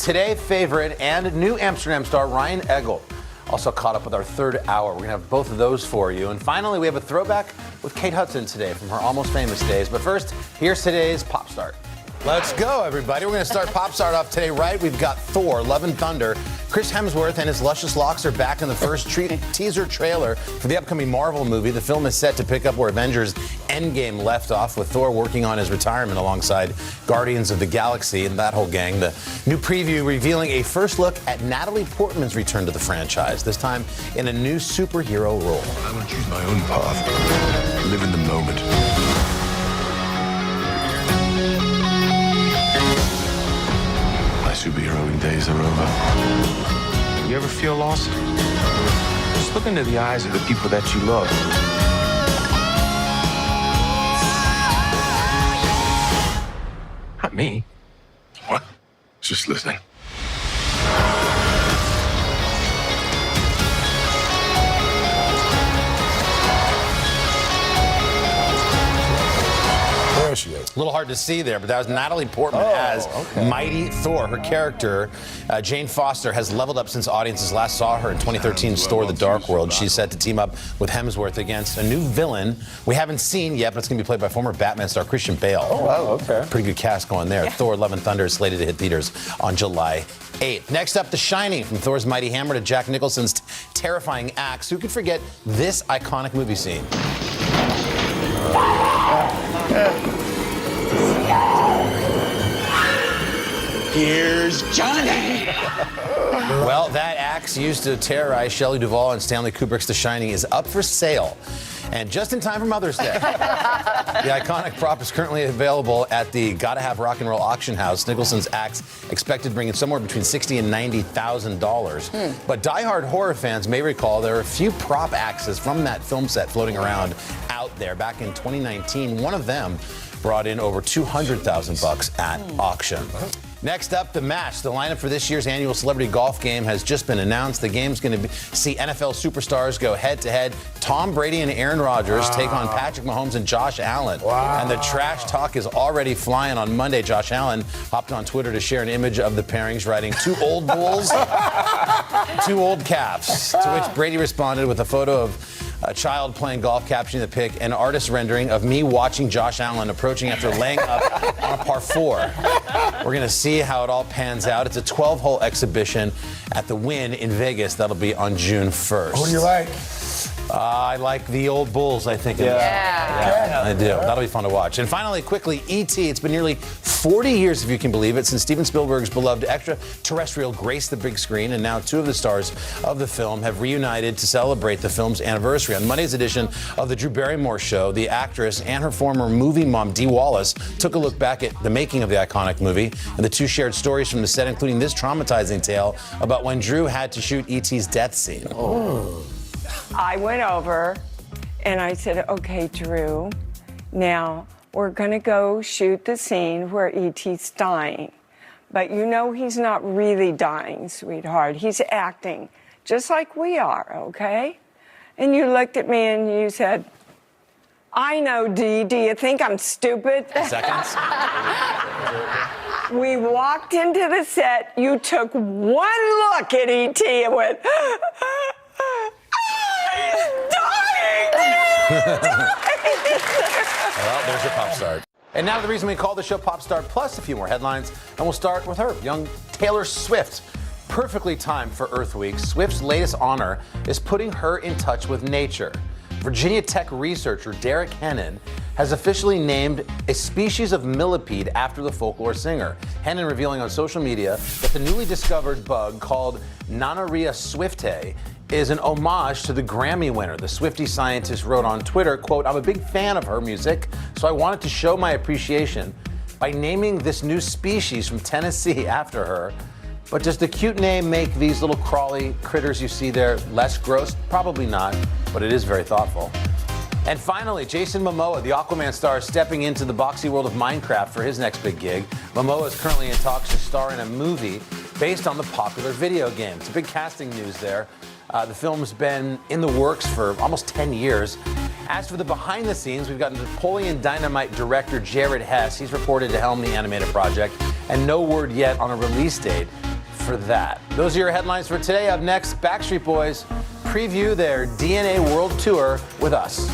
Today, favorite and new Amsterdam star Ryan Eggle. Also caught up with our third hour. We're going to have both of those for you. And finally, we have a throwback with Kate Hudson today from her Almost Famous days. But first, here's today's Pop Start. Let's go, everybody. We're going to start Pop Start off today, right? We've got Thor, Love and Thunder. Chris Hemsworth and his luscious locks are back in the first teaser trailer for the upcoming Marvel movie. The film is set to pick up where Avengers Endgame left off, with Thor working on his retirement alongside Guardians of the Galaxy and that whole gang. The new preview revealing a first look at Natalie Portman's return to the franchise, this time in a new superhero role. I want to choose my own path. Live in the moment. My superheroing days are over. You ever feel lost? Just look into the eyes of the people that you love. Not me. What? Just listening. Where is she at? A little hard to see there, but that was Natalie Portman as Mighty Thor. Her character, Jane Foster, has leveled up since audiences last saw her in 2013's Thor: The Dark World. She's set to team up with Hemsworth against a new villain we haven't seen yet, but it's going to be played by former Batman star Christian Bale. Oh, wow, okay. Pretty good cast going there. Yeah. Thor: Love and Thunder is slated to hit theaters on July 8th. Next up, The Shining. From Thor's mighty hammer to Jack Nicholson's terrifying axe. Who could forget this iconic movie scene? Here's Johnny! Well, that axe used to terrorize Shelley Duvall and Stanley Kubrick's The Shining is up for sale. And just in time for Mother's Day. The iconic prop is currently available at the Gotta Have Rock and Roll auction house. Nicholson's axe expected to bring in somewhere between $60,000 and $90,000. But diehard horror fans may recall there are a few prop axes from that film set floating around out there. Back in 2019, one of them brought in over $200,000 at auction. Next up, the match. The lineup for this year's annual celebrity golf game has just been announced. The game's going to see NFL superstars go head-to-head. Tom Brady and Aaron Rodgers take on Patrick Mahomes and Josh Allen. Wow. And the trash talk is already flying. On Monday, Josh Allen hopped on Twitter to share an image of the pairings, writing, "Two old bulls, two old calves." To which Brady responded with a photo of a child playing golf, captioning the pic, an artist rendering of me watching Josh Allen approaching after laying up on a par 4. We're going to see how it all pans out. It's a 12-hole exhibition at the Wynn in Vegas. That'll be on June 1st. Who do you like? I like the old bulls, I think. Yeah. I do. That'll be fun to watch. And finally, quickly, E.T. It's been nearly 40 years, if you can believe it, since Steven Spielberg's beloved extraterrestrial graced the big screen, and now two of the stars of the film have reunited to celebrate the film's anniversary. On Monday's edition of The Drew Barrymore Show, the actress and her former movie mom, Dee Wallace, took a look back at the making of the iconic movie, and the two shared stories from the set, including this traumatizing tale about when Drew had to shoot E.T.'s death scene. I went over and I said, "Okay, Drew, now we're going to go shoot the scene where E.T.'s dying. But you know he's not really dying, sweetheart. He's acting just like we are, okay?" And you looked at me and you said, "I know, Dee. Do you think I'm stupid?" Seconds. We walked into the set. You took one look at E.T. and went, Well, there's your Pop Start. And now the reason we call the show Pop Start, plus a few more headlines. And we'll start with her, young Taylor Swift. Perfectly timed for Earth Week, Swift's latest honor is putting her in touch with nature. Virginia Tech researcher Derek Hennon has officially named a species of millipede after the folklore singer. Hennon revealing on social media that the newly discovered bug called Nanaria swiftae is an homage to the Grammy winner. The Swiftie scientist wrote on Twitter, quote, "I'm a big fan of her music, so I wanted to show my appreciation by naming this new species from Tennessee after her. But does the cute name make these little crawly critters you see there less gross? Probably not, but it is very thoughtful." And finally, Jason Momoa, the Aquaman star, is stepping into the boxy world of Minecraft for his next big gig. Momoa is currently in talks to star in a movie based on the popular video game. It's a big casting news there. The film's been in the works for almost 10 years. As for the behind the scenes, we've got Napoleon Dynamite director Jared Hess. He's reported to helm the animated project, and no word yet on a release date. for that. Those are your headlines for today. Up next, Backstreet Boys preview their DNA World Tour with us.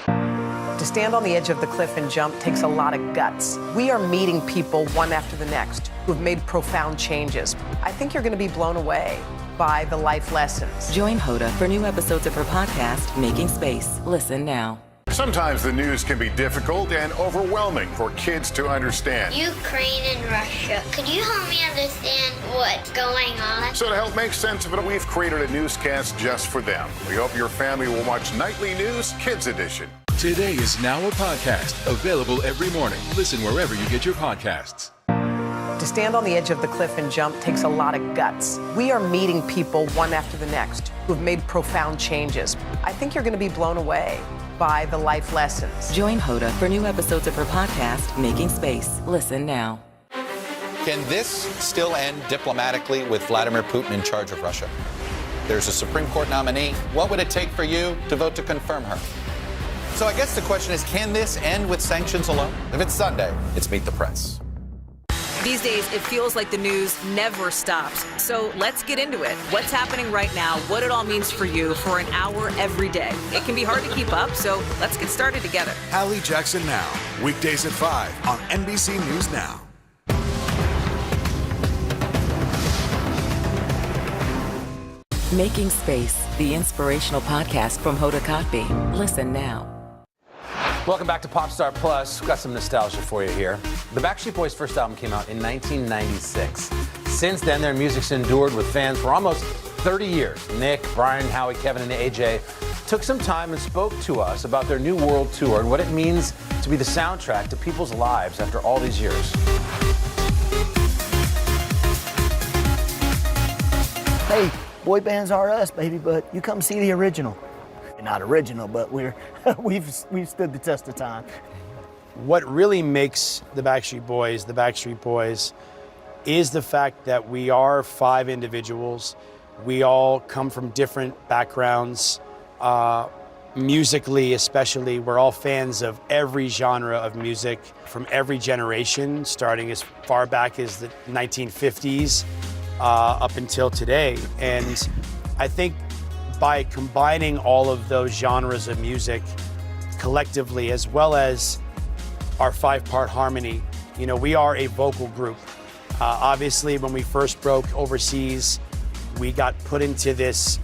To stand on the edge of the cliff and jump takes a lot of guts. We are meeting people one after the next who have made profound changes. I think you're going to be blown away by the life lessons. Join Hoda for new episodes of her podcast, Making Space. Listen now. Sometimes the news can be difficult and overwhelming for kids to understand. Ukraine and Russia. Could you help me understand what's going on? So to help make sense of it, we've created a newscast just for them. We hope your family will watch Nightly News Kids Edition. Today is now a podcast, available every morning. Listen wherever you get your podcasts. To stand on the edge of the cliff and jump takes a lot of guts. We are meeting people one after the next who have made profound changes. I think you're going to be blown away by the life lessons. Join Hoda for new episodes of her podcast, Making Space. Listen now. Can this still end diplomatically with Vladimir Putin in charge of Russia? There's a Supreme Court nominee. What would it take for you to vote to confirm her? So I guess the question is, can this end with sanctions alone? If it's Sunday, it's Meet the Press. These days, it feels like the news never stops. So let's get into it. What's happening right now, what it all means for you for an hour every day. It can be hard to keep up, so let's get started together. Hallie Jackson Now, weekdays at 5 on NBC News Now. Making Space, the inspirational podcast from Hoda Kotb. Listen now. Welcome back to Popstar Plus. We've got some nostalgia for you here. The Backstreet Boys' first album came out in 1996. Since then, their music's endured with fans for almost 30 years. Nick, Brian, Howie, Kevin, and AJ took some time and spoke to us about their new world tour and what it means to be the soundtrack to people's lives after all these years. Hey, boy bands are us, baby, but you come see the original. Not original, but we've stood the test of time. What really makes the Backstreet Boys is the fact that we are 5 individuals. We all come from different backgrounds. Musically, especially, we're all fans of every genre of music from every generation, starting as far back as the 1950s up until today. And I think by combining all of those genres of music collectively, as well as our 5-part harmony, we are a vocal group. Obviously, when we first broke overseas, we got put into this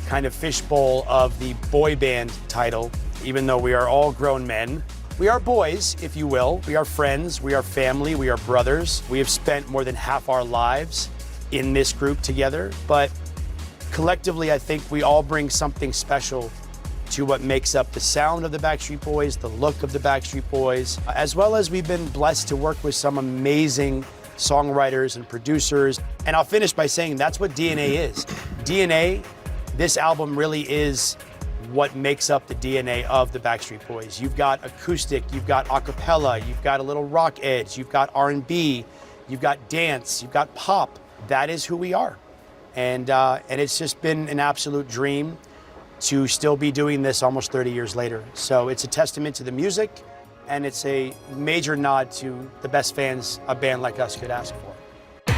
kind of fishbowl of the boy band title, even though we are all grown men. We are boys, if you will. We are friends, we are family, we are brothers. We have spent more than half our lives in this group together, but collectively, I think we all bring something special to what makes up the sound of the Backstreet Boys, the look of the Backstreet Boys, as well as we've been blessed to work with some amazing songwriters and producers. And I'll finish by saying that's what DNA is. DNA, this album really is what makes up the DNA of the Backstreet Boys. You've got acoustic, you've got a cappella, you've got a little rock edge, you've got R&B, you've got dance, you've got pop. That is who we are. And it's just been an absolute dream to still be doing this almost 30 years later. So it's a testament to the music, and it's a major nod to the best fans a band like us could ask for.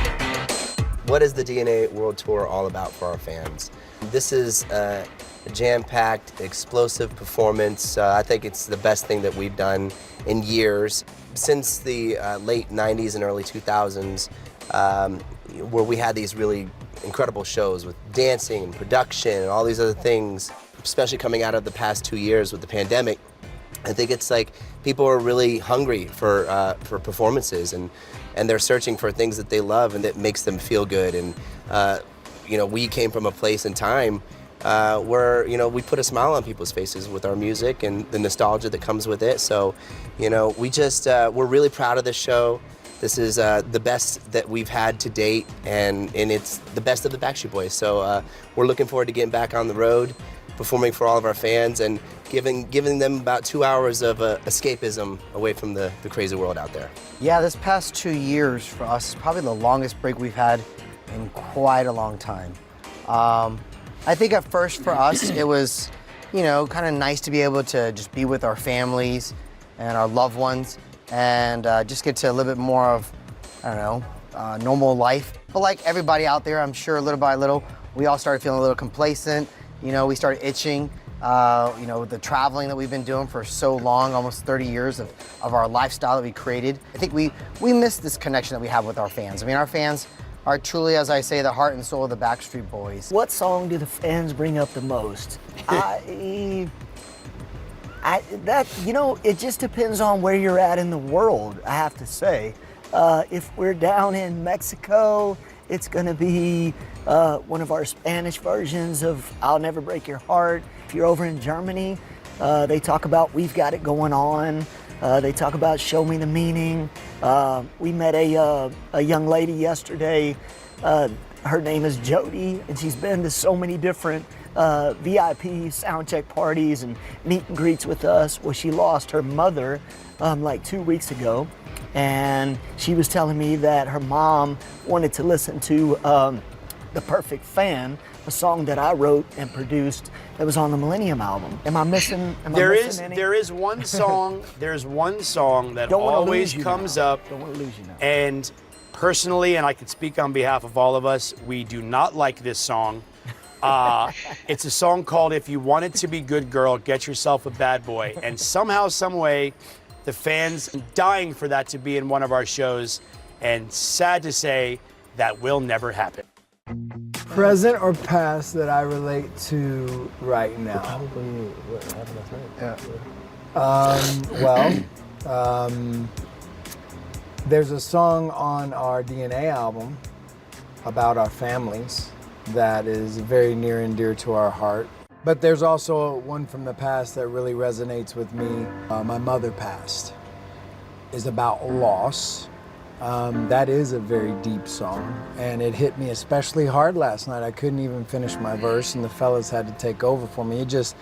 What is the DNA World Tour all about for our fans? This is a jam-packed, explosive performance. I think it's the best thing that we've done in years. Since the late 90s and early 2000s, where we had these really incredible shows with dancing and production and all these other things, especially coming out of the past 2 years with the pandemic. I think it's like people are really hungry for performances, and they're searching for things that they love and that makes them feel good. And we came from a place and time where we put a smile on people's faces with our music and the nostalgia that comes with it. So we're really proud of this show. This is the best that we've had to date, and it's the best of the Backstreet Boys. So we're looking forward to getting back on the road, performing for all of our fans, and giving them about 2 hours of escapism away from the crazy world out there. Yeah, this past 2 years for us is probably the longest break we've had in quite a long time. I think at first for us, it was, kind of nice to be able to just be with our families and our loved ones, and just get to a little bit more of, normal life. But like everybody out there, I'm sure little by little, we all started feeling a little complacent. You know, we started itching. You know, the traveling that we've been doing for so long, almost 30 years of our lifestyle that we created. I think we miss this connection that we have with our fans. I mean, our fans are truly, as I say, the heart and soul of the Backstreet Boys. What song do the fans bring up the most? You know, it just depends on where you're at in the world, I have to say. If we're down in Mexico, it's gonna be one of our Spanish versions of I'll Never Break Your Heart. If you're over in Germany, they talk about We've Got It Going On. They talk about Show Me the Meaning. We met a young lady yesterday. Her name is Jody, and she's been to so many different VIP soundcheck parties and meet and greets with us. Well, she lost her mother like 2 weeks ago, and she was telling me that her mom wanted to listen to The Perfect Fan, a song that I wrote and produced that was on the Millennium album. Am I missing any? There is one song. There's one song that always comes up. Don't want to lose you now. And personally, and I can speak on behalf of all of us, we do not like this song. It's a song called If You Wanted to Be Good Girl, Get Yourself a Bad Boy. And somehow, some way, the fans are dying for that to be in one of our shows. And sad to say, that will never happen. Present or past that I relate to right now? Probably what happened last night. There's a song on our DNA album about our families that is very near and dear to our heart. But there's also one from the past that really resonates with me. My mother passed. Is about loss. That is a very deep song, and it hit me especially hard last night. I couldn't even finish my verse, and the fellas had to take over for me. It just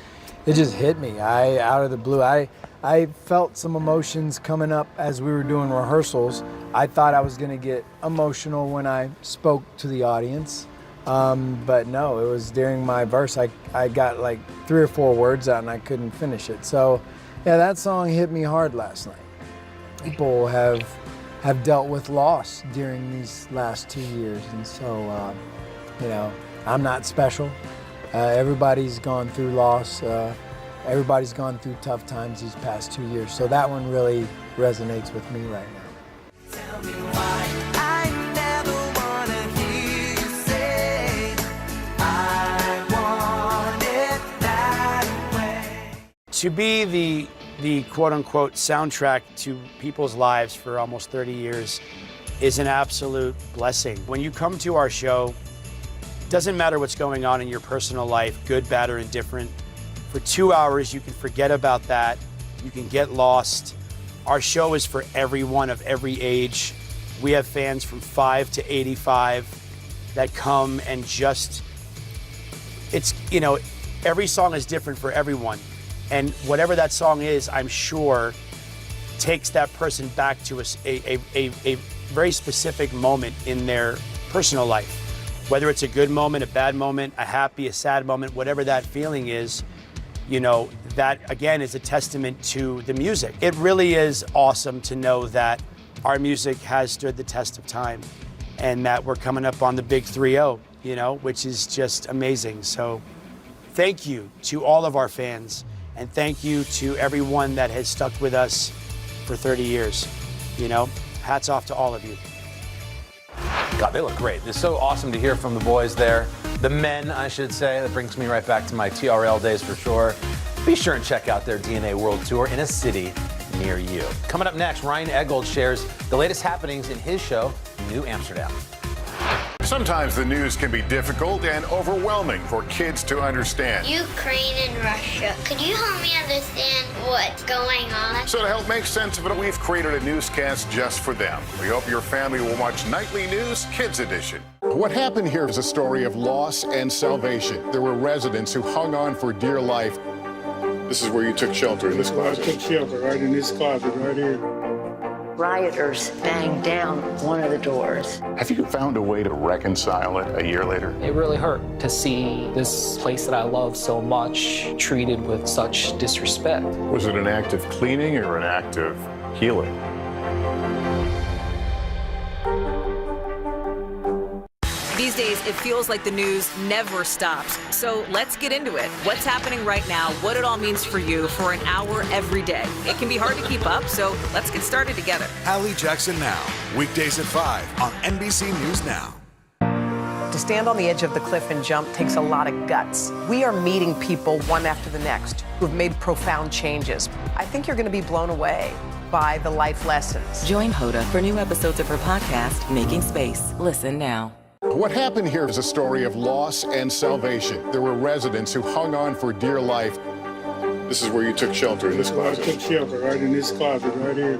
hit me. Out of the blue, I felt some emotions coming up as we were doing rehearsals. I thought I was gonna get emotional when I spoke to the audience, but no, it was during my verse. I got like 3 or 4 words out, and I couldn't finish it. So, yeah, that song hit me hard last night. People have dealt with loss during these last 2 years, and so you know, I'm not special. Everybody's gone through loss. Everybody's gone through tough times these past 2 years, so that one really resonates with me right now. Tell me why I never wanna hear you say I want it that way. To be the quote-unquote soundtrack to people's lives for almost 30 years is an absolute blessing. When you come to our show, it doesn't matter what's going on in your personal life, good, bad, or indifferent. For 2 hours, you can forget about that. You can get lost. Our show is for everyone of every age. We have fans from 5 to 85 that come and just, it's, you know, every song is different for everyone. And whatever that song is, I'm sure, takes that person back to a very specific moment in their personal life. Whether it's a good moment, a bad moment, a happy, a sad moment, whatever that feeling is, you know, that again is a testament to the music. It really is awesome to know that our music has stood the test of time and that we're coming up on the big 3-0, you know, which is just amazing. So thank you to all of our fans. And thank you to everyone that has stuck with us for 30 years. You know, hats off to all of you. God, they look great. It's so awesome to hear from the boys there. The men, I should say. That brings me right back to my TRL days for sure. Be sure and check out their DNA World Tour in a city near you. Coming up next, Ryan Eggold shares the latest happenings in his show, New Amsterdam. Sometimes the news can be difficult and overwhelming for kids to understand. Ukraine and Russia. Could you help me understand what's going on? So to help make sense of it, we've created a newscast just for them. We hope your family will watch Nightly News Kids Edition. What happened here is a story of loss and salvation. There were residents who hung on for dear life. This is where you took shelter, in this closet. I took shelter right in this closet right here. Rioters banged down one of the doors. Have you found a way to reconcile it a year later? It really hurt to see this place that I love so much treated with such disrespect. Was it an act of cleaning or an act of healing? These days, it feels like the news never stops. So let's get into it. What's happening right now, what it all means for you for an hour every day. It can be hard to keep up, so let's get started together. Allie Jackson Now, weekdays at 5 on NBC News Now. To stand on the edge of the cliff and jump takes a lot of guts. We are meeting people one after the next who've made profound changes. I think you're going to be blown away by the life lessons. Join Hoda for new episodes of her podcast, Making Space. Listen now. What happened here is a story of loss and salvation. There were residents who hung on for dear life. This is where you took shelter in this closet. I took shelter right in this closet right here.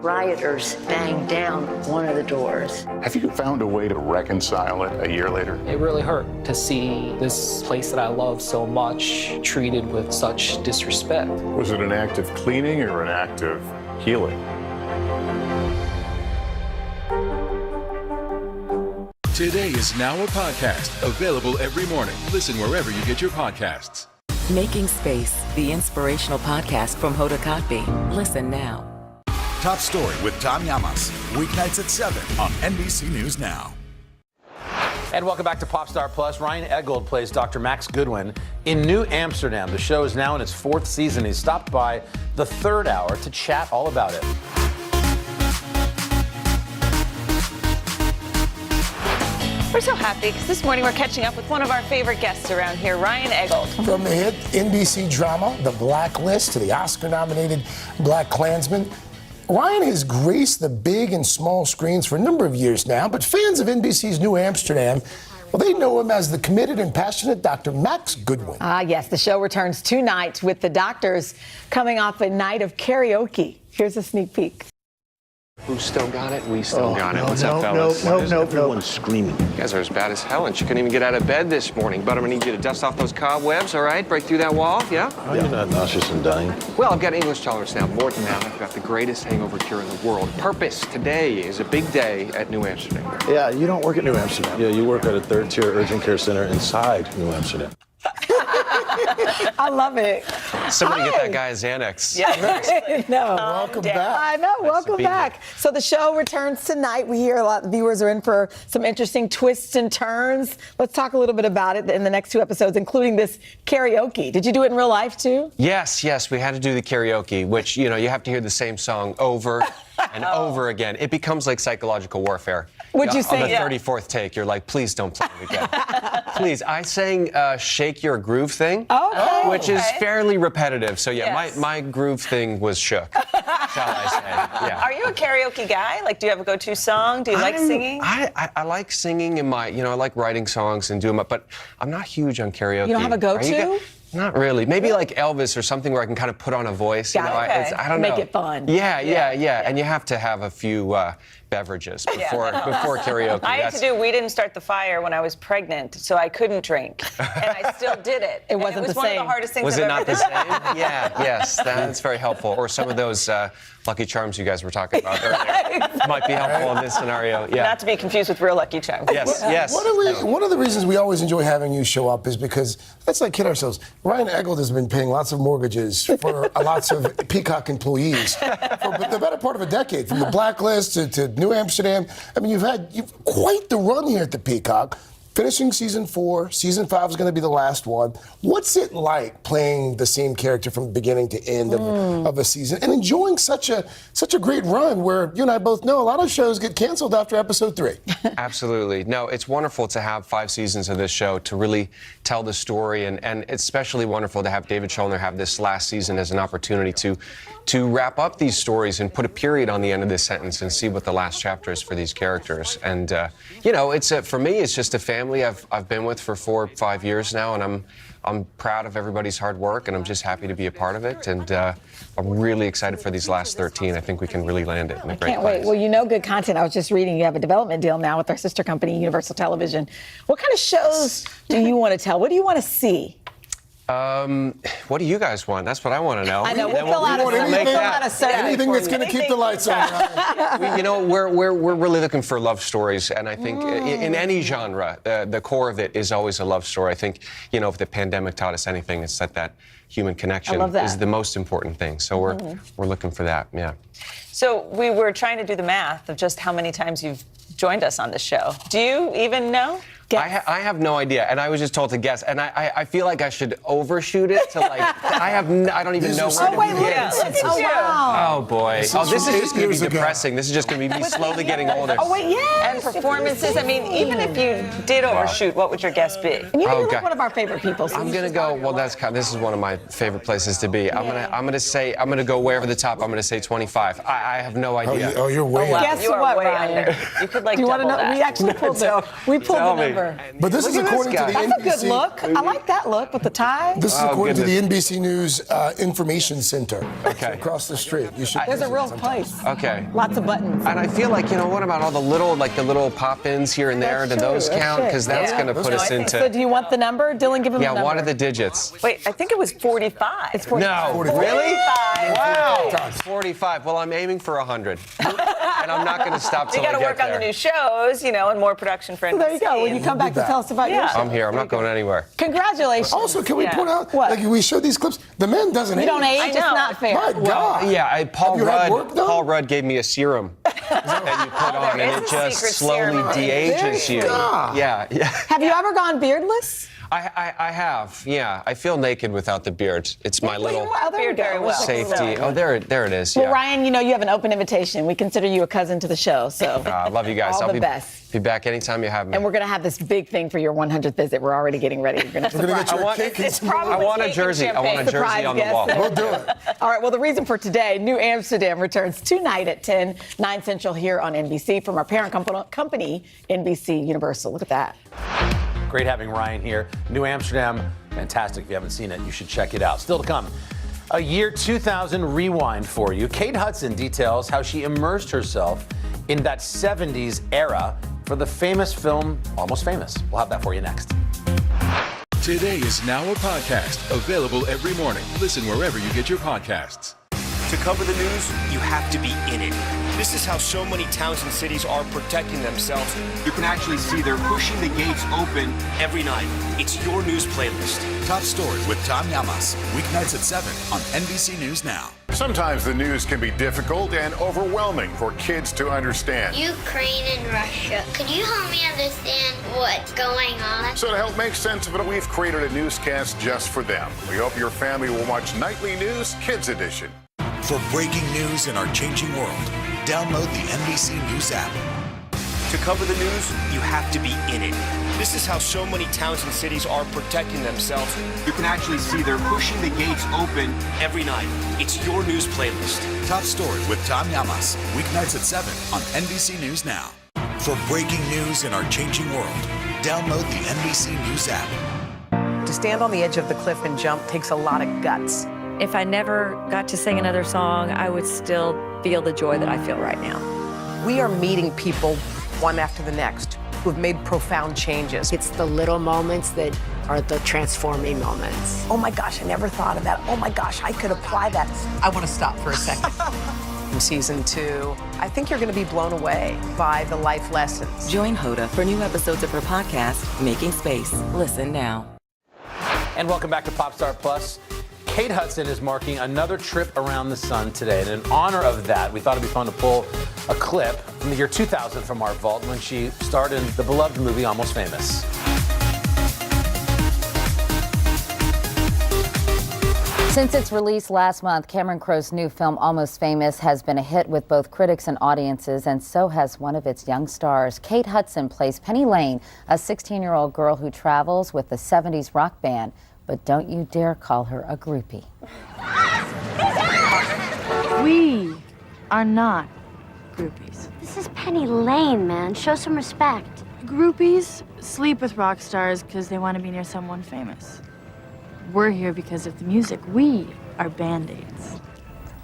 Rioters banged down one of the doors. Have you found a way to reconcile it a year later? It really hurt to see this place that I love so much treated with such disrespect. Was it an act of cleaning or an act of healing? Today is now a podcast, available every morning. Listen wherever you get your podcasts. Making Space, the inspirational podcast from Hoda Kotb. Listen now. Top Story with Tom Llamas, weeknights at 7 on NBC News Now. And welcome back to Popstar Plus. Ryan Eggold plays Dr. Max Goodwin in New Amsterdam. The show is now in its 4th season. He stopped by the 3rd hour to chat all about it. We're so happy because this morning we're catching up with one of our favorite guests around here, Ryan Eggold. From the hit NBC drama, The Blacklist, to the Oscar-nominated Black Klansman, Ryan has graced the big and small screens for a number of years now, but fans of NBC's New Amsterdam, well, they know him as the committed and passionate Dr. Max Goodwin. Yes, the show returns tonight with the doctors coming off a night of karaoke. Here's a sneak peek. Who still got it? We still got it. no, What's no, up, fellas? no. Everyone's screaming. You guys are as bad as hell, and she couldn't even get out of bed this morning. But I'm gonna need you to dust off those cobwebs, all right? Break through that wall, yeah? Are you not nauseous and dying? Well, I've got English tolerance now. More than that, I've got the greatest hangover cure in the world. Purpose. Today is a big day at New Amsterdam. Yeah, you don't work at New Amsterdam. Yeah, you work at a 3rd-tier urgent care center inside New Amsterdam. I love it. Somebody get that guy a Xanax. No. Welcome back. I know. Welcome back. So the show returns tonight. We hear a lot of viewers are in for some interesting twists and turns. Let's talk a little bit about it in the next 2 episodes, including this karaoke. Did you do it in real life too? Yes, we had to do the karaoke, which, you have to hear the same song over and over again. It becomes like psychological warfare. Would you On say? the 34th take, you're like, please don't play it again. Please. I sang Shake Your Groove thing, which is fairly repetitive. So, my groove thing was shook, shall I say. Yeah. Are you a karaoke guy? Like, do you have a go-to song? Do you like singing? I like singing in my, I like writing songs and doing them, but I'm not huge on karaoke. You don't have a go-to? Not really. Maybe like Elvis or something where I can kind of put on a voice. I don't know. Make it fun. Yeah. And you have to have a few beverages before karaoke. I had to do We Didn't Start the Fire when I was pregnant, so I couldn't drink. And I still did it. It wasn't the same. It was one of the hardest things Was I've it not ever the same? Yes, that's very helpful. Or some of those Lucky Charms you guys were talking about earlier might be helpful in this scenario. Yeah. Not to be confused with real Lucky Charms. Yes. One of the reasons we always enjoy having you show up is because, let's not kid ourselves, Ryan Eggold has been paying lots of mortgages for lots of Peacock employees for the better part of a decade, from the Blacklist to New Amsterdam. I mean, you've quite the run here at the Peacock. Finishing season 4, season 5 is going to be the last one. What's it like playing the same character from beginning to end of a season and enjoying such a great run where you and I both know a lot of shows get canceled after episode 3? Absolutely. No, it's wonderful to have 5 seasons of this show to really tell the story, and it's especially wonderful to have David Schulner have this last season as an opportunity to wrap up these stories and put a period on the end of this sentence and see what the last chapter is for these characters. And it's for me, it's just a family I've been with for 4 or 5 years now, and I'm proud of everybody's hard work, and I'm just happy to be a part of it. And I'm really excited for these last 13. I think we can really land it in a great Can't place. wait. Well, good content. I was just reading you have a development deal now with our sister company, Universal Television. What kind of shows do you want to tell? What do you want to see? What do you guys want? That's what I want to know. I know. We'll fill out a survey. Anything that's going to keep the lights on. We're really looking for love stories, and I think in any genre, the core of it is always a love story. I think, if the pandemic taught us anything, it's that human connection is the most important thing. So we're looking for that. Yeah. So we were trying to do the math of just how many times you've joined us on the show. Do you even know? I have no idea, and I was just told to guess, and I feel like I should overshoot it to like I don't even know where to begin. Oh, wow. Oh boy. This is just going to be depressing. This is just going to be me slowly getting older. Oh wait, yeah. And performances. I mean, even if you did overshoot, what would your guess be? And you're like one of our favorite people. So I'm gonna go. Well, this is one of my favorite places to be. I'm gonna go way over the top. I'm gonna say 25. I have no idea. Oh, you're way. Wow. Guess you are what, way Ryan? under. You could like Do you want to double know? that. We actually pulled the number. But this is according to the NBC. That's a good look. I like that look with the tie. This is according to the NBC News Information Center. Okay. Across the street. You should. There's a real place. Okay. Lots of buttons. And I feel like, what about all the little pop-ins here and there? Do those count? Because that's going to put us into. So do you want the number? Dylan, give him the number. Yeah, what are the digits? Wait, I think it was 45. It's 45. No, 45. really? 45. Wow. 45. Well, I'm aiming for 100. And I'm not going to stop till I get there. You got to work on the new shows, and more production for NBC. So there you go. When you come back to tell us about your show. I'm here. I'm not going anywhere. Congratulations. Also, can we point out, what? like we showed these clips, the man doesn't age. You don't age. It's not fair. My God. Yeah, Have you had work done? Paul Rudd gave me a serum that you put on, and it just slowly de-ages you. Yeah. Have you ever gone beardless? I have, yeah. I feel naked without the beard. It's my little beard very well. safety. Oh, there it is. Well, Yeah. Ryan, you have an open invitation. We consider you a cousin to the show, so I love you guys. all I'll the be best. Be back anytime you have me. And we're going to have this big thing for your 100th visit. We're already getting ready. We're going to get you a cake and some I want a jersey. I want a jersey on the wall. We'll do it. All right, well, the reason for today, New Amsterdam returns tonight at 10, 9 Central here on NBC from our parent company, NBC Universal. Look at that. Great having Ryan here. New Amsterdam, fantastic. If you haven't seen it, you should check it out. Still to come, a year 2000 rewind for you. Kate Hudson details how she immersed herself in that 70s era for the famous film Almost Famous. We'll have that for you next. Today is now a podcast available every morning. Listen wherever you get your podcasts. To cover the news, you have to be in it. This is how so many towns and cities are protecting themselves. You can actually see they're pushing the gates open every night. It's your news playlist. Top Story with Tom Llamas. Weeknights at 7 on NBC News Now. Sometimes the news can be difficult and overwhelming for kids to understand. Ukraine and Russia. Could you help me understand what's going on? So to help make sense of it, we've created a newscast just for them. We hope your family will watch Nightly News Kids Edition. For breaking news in our changing world, download the NBC News app. To cover the news, you have to be in it. This is how so many towns and cities are protecting themselves. You can actually see they're pushing the gates open every night. It's your news playlist. Top Story with Tom Llamas. Weeknights at 7 on NBC News Now. For breaking news in our changing world, download the NBC News app. To stand on the edge of the cliff and jump takes a lot of guts. If I never got to sing another song, I would still feel the joy that I feel right now. We are meeting people one after the next who have made profound changes. It's the little moments that are the transforming moments. Oh my gosh, I never thought of that. Oh my gosh, I could apply that. I want to stop for a second. In season 2, I think you're going to be blown away by the life lessons. Join Hoda for new episodes of her podcast, Making Space. Listen now. And welcome back to Popstar Plus. Kate Hudson is marking another trip around the sun today. And in honor of that, we thought it'd be fun to pull a clip from the year 2000 from our vault when she starred in the beloved movie Almost Famous. Since its release last month, Cameron Crowe's new film Almost Famous has been a hit with both critics and audiences, and so has one of its young stars. Kate Hudson plays Penny Lane, a 16-year-old girl who travels with the 70s rock band. But don't you dare call her a groupie. We are not groupies. This is Penny Lane, man. Show some respect. Groupies sleep with rock stars because they want to be near someone famous. We're here because of the music. We are Band-Aids.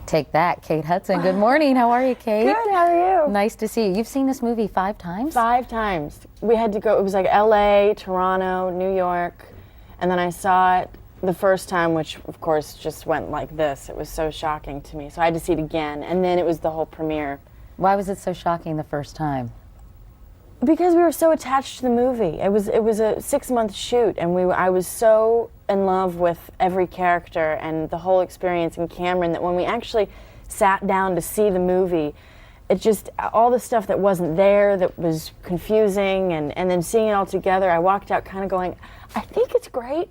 Take that, Kate Hudson. Good morning. How are you, Kate? Good, how are you? Nice to see you. You've seen this movie 5 times? 5 times. We had to go, it was like LA, Toronto, New York, and then I saw it the first time, which of course just went like this. It was so shocking to me. So I had to see it again, and then it was the whole premiere. Why was it so shocking the first time? Because we were so attached to the movie. It was a 6-month shoot, and I was so in love with every character and the whole experience in Cameron that when we actually sat down to see the movie, it just, all the stuff that wasn't there, that was confusing, and then seeing it all together, I walked out kind of going, I think it's great.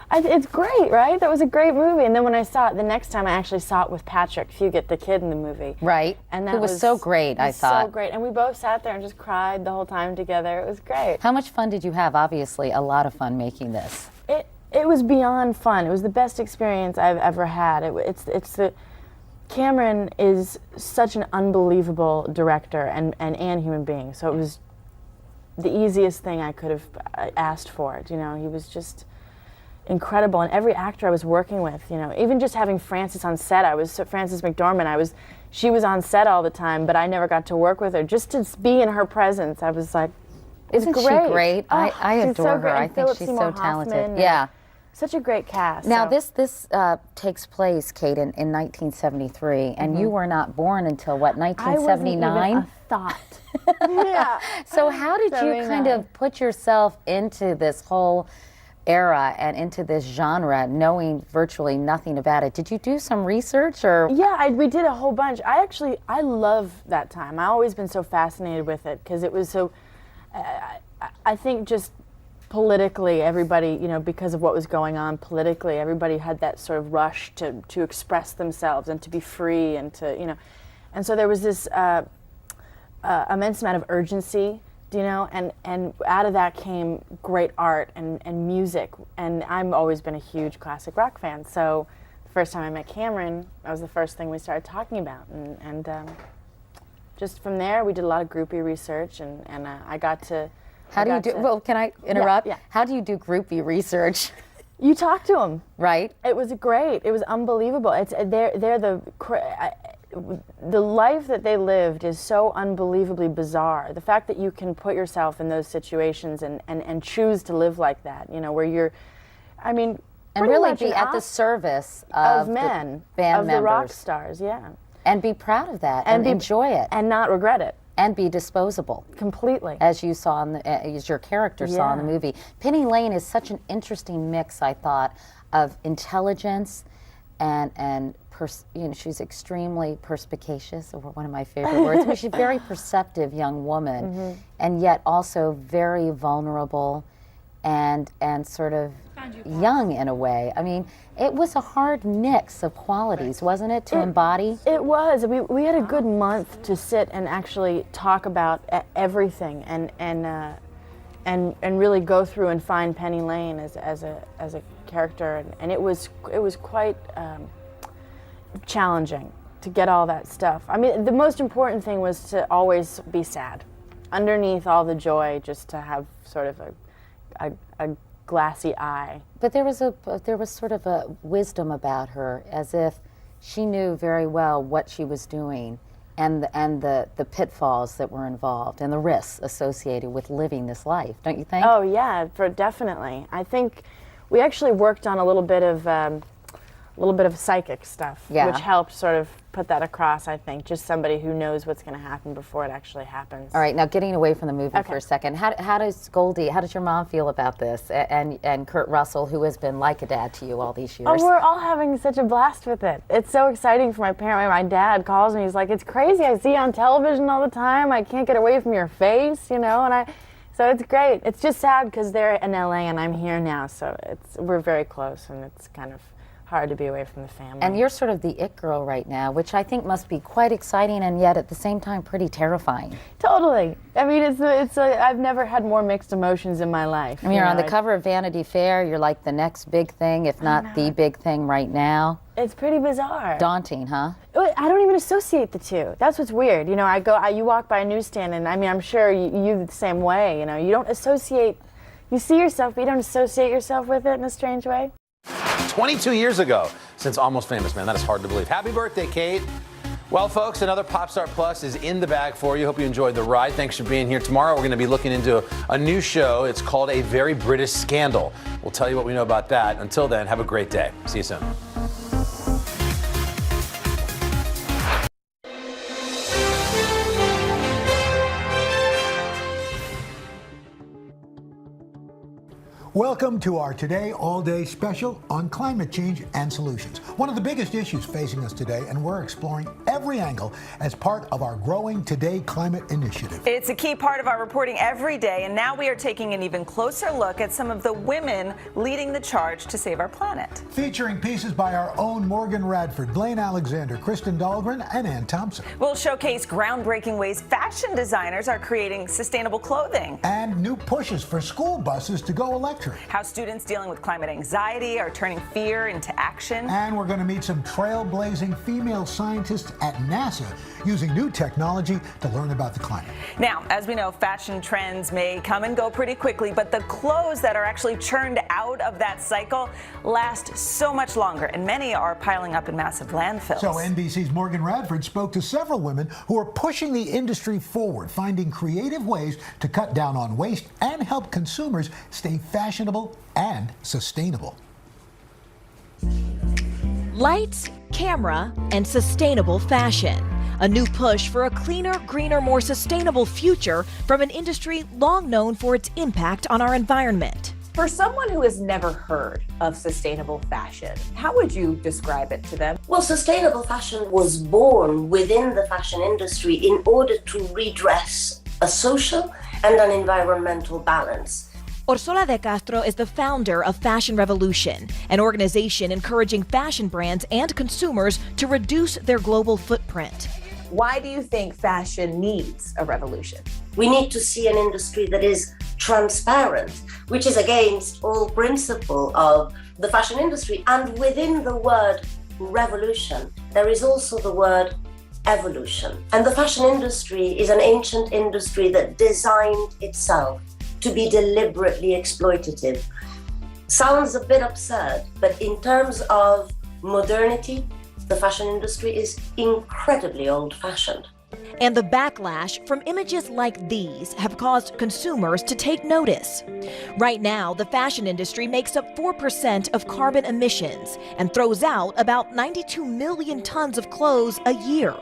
It's great, right? That was a great movie. And then when I saw it the next time, I actually saw it with Patrick Fugit, the kid in the movie. Right. And that It was so great, I thought. So great. And we both sat there and just cried the whole time together. It was great. How much fun did you have? Obviously, a lot of fun making this. It was beyond fun. It was the best experience I've ever had. Cameron is such an unbelievable director and human being. So it was the easiest thing I could have asked for. You know, he was just incredible, and every actor I was working with, you know, even just having Frances on set, Frances McDormand, she was on set all the time, but I never got to work with her. Just to be in her presence, I was like, Isn't great. she great? I adore her. I think she's so talented. Yeah. Such a great cast. Now, this takes place, Kate, in 1973, and you were not born until, what, 1979? I wasn't even a thought. Yeah. So how did you kind of put yourself into this whole era and into this genre, knowing virtually nothing about it? Did you do some research, or? Yeah, we did a whole bunch. I love that time. I've always been so fascinated with it because it was so, I think just politically, everybody, you know, because of what was going on politically, everybody had that sort of rush to express themselves and to be free and to, you know, and so there was this immense amount of urgency, you know, and out of that came great art and music, and I've always been a huge classic rock fan, so the first time I met Cameron, that was the first thing we started talking about, and just from there we did a lot of groupie research, and I got to. Well, can I interrupt? Yeah. How do you do groupie research? You talk to them. Right. It was great. It was unbelievable. They're the life that they lived is so unbelievably bizarre. The fact that you can put yourself in those situations and choose to live like that, you know, where you're, I mean, and really be at the service of men, the band of members. the rock stars, yeah. And be proud of that and enjoy it. And not regret it. And be disposable. Completely. As you saw, as your character saw in the movie. Penny Lane is such an interesting mix, I thought, of intelligence and you know, she's extremely perspicacious, or one of my favorite words. I mean, she's a very perceptive young woman, and yet also very vulnerable and sort of young in a way. I mean, it was a hard mix of qualities, wasn't it, to embody? It was. We had a good month to sit and actually talk about everything and really go through and find Penny Lane as a character, and it was quite challenging to get all that stuff. I mean, the most important thing was to always be sad. Underneath all the joy, just to have sort of a glassy eye. But there was sort of a wisdom about her, as if she knew very well what she was doing and the pitfalls that were involved and the risks associated with living this life, don't you think? Oh yeah, definitely. I think we actually worked on a little bit of psychic stuff, which helped sort of put that across, I think. Just somebody who knows what's going to happen before it actually happens. All right, now getting away from the movie for a second, how does your mom feel about this? And Kurt Russell, who has been like a dad to you all these years? Oh, we're all having such a blast with it. It's so exciting for my parent. My dad calls me, he's like, it's crazy, I see you on television all the time, I can't get away from your face, you know, so it's great. It's just sad because they're in LA and I'm here now, so we're very close, and it's kind of hard to be away from the family. And you're sort of the it girl right now, which I think must be quite exciting and yet at the same time pretty terrifying. Totally. I mean, I've never had more mixed emotions in my life. I mean, you're on the cover of Vanity Fair. You're like the next big thing, if not the big thing right now. It's pretty bizarre. Daunting, huh? I don't even associate the two. That's what's weird. You know, you walk by a newsstand, and I mean, I'm sure you the same way. You know, you don't associate. You see yourself, but you don't associate yourself with it in a strange way. 22 years ago since Almost Famous, man. That is hard to believe. Happy birthday, Kate. Well, folks, another Popstar Plus is in the bag for you. Hope you enjoyed the ride. Thanks for being here. Tomorrow, we're going to be looking into a new show. It's called A Very British Scandal. We'll tell you what we know about that. Until then, have a great day. See you soon. Welcome to our Today All Day special on climate change and solutions. One of the biggest issues facing us today, and we're exploring every angle as part of our growing Today Climate Initiative. It's a key part of our reporting every day, and now we are taking an even closer look at some of the women leading the charge to save our planet. Featuring pieces by our own Morgan Radford, Blaine Alexander, Kristen Dahlgren, and Ann Thompson. We'll showcase groundbreaking ways fashion designers are creating sustainable clothing. And new pushes for school buses to go electric. How students dealing with climate anxiety are turning fear into action. And we're going to meet some trailblazing female scientists at NASA using new technology to learn about the climate. Now, as we know, fashion trends may come and go pretty quickly, but the clothes that are actually churned out of that cycle last so much longer, and many are piling up in massive landfills. So NBC's Morgan Radford spoke to several women who are pushing the industry forward, finding creative ways to cut down on waste and help consumers stay fashionable and sustainable. Lights, camera, and sustainable fashion. A new push for a cleaner, greener, more sustainable future from an industry long known for its impact on our environment. For someone who has never heard of sustainable fashion, how would you describe it to them? Well, sustainable fashion was born within the fashion industry in order to redress a social and an environmental balance. Orsola de Castro is the founder of Fashion Revolution, an organization encouraging fashion brands and consumers to reduce their global footprint. Why do you think fashion needs a revolution? We need to see an industry that is transparent, which is against all principle of the fashion industry. And within the word revolution, there is also the word evolution. And the fashion industry is an ancient industry that designed itself to be deliberately exploitative. Sounds a bit absurd, but in terms of modernity, the fashion industry is incredibly old-fashioned. And the backlash from images like these have caused consumers to take notice. Right now, the fashion industry makes up 4% of carbon emissions and throws out about 92 million tons of clothes a year,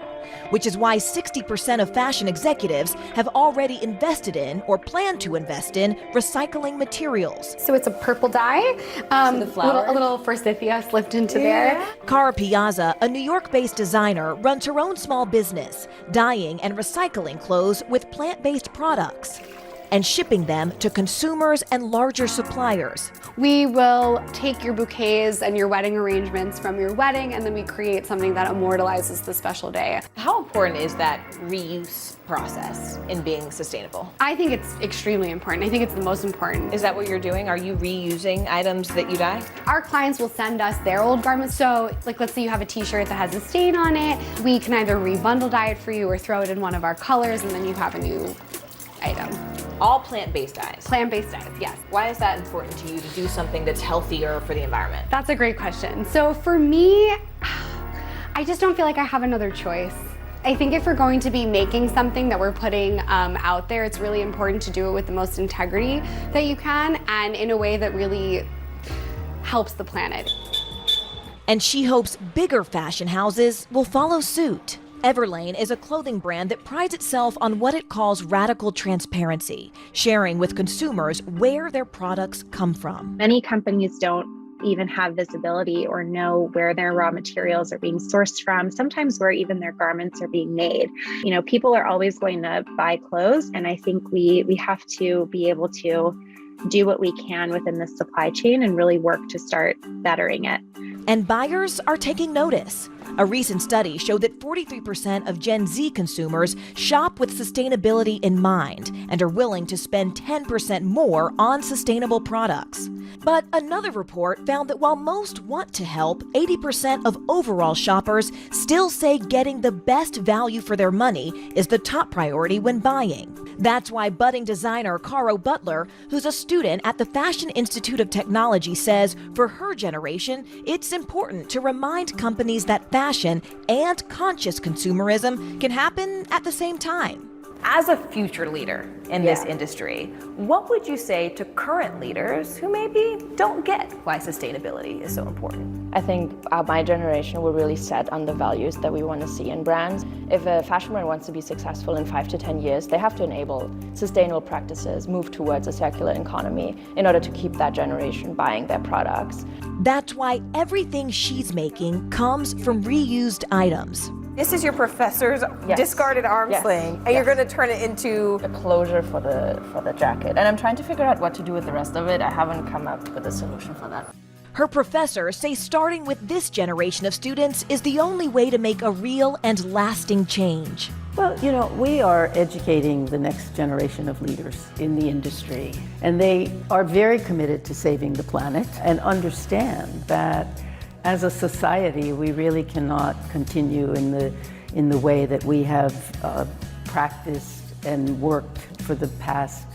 which is why 60% of fashion executives have already invested in or plan to invest in recycling materials. So it's a purple dye, the flower. a little forsythia slipped into there. Cara Piazza, a New York-based designer, runs her own small business, dyeing and recycling clothes with plant-based products and shipping them to consumers and larger suppliers. We will take your bouquets and your wedding arrangements from your wedding, and then we create something that immortalizes the special day. How important is that reuse process in being sustainable? I think it's extremely important. I think it's the most important. Is that what you're doing? Are you reusing items that you dye? Our clients will send us their old garments. So, like, let's say you have a t-shirt that has a stain on it. We can either rebundle dye it for you or throw it in one of our colors, and then you have a new item. All plant-based dyes? Plant-based dyes, yes. Why is that important to you to do something that's healthier for the environment? That's a great question. So for me, I just don't feel like I have another choice. I think if we're going to be making something that we're putting out there, it's really important to do it with the most integrity that you can and in a way that really helps the planet. And she hopes bigger fashion houses will follow suit. Everlane is a clothing brand that prides itself on what it calls radical transparency, sharing with consumers where their products come from. Many companies don't even have visibility or know where their raw materials are being sourced from, sometimes where even their garments are being made. You know, people are always going to buy clothes, and I think we have to be able to do what we can within the supply chain and really work to start bettering it. And buyers are taking notice. A recent study showed that 43% of Gen Z consumers shop with sustainability in mind and are willing to spend 10% more on sustainable products. But another report found that while most want to help, 80% of overall shoppers still say getting the best value for their money is the top priority when buying. That's why budding designer Caro Butler, who's a student at the Fashion Institute of Technology, says for her generation, it's important to remind companies that fashion and conscious consumerism can happen at the same time. As a future leader in this industry, what would you say to current leaders who maybe don't get why sustainability is so important? I think my generation will really set on the values that we want to see in brands. If a fashion brand wants to be successful in 5 to 10 years, they have to enable sustainable practices, move towards a circular economy in order to keep that generation buying their products. That's why everything she's making comes from reused items. This is your professor's discarded arm sling, and you're going to turn it into a closure for the jacket. And I'm trying to figure out what to do with the rest of it. I haven't come up with a solution for that. Her professors say starting with this generation of students is the only way to make a real and lasting change. Well, you know, we are educating the next generation of leaders in the industry, and they are very committed to saving the planet and understand that as a society, we really cannot continue in the way that we have practiced and worked for the past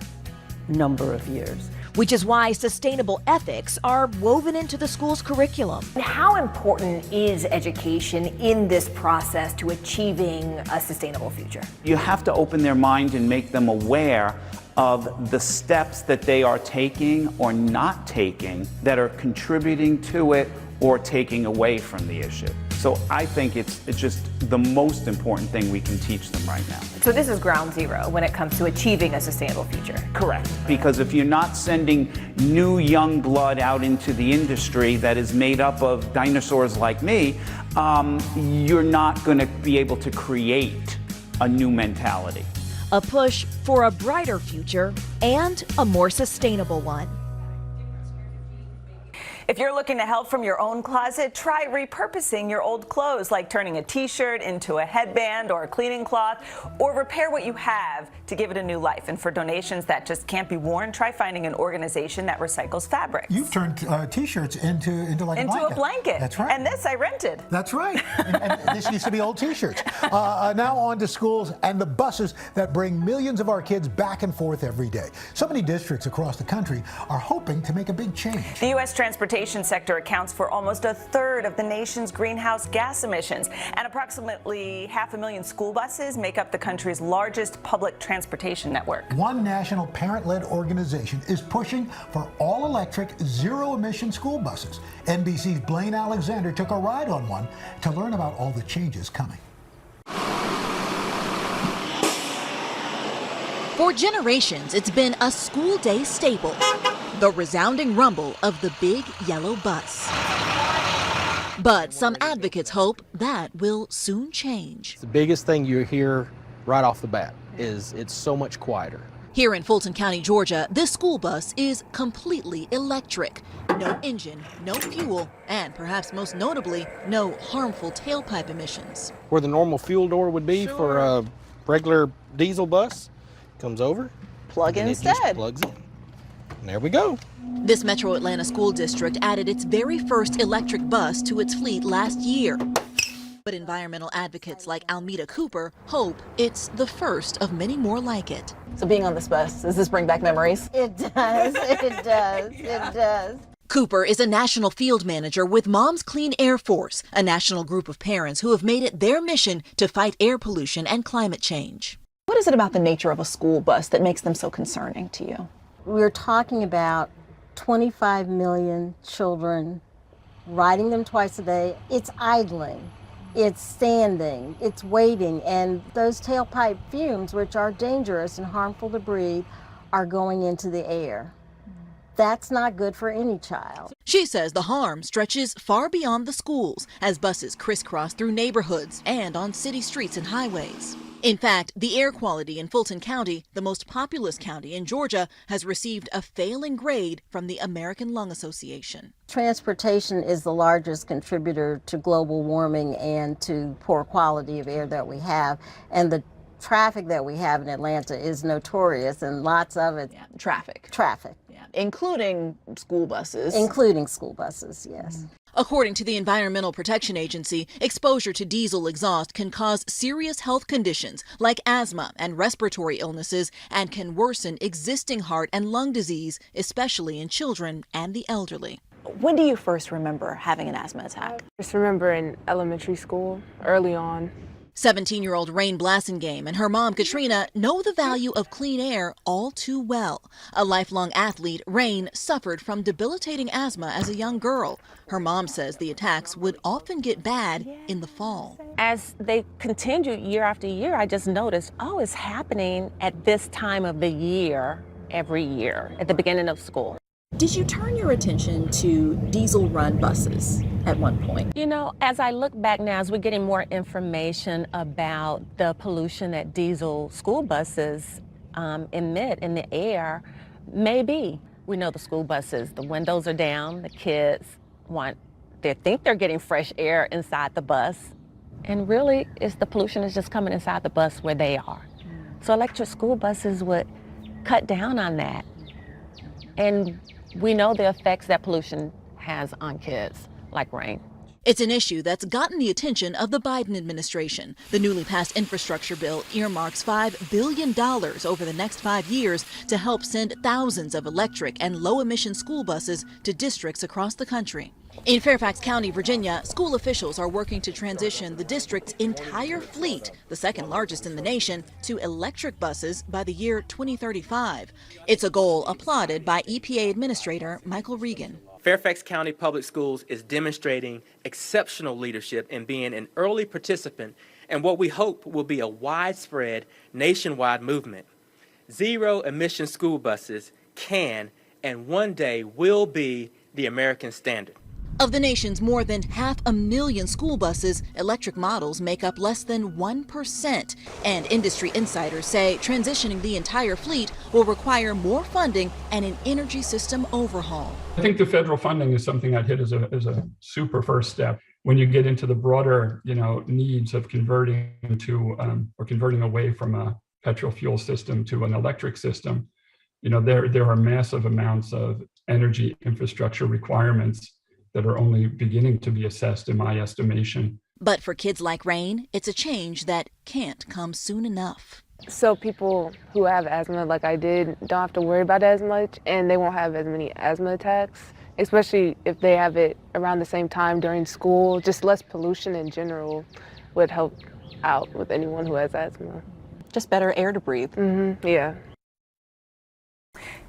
number of years. Which is why sustainable ethics are woven into the school's curriculum. How important is education in this process to achieving a sustainable future? You have to open their mind and make them aware of the steps that they are taking or not taking that are contributing to it or taking away from the issue. So I think it's just the most important thing we can teach them right now. So this is ground zero when it comes to achieving a sustainable future. Correct. Because if you're not sending new young blood out into the industry that is made up of dinosaurs like me, you're not going to be able to create a new mentality. A push for a brighter future and a more sustainable one. If you're looking to help from your own closet, try repurposing your old clothes, like turning a t-shirt into a headband or a cleaning cloth, or repair what you have to give it a new life. And for donations that just can't be worn, try finding an organization that recycles fabrics. You've turned t-shirts into like a blanket. That's right. And this I rented. That's right. and this used to be old t-shirts. Now on to schools and the buses that bring millions of our kids back and forth every day. So many districts across the country are hoping to make a big change. The U.S. transportation sector accounts for almost a third of the nation's greenhouse gas emissions, and approximately 500,000 school buses make up the country's largest public transportation network. One national parent-led organization is pushing for all-electric, zero-emission school buses. NBC's Blaine Alexander took a ride on one to learn about all the changes coming. For generations, it's been a school day staple. The resounding rumble of the big yellow bus. But some advocates hope that will soon change. The biggest thing you hear right off the bat is it's so much quieter. Here in Fulton County, Georgia, this school bus is completely electric. No engine, no fuel, and perhaps most notably, no harmful tailpipe emissions. Where the normal fuel door would be for a regular diesel bus, comes over, plug in instead. It just plugs in. And there we go. This Metro Atlanta school district added its very first electric bus to its fleet last year. But environmental advocates like Almeda Cooper hope it's the first of many more like it. So being on this bus, does this bring back memories? It does, it does, it does. Cooper is a national field manager with Mom's Clean Air Force, a national group of parents who have made it their mission to fight air pollution and climate change. What is it about the nature of a school bus that makes them so concerning to you? We're talking about 25 million children, riding them twice a day. It's idling, it's standing, it's waiting, and those tailpipe fumes, which are dangerous and harmful to breathe, are going into the air. That's not good for any child. She says the harm stretches far beyond the schools as buses crisscross through neighborhoods and on city streets and highways. In fact, the air quality in Fulton County, the most populous county in Georgia, has received a failing grade from the American Lung Association. Transportation is the largest contributor to global warming and to poor quality of air that we have. And the traffic that we have in Atlanta is notorious, and lots of it. Yeah, traffic. Yeah. Including school buses. Including school buses, yes. Mm-hmm. According to the Environmental Protection Agency, exposure to diesel exhaust can cause serious health conditions like asthma and respiratory illnesses and can worsen existing heart and lung disease, especially in children and the elderly. When do you first remember having an asthma attack? I just remember in elementary school, early on. 17-year-old Rain Blassingame and her mom, Katrina, know the value of clean air all too well. A lifelong athlete, Rain suffered from debilitating asthma as a young girl. Her mom says the attacks would often get bad in the fall. As they continued year after year, I just noticed, oh, it's happening at this time of the year, every year, at the beginning of school. Did you turn your attention to diesel-run buses at one point? You know, as I look back now, as we're getting more information about the pollution that diesel school buses emit in the air, maybe. We know the school buses, the windows are down, the kids they think they're getting fresh air inside the bus, and really the pollution is just coming inside the bus where they are. So electric school buses would cut down on that. And we know the effects that pollution has on kids, like Rain. It's an issue that's gotten the attention of the Biden administration. The newly passed infrastructure bill earmarks $5 billion over the next 5 years to help send thousands of electric and low-emission school buses to districts across the country. In Fairfax County, Virginia, school officials are working to transition the district's entire fleet, the second largest in the nation, to electric buses by the year 2035. It's a goal applauded by EPA Administrator Michael Regan. Fairfax County Public Schools is demonstrating exceptional leadership and being an early participant in what we hope will be a widespread nationwide movement. Zero-emission school buses can and one day will be the American standard. Of the nation's more than 500,000 school buses, electric models make up less than 1%. And industry insiders say transitioning the entire fleet will require more funding and an energy system overhaul. I think the federal funding is something I'd hit as a super first step. When you get into the broader, needs of converting to or converting away from a petrol fuel system to an electric system, there are massive amounts of energy infrastructure requirements that are only beginning to be assessed, in my estimation. But for kids like Rain, it's a change that can't come soon enough. So people who have asthma, like I did, don't have to worry about it as much, and they won't have as many asthma attacks, especially if they have it around the same time during school. Just less pollution in general would help out with anyone who has asthma. Just better air to breathe. Yeah.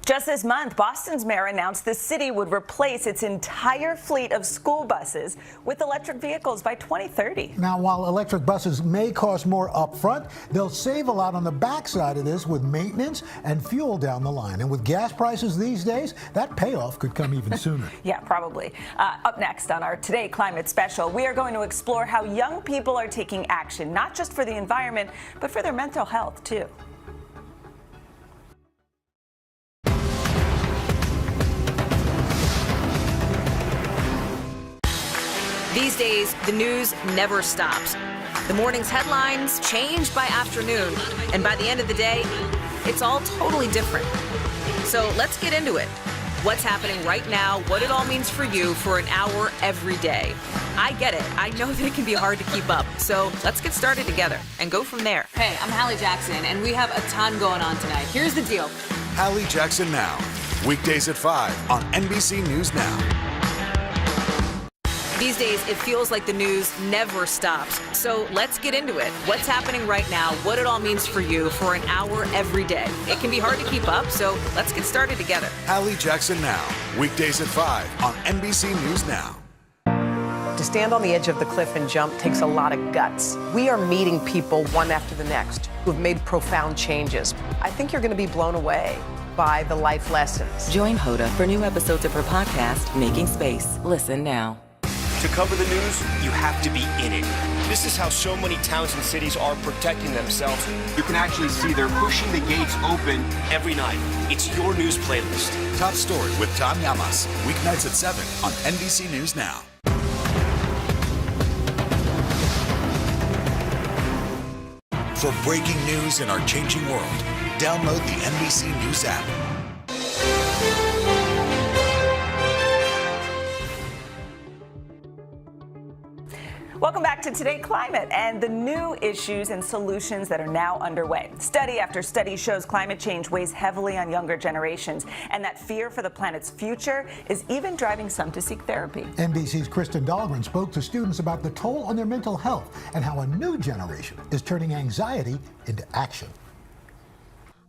Just this month, Boston's mayor announced the city would replace its entire fleet of school buses with electric vehicles by 2030. Now, while electric buses may cost more upfront, they'll save a lot on the backside of this with maintenance and fuel down the line. And with gas prices these days, that payoff could come even sooner. Yeah, probably. Up next on our Today Climate Special, we are going to explore how young people are taking action, not just for the environment, but for their mental health, too. These days, the news never stops. The morning's headlines change by afternoon, and by the end of the day, it's all totally different. So let's get into it. What's happening right now, what it all means for you for an hour every day. I get it. I know that it can be hard to keep up. So let's get started together and go from there. Hey, I'm Hallie Jackson, and we have a ton going on tonight. Here's the deal. Hallie Jackson Now, weekdays at 5 on NBC News Now. These days, it feels like the news never stops. So let's get into it. What's happening right now, what it all means for you for an hour every day. It can be hard to keep up, so let's get started together. Hallie Jackson Now, weekdays at 5 on NBC News Now. To stand on the edge of the cliff and jump takes a lot of guts. We are meeting people one after the next who have made profound changes. I think you're going to be blown away by the life lessons. Join Hoda for new episodes of her podcast, Making Space. Listen now. To cover the news, you have to be in it. This is how so many towns and cities are protecting themselves. You can actually see they're pushing the gates open every night. It's your news playlist. Top Story with Tom Yamas, weeknights at 7 on NBC News Now. For breaking news in our changing world, download the NBC News app. Welcome back to Today Climate and the new issues and solutions that are now underway. Study after study shows climate change weighs heavily on younger generations, and that fear for the planet's future is even driving some to seek therapy. NBC's Kristen Dahlgren spoke to students about the toll on their mental health and how a new generation is turning anxiety into action.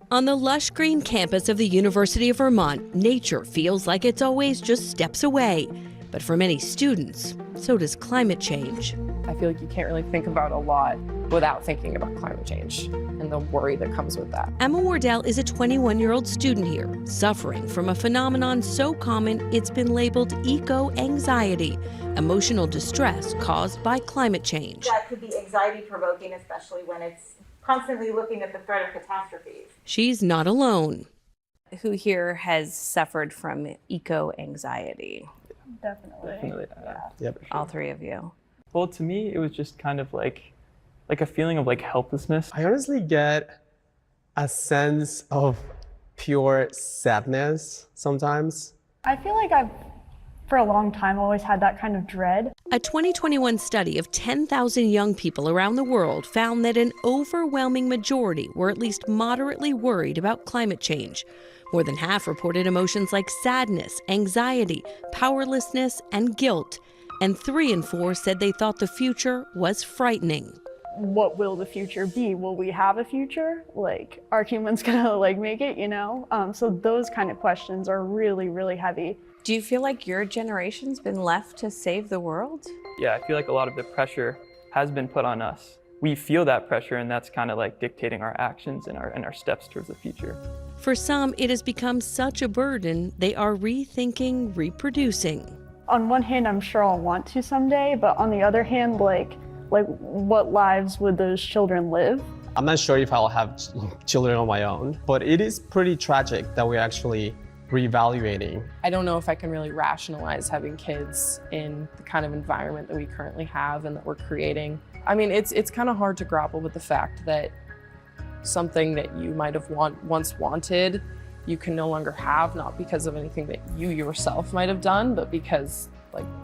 On the lush green campus of the University of Vermont, nature feels like it's always just steps away. But for many students, so does climate change. I feel like you can't really think about a lot without thinking about climate change and the worry that comes with that. Emma Wardell is a 21-year-old student here, suffering from a phenomenon so common it's been labeled eco-anxiety, emotional distress caused by climate change. That could be anxiety-provoking, especially when it's constantly looking at the threat of catastrophes. She's not alone. Who here has suffered from eco-anxiety? Definitely. Yeah. All three of you. Well, to me, it was just kind of like a feeling of like helplessness. I honestly get a sense of pure sadness sometimes. I feel like I've, for a long time, always had that kind of dread. A 2021 study of 10,000 young people around the world found that an overwhelming majority were at least moderately worried about climate change. More than half reported emotions like sadness, anxiety, powerlessness, and guilt. And 3 in 4 said they thought the future was frightening. What will the future be? Will we have a future? Like, are humans gonna make it, you know? So those kind of questions are really, really heavy. Do you feel like your generation's been left to save the world? Yeah, I feel like a lot of the pressure has been put on us. We feel that pressure, and that's kind of like dictating our actions and our steps towards the future. For some, it has become such a burden, they are rethinking reproducing. On one hand, I'm sure I'll want to someday, but on the other hand, like what lives would those children live? I'm not sure if I'll have children on my own, but it is pretty tragic that we're actually reevaluating. I don't know if I can really rationalize having kids in the kind of environment that we currently have and that we're creating. I mean, it's kind of hard to grapple with the fact that something that you might have once wanted, you can no longer have, not because of anything that you yourself might have done, but because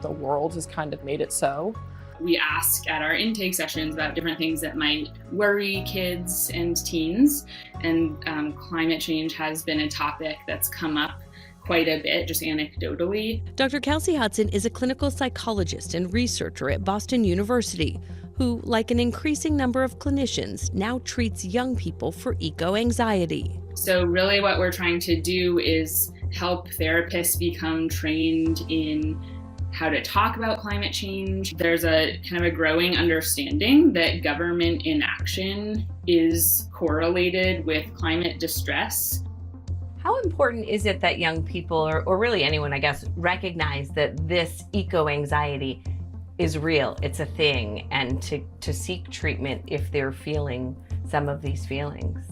the world has kind of made it so. We ask at our intake sessions about different things that might worry kids and teens, and climate change has been a topic that's come up quite a bit, just anecdotally. Dr. Kelsey Hudson is a clinical psychologist and researcher at Boston University, who, like an increasing number of clinicians, now treats young people for eco-anxiety. So really what we're trying to do is help therapists become trained in how to talk about climate change. There's a kind of a growing understanding that government inaction is correlated with climate distress. How important is it that young people, or really anyone, I guess, recognize that this eco-anxiety is real, it's a thing, and to seek treatment if they're feeling some of these feelings?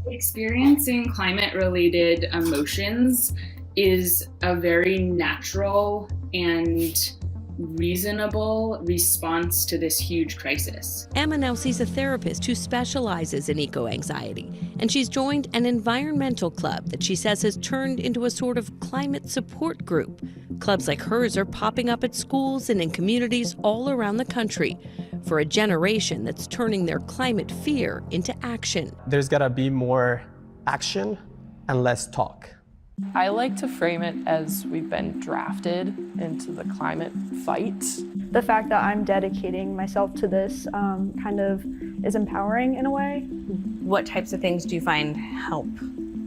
Experiencing climate-related emotions is a very natural and reasonable response to this huge crisis. Emma now sees a therapist who specializes in eco-anxiety, and she's joined an environmental club that she says has turned into a sort of climate support group. Clubs like hers are popping up at schools and in communities all around the country for a generation that's turning their climate fear into action. There's gotta be more action and less talk. I like to frame it as we've been drafted into the climate fight. The fact that I'm dedicating myself to this kind of is empowering in a way. What types of things do you find help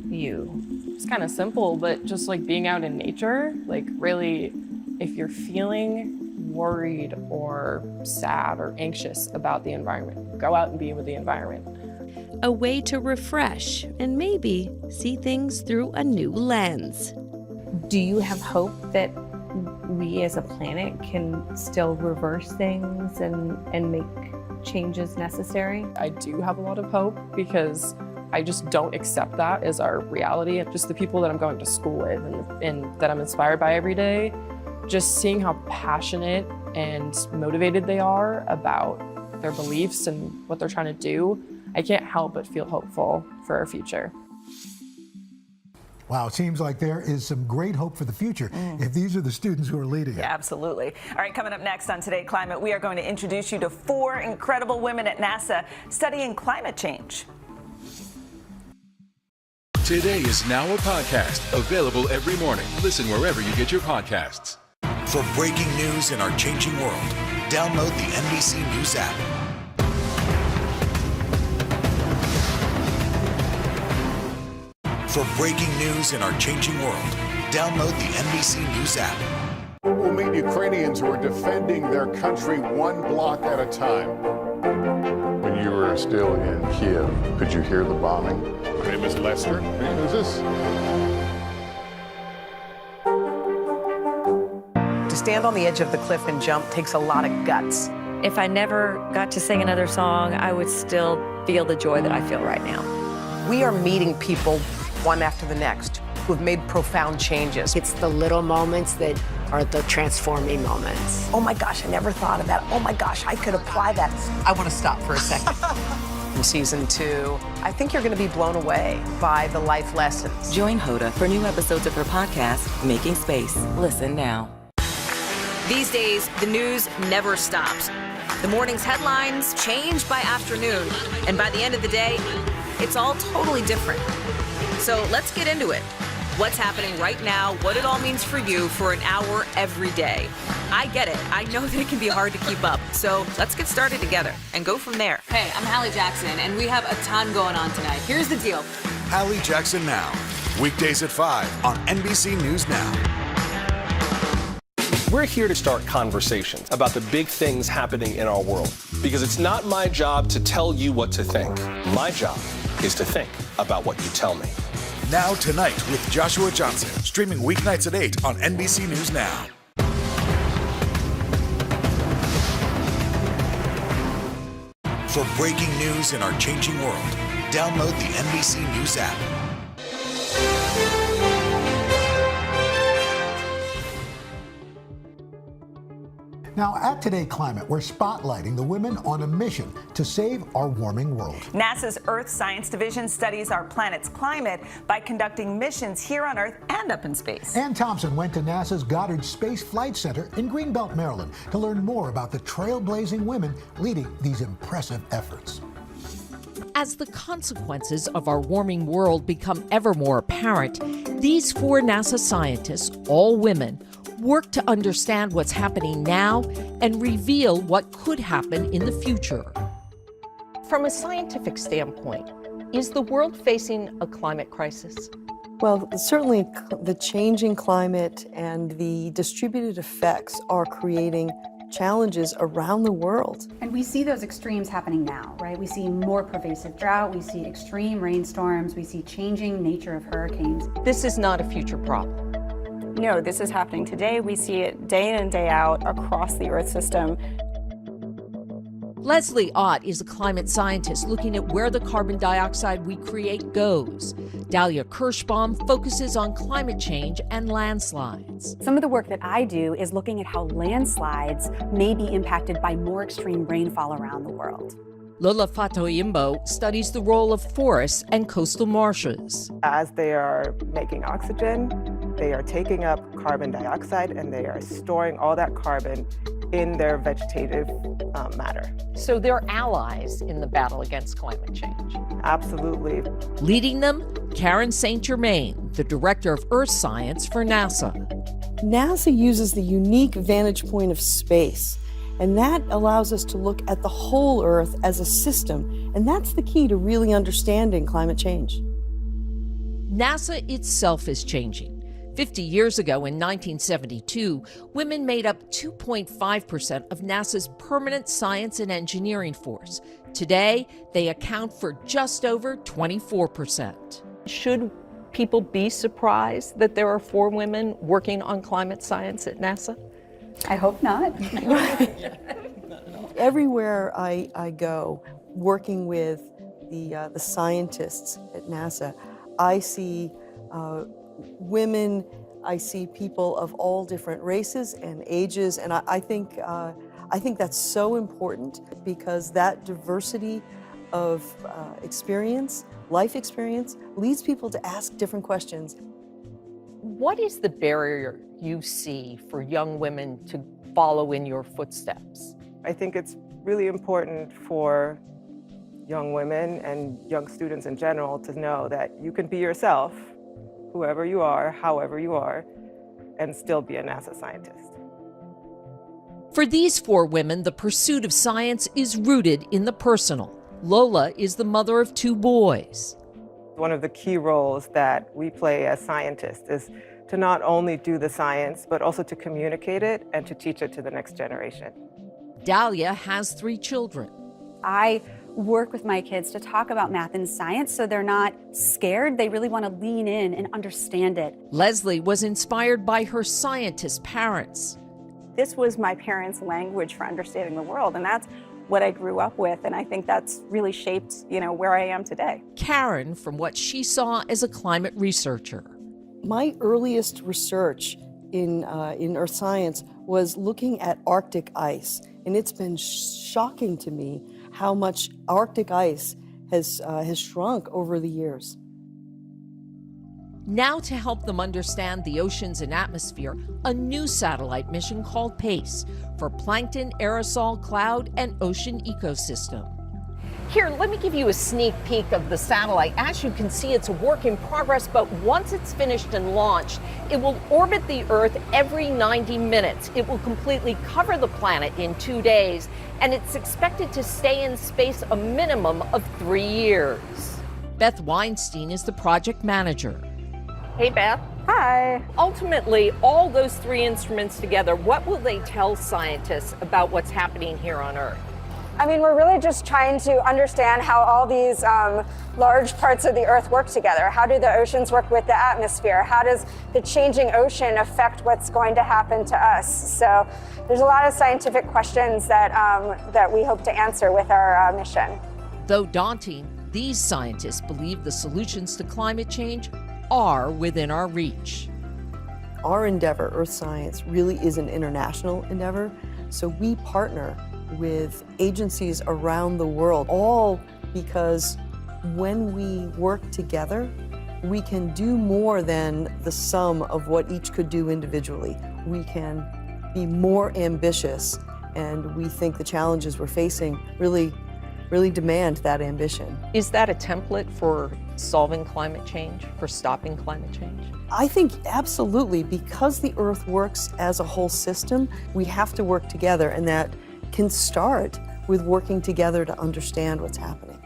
you? It's kind of simple, but just being out in nature, really, if you're feeling worried or sad or anxious about the environment, go out and be with the environment. A way to refresh and maybe see things through a new lens. Do you have hope that we as a planet can still reverse things and make changes necessary? I do have a lot of hope because I just don't accept that as our reality. And just the people that I'm going to school with and that I'm inspired by every day, just seeing how passionate and motivated they are about their beliefs and what they're trying to do, I can't help but feel hopeful for our future. Wow, it seems like there is some great hope for the future if these are the students who are leading it. Yeah, absolutely. All right, coming up next on Today Climate, we are going to introduce you to 4 incredible women at NASA studying climate change. Today is now a podcast available every morning. Listen wherever you get your podcasts. For breaking news in our changing world, download the NBC News app. For breaking news in our changing world, download the NBC News app. We'll meet Ukrainians who are defending their country one block at a time. When you were still in Kiev, could you hear the bombing? My name is Lester. And who's this? To stand on the edge of the cliff and jump takes a lot of guts. If I never got to sing another song, I would still feel the joy that I feel right now. We are meeting people one after the next who have made profound changes. It's the little moments that are the transforming moments. Oh my gosh, I never thought of that. Oh my gosh, I could apply that. I want to stop for a second. In season 2, I think you're going to be blown away by the life lessons. Join Hoda for new episodes of her podcast, Making Space. Listen now. These days, the news never stops. The morning's headlines change by afternoon, and by the end of the day, it's all totally different. So let's get into it. What's happening right now, what it all means for you for an hour every day. I get it. I know that it can be hard to keep up. So let's get started together and go from there. Hey, I'm Hallie Jackson, and we have a ton going on tonight. Here's the deal. Hallie Jackson Now, weekdays at 5 on NBC News Now. We're here to start conversations about the big things happening in our world, because it's not my job to tell you what to think. My job is to think about what you tell me. Now Tonight with Joshua Johnson, streaming weeknights at 8 on NBC News Now. For breaking news in our changing world, download the NBC News app. Now, at Today Climate, we're spotlighting the women on a mission to save our warming world. NASA's Earth Science Division studies our planet's climate by conducting missions here on Earth and up in space. Ann Thompson went to NASA's Goddard Space Flight Center in Greenbelt, Maryland, to learn more about the trailblazing women leading these impressive efforts. As the consequences of our warming world become ever more apparent, these 4 NASA scientists, all women, work to understand what's happening now and reveal what could happen in the future. From a scientific standpoint, is the world facing a climate crisis? Well, certainly the changing climate and the distributed effects are creating challenges around the world. And we see those extremes happening now, right? We see more pervasive drought, we see extreme rainstorms, we see changing nature of hurricanes. This is not a future problem. No, this is happening today. We see it day in and day out across the Earth system. Leslie Ott is a climate scientist looking at where the carbon dioxide we create goes. Dahlia Kirschbaum focuses on climate change and landslides. Some of the work that I do is looking at how landslides may be impacted by more extreme rainfall around the world. Lola Fatoyimbo studies the role of forests and coastal marshes. As they are making oxygen, they are taking up carbon dioxide and they are storing all that carbon in their vegetative matter. So they're allies in the battle against climate change. Absolutely. Leading them, Karen St. Germain, the director of Earth Science for NASA. NASA uses the unique vantage point of space, and that allows us to look at the whole Earth as a system, and that's the key to really understanding climate change. NASA itself is changing. 50 years ago, in 1972, women made up 2.5% of NASA's permanent science and engineering force. Today, they account for just over 24%. Should people be surprised that there are 4 women working on climate science at NASA? I hope not. Everywhere I go, working with the scientists at NASA, I see women, I see people of all different races and ages, and I think that's so important because that diversity of experience, life experience, leads people to ask different questions. What is the barrier you see for young women to follow in your footsteps? I think it's really important for young women and young students in general to know that you can be yourself, whoever you are, however you are, and still be a NASA scientist. For these 4 women, the pursuit of science is rooted in the personal. Lola is the mother of 2 boys. One of the key roles that we play as scientists is to not only do the science, but also to communicate it and to teach it to the next generation. Dahlia has 3 children. I work with my kids to talk about math and science so they're not scared. They really want to lean in and understand it. Leslie was inspired by her scientist parents. This was my parents' language for understanding the world, and that's what I grew up with, and I think that's really shaped, where I am today. Karen, from what she saw as a climate researcher. My earliest research in earth science was looking at Arctic ice, and it's been shocking to me how much Arctic ice has shrunk over the years. Now, to help them understand the oceans and atmosphere, a new satellite mission called PACE for plankton, aerosol, cloud, and ocean ecosystem. Here, let me give you a sneak peek of the satellite. As you can see, it's a work in progress, but once it's finished and launched, it will orbit the Earth every 90 minutes. It will completely cover the planet in 2 days, and it's expected to stay in space a minimum of 3 years. Beth Weinstein is the project manager. Hey, Beth. Hi. Ultimately, all those 3 instruments together, what will they tell scientists about what's happening here on Earth? I mean, we're really just trying to understand how all these large parts of the Earth work together. How do the oceans work with the atmosphere? How does the changing ocean affect what's going to happen to us? So there's a lot of scientific questions that we hope to answer with our mission. Though daunting, these scientists believe the solutions to climate change are within our reach. Our endeavor, Earth Science, really is an international endeavor. So we partner with agencies around the world, all because when we work together, we can do more than the sum of what each could do individually. We can be more ambitious, and we think the challenges we're facing really demand that ambition. Is that a template for solving climate change, for stopping climate change? I think absolutely, because the Earth works as a whole system, we have to work together, and that can start with working together to understand what's happening.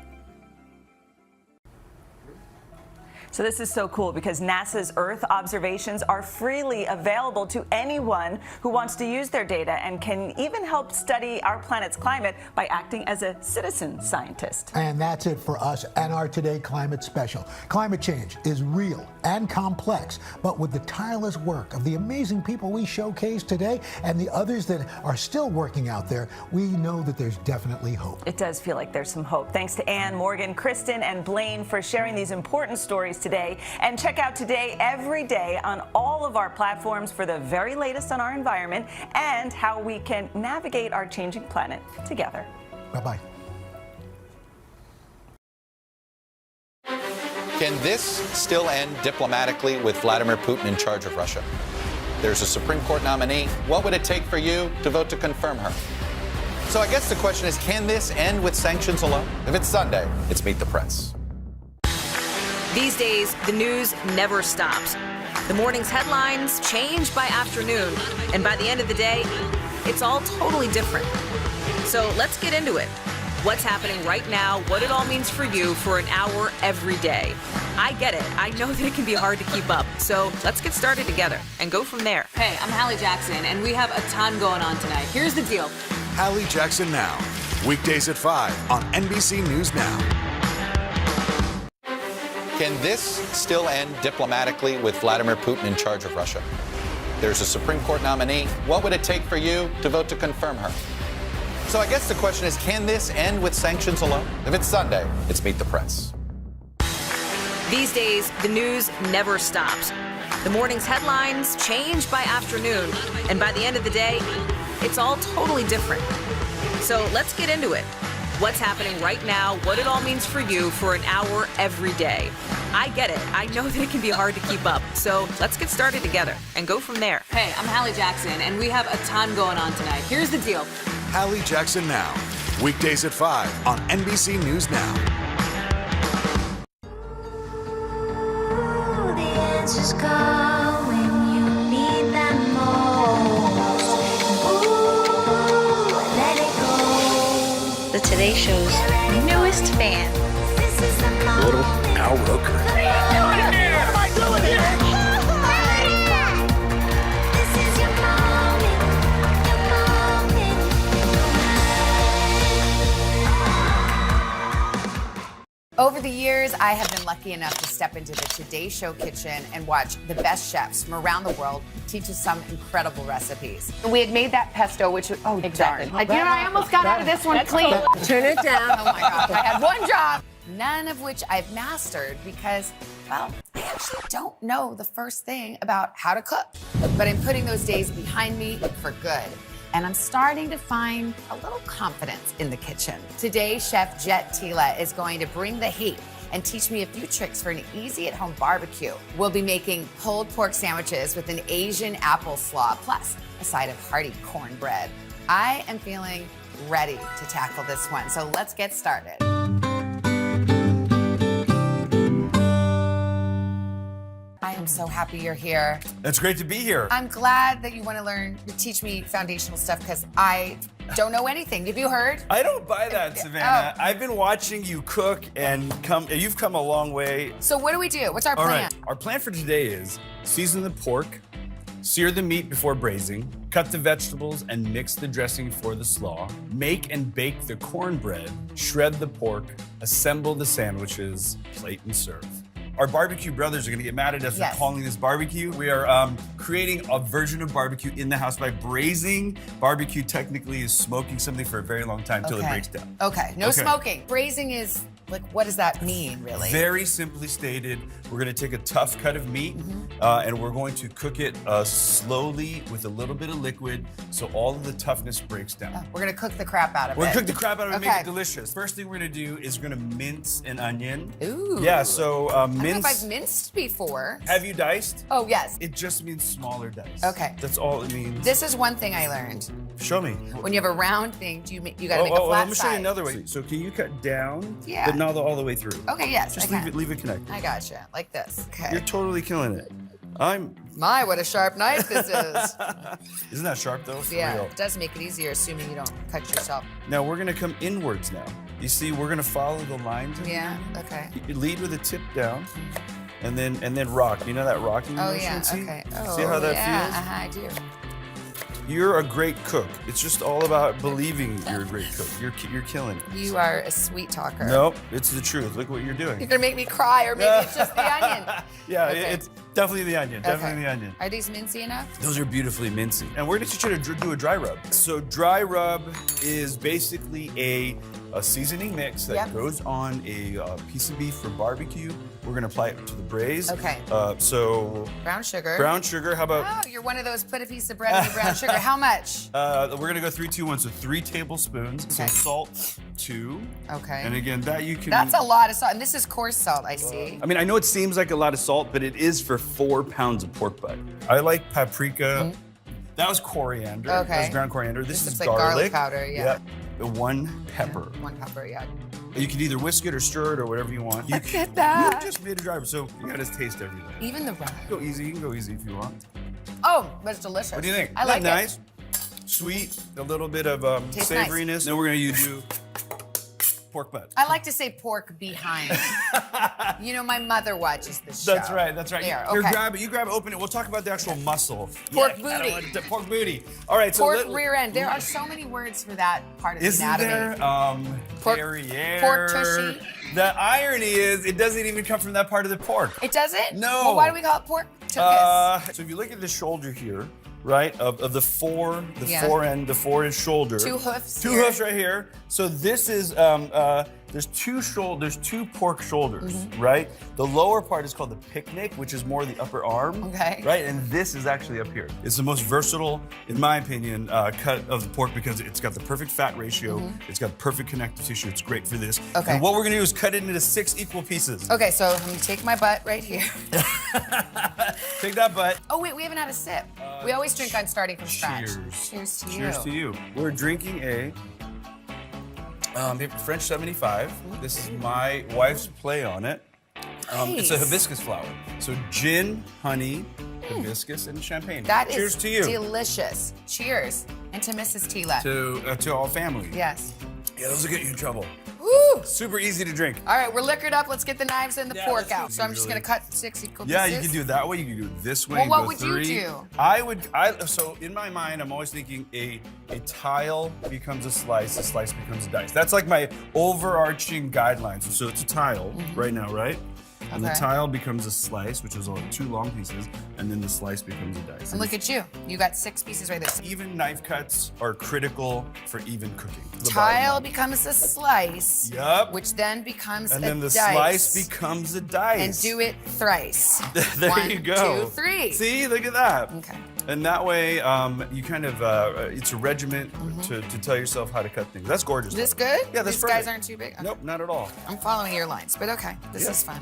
So this is so cool because NASA's Earth observations are freely available to anyone who wants to use their data and can even help study our planet's climate by acting as a citizen scientist. And that's it for us and our Today Climate Special. Climate change is real and complex, but with the tireless work of the amazing people we showcase today and the others that are still working out there, we know that there's definitely hope. It does feel like there's some hope. Thanks to Ann, Morgan, Kristen, and Blaine for sharing these important stories today. And check out Today every day on all of our platforms for the very latest on our environment and how we can navigate our changing planet together. Bye-bye. Can this still end diplomatically with Vladimir Putin in charge of Russia? There's a Supreme Court nominee. What would it take for you to vote to confirm her? So I guess the question is, can this end with sanctions alone? If it's Sunday, it's Meet the Press. These days, the news never stops. The morning's headlines change by afternoon, and by the end of the day, it's all totally different. So let's get into it. What's happening right now, what it all means for you for an hour every day. I get it. I know that it can be hard to keep up. So let's get started together and go from there. Hey, I'm Hallie Jackson, and we have a ton going on tonight. Here's the deal. Hallie Jackson Now, weekdays at 5 on NBC News Now. Can this still end diplomatically with Vladimir Putin in charge of Russia? There's a Supreme Court nominee. What would it take for you to vote to confirm her? So I guess the question is, can this end with sanctions alone? If it's Sunday, it's Meet the Press. These days, the news never stops. The morning's headlines change by afternoon, and by the end of the day, it's all totally different. So let's get into it. what's happening right now, what it all means for you for an hour every day. I get it. I know that it can be hard to keep up. So let's get started together and go from there. Hey, I'm Hallie Jackson, and we have a ton going on tonight. Here's the deal. Hallie Jackson Now. Weekdays at 5 on NBC News Now. The answers come when you need them most. Ooh, let it go. The Today Show's newest fan. Little Al Roker. What are you doing here? What am I doing here? This is your moment. Over the years, I have been lucky enough to step into the Today Show kitchen and watch the best chefs from around the world teach us some incredible recipes. We had made that pesto, which was, oh, exactly. Darn. I almost got out of this one clean. Turn it down. Oh my gosh, I had one job. None of which I've mastered because, well, I actually don't know the first thing about how to cook. But I'm putting those days behind me for good. And I'm starting to find a little confidence in the kitchen. Today, Chef Jet Tila is going to bring the heat and teach me a few tricks for an easy at-home barbecue. We'll be making pulled pork sandwiches with an Asian apple slaw, plus a side of hearty cornbread. I am feeling ready to tackle this one, so let's get started. I am so happy you're here. It's great to be here. I'm glad that you want to teach me foundational stuff because I don't know anything. Have you heard? I don't buy that, Savannah. I've been watching you cook and you've come a long way. So what do we do? What's our plan? All right, our plan for today is season the pork, sear the meat before braising, cut the vegetables and mix the dressing for the slaw, make and bake the cornbread, shred the pork, assemble the sandwiches, plate and serve. Our barbecue brothers are gonna get mad at us for calling this barbecue. We are creating a version of barbecue in the house by braising. Barbecue technically is smoking something for a very long time until it breaks down. Okay, no smoking. Braising is, like, what does that mean, really? Very simply stated, we're gonna take a tough cut of meat and we're going to cook it slowly with a little bit of liquid so all of the toughness breaks down. We're gonna cook the crap out of it. We're gonna cook the crap out of it and make it delicious. First thing we're gonna do is we're gonna mince an onion. Ooh. Yeah, so I don't know if mince. I've minced before. Have you diced? Oh, yes. It just means smaller dice. Okay. That's all it means. This is one thing I learned. Show me. When you have a round thing, you gotta make a flat let me show you side. another way. So can you cut down, Yeah. but not all the way through? Okay, yes, Just I can. leave it connected. I gotcha, like this. Okay. You're totally killing it. My, what a sharp knife this is. Isn't that sharp though? For Yeah, real. it does make it easier, assuming you don't cut yourself. Now we're gonna come inwards now. You see, we're gonna follow the lines. Yeah, okay. You lead with a tip down, and then rock. You know that rocking Oh, motion? yeah, See? okay. See how that yeah, feels? I do. You're a great cook. It's just all about believing you're a great cook. You're killing it. You are a sweet talker. Nope, it's the truth. Look what you're doing. You're gonna make me cry, or maybe it's just the onion. Yeah, Okay. it's definitely the onion. Okay. Definitely the onion. Are these mincy enough? Those are beautifully mincy. And we're gonna teach you to do a dry rub. So dry rub is basically a seasoning mix that goes on a piece of beef for barbecue. We're gonna apply it to the braise. Okay. So Brown sugar. brown sugar. How about? Oh, you're one of those. Put a piece of bread in the brown sugar. How much? We're gonna go 3, 2, 1. So 3 tablespoons. So salt 2. Okay. And again, that you can. That's a lot of salt, and this is coarse salt. I see. I mean, I know it seems like a lot of salt, but it is for 4 pounds of pork butt. I like paprika. That was coriander. Okay. That was ground coriander. This is looks like garlic powder, yeah. 1 pepper. 1 pepper, yeah. You can either whisk it or stir it or whatever you want. Look at that. You just made a dry rub, so you gotta taste everything. Even the rub. Go easy. You can go easy if you want. Oh, but it's delicious. What do you think? I like Isn't that it. nice? Sweet, a little bit of Tastes savoriness. nice. Then we're gonna do pork butt. I like to say pork behind. You know, my mother watches this show. That's right. That's right. There, Here, okay. grab it. You grab it. Open it. We'll talk about the actual muscle. Pork Yeah, I booty. don't want to- pork booty. All right. So Pork rear end. There are so many words for that part of the Isn't anatomy. there? Pork- derriere. pork tushy. The irony is, it doesn't even come from that part of the pork. It doesn't? No. Well, why do we call it pork tuchus? So if you look at the shoulder here, right, of the fore, the Yeah. fore end, the fore is shoulder. Two hoofs Two here. hoofs right here. So this is, there's two pork shoulders, Mm-hmm. right? The lower part is called the picnic, which is more the upper arm. Okay. Right, and this is actually up here. It's the most versatile, in my opinion, cut of the pork because it's got the perfect fat ratio. It's got perfect connective tissue. It's great for this. Okay. And what we're gonna do is cut it into 6 equal pieces. Okay, so I'm gonna take my butt right here. Take that butt. Oh wait, we haven't had a sip. We always drink on starting from scratch. Cheers. Cheers to you. Cheers to you. We're drinking a French 75. This is my wife's play on it. It's a Nice. hibiscus flower. So gin, honey, hibiscus, and champagne. That is Cheers to you. delicious. Cheers. And to Mrs. Tila. To all family. Yes. Yeah, those will get you in trouble. Woo! Super easy to drink. All right, we're liquored up. Let's get the knives and the Yeah, pork let's out. do So I'm just really. gonna cut 6 equal Yeah, pieces. you can do it that way. You can do it this way. Well, what go would you 3. do? So in my mind, I'm always thinking a tile becomes a slice becomes a dice. That's like my overarching guidelines. So it's a tile right now, right? And the Okay. tile becomes a slice, which is only 2 long pieces, and then the slice becomes a dice. And look at you. You got 6 pieces right there. Even knife cuts are critical for even cooking. The Tile bottom line. becomes a slice. Yup. Which then becomes And a then the dice. slice becomes a dice. And do it thrice. There 1, you go. 2, 3. See, look at that. Okay. And that way, you kind of, it's a regiment to tell yourself how to cut things. That's gorgeous. Is this good? Yeah, that's These perfect. guys aren't too big? Okay. Nope, not at all. I'm following your lines, but okay. This Yeah. is fun.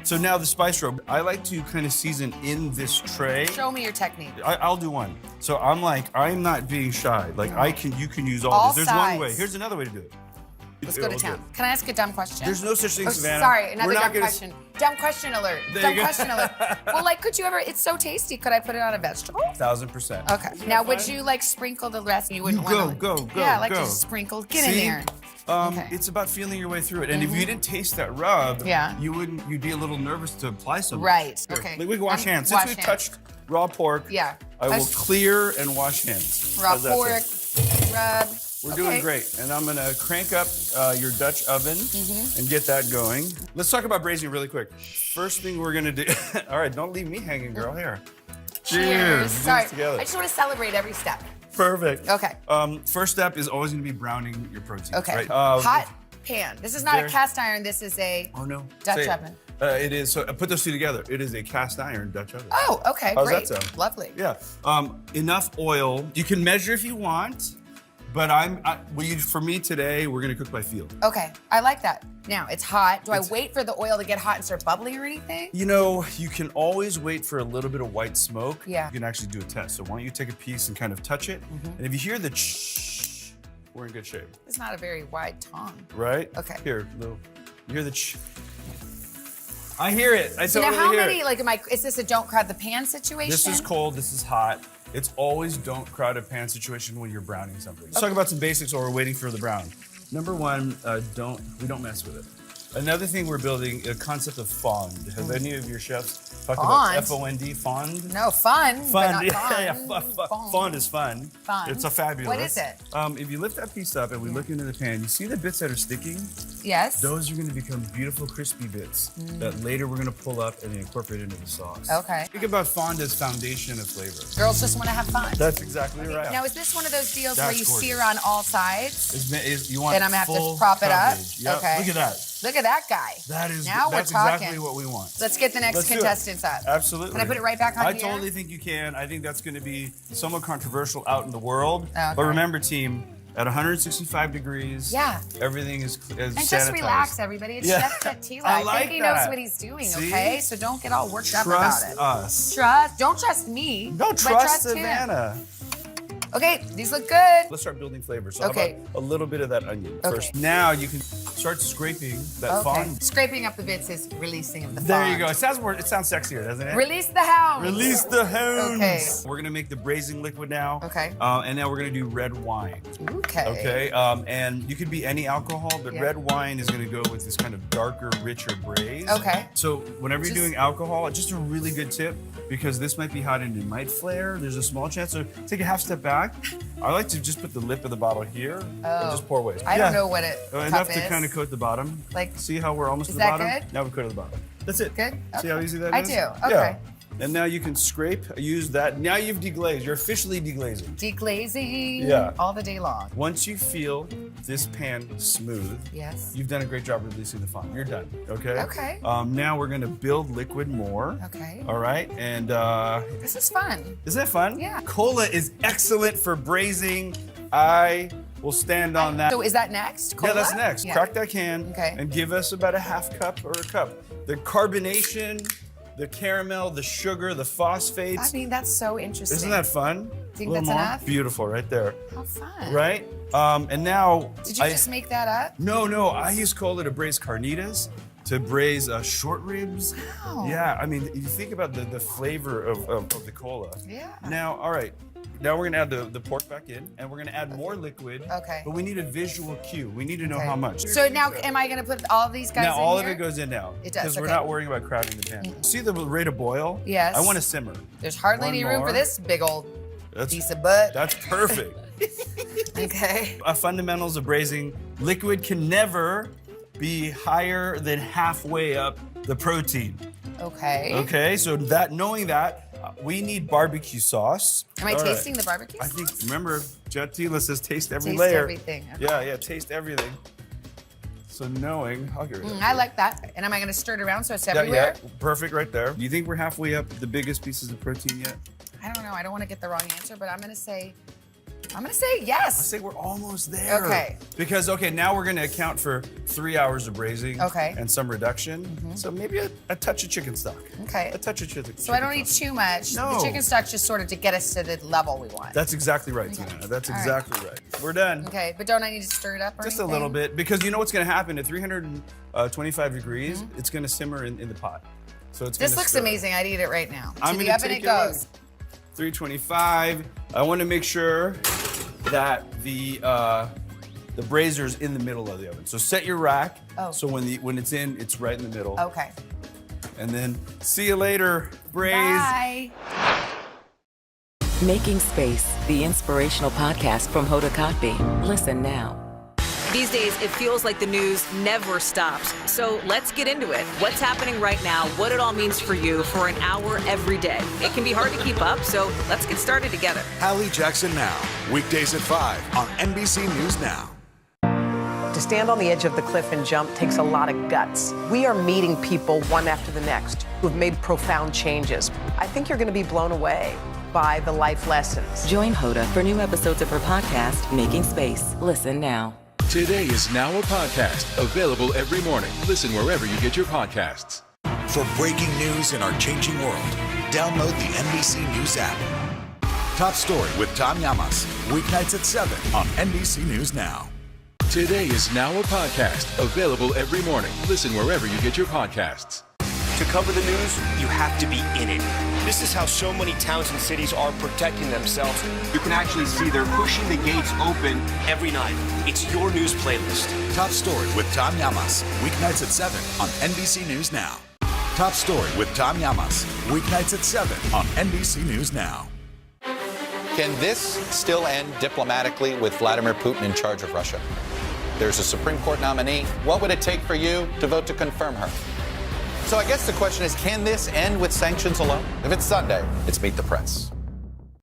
So now the spice rub, I like to kind of season in this tray. Show me your technique. I'll do one. So I'm not being shy. Like you can use all All this. There's one way. sides. Here's another way to do it. Let's go to town. Can I ask a dumb question? There's no such thing, Oh, Savannah. sorry, another We're not dumb gonna- question. Dumb question alert. There Dumb you go. question alert. Well, like, could you ever? It's so tasty. Could I put it on a vegetable? 1000%. Okay. Now, would you like sprinkle the rest? You wouldn't You want to. go. Yeah, I like go. to sprinkle. Get in See? there. It's about feeling your way through it. And if you didn't taste that rub, Yeah. you'd be a little nervous to apply something. Right. Here, Okay. We can wash hands. Since Wash we hands. touched raw pork, Yeah. I will clear and wash hands. Raw How's that pork, sound? rub. We're Okay. doing great. And I'm gonna crank up your Dutch oven and get that going. Let's talk about braising really quick. First thing we're gonna do, all right, don't leave me hanging, girl, here. Cheers. Do Sorry. this together. I just want to celebrate every step. Perfect. Okay. First step is always gonna be browning your proteins, Okay. right? Hot pan. This is not there- a cast iron. This is a Oh no. Dutch Say it. oven. It is. So put those two together. It is a cast iron Dutch oven. Oh, okay. How's Great. that sound? Lovely. Yeah. Enough oil. You can measure if you want, but for me today, we're gonna cook by feel. Okay. I like that. Now, it's hot. Do I wait for the oil to get hot and start bubbling or anything? You know, you can always wait for a little bit of white smoke. Yeah. You can actually do a test. So why don't you take a piece and kind of touch it? And if you hear the we're in good shape. It's not a very wide tongue. Right? Okay. Here, Lou. You hear the I hear it. I So totally now, how hear many? it. Like, is this a don't crowd the pan situation? This is cold, this is hot. It's always don't crowd a pan situation when you're browning something. Let's talk about some basics while we're waiting for the brown. Number one, we don't mess with it. Another thing we're building, a concept of fond. Have any of your chefs talked about F-O-N-D, fond? No, fun. But not yeah, fond. fond is fun. Fun. It's a fabulous. What is it? If you lift that piece up and we look into the pan, you see the bits that are sticking? Yes. Those are going to become beautiful crispy bits that later we're going to pull up and incorporate into the sauce. Okay. Think about fond as foundation of flavor. Girls just want to have fun. That's exactly right. Now, is this one of those deals That's where you gorgeous. sear on all sides? You want And I'm gonna have to full prop it up? coverage. Yep. Okay. Look at that. Look at that guy. That's now we're talking. exactly what we want. Let's get the next Let's do it. contestants up. Absolutely. Can I put it right back on I here? totally think you can. I think that's going to be somewhat controversial out in the world. Okay. But remember, team, at 165 degrees, Yeah. everything is And sanitized. just relax, everybody. It's Yeah. Chef Tila. I I like think he knows that. what he's doing, See? okay? So don't get all worked up Trust about it. us. Don't trust me. No, but trust him. Savannah. Okay, these look good. Let's start building flavor. So Okay. how about a little bit of that onion Okay. first. Now you can start scraping that fond. Scraping up the bits is releasing of the There you fond. go. It sounds sexier, doesn't it? Release the hounds. Release the hounds. Okay. We're gonna make the braising liquid now. Okay. And now we're gonna do red wine. Okay. Okay. And you could be any alcohol, but Yeah. red wine is gonna go with this kind of darker, richer braise. Okay. So whenever you're Just- doing alcohol, just a really good tip because this might be hot and it might flare. There's a small chance. So take a half step back. I like to just put the lip of the bottle here and just pour away. I don't know what it Enough cup to is. kind of coat the bottom. Like, see how we're almost is to the that bottom? good? Now we coat the bottom. That's it. Good? See how easy that I is? do. Yeah. Okay. And now you can scrape, use that. Now you've deglazed. You're officially deglazing. Deglazing Yeah. all the day long. Once you feel this pan smooth, Yes. you've done a great job releasing the foam. You're done, okay? Okay. Now we're gonna build liquid more. Okay. All right, and This is fun. isn't that fun? Yeah. Cola is excellent for braising. I will stand on that. So is that next? Cola? Yeah, that's next. Yeah. Crack that can Okay. and give us about a half cup or a cup. The carbonation, the caramel, the sugar, the phosphates. I mean, that's so interesting. Isn't that fun? Think A little that's more? enough? Beautiful, right there. How fun. Right? And now. Did you just make that up? No. I use cola to braise carnitas, to braise short ribs. Wow. Yeah, I mean, you think about the flavor of the cola. Yeah. Now, all right. Now we're gonna add the pork back in, and we're gonna add more liquid. Okay. But we need a visual cue. We need to know Okay. how much. So now, am I gonna put all of these guys Now in all here? of it goes in now. It does, Because we're okay. not worrying about crowding the pan. See the rate of boil? Yes. I want to simmer. There's hardly One any room more. for this big old That's, piece of butt. That's perfect. Okay. Fundamentals of braising: liquid can never be higher than halfway up the protein. Okay. Okay, so knowing that, we need barbecue sauce. Am I All right. tasting the barbecue I think, remember, Jet Tila says taste every Taste layer. everything, okay. Yeah, taste everything. So knowing, I'll get rid of that. I like that. And am I gonna stir it around so it's Yeah, everywhere? perfect right there. Do you think we're halfway up the biggest pieces of protein yet? I don't know. I don't want to get the wrong answer, but I'm gonna say yes. I say we're almost there. Okay. Because, now we're gonna account for 3 hours of braising. Okay. And some reduction. So maybe a touch of chicken stock. Okay. A touch of chicken. So I don't need too much. No. The chicken stock's just sort of to get us to the level we want. That's exactly right, Tina. That's All right. exactly right. We're done. Okay, but don't I need to stir it up or Just anything? a little bit, because you know what's gonna happen at 325 degrees, it's gonna simmer in the pot. So it's This gonna looks stir. amazing. I'd eat it right now. I'm To the gonna oven take it goes. 325. I want to make sure that the brazer's in the middle of the oven. So set your rack. Oh. So when it's in, it's right in the middle. Okay. And then see you later, braise. Bye. Making Space, the inspirational podcast from Hoda Kotb. Listen now. These days, it feels like the news never stops. So let's get into it. What's happening right now, what it all means for you for an hour every day. It can be hard to keep up, so let's get started together. Hallie Jackson Now, weekdays at 5 on NBC News Now. To stand on the edge of the cliff and jump takes a lot of guts. We are meeting people one after the next who've made profound changes. I think you're going to be blown away by the life lessons. Join Hoda for new episodes of her podcast, Making Space. Listen now. Today is now a podcast available every morning. Listen wherever you get your podcasts. For breaking news in our changing world, download the NBC News app. Top Story with Tom Llamas, weeknights at 7 on NBC News Now. Today is now a podcast available every morning. Listen wherever you get your podcasts. To cover the news, you have to be in it. This is how so many towns and cities are protecting themselves. You can actually see they're pushing the gates open every night. It's your news playlist. Top Story with Tom Llamas, weeknights at 7 on NBC News Now. Top Story with Tom Llamas, weeknights at 7 on NBC News Now. Can this still end diplomatically with Vladimir Putin in charge of Russia? There's a Supreme Court nominee. What would it take for you to vote to confirm her? So I guess the question is, can this end with sanctions alone? If it's Sunday, it's Meet the Press.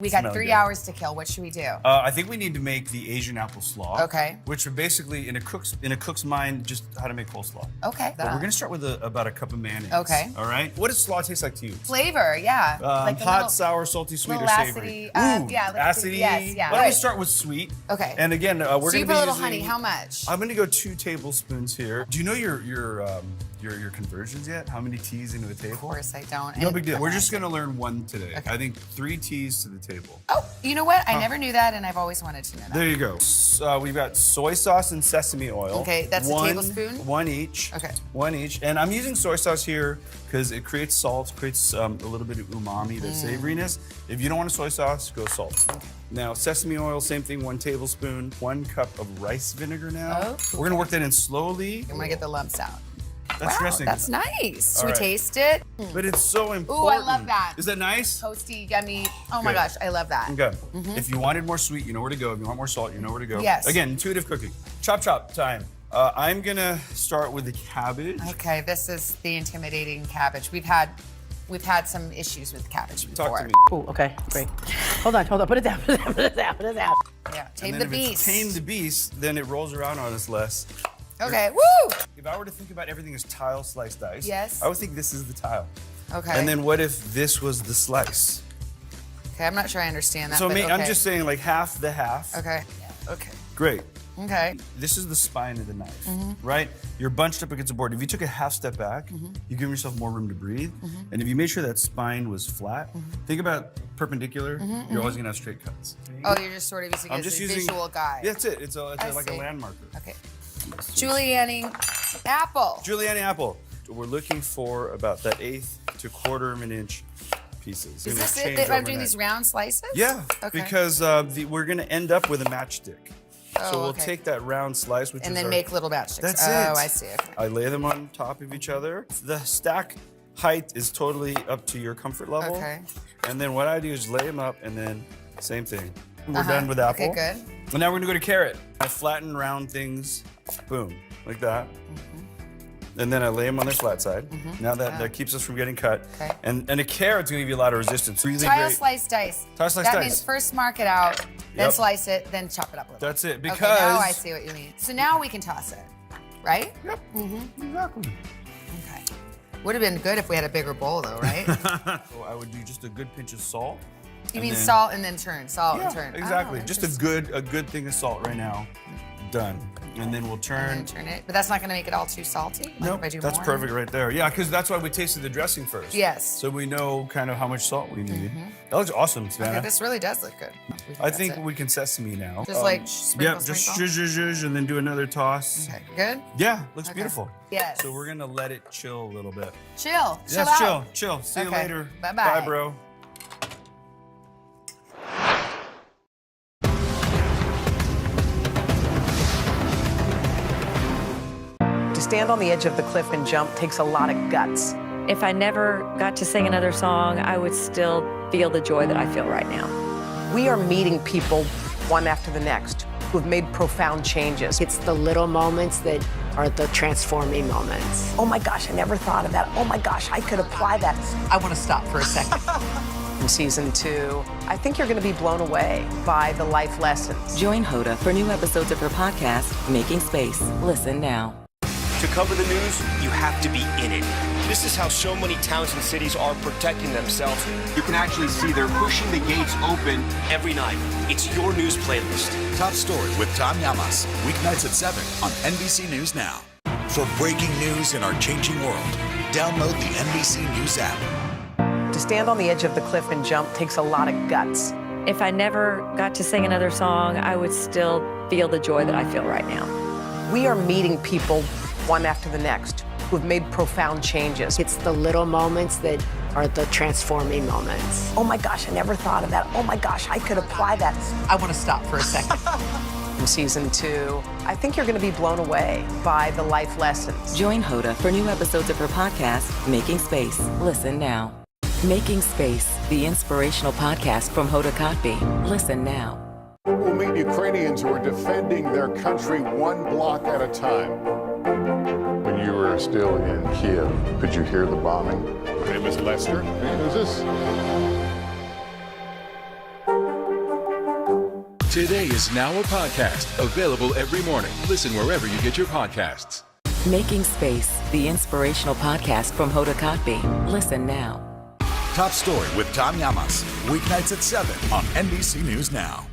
We got Smell 3 good. hours to kill. What should we do? I think we need to make the Asian apple slaw. Okay. Which are basically, in a cook's mind, just how to make coleslaw. Okay. But we're gonna start with about a cup of mayonnaise. Okay. All right. What does slaw taste like to you? Flavor, yeah. Like the Hot, little- sour, salty, sweet, or little savory? acidy, yeah, like acidy. yes, yeah. Why don't we Right. start with sweet? Okay. And again, we're So gonna you be put a little using- honey. How much? I'm gonna go 2 tablespoons here. Do you know your conversions yet? How many teas into a table? Of course I don't. No And- big deal. We're just gonna learn 1 today. Okay. I think 3 teas to the table. Oh, you know what? I never knew that, and I've always wanted to know that. There you go. We've got soy sauce and sesame oil. Okay, that's a tablespoon? 1 each. Okay. 1 each. And I'm using soy sauce here because it creates salt, creates a little bit of umami, the savoriness. If you don't want a soy sauce, go salt. Now, sesame oil, same thing, 1 tablespoon. 1 cup of rice vinegar now. Oh. We're gonna work that in slowly. I'm gonna get the lumps out. That's wow, dressing. that's nice. All Should we right. taste it? But it's so Ooh, important. I love that. Is that nice? Toasty, yummy. Oh my Good. gosh, I love that. Okay. Mhm. If you wanted more sweet, you know where to go. If you want more salt, you know where to go. Yes. Again, intuitive cooking. Chop time. I'm gonna start with the cabbage. Okay, this is the intimidating cabbage. We've had we've had some issues with cabbage before. Talk to me. Ooh, okay, great. Hold on. Put it down. Put it down. Yeah, tame And the then if it's beast. Tame the beast, then it rolls around on us less. Okay, woo! If I were to think about everything as tile sliced dice, Yes. I would think this is the tile. Okay. And then what if this was the slice? Okay, I'm not sure I understand that. So but I'm okay. just saying like half the half. Okay. Okay. Great. Okay. This is the spine of the knife, Mhm. right? You're bunched up against the board. If you took a half step back, you give yourself more room to breathe. And if you made sure that spine was flat, think about perpendicular, you're always gonna have straight cuts. Oh, you're just sort of using it I'm as just a using, visual guide. Yeah, that's it. It's I like a see. landmarker. Okay. Giuliani Apple. Giuliani Apple. We're looking for about that 1/8 to 1/4 of an inch pieces. Is It'll this it change that I'm doing overnight. these round slices? Yeah, Okay. because we're gonna end up with a matchstick. Oh, So we'll okay. take that round slice, which And is then our- make little matchsticks. That's Oh, it. I see. Okay. I lay them on top of each other. The stack height is totally up to your comfort level. Okay. And then what I do is lay them up, and then same thing. We're Uh-huh. done with apple. Okay, good. And now we're gonna go to carrot. I flatten round things, boom, like that. And then I lay them on their flat side. Now that keeps us from getting cut. Okay. And a carrot's gonna give you a lot of resistance. Really Tile great. slice dice. Tile slice that dice. means first mark it out, then Yep. slice it, then chop it up a little. That's it. Okay, Because now I see what you mean. So now we can toss it, right? Yep. Exactly. Okay. Would have been good if we had a bigger bowl, though, right? So I would do just a good pinch of salt. You and mean then- salt and then turn, salt Yeah, and turn. exactly. Oh, Just a good thing of salt right now. Done. And then we'll turn. And then turn it, but that's not going to make it all too salty. Like Nope, if I do that's more? perfect right there. Yeah, because that's why we tasted the dressing first. Yes. So we know kind of how much salt we need. That looks awesome, Savannah. Okay, this really does look good. I think we can sesame now. Just like yeah, sprinkle, just sprinkle? zhuzh, and then do another toss. Okay, good? Yeah, looks Okay. beautiful. Yes. So we're gonna let it chill a little bit. Chill. Chill Yes, out. chill. See you Okay. later. Bye-bye. Bye, bro. To stand on the edge of the cliff and jump takes a lot of guts. If I never got to sing another song, I would still feel the joy that I feel right now. We are meeting people one after the next who've made profound changes. It's the little moments that are the transforming moments. Oh my gosh, I never thought of that. Oh my gosh, I could apply that. I want to stop for a second. In season 2, I think you're going to be blown away by the life lessons. Join Hoda for new episodes of her podcast, Making Space. Listen now. To cover the news, you have to be in it. This is how so many towns and cities are protecting themselves. You can actually see they're pushing the gates open every night. It's your news playlist. Top Story with Tom Llamas, weeknights at 7 on NBC News Now. For breaking news in our changing world, download the NBC News app. To stand on the edge of the cliff and jump takes a lot of guts. If I never got to sing another song, I would still feel the joy that I feel right now. We are meeting people one after the next who've made profound changes. It's the little moments that are the transforming moments. Oh my gosh, I never thought of that. Oh my gosh, I could apply that. I want to stop for a second. In season 2, I think you're going to be blown away by the life lessons. Join Hoda for new episodes of her podcast, Making Space. Listen now. Making Space, the inspirational podcast from Hoda Kotb. Listen now. We'll meet Ukrainians who are defending their country one block at a time. When you were still in Kiev, could you hear the bombing? My name is Lester. Who's this? Today is now a podcast available every morning. Listen wherever you get your podcasts. Making Space, the inspirational podcast from Hoda Kotb. Listen now. Top Story with Tom Llamas, weeknights at 7 on NBC News Now.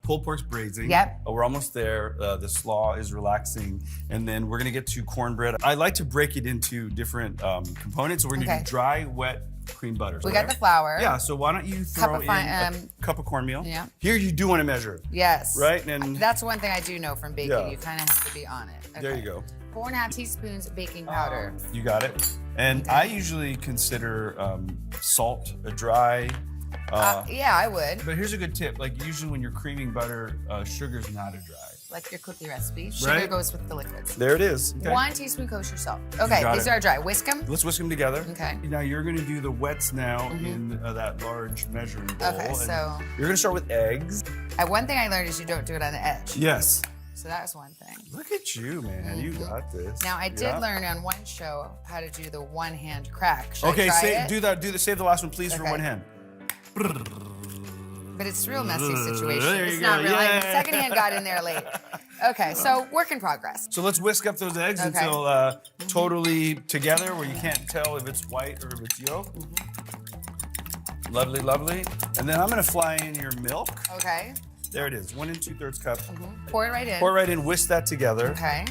Pulled pork's braising. Yep. We're almost there. The slaw is relaxing. And then we're going to get to cornbread. I like to break it into different components. So we're going to Okay. do dry, wet cream butter. We got the flour. Yeah, so why don't you throw of in fine- a cup of cornmeal? Yeah. Here you do want to measure. Yes. Right? And That's one thing I do know from baking. Yeah. You kind of have to be on it. there you go. 4.5 teaspoons of baking powder. You got it. And I usually consider salt a dry. Yeah, I would. But here's a good tip. Like usually when you're creaming butter, sugar's not a dry. Like your cookie recipe. Sugar Right? goes with the liquids. There it is. Okay. 1 teaspoon kosher salt. Okay, got these it. are dry. Whisk them. Let's whisk them together. Okay. Now you're going to do the wets now in that large measuring bowl. Okay, And so- you're going to start with eggs. One thing I learned is you don't do it on the edge. Yes. So that was one thing. Look at you, man. You got this. Now I did learn on one show how to do the one-hand crack. Should Okay, I try it? save the last one, please, for one hand. But it's a real messy situation. There It's you not go. real. Yeah. The second hand got in there late. Okay, so work in progress. So let's whisk up those eggs Okay. until totally together, where you can't tell if it's white or if it's yolk. Lovely, lovely. And then I'm gonna fly in your milk. Okay. There it is, 1 2/3 cup. Pour it right in. Pour it right in, whisk that together. Okay.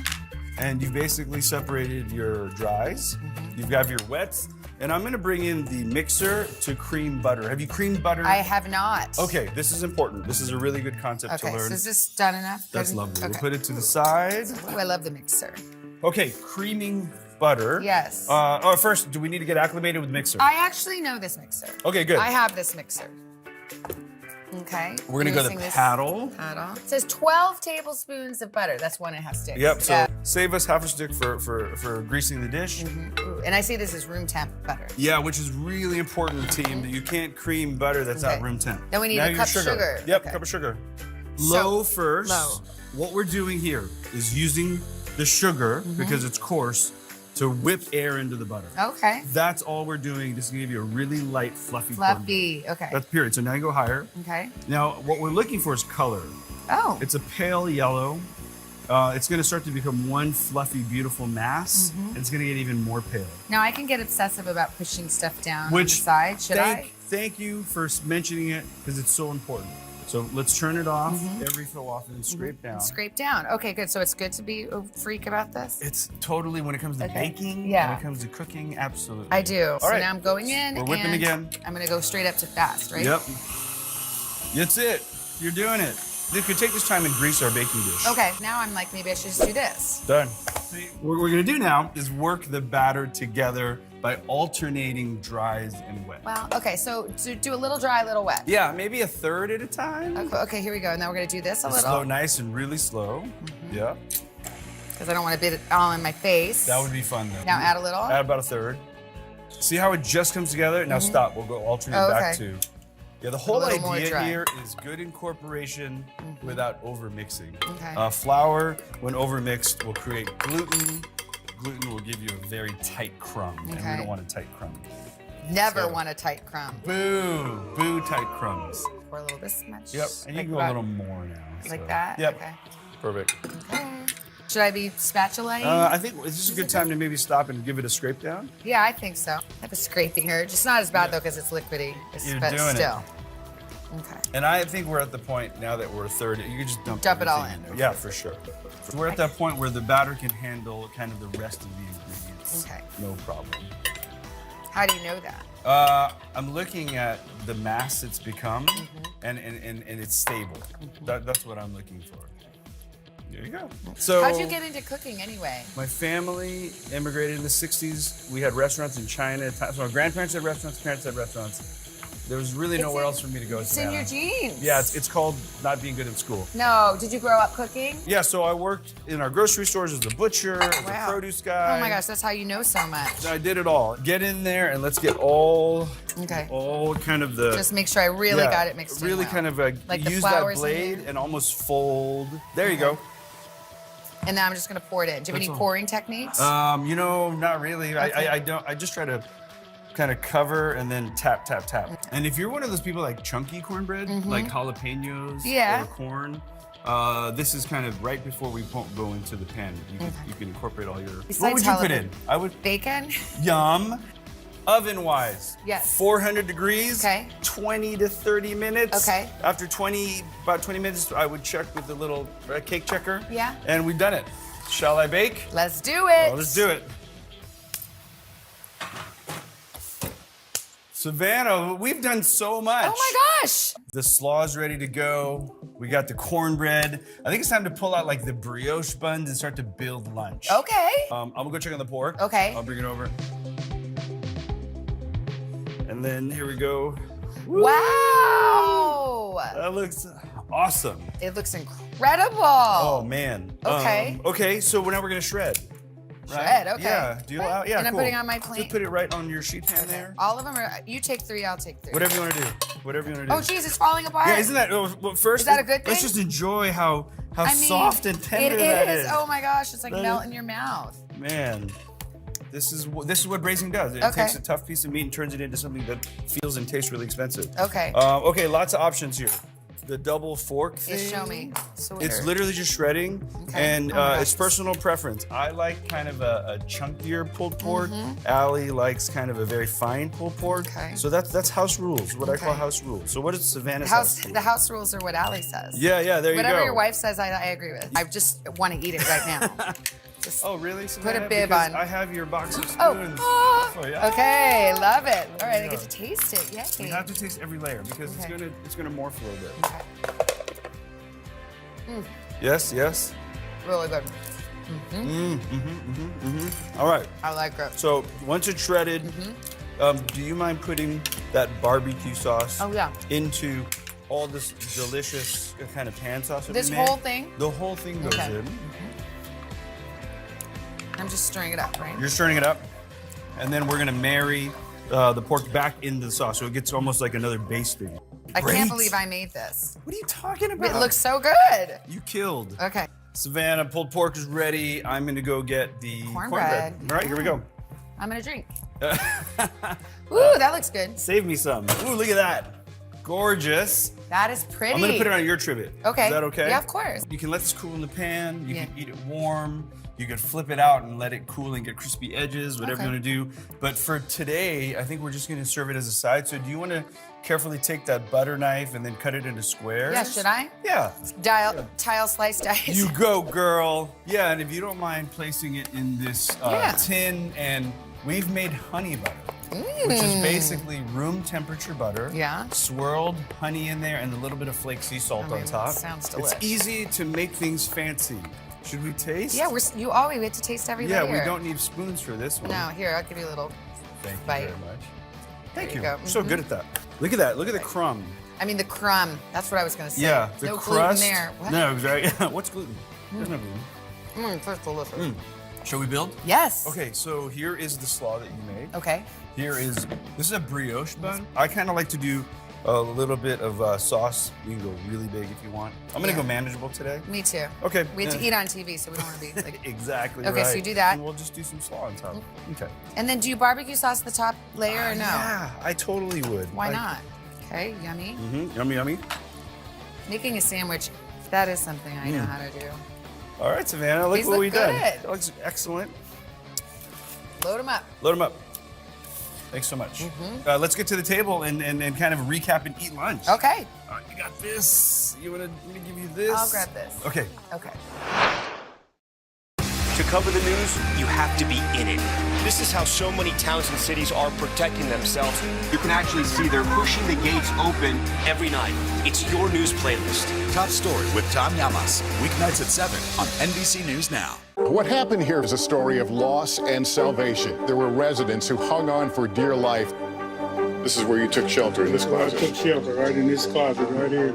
And you've basically separated your dries. You've got your wets. And I'm gonna bring in the mixer to cream butter. Have you creamed butter? I have not. Okay, this is important. This is a really good concept to Okay, learn. so is this done enough? That's Good? lovely. Okay. We'll put it to the side. Ooh, I love the mixer. Okay, creaming butter. Yes. First, do we need to get acclimated with the mixer? I actually know this mixer. Okay, good. I have this mixer. Okay. We're gonna go to Using this paddle. It says 12 tablespoons of butter. That's 1.5 sticks. Yep, so Yeah. save us half a stick for greasing the dish. Ooh, and I see this is room temp butter. Yeah, which is really important, team, that you can't cream butter that's not room temp. Then we need Now a your cup sugar. Yep, Okay. cup of sugar. So- Low first. low. What we're doing here is using the sugar, because it's coarse, to whip air into the butter. Okay. That's all we're doing. This is gonna give you a really light, fluffy Fluffy. Okay. That's period. So now you go higher. Okay. Now, what we're looking for is color. Oh. It's a pale yellow. It's going to start to become one fluffy, beautiful mass. And it's going to get even more pale. Now I can get obsessive about pushing stuff down on the Which, side. Should I? Thank you for mentioning it, because it's so important. So let's turn it off every so often and scrape down. Scrape down. Okay, good. So it's good to be a freak about this? It's totally, when it comes to baking, Yeah. when it comes to cooking, absolutely. I do. All So right. now I'm going in. We're whipping and again. I'm going to go straight up to fast, right? Yep. That's it. You're doing it. You could take this time and grease our baking dish. Okay, now I'm like, maybe I should just do this. Done. What we're gonna do now is work the batter together by alternating dries and wet. Well, okay, so do a little dry, a little wet. Yeah, maybe a third at a time. Okay, here we go. Now we're gonna do this a little. Slow, nice and really slow. Yeah. Because I don't want to beat it all in my face. That would be fun though. Now add a little. Add about a third. See how it just comes together? Now stop. We'll go alternate back to. Yeah, the whole little more idea dry. here is good incorporation without over mixing. Okay. Flour, when over mixed, will create gluten. Gluten will give you a very tight crumb, and we Okay. don't want a tight crumb. Never want a tight crumb. Boo tight crumbs. Pour a little this much. Yep, and you can go a little more now. Like so. that? Yep. Okay. Perfect. Should I be spatulating? I think this is a good time to maybe stop and give it a scrape down. Yeah, I think so. I have a scraping here. Just not as bad though because it's liquidy. You're but doing still. it. Okay. And I think we're at the point now that we're a third. You can just Dump it all everything in. there. Yeah, for sure. So we're at that point where the batter can handle kind of the rest of the ingredients. Okay. No problem. How do you know that? I'm looking at the mass it's become, and it's stable. That's what I'm looking for. There you go. So How'd you get into cooking anyway? my family immigrated in the 60s. We had restaurants in China. So my grandparents had restaurants, parents had restaurants. There was really nowhere else for me to go. It's in your genes. Yeah, it's called not being good at school. No. Did you grow up cooking? Yeah, so I worked in our grocery stores as a butcher, as a produce guy. Oh my gosh, that's how you know so much. I did it all. Get in there and let's get all kind of the... Just make sure I really got it mixed in Really well. kind of Like the use that flours in blade there? and almost fold. There you go. And now I'm just gonna pour it in. Do you have That's any all. pouring techniques? Not really. Okay. I don't. I just try to kind of cover and then tap, tap, tap. And if you're one of those people like chunky cornbread, like jalapenos Yeah. or corn, this is kind of right before we go into the pan. You can incorporate all your. Besides what would you put in? I would. Bacon? Yum. Oven-wise. Yes. 400 degrees. Okay. 20 to 30 minutes. Okay. After about 20 minutes, I would check with the little cake checker. Yeah. And we've done it. Shall I bake? Let's do it. Well, let's do it. Savannah, we've done so much. Oh my gosh. The slaw's ready to go. We got the cornbread. I think it's time to pull out like the brioche buns and start to build lunch. Okay. I'm gonna go check on the pork. Okay. I'll bring it over. And then here we go. Wow. That looks awesome. It looks incredible. Oh man. Okay. Okay, so now we're gonna shred. Shred, okay. Yeah. Do you allow? Yeah. And I'm cool. putting on my plate. Just put it right on your sheet pan there. All of them are, you take 3, I'll take 3. Whatever you want to do. Whatever you want to do. Oh geez, it's falling apart. Yeah, isn't that? Well, first, Is that a good let's thing? just enjoy how How soft and tender that is. Oh my gosh, it's like That melt is- in your mouth. Man, this is what braising does. It Okay. takes a tough piece of meat and turns it into something that feels and tastes really expensive. Okay. Okay, lots of options here. The double fork thing. Yeah, show me. So It's weird. literally just shredding, Okay. and Oh my it's gosh. personal preference. I like kind of a chunkier pulled pork. Mhm. Allie likes kind of a very fine pulled pork. Okay. So that's house rules, what I call Okay. house rules. So what is Savannah's The house rules are what Allie says. Yeah, there you Whatever go. your wife says, I agree with. I just want to eat it right now. Oh, really, Put Savannah? a bib Because on. I have your box of Oh, spoons. oh. Oh, yeah. Okay, love it. All right, I Yeah. get to taste it. Yay. You have to taste every layer because Okay. it's gonna morph a little bit. Mm, Yes. really good. All right. I like it. So once it's shredded, do you mind putting that barbecue sauce Oh, yeah. into all this delicious kind of pan sauce that This we made? whole thing? The whole thing goes Okay. in. I'm just stirring it up, right? You're stirring it up, and then we're gonna marry the pork back into the sauce, so it gets almost like another basting. I Great. can't believe I made this. What are you talking about? It looks so good. You killed. Okay. Savannah, pulled pork is ready. I'm gonna go get the Cornbread. All right, here we go. I'm gonna drink. Ooh, that looks good. Save me some. Ooh, look at that. Gorgeous. That is pretty. I'm gonna put it on your trivet. Okay. Is that okay? Yeah, of course. You can let this cool in the pan. You Yeah. can eat it warm. You could flip it out and let it cool and get crispy edges, whatever you Okay. want to do. But for today, I think we're just gonna serve it as a side. So do you want to carefully take that butter knife and then cut it into squares? Yeah, should I? Yeah. Tile slice dice. You go, girl. Yeah, and if you don't mind placing it in this Yeah. tin, and we've made honey butter, which is basically room temperature butter. Yeah. Swirled honey in there and a little bit of flake sea salt on top. sounds It's delicious. easy to make things fancy. Should we taste? Yeah, you always get to taste every Yeah, layer. we don't need spoons for this one. No, here, I'll give you a little Thank you bite. very much. Thank There you. you go. So Mhm. good at that. Look at that. Look at the crumb. I mean, the crumb. That's what I was going to say. Yeah, the no crust. gluten there. What? No, exactly. What's gluten? There's no gluten. That's delicious. Shall we build? Yes. Okay, so here is the slaw that you made. Okay. This is a brioche bun. I kind of like to do a little bit of sauce. You can go really big if you want. I'm gonna Yeah. go manageable today. Me too. Okay. We have to eat on TV, so we don't want to be like. Exactly Okay, right. so you do that. And we'll just do some slaw on top. Okay. And then do you barbecue sauce the top layer or no? Yeah, I totally would. Why not? Okay, yummy. Yummy, yummy. Making a sandwich, that is something I know how to do. All right, Savannah, look These what look we've done. good. That looks excellent. Load them up. Load them up. Thanks so much. Let's get to the table and kind of recap and eat lunch. Okay. All right, you got this. You want to let me give you this? I'll grab this. Okay. Okay. To cover the news, you have to be in it. This is how so many towns and cities are protecting themselves. You can actually see they're pushing the gates open every night. It's your news playlist. Top Story with Tom Llamas. Weeknights at 7 on NBC News Now. What happened here is a story of loss and salvation. There were residents who hung on for dear life. This is where you took shelter, in this closet. I took shelter right in this closet right here.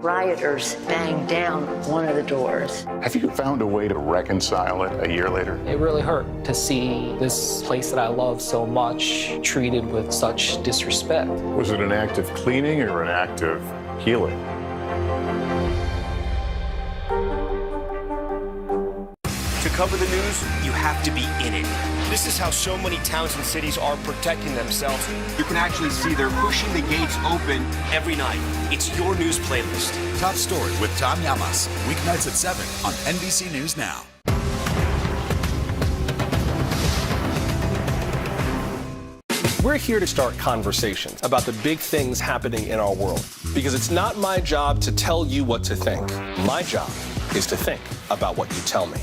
Rioters banged down one of the doors. Have you found a way to reconcile it a year later? It really hurt to see this place that I love so much treated with such disrespect. Was it an act of cleaning or an act of healing? To cover the news, you have to be in it. This is how so many towns and cities are protecting themselves. You can actually see they're pushing the gates open every night. It's your news playlist. Top Story with Tom Llamas. Weeknights at 7 on NBC News Now. We're here to start conversations about the big things happening in our world. Because it's not my job to tell you what to think. My job is to think about what you tell me.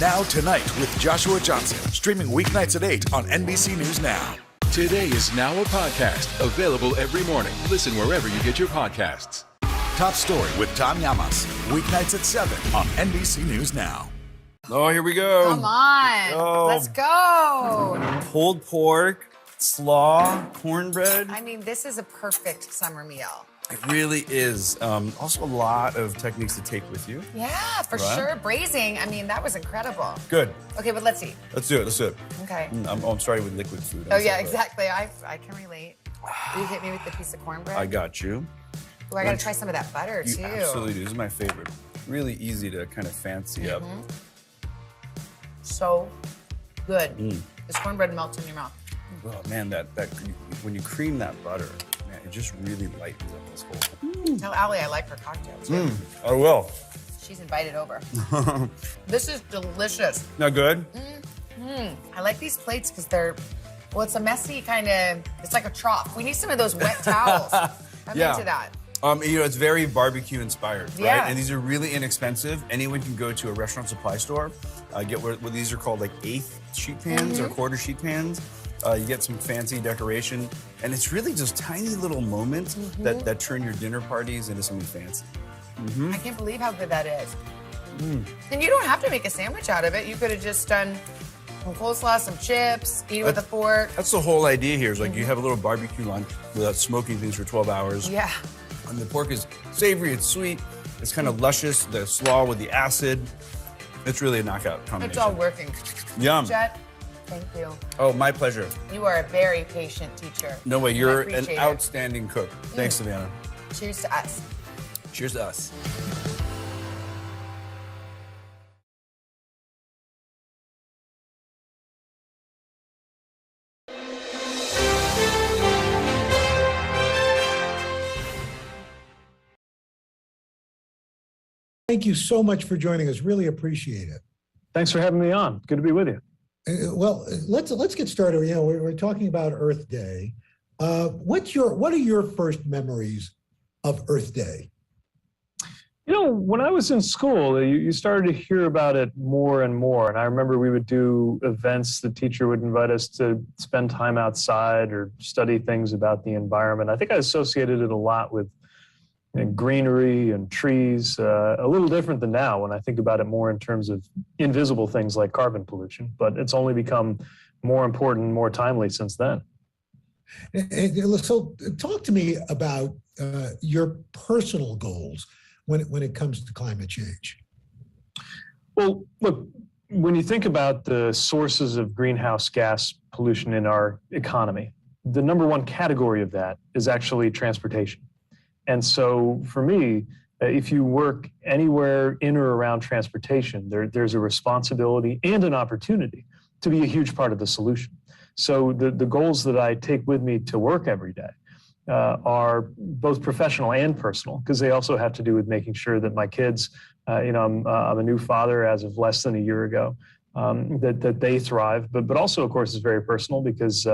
Now Tonight with Joshua Johnson. Streaming weeknights at 8 on NBC News Now. Today is now a podcast available every morning. Listen wherever you get your podcasts. Top Story with Tom Llamas. Weeknights at 7 on NBC News Now. Oh, here we go. Come on. Oh. Let's go. Pulled pork, slaw, cornbread. I mean, this is a perfect summer meal. It really is. Also a lot of techniques to take with you. Yeah, for Right. sure. Braising, I mean, that was incredible. Good. Okay, but let's eat. Let's do it. Let's do it. Okay. I'm starting with liquid food. Oh, yeah, exactly. I can relate. You hit me with the piece of cornbread. I got you. Oh, I gotta try some of that butter, You too. absolutely do. This is my favorite. really easy to kind of fancy up. So good. This cornbread melts in your mouth. Oh man, that when you cream that butter, man, it just really lightens up this whole. Tell Allie I like her cocktail too. I will. She's invited over. This is delicious. Not good? I like these plates because they're, well, it's a messy kind of, it's like a trough. We need some of those wet towels. I'm into that. You know, it's very barbecue inspired, right? Yeah. And these are really inexpensive. Anyone can go to a restaurant supply store, get what these are called like eighth sheet pans or quarter sheet pans. You get some fancy decoration, and it's really just tiny little moments that turn your dinner parties into something fancy. I can't believe how good that is. And you don't have to make a sandwich out of it. You could have just done some coleslaw, some chips, eat it with a fork. That's the whole idea here, is like you have a little barbecue lunch without smoking things for 12 hours. Yeah. And the pork is savory, it's sweet, it's kind of luscious, the slaw with the acid. It's really a knockout combination. It's all working. Yum. Jet, thank you. Oh, my pleasure. You are a very patient teacher. No way, you're an appreciate it. outstanding cook. Thanks, Savannah. Cheers to us. Cheers to us. Thank you so much for joining us. Really appreciate it. Thanks for having me on. Good to be with you. Well, let's get started. You know, we're talking about Earth Day. What are your first memories of Earth Day? You know, when I was in school, you started to hear about it more and more. And I remember we would do events. The teacher would invite us to spend time outside or study things about the environment. I think I associated it a lot with greenery and trees, a little different than now when I think about it more in terms of invisible things like carbon pollution, but it's only become more important, more timely since then. So talk to me about your personal goals when it comes to climate change. Well, look, when you think about the sources of greenhouse gas pollution in our economy, the number one category of that is actually transportation. And so for me, if you work anywhere in or around transportation, there's a responsibility and an opportunity to be a huge part of the solution. So the goals that I take with me to work every day are both professional and personal, because they also have to do with making sure that my kids, I'm a new father as of less than a year ago, that they thrive, but also, of course, it's very personal because,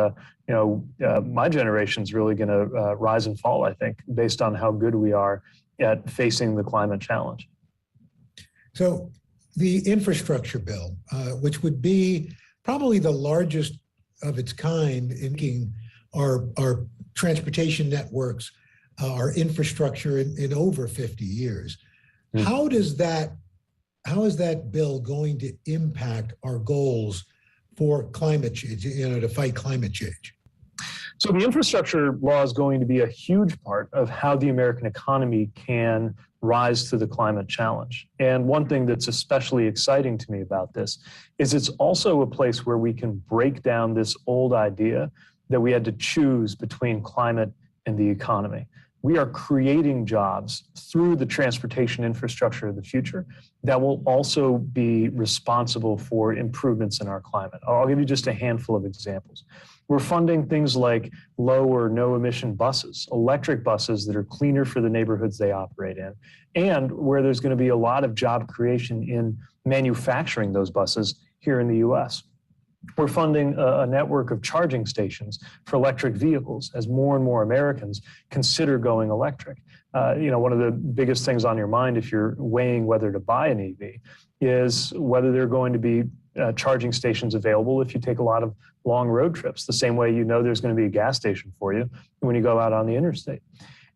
my generation's really going to rise and fall, I think, based on how good we are at facing the climate challenge. So the infrastructure bill, which would be probably the largest of its kind in our transportation networks, our infrastructure in over 50 years. How is that bill going to impact our goals for climate change, to fight climate change? So the infrastructure law is going to be a huge part of how the American economy can rise to the climate challenge. And one thing that's especially exciting to me about this is it's also a place where we can break down this old idea that we had to choose between climate and the economy. We are creating jobs through the transportation infrastructure of the future that will also be responsible for improvements in our climate. I'll give you just a handful of examples. We're funding things like low or no emission buses, electric buses that are cleaner for the neighborhoods they operate in, and where there's going to be a lot of job creation in manufacturing those buses here in the US. We're funding a network of charging stations for electric vehicles as more and more Americans consider going electric. One of the biggest things on your mind if you're weighing whether to buy an EV is whether there are going to be charging stations available if you take a lot of long road trips, the same way there's going to be a gas station for you when you go out on the interstate.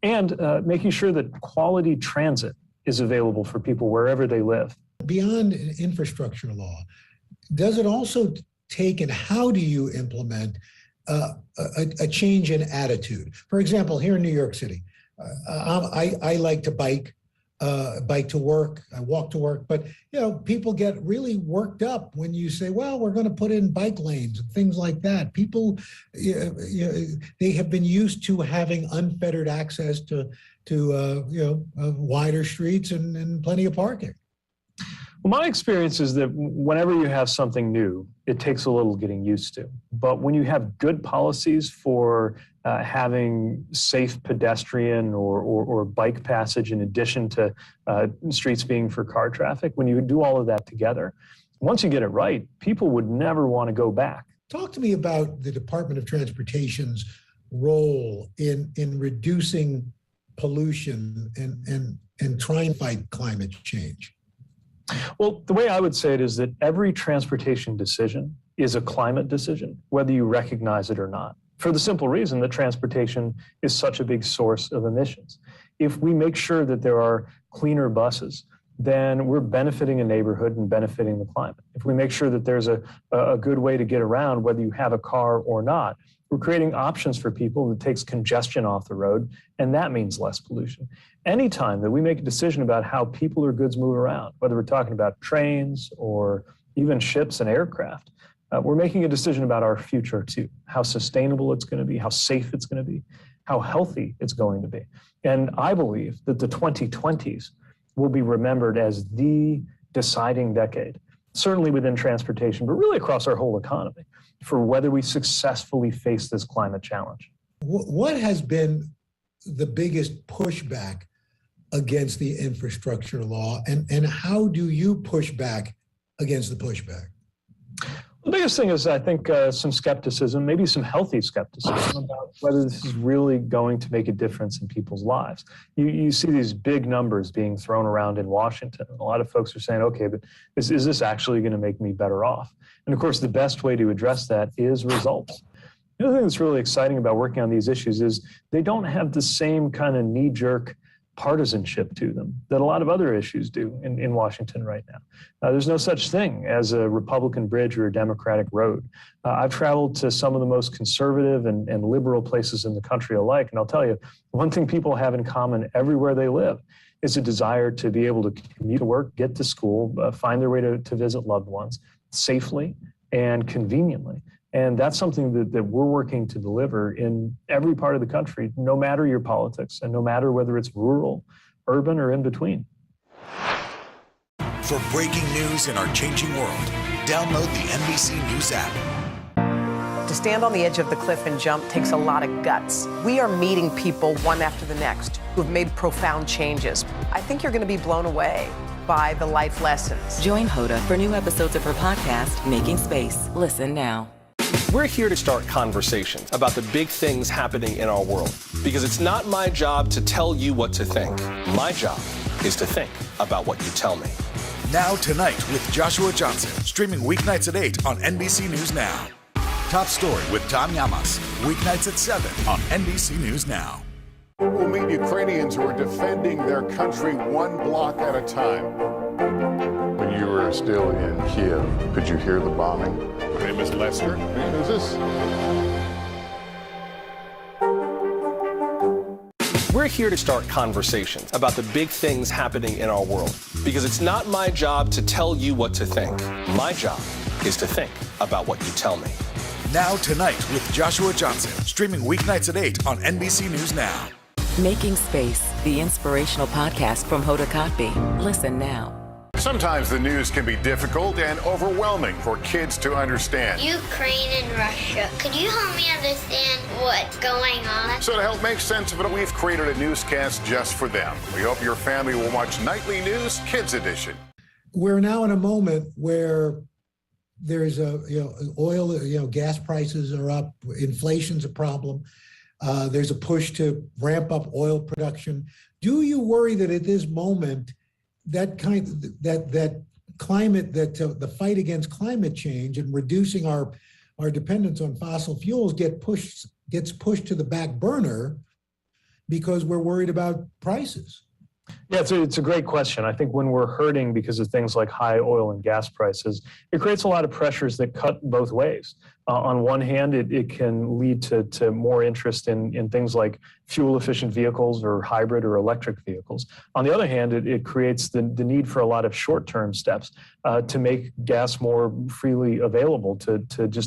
And making sure that quality transit is available for people wherever they live. Beyond an infrastructure law, does it also take, and how do you implement a change in attitude? For example, here in New York City, I like to bike to work, I walk to work, but people get really worked up when you say, well, we're going to put in bike lanes and things like that. People, they have been used to having unfettered access to to wider streets and plenty of parking. Well, my experience is that whenever you have something new, it takes a little getting used to. But when you have good policies for having safe pedestrian or bike passage in addition to streets being for car traffic, when you do all of that together, once you get it right, people would never want to go back. Talk to me about the Department of Transportation's role in reducing pollution and trying to fight climate change. Well, the way I would say it is that every transportation decision is a climate decision, whether you recognize it or not, for the simple reason that transportation is such a big source of emissions. If we make sure that there are cleaner buses, then we're benefiting a neighborhood and benefiting the climate. If we make sure that there's a good way to get around, whether you have a car or not, we're creating options for people that takes congestion off the road, and that means less pollution. Anytime that we make a decision about how people or goods move around, whether we're talking about trains or even ships and aircraft, we're making a decision about our future too, how sustainable it's going to be, how safe it's going to be, how healthy it's going to be. And I believe that the 2020s will be remembered as the deciding decade, certainly within transportation, but really across our whole economy, for whether we successfully face this climate challenge. What has been the biggest pushback against the infrastructure law, and how do you push back against the pushback? The biggest thing is, I think, some skepticism, maybe some healthy skepticism about whether this is really going to make a difference in people's lives. You see these big numbers being thrown around in Washington. A lot of folks are saying, okay, but is this actually going to make me better off? And of course, the best way to address that is results. The other thing that's really exciting about working on these issues is they don't have the same kind of knee-jerk partisanship to them that a lot of other issues do in Washington right now. There's no such thing as a Republican bridge or a Democratic road. I've traveled to some of the most conservative and liberal places in the country alike, and I'll tell you, one thing people have in common everywhere they live is a desire to be able to commute to work, get to school, find their way to visit loved ones safely and conveniently. And that's something that we're working to deliver in every part of the country, no matter your politics and no matter whether it's rural, urban, or in between. For breaking news in our changing world, download the NBC News app. To stand on the edge of the cliff and jump takes a lot of guts. We are meeting people one after the next who have made profound changes. I think you're going to be blown away by the life lessons. Join Hoda for new episodes of her podcast, Making Space. Listen now. We're here to start conversations about the big things happening in our world, because it's not my job to tell you what to think. My job is to think about what you tell me. Now Tonight with Joshua Johnson, streaming weeknights at 8 on NBC News Now. Top Story with Tom Llamas, weeknights at 7 on NBC News Now. We'll meet Ukrainians who are defending their country one block at a time. When you were still in Kiev, could you hear the bombing? My name is Lester. Who's this? We're here to start conversations about the big things happening in our world, because it's not my job to tell you what to think. My job is to think about what you tell me. Now Tonight with Joshua Johnson, streaming weeknights at 8 on NBC News Now. Making Space, the inspirational podcast from Hoda Kotb. Listen now. Sometimes the news can be difficult and overwhelming for kids to understand. Ukraine and Russia. Could you help me understand what's going on? So to help make sense of it, we've created a newscast just for them. We hope your family will watch Nightly News Kids Edition. We're now in a moment where there's oil, gas prices are up, inflation's a problem. There's a push to ramp up oil production. Do you worry that at this moment, that climate, the fight against climate change and reducing our dependence on fossil fuels gets pushed to the back burner because we're worried about prices? Yeah, it's a great question. I think when we're hurting because of things like high oil and gas prices, it creates a lot of pressures that cut both ways. On one hand, it can lead to more interest in things like fuel-efficient vehicles or hybrid or electric vehicles. On the other hand, it creates the need for a lot of short-term steps to make gas more freely available to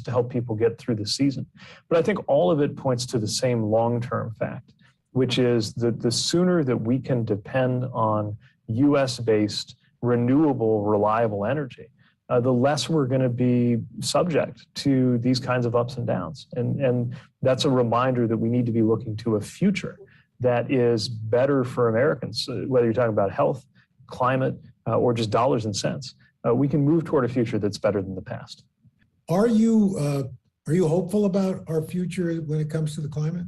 help people get through the season. But I think all of it points to the same long-term fact, which is that the sooner that we can depend on US-based, renewable, reliable energy, the less we're going to be subject to these kinds of ups and downs. And that's a reminder that we need to be looking to a future that is better for Americans, whether you're talking about health, climate, or just dollars and cents. We can move toward a future that's better than the past. Are you hopeful about our future when it comes to the climate?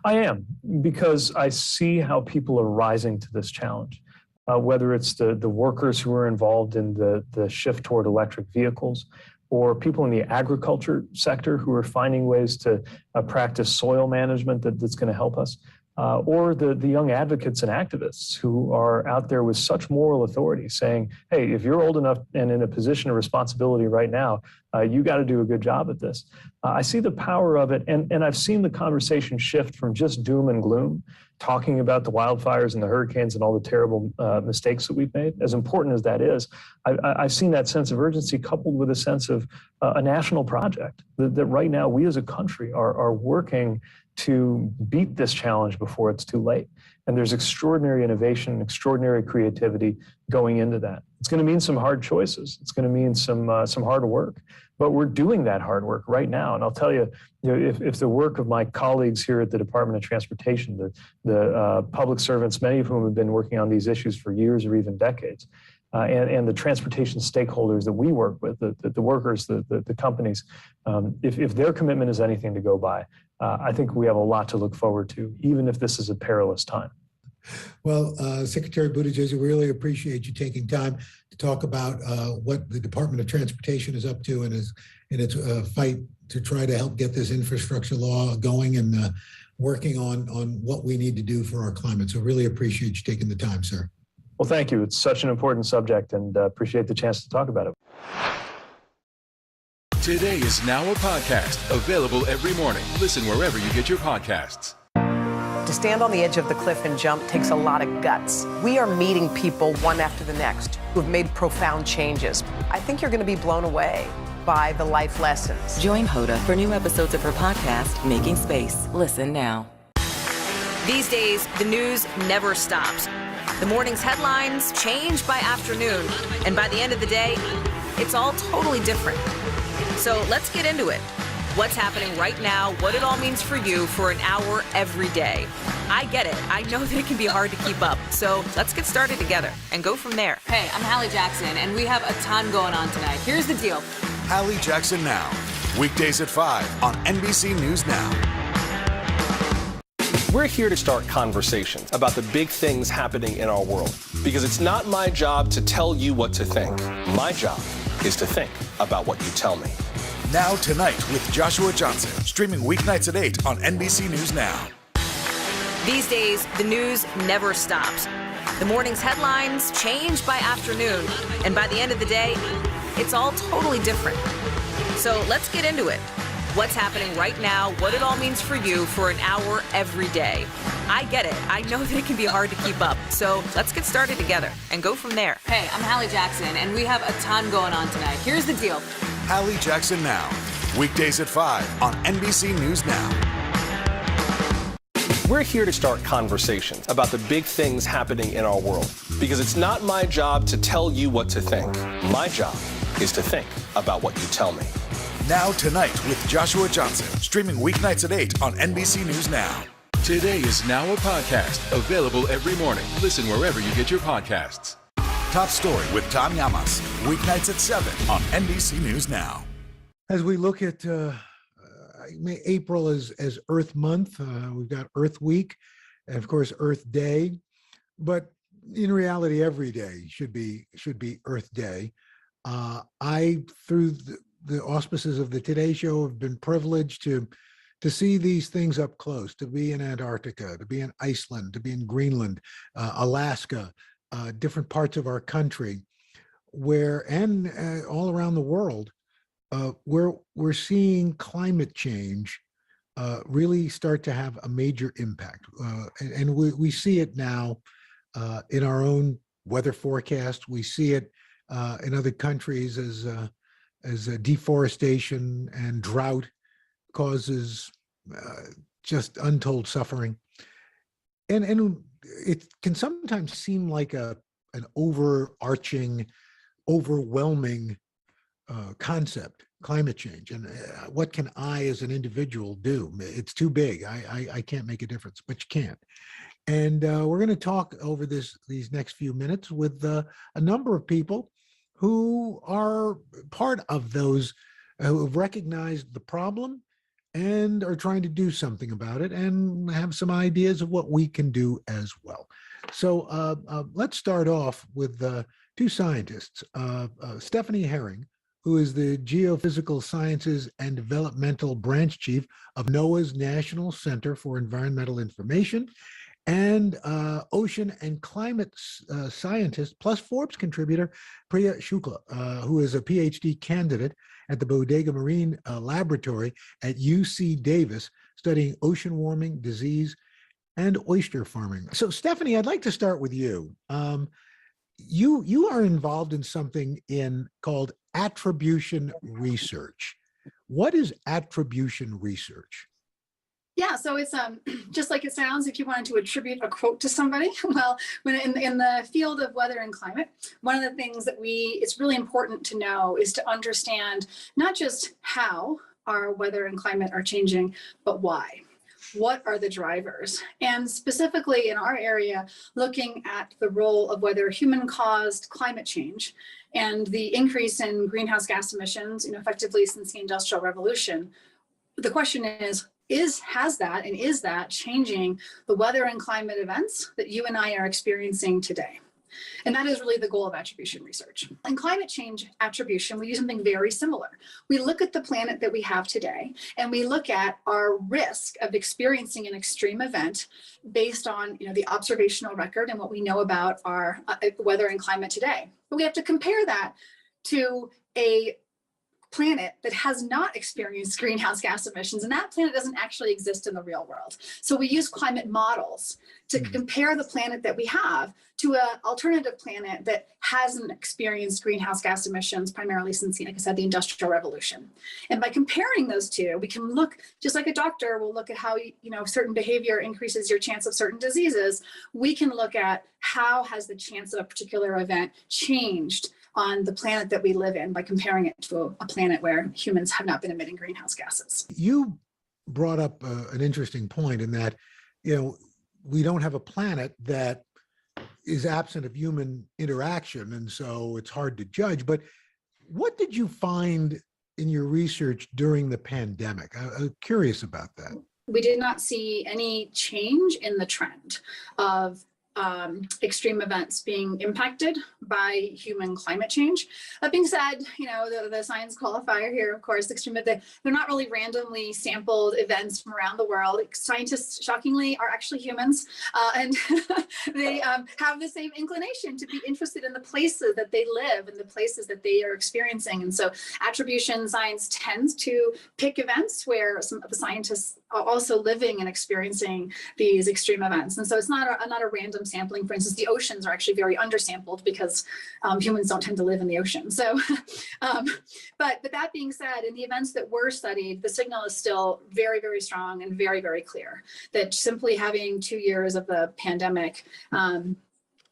I am, because I see how people are rising to this challenge. Whether it's the workers who are involved in the shift toward electric vehicles, or people in the agriculture sector who are finding ways to practice soil management that's going to help us, or the young advocates and activists who are out there with such moral authority saying, hey, if you're old enough and in a position of responsibility right now, you got to do a good job at this. I see the power of it, and I've seen the conversation shift from just doom and gloom, talking about the wildfires and the hurricanes and all the terrible mistakes that we've made. As important as that is, I've seen that sense of urgency coupled with a sense of a national project that right now we as a country are working to beat this challenge before it's too late. And there's extraordinary innovation, extraordinary creativity going into that. It's going to mean some hard choices. It's going to mean some hard work, but we're doing that hard work right now. And I'll tell you, if the work of my colleagues here at the Department of Transportation, the public servants, many of whom have been working on these issues for years or even decades, and the transportation stakeholders that we work with, the workers, the companies, if their commitment is anything to go by, I think we have a lot to look forward to, even if this is a perilous time. Well, Secretary Buttigieg, we really appreciate you taking time to talk about what the Department of Transportation is up to in its fight to try to help get this infrastructure law going and working on what we need to do for our climate. So really appreciate you taking the time, sir. Well, thank you. It's such an important subject, and appreciate the chance to talk about it. Today is now a podcast available every morning. Listen wherever you get your podcasts. To stand on the edge of the cliff and jump takes a lot of guts. We are meeting people one after the next who have made profound changes. I think you're going to be blown away by the life lessons. Join Hoda for new episodes of her podcast, Making Space. Listen now. These days, the news never stops. The morning's headlines change by afternoon, and by the end of the day, it's all totally different. So let's get into it. What's happening right now, what it all means for you for an hour every day. I get it. I know that it can be hard to keep up. So let's get started together and go from there. Hey, I'm Hallie Jackson, and we have a ton going on tonight. Here's the deal. Hallie Jackson Now, weekdays at 5 on NBC News Now. We're here to start conversations about the big things happening in our world, because it's not my job to tell you what to think. My job is to think about what you tell me. Now Tonight with Joshua Johnson, streaming weeknights at 8 on NBC News Now. These days, the news never stops. The morning's headlines change by afternoon, and by the end of the day, it's all totally different. So let's get into it. What's happening right now, what it all means for you for an hour every day. I get it. I know that it can be hard to keep up. So let's get started together and go from there. Hey, I'm Hallie Jackson, and we have a ton going on tonight. Here's the deal. Hallie Jackson Now, weekdays at 5 on NBC News Now. We're here to start conversations about the big things happening in our world, because it's not my job to tell you what to think. My job is to think about what you tell me. Now Tonight with Joshua Johnson, streaming weeknights at 8 on NBC News Now. Today is now a podcast available every morning. Listen wherever you get your podcasts. Top Story with Tom Llamas, weeknights at 7 on NBC News Now. As we look at April as Earth Month, we've got Earth Week, and of course Earth Day, but in reality, every day should be Earth Day. Through the auspices of the Today Show, have been privileged to see these things up close, to be in Antarctica, to be in Iceland, to be in Greenland, Alaska, different parts of our country, and all around the world, where we're seeing climate change really start to have a major impact. And we see it now in our own weather forecast. We see it in other countries as deforestation and drought causes just untold suffering. And it can sometimes seem like an overarching, overwhelming concept, climate change. And what can I as an individual do? It's too big. I can't make a difference, but you can. And we're going to talk over these next few minutes with a number of people who are part of those who have recognized the problem and are trying to do something about it and have some ideas of what we can do as well. So let's start off with two scientists, Stephanie Herring, who is the Geophysical Sciences and Developmental Branch Chief of NOAA's National Center for Environmental Information, and ocean and climate scientist plus Forbes contributor Priya Shukla, who is a PhD candidate at the Bodega Marine Laboratory at UC Davis, studying ocean warming, disease, and oyster farming. So, Stephanie, I'd like to start with you. You are involved in something called attribution research. What is attribution research? Yeah, so it's just like it sounds. If you wanted to attribute a quote to somebody, well, when in the field of weather and climate, one of the things that it's really important to know is to understand not just how our weather and climate are changing, but why. What are the drivers? And specifically in our area, looking at the role of whether human-caused climate change and the increase in greenhouse gas emissions, effectively since the Industrial Revolution. The question is that changing the weather and climate events that you and I are experiencing today? And that is really the goal of attribution research. In climate change attribution, we do something very similar. We look at the planet that we have today, and we look at our risk of experiencing an extreme event based on the observational record and what we know about our weather and climate today. But we have to compare that to a planet that has not experienced greenhouse gas emissions, and that planet doesn't actually exist in the real world. So we use climate models to compare the planet that we have to an alternative planet that hasn't experienced greenhouse gas emissions primarily since, like I said, the Industrial Revolution. And by comparing those two, we can look, just like a doctor will look at how certain behavior increases your chance of certain diseases, we can look at how has the chance of a particular event changed on the planet that we live in by comparing it to a planet where humans have not been emitting greenhouse gases. You brought up an interesting point in that, we don't have a planet that is absent of human interaction, and so it's hard to judge. But what did you find in your research during the pandemic? I'm curious about that. We did not see any change in the trend of extreme events being impacted by human climate change. That being said, the science qualifier here, of course, they're not really randomly sampled events from around the world. Scientists, shockingly, are actually humans, and they have the same inclination to be interested in the places that they live and the places that they are experiencing. And so attribution science tends to pick events where some of the scientists are also living and experiencing these extreme events. And so it's not a random sampling. For instance, the oceans are actually very undersampled because humans don't tend to live in the ocean. So, but that being said, in the events that were studied, the signal is still very, very strong and very, very clear that simply having 2 years of the pandemic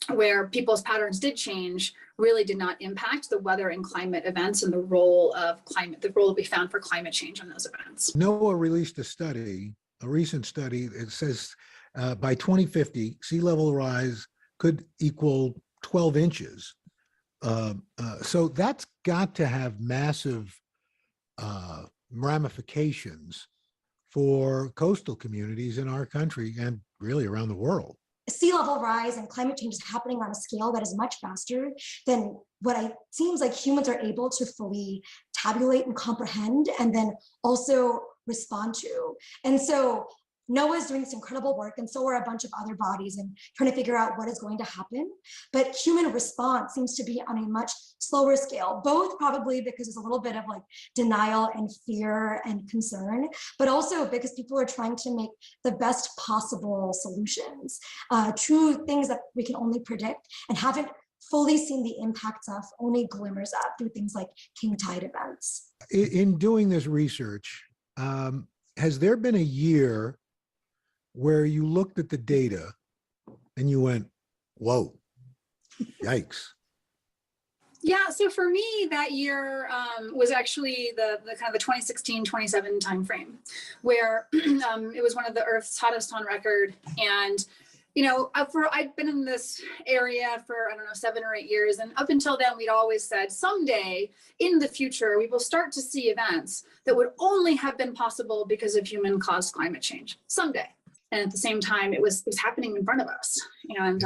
where people's patterns did change really did not impact the weather and climate events and the role that we found for climate change on those events. NOAA released a recent study that says by 2050, sea level rise could equal 12 inches. So that's got to have massive ramifications for coastal communities in our country and really around the world. Sea level rise and climate change is happening on a scale that is much faster than what it seems like humans are able to fully tabulate and comprehend and then also respond to. And so NOAA is doing this incredible work, and so are a bunch of other bodies and trying to figure out what is going to happen. But human response seems to be on a much slower scale, both probably because there's a little bit of like denial and fear and concern, but also because people are trying to make the best possible solutions to things that we can only predict and haven't fully seen the impacts of, only glimmers of through things like king tide events. In doing this research, has there been a year where you looked at the data and you went, whoa, yikes? Yeah, so for me, that year was actually the kind of the 2016-27 timeframe, where it was one of the Earth's hottest on record. And, you know, I'd been in this area for, 7 or 8 years. And up until then, we'd always said, someday in the future, we will start to see events that would only have been possible because of human-caused climate change, someday. And at the same time, it was happening in front of us. And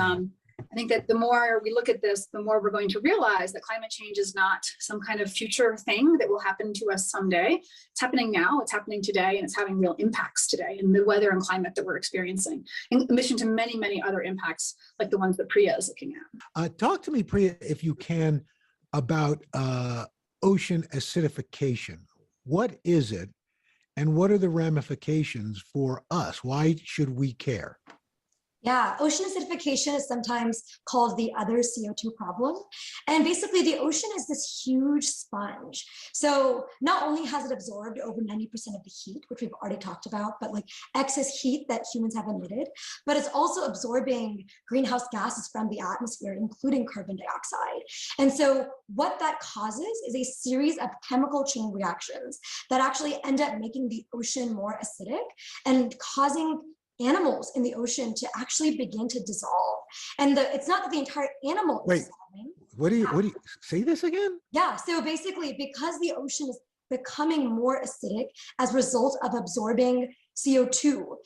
I think that the more we look at this, the more we're going to realize that climate change is not some kind of future thing that will happen to us someday. It's happening now, it's happening today, and it's having real impacts today in the weather and climate that we're experiencing, in addition to many, many other impacts like the ones that Priya is looking at. Talk to me, Priya, if you can, about ocean acidification. What is it, and what are the ramifications for us? Why should we care? Yeah, ocean acidification is sometimes called the other CO2 problem. And basically the ocean is this huge sponge. So not only has it absorbed over 90% of the heat, which we've already talked about, but like excess heat that humans have emitted, but it's also absorbing greenhouse gases from the atmosphere, including carbon dioxide. And so what that causes is a series of chemical chain reactions that actually end up making the ocean more acidic and causing animals in the ocean to actually begin to dissolve. And it's not that the entire animal is dissolving. What do you say this again? Yeah, so basically because the ocean is becoming more acidic as a result of absorbing CO2,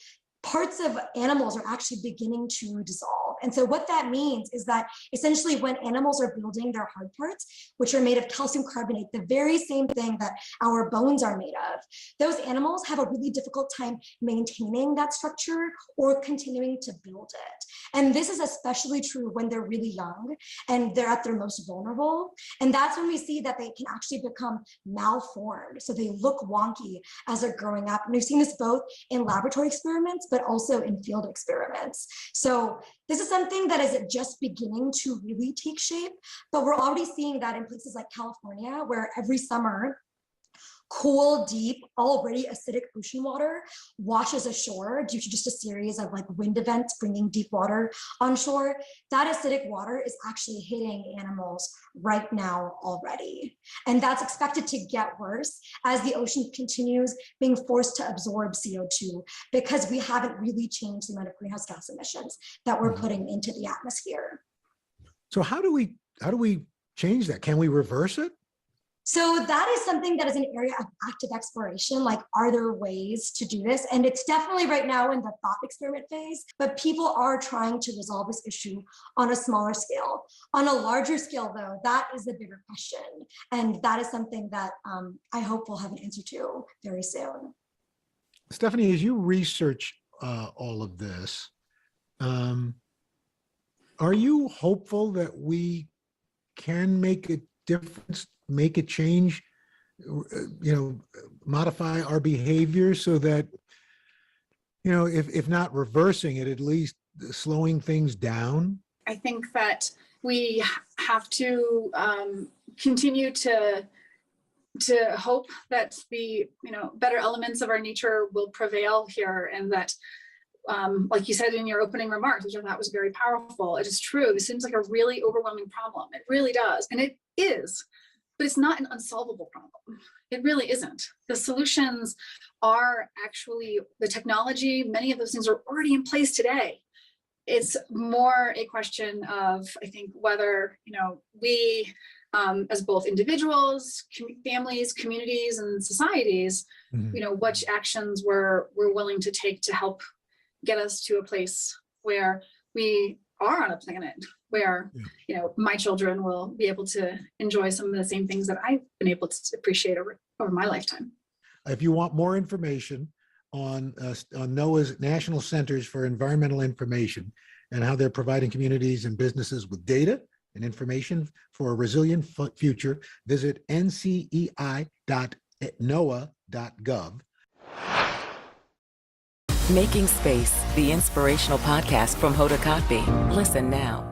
parts of animals are actually beginning to dissolve. And so what that means is that essentially when animals are building their hard parts, which are made of calcium carbonate, the very same thing that our bones are made of, those animals have a really difficult time maintaining that structure or continuing to build it. And this is especially true when they're really young and they're at their most vulnerable. And that's when we see that they can actually become malformed. So they look wonky as they're growing up. And we've seen this both in laboratory experiments, but also in field experiments. So this is something that is just beginning to really take shape, but we're already seeing that in places like California, where every summer, cool, deep, already acidic ocean water washes ashore due to just a series of like wind events bringing deep water onshore. That acidic water is actually hitting animals right now already. And that's expected to get worse as the ocean continues being forced to absorb CO2 because we haven't really changed the amount of greenhouse gas emissions that we're putting into the atmosphere. So how do we change that? Can we reverse it? So that is something that is an area of active exploration. Like, are there ways to do this? And it's definitely right now in the thought experiment phase, but people are trying to resolve this issue on a smaller scale. On a larger scale, though, that is the bigger question. And that is something that I hope we'll have an answer to very soon. Stephanie, as you research all of this, are you hopeful that we can make a difference, make a change, modify our behavior so that, if not reversing it, at least slowing things down? I think that we have to continue to hope that the better elements of our nature will prevail here, and that like you said in your opening remarks, which I thought was very powerful, it is true. This seems like a really overwhelming problem. It really does, and it is. But it's not an unsolvable problem. It really isn't. The solutions are actually the technology. Many of those things are already in place today. It's more a question of, I think, whether we, as both individuals, families, communities, and societies, which actions we're willing to take to help get us to a place where we are on a planet where my children will be able to enjoy some of the same things that I've been able to appreciate over my lifetime. If you want more information on NOAA's National Centers for Environmental Information and how they're providing communities and businesses with data and information for a resilient future, visit ncei.noaa.gov. Making Space, the inspirational podcast from Hoda Kotb. Listen now.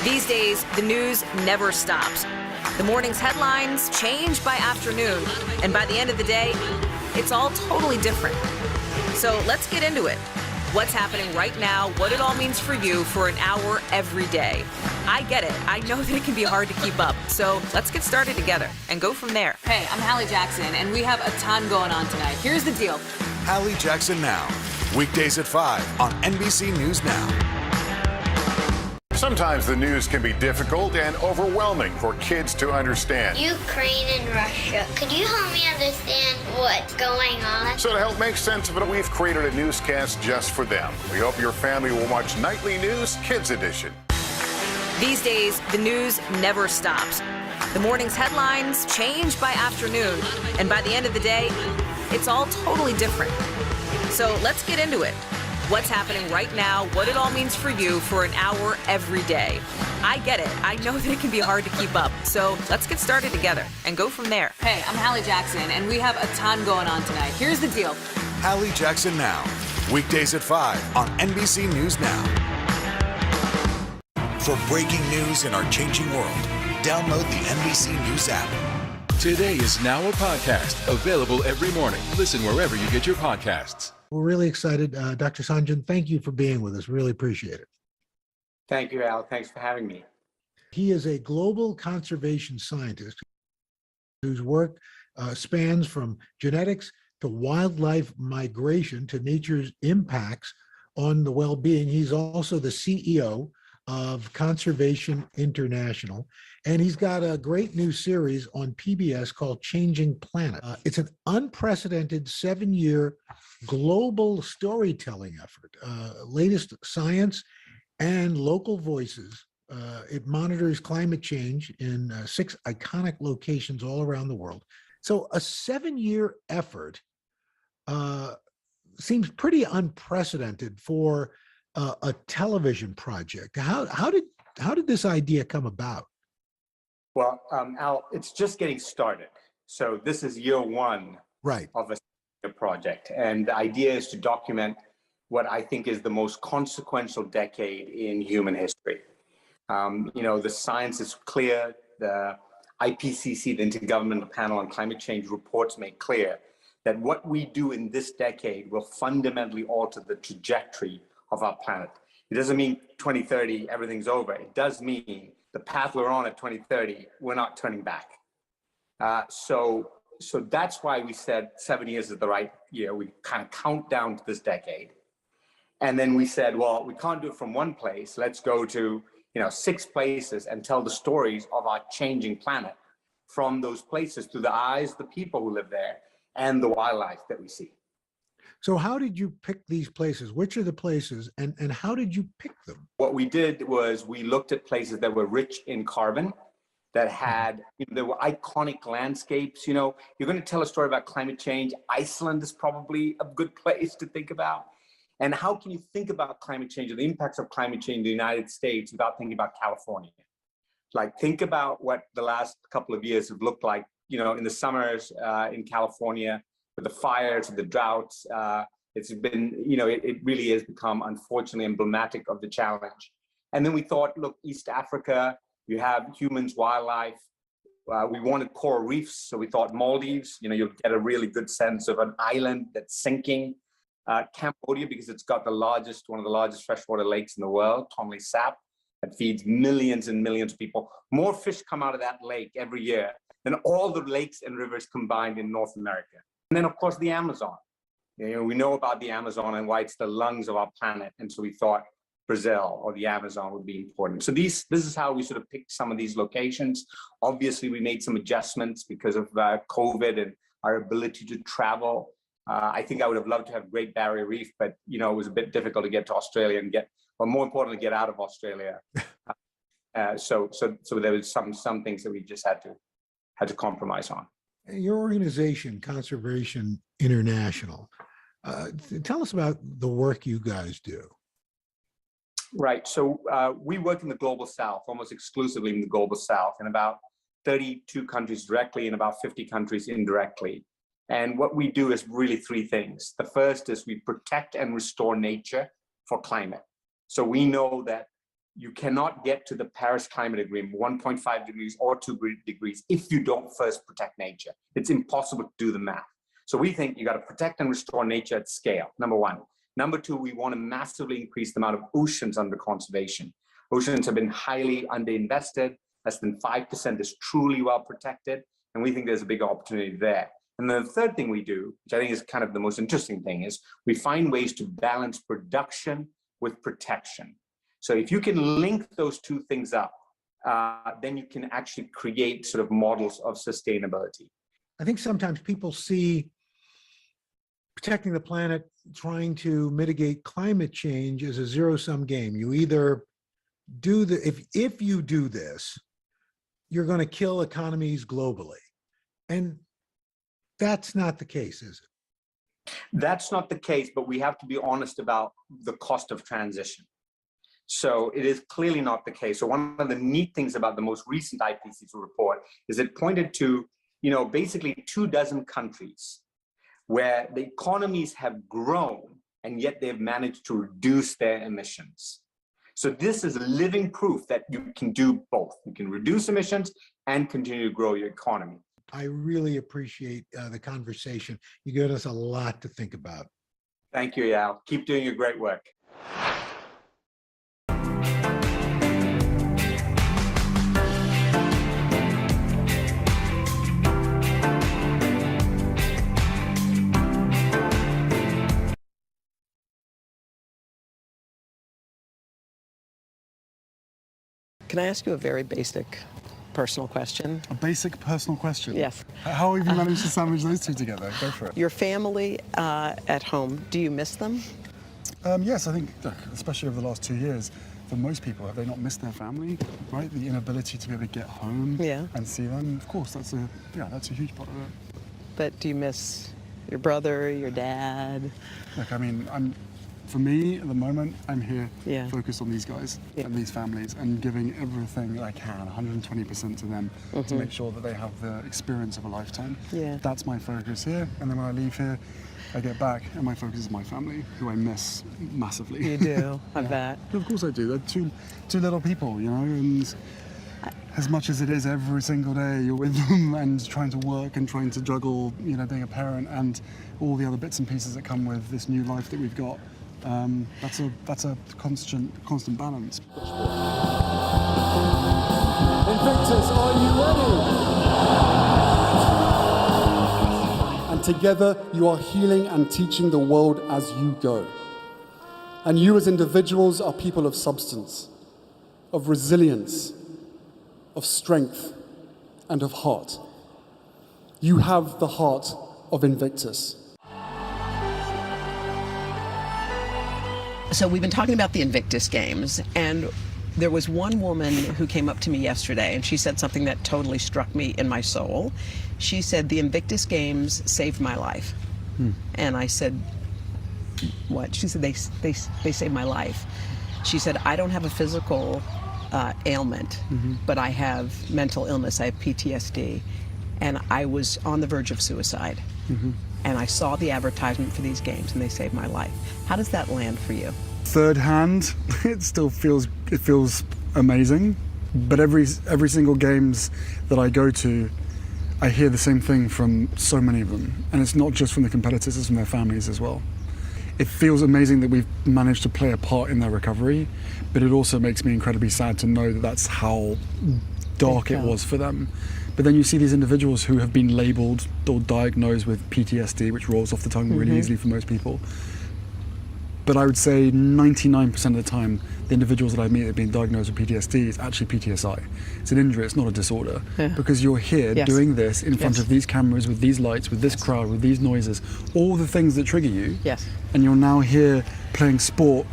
These days, the news never stops. The morning's headlines change by afternoon, and by the end of the day, it's all totally different. So let's get into it. what's happening right now, what it all means for you for an hour every day. I get it. I know that it can be hard to keep up. So let's get started together and go from there. Hey, I'm Hallie Jackson, and we have a ton going on tonight. Here's the deal. Hallie Jackson Now, weekdays at 5 on NBC News Now. Sometimes the news can be difficult and overwhelming for kids to understand. Ukraine and Russia. Could you help me understand what's going on? So to help make sense of it, we've created a newscast just for them. We hope your family will watch Nightly News Kids Edition. These days, the news never stops. The morning's headlines change by afternoon, and by the end of the day, it's all totally different. So let's get into it. What's happening right now, what it all means for you for an hour every day. I get it. I know that it can be hard to keep up. So let's get started together and go from there. Hey, I'm Hallie Jackson, and we have a ton going on tonight. Here's the deal. Hallie Jackson Now, weekdays at 5 on NBC News Now. For breaking news in our changing world, download the NBC News app. Today is now a podcast available every morning. Listen wherever you get your podcasts. We're really excited. Dr. Sanjan, thank you for being with us. Really appreciate it. Thank you, Al. Thanks for having me. He is a global conservation scientist whose work spans from genetics to wildlife migration to nature's impacts on the well-being. He's also the CEO of Conservation International, and he's got a great new series on PBS called Changing Planet. It's an unprecedented 7-year global storytelling effort, latest science and local voices. It monitors climate change in 6 iconic locations all around the world. So a 7-year effort seems pretty unprecedented for a television project. How did this idea come about? Well, Al, it's just getting started. So this is year 1 of a project. And the idea is to document what I think is the most consequential decade in human history. The science is clear. The IPCC, the Intergovernmental Panel on Climate Change reports make clear that what we do in this decade will fundamentally alter the trajectory of our planet. It doesn't mean 2030, everything's over. It does mean the path we're on at 2030, we're not turning back. So that's why we said 7 years is the right year. We kind of count down to this decade. And then we said, well, we can't do it from one place. Let's go to 6 places and tell the stories of our changing planet from those places through the eyes of the people who live there and the wildlife that we see. So how did you pick these places? Which are the places, and how did you pick them? What we did was we looked at places that were rich in carbon, that had, there were iconic landscapes. You're going to tell a story about climate change. Iceland is probably a good place to think about. And how can you think about climate change or the impacts of climate change in the United States without thinking about California? Like, think about what the last couple of years have looked like, in the summers in California, with the fires, the droughts. It's been, it really has become, unfortunately, emblematic of the challenge. And then we thought, look, East Africa, you have humans, wildlife. We wanted coral reefs, so we thought Maldives. You'll get a really good sense of an island that's sinking. Cambodia, because it's got one of the largest freshwater lakes in the world, Tonle Sap, that feeds millions and millions of people. More fish come out of that lake every year than all the lakes and rivers combined in North America. And then, of course, the Amazon. We know about the Amazon and why it's the lungs of our planet. And so we thought Brazil or the Amazon would be important. So this is how we sort of picked some of these locations. Obviously, we made some adjustments because of COVID and our ability to travel. I think I would have loved to have Great Barrier Reef, but it was a bit difficult to get to Australia but more importantly, get out of Australia. So there was some things that we just had to compromise on. Your organization, Conservation International, tell us about the work you guys do. Right. So we work in the Global South, almost exclusively in the Global South, in about 32 countries directly and about 50 countries indirectly. And what we do is really 3 things. The first is we protect and restore nature for climate. So we know that you cannot get to the Paris Climate Agreement, 1.5 degrees or 2 degrees, if you don't first protect nature. It's impossible to do the math. So we think you got to protect and restore nature at scale, number 1. Number two, we want to massively increase the amount of oceans under conservation. Oceans have been highly underinvested. Less than 5% is truly well protected. And we think there's a big opportunity there. And then the third thing we do, which I think is kind of the most interesting thing, is we find ways to balance production with protection. So if you can link those two things up, then you can actually create sort of models of sustainability. I think sometimes people see protecting the planet, trying to mitigate climate change as a zero-sum game. You either do if you do this, you're going to kill economies globally. And that's not the case, is it? That's not the case, but we have to be honest about the cost of transition. So it is clearly not the case. So one of the neat things about the most recent IPCC report is it pointed to, basically 24 countries where the economies have grown and yet they've managed to reduce their emissions. So this is living proof that you can do both. You can reduce emissions and continue to grow your economy. I really appreciate the conversation. You gave us a lot to think about. Thank you, Yal. Keep doing your great work. Can I ask you a very basic personal question? A basic personal question? Yes. How have you managed to sandwich those two together? Go for it. Your family at home, do you miss them? Yes, I think, especially over the last 2 years, for most people, have they not missed their family, right? The inability to be able to get home and see them. Of course, that's a huge part of it. But do you miss your brother, your dad? Look, I mean, for me, at the moment, I'm here focused on these guys and these families and giving everything I can, 120% to them, to make sure that they have the experience of a lifetime. Yeah. That's my focus here. And then when I leave here, I get back and my focus is my family, who I miss massively. You do, I bet. Of course I do. They're two little people, and as much as it is every single day you're with them and trying to work and trying to juggle, being a parent and all the other bits and pieces that come with this new life that we've got. That's a constant balance. Invictus, are you ready? And together you are healing and teaching the world as you go. And you as individuals are people of substance, of resilience, of strength, and of heart. You have the heart of Invictus. So we've been talking about the Invictus Games, and there was one woman who came up to me yesterday, and she said something that totally struck me in my soul. She said, the Invictus Games saved my life. And I said, what? She said, they saved my life. She said, I don't have a physical ailment, but I have mental illness. I have PTSD, and I was on the verge of suicide. And I saw the advertisement for these games, and they saved my life. How does that land for you? Third hand, it still feels amazing. But every single games that I go to, I hear the same thing from so many of them. And it's not just from the competitors, it's from their families as well. It feels amazing that we've managed to play a part in their recovery, but it also makes me incredibly sad to know that that's how dark it was for them. But then you see these individuals who have been labeled or diagnosed with PTSD, which rolls off the tongue really easily for most people. But I would say 99% of the time, the individuals that I meet that have been diagnosed with PTSD is actually PTSI. It's an injury, it's not a disorder. Because you're here doing this in front of these cameras, with these lights, with this crowd, with these noises, all the things that trigger you. And you're now here playing sport,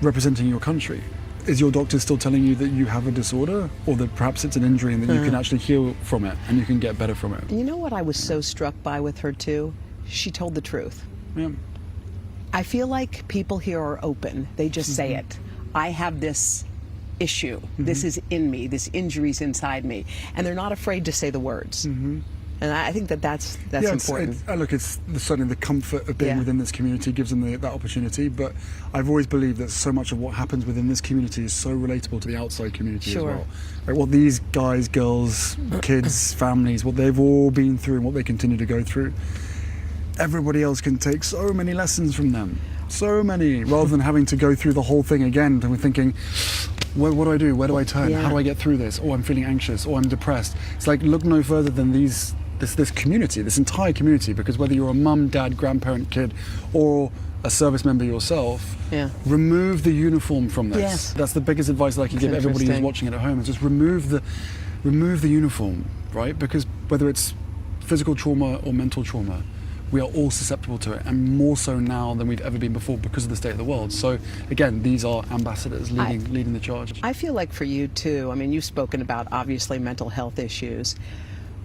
representing your country. Is your doctor still telling you that you have a disorder, or that perhaps it's an injury and that you can actually heal from it and you can get better from it? You know what I was so struck by with her too? She told the truth. I feel like people here are open. They just say it. I have this issue. This is in me. This injury's inside me. And they're not afraid to say the words. And I think that's important. Look, it's certainly the comfort of being within this community gives them that opportunity, but I've always believed that so much of what happens within this community is so relatable to the outside community as well. Like what these guys, girls, kids, families, what they've all been through and what they continue to go through, everybody else can take so many lessons from them. So many, rather than having to go through the whole thing again, and we're thinking, what do I do? Where do I turn? Yeah. How do I get through this? Oh, I'm feeling anxious, or I'm depressed. It's like, look no further than this community, this entire community, because whether you're a mum, dad, grandparent, kid, or a service member yourself, remove the uniform from this. Yes. That's the biggest advice that I can give everybody who's watching it at home, is just remove the uniform, right? Because whether it's physical trauma or mental trauma, we are all susceptible to it, and more so now than we've ever been before because of the state of the world. So again, these are ambassadors leading the charge. I feel like for you too, I mean, you've spoken about obviously mental health issues.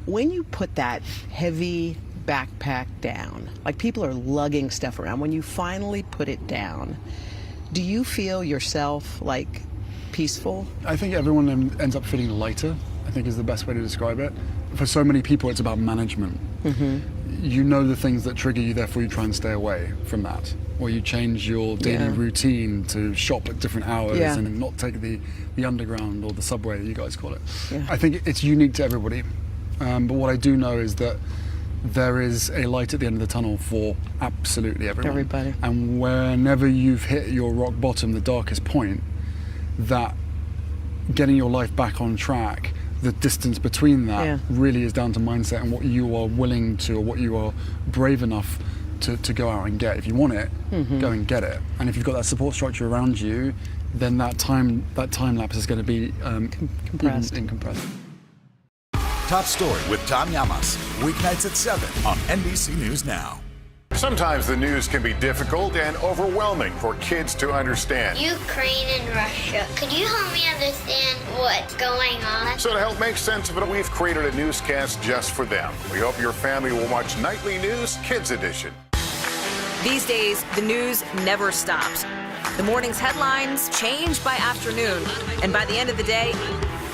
When you put that heavy backpack down, like people are lugging stuff around, when you finally put it down, do you feel yourself like peaceful? I think everyone ends up feeling lighter, I think is the best way to describe it. For so many people, it's about management. You know the things that trigger you, therefore you try and stay away from that. Or you change your daily routine to shop at different hours and not take the underground or the subway, you guys call it. I think it's unique to everybody. But what I do know is that there is a light at the end of the tunnel for absolutely everyone. Everybody. And whenever you've hit your rock bottom, the darkest point, that getting your life back on track, the distance between that really is down to mindset and what you are willing to, or what you are brave enough to go out and get. If you want it, go and get it. And if you've got that support structure around you, then that time lapse is going to be compressed. Top Story with Tom Llamas, weeknights at 7 on NBC News Now. Sometimes the news can be difficult and overwhelming for kids to understand. Ukraine and Russia. Could you help me understand what's going on? So to help make sense of it, we've created a newscast just for them. We hope your family will watch Nightly News Kids Edition. These days, the news never stops. The morning's headlines change by afternoon, and by the end of the day,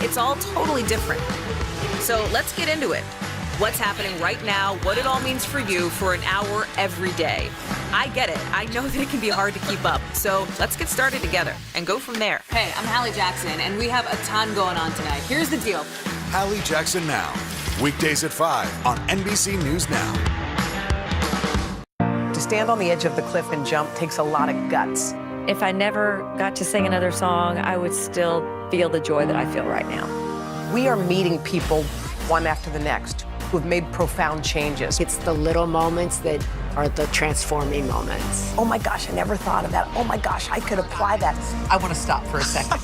it's all totally different. So let's get into it. What's happening right now, what it all means for you for an hour every day. I get it. I know that it can be hard to keep up. So let's get started together and go from there. Hey, I'm Hallie Jackson, and we have a ton going on tonight. Here's the deal. Hallie Jackson Now, weekdays at 5 on NBC News Now. To stand on the edge of the cliff and jump takes a lot of guts. If I never got to sing another song, I would still feel the joy that I feel right now. We are meeting people one after the next who've made profound changes. It's the little moments that are the transforming moments. Oh my gosh, I never thought of that. Oh my gosh, I could apply that. I want to stop for a second.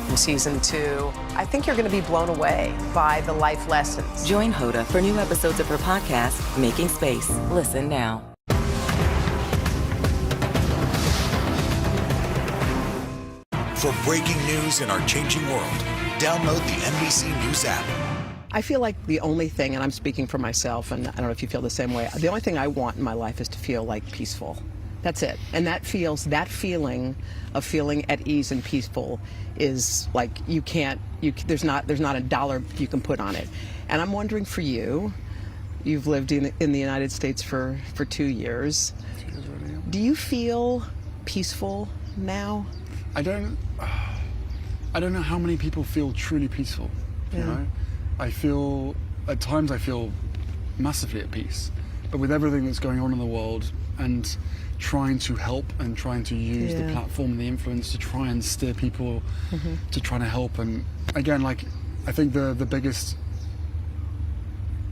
In season 2, I think you're going to be blown away by the life lessons. Join Hoda for new episodes of her podcast, Making Space. Listen now. For breaking news in our changing world, download the NBC News app. I feel like the only thing, and I'm speaking for myself, and I don't know if you feel the same way, the only thing I want in my life is to feel like peaceful. That's it. And that feeling of feeling at ease and peaceful is like there's not a dollar you can put on it. And I'm wondering for you, you've lived in the United States for 2 years. Do you feel peaceful now? I don't know how many people feel truly peaceful, you know? At times I feel massively at peace, but with everything that's going on in the world and trying to help and trying to use the platform and the influence to try and steer people to trying to help. And again, like, I think the biggest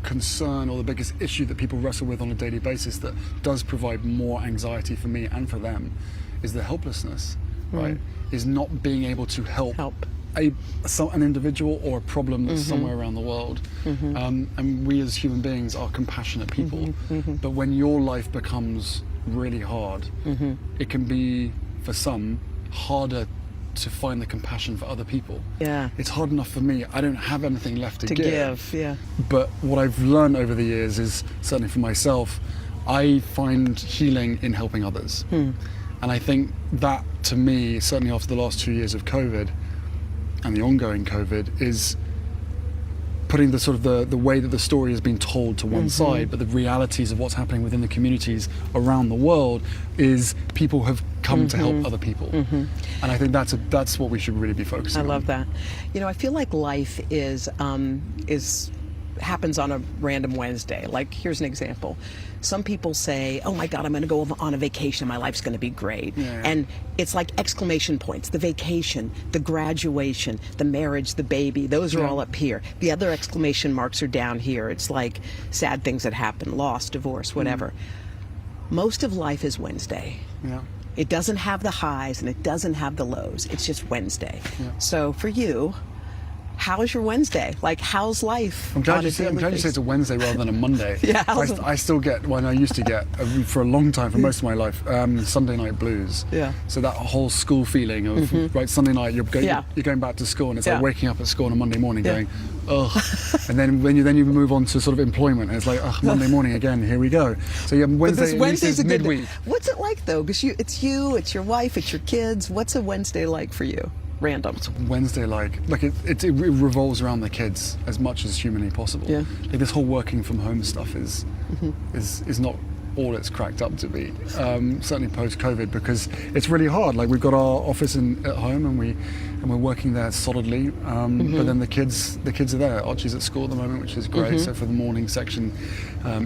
concern or the biggest issue that people wrestle with on a daily basis that does provide more anxiety for me and for them is the helplessness, right? Is not being able to help. An individual or a problem that's somewhere around the world. And we as human beings are compassionate people. But when your life becomes really hard, it can be, for some, harder to find the compassion for other people. It's hard enough for me. I don't have anything left to give. But what I've learned over the years is, certainly for myself, I find healing in helping others. And I think that, to me, certainly after the last 2 years of COVID, and the ongoing COVID, is putting the sort of the way that the story has been told to one side, but the realities of what's happening within the communities around the world is people have come to help other people. And I think that's what we should really be focusing on. I love that. You know, I feel like life is happens on a random Wednesday. Like, here's an example. Some people say, oh my God, I'm going to go on a vacation. My life's going to be great. Yeah. And it's like exclamation points. The vacation, the graduation, the marriage, the baby, those are all up here. The other exclamation marks are down here. It's like sad things that happen, loss, divorce, whatever. Most of life is Wednesday. Yeah. It doesn't have the highs and it doesn't have the lows. It's just Wednesday. Yeah. So for you, how is your Wednesday? Like, how's life? I'm glad you say it's a Wednesday rather than a Monday. Yeah. I still get, well, I used to get, for a long time, for most of my life, Sunday night blues. Yeah. So that whole school feeling of, right, Sunday night, you're going back to school, and it's like waking up at school on a Monday morning going, ugh. And then when you move on to sort of employment, and it's like, ugh, Monday morning again, here we go. So yeah, Wednesday's midweek. What's it like, though? Because it's your wife, it's your kids. What's a Wednesday like for you? Random. What's Wednesday like? Like it revolves around the kids as much as humanly possible. Yeah. Like this whole working from home stuff is not all it's cracked up to be. Certainly post COVID, because it's really hard. Like we've got our office at home and we're working there solidly. But then the kids are there. Archie's at school at the moment, which is great. So for the morning section,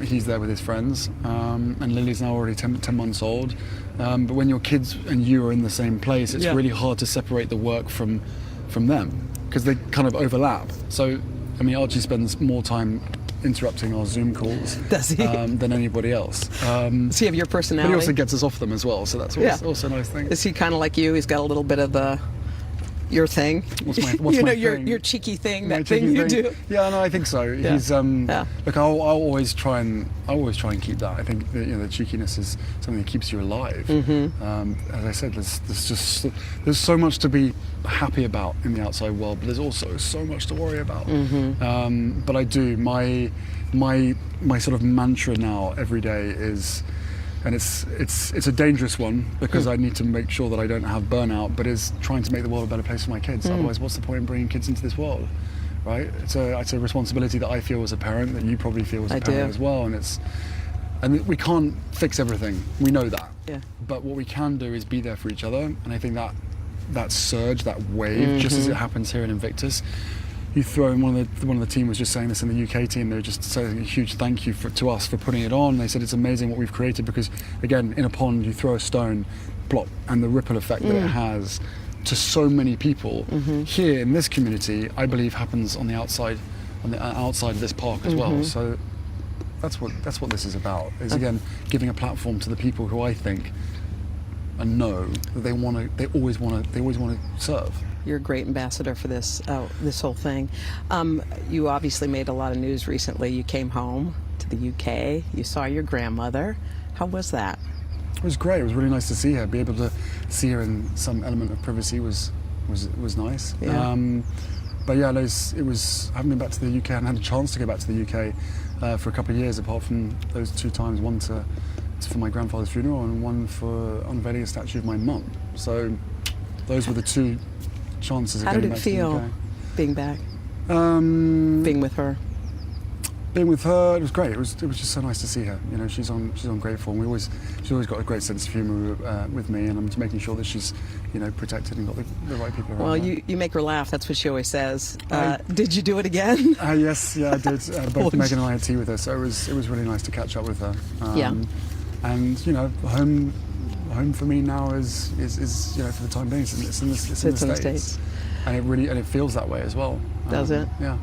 he's there with his friends. And Lily's now already 10 months old. But when your kids and you are in the same place, it's really hard to separate the work from them because they kind of overlap. So, I mean, Archie spends more time interrupting our Zoom calls than anybody else. Does he have your personality? But he also gets us off them as well, so that's also a nice thing. Is he kind of like you? He's got a little bit of your thing. What's my thing? Your cheeky thing, My that thing cheeky you do. Yeah, no, I think so. Yeah. He's look, I'll always try and keep that. I think that, the cheekiness is something that keeps you alive. As I said, there's so much to be happy about in the outside world, but there's also so much to worry about. But I do my sort of mantra now every day is, and it's a dangerous one because I need to make sure that I don't have burnout, but is trying to make the world a better place for my kids. Otherwise, what's the point in bringing kids into this world, right? It's a responsibility that I feel as a parent, that you probably feel as a parent as well, and we can't fix everything. We know that. Yeah. But what we can do is be there for each other, and I think that surge, that wave, just as it happens here in Invictus. You throw in one of the team was just saying this in the UK team. They were just saying a huge thank you to us for putting it on. They said it's amazing what we've created because, again, in a pond you throw a stone, plop, and the ripple effect that it has to so many people here in this community, I believe, happens on the outside of this park as well. So that's what this is about. Is again giving a platform to the people who I think and know that they always want to serve. You're a great ambassador for this whole thing. You obviously made a lot of news recently. You came home to the UK. You saw your grandmother. How was that? It was great. It was really nice to see her. Be able to see her in some element of privacy was nice. Yeah. But yeah, it was. I haven't been back to the UK. I haven't had a chance to go back to the UK for a couple of years, apart from those 2 times. One for my grandfather's funeral and one for unveiling a statue of my mum. So those were the 2 chances of getting back to the UK. How did it feel being back? Being with her? Being with her, it was great. It was just so nice to see her. She's on great form. She's always got a great sense of humour with me, and I'm just making sure that she's, protected and got the right people around. Well, you make her laugh. That's what she always says. Did you do it again? Yes, I did. Both Megan and I had tea with her, so it was really nice to catch up with her. And home for me now is for the time being, it's in the States. And it feels that way as well. Does it? Yeah.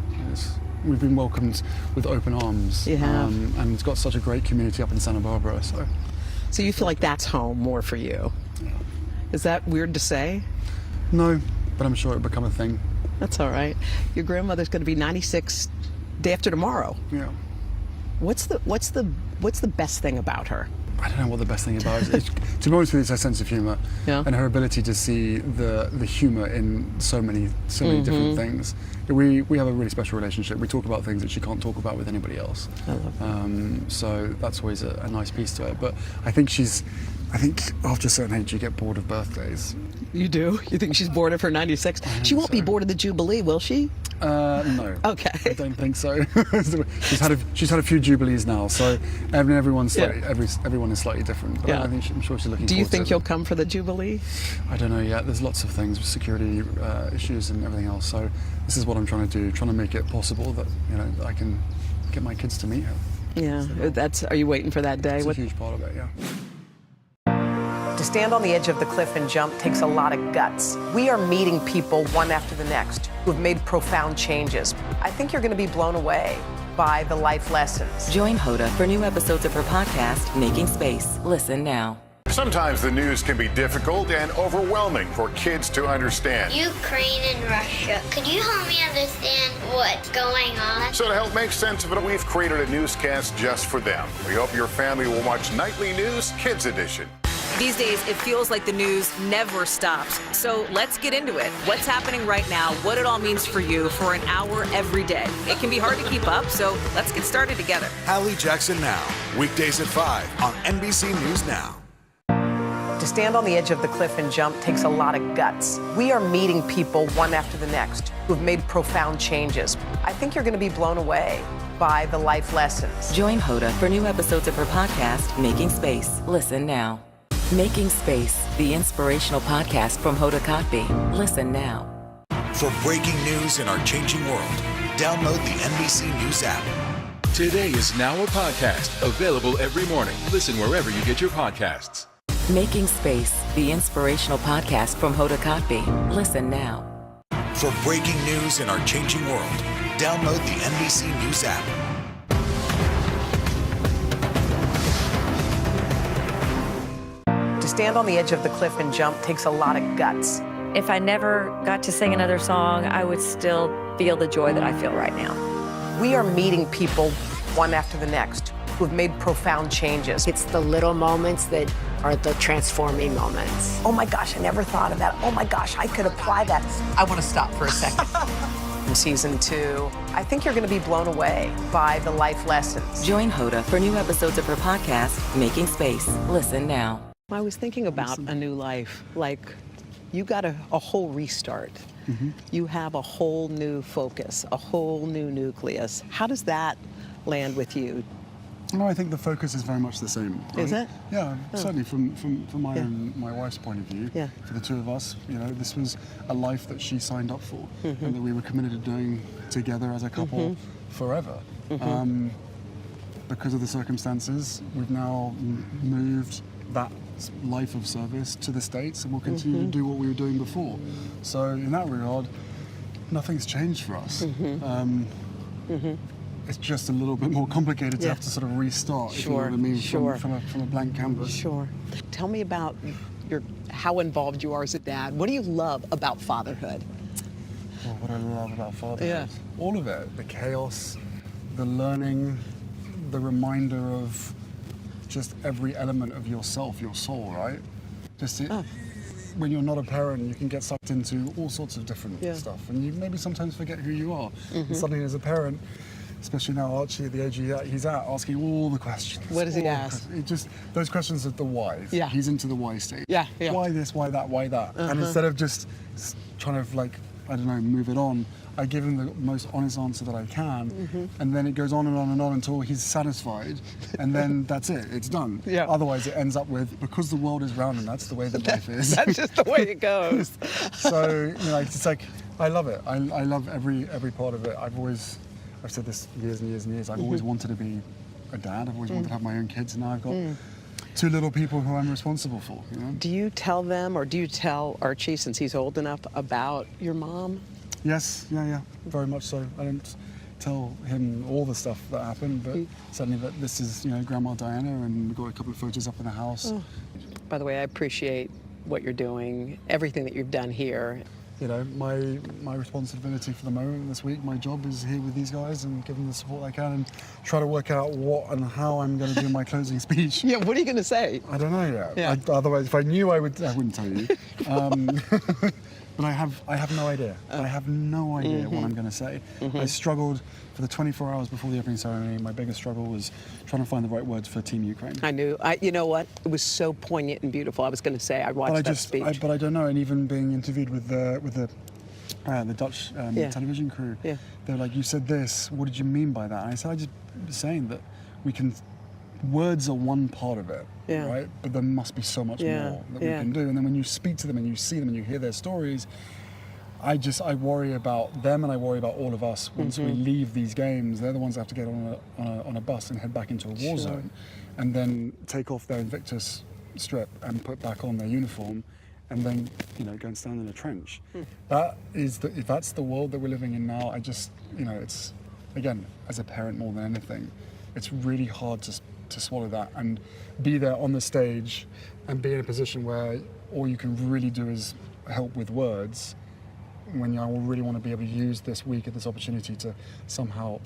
We've been welcomed with open arms. You have. And it's got such a great community up in Santa Barbara. So you feel like that's home more for you? Yeah. Is that weird to say? No, but I'm sure it'll become a thing. That's all right. Your grandmother's going to be 96 day after tomorrow. Yeah. What's the best thing about her? I don't know what the best thing about it is. To be honest with you, it's her sense of humour and her ability to see the humour in so many different things. We have a really special relationship. We talk about things that she can't talk about with anybody else. I love that. So that's always a nice piece to it. But I think after a certain age you get bored of birthdays. You do? You think she's bored of her 96? She won't be bored of the Jubilee, will she? No. Okay. I don't think so. she's had a few jubilees now, so everyone is slightly different. But I'm sure she's looking. Do you think you'll come for the Jubilee? I don't know yet. There's lots of things with security issues and everything else. So this is what what I'm trying to do, trying to make it possible that, you know, I can get my kids to meet her. Yeah, are you waiting for that day? It's a huge part of it, yeah. To stand on the edge of the cliff and jump takes a lot of guts. We are meeting people one after the next who have made profound changes. I think you're going to be blown away by the life lessons. Join Hoda for new episodes of her podcast, Making Space. Listen now. Sometimes the news can be difficult and overwhelming for kids to understand. Ukraine and Russia. Could you help me understand what's going on? So to help make sense of it, we've created a newscast just for them. We hope your family will watch Nightly News Kids Edition. These days, it feels like the news never stops. So let's get into it. What's happening right now, what it all means for you for an hour every day. It can be hard to keep up, so let's get started together. Hallie Jackson Now, weekdays at 5 on NBC News Now. To stand on the edge of the cliff and jump takes a lot of guts. We are meeting people one after the next who have made profound changes. I think you're going to be blown away by the life lessons. Join Hoda for new episodes of her podcast, Making Space. Listen now. Making Space, the inspirational podcast from Hoda Kotb. Listen now. For breaking news in our changing world, download the NBC News app. Today is now a podcast available every morning. Listen wherever you get your podcasts. Making Space, the inspirational podcast from Hoda Kotb. Listen now. For breaking news in our changing world, download the NBC News app. To stand on the edge of the cliff and jump takes a lot of guts. If I never got to sing another song, I would still feel the joy that I feel right now. We are meeting people one after the next who have made profound changes. It's the little moments that are the transforming moments. Oh my gosh, I never thought of that. Oh my gosh, I could apply that. I want to stop for a second. In season 2, I think you're going to be blown away by the life lessons. Join Hoda for new episodes of her podcast, Making Space. Listen now. I was thinking about a new life, like you got a whole restart. Mm-hmm. You have a whole new focus, a whole new nucleus. How does that land with you? No, I think the focus is very much the same. Right? Is it? Yeah, certainly from my wife's point of view. Yeah. For the two of us, you know, this was a life that she signed up for, Mm-hmm. and that we were committed to doing together as a couple forever. Mm-hmm. Because of the circumstances, we've now moved that life of service to the States, and we'll continue to do what we were doing before. So in that regard, nothing's changed for us. It's just a little bit more complicated to have to sort of restart, if you know what I mean, from a blank canvas. Sure. Tell me about how involved you are as a dad. What do you love about fatherhood? Oh, what I love about fatherhood? Yeah. All of it. The chaos, the learning, the reminder of just every element of yourself, your soul, right? Just when you're not a parent, you can get sucked into all sorts of different stuff, and you maybe sometimes forget who you are. And suddenly as a parent, especially now Archie at the age he's at, asking all the questions. What does he ask? It just, those questions of the whys. Yeah. He's into the why stage. Yeah. Why this, why that, why that? And instead of just trying to, like, I don't know, move it on, I give him the most honest answer that I can, and then it goes on and on and on until he's satisfied, and then that's it, it's done. Yeah. Otherwise it ends up with, because the world is round and that's the way that life is. That's just the way it goes. So, you know, it's like, I love it. I love every part of it. I've said this years and years and years, I've always wanted to be a dad, I've always wanted to have my own kids, and now I've got two little people who I'm responsible for, you know? Do you tell them, or do you tell Archie, since he's old enough, about your mom? Yes, yeah, very much so. I don't tell him all the stuff that happened, but certainly that this is, you know, Grandma Diana, and we've got a couple of photos up in the house. Oh. By the way, I appreciate what you're doing, everything that you've done here. You know, my responsibility for the moment this week, my job is here with these guys and give them the support I can and try to work out what and how I'm going to do my closing speech. Yeah, what are you going to say? I don't know yet. Yeah. Otherwise, if I knew, I wouldn't tell you. But I have no idea. I have no idea what I'm going to say. I struggled for the 24 hours before the opening ceremony. My biggest struggle was trying to find the right words for Team Ukraine. I knew. You know what? It was so poignant and beautiful. I was going to say, I watched that speech. But I don't know. And even being interviewed with the Dutch television crew, they're like, "You said this. What did you mean by that?" And I said, "I just saying that we can. Words are one part of it, right? But there must be so much more that we can do. And then when you speak to them and you see them and you hear their stories, I worry about them, and I worry about all of us once we leave these games. They're the ones that have to get on a bus and head back into a war zone, and then take off their Invictus strip and put back on their uniform, and then go and stand in a trench. If that's the world that we're living in now, I just it's, again, as a parent more than anything, it's really hard to swallow that and be there on the stage and be in a position where all you can really do is help with words, when I really want to be able to use this week at this opportunity to somehow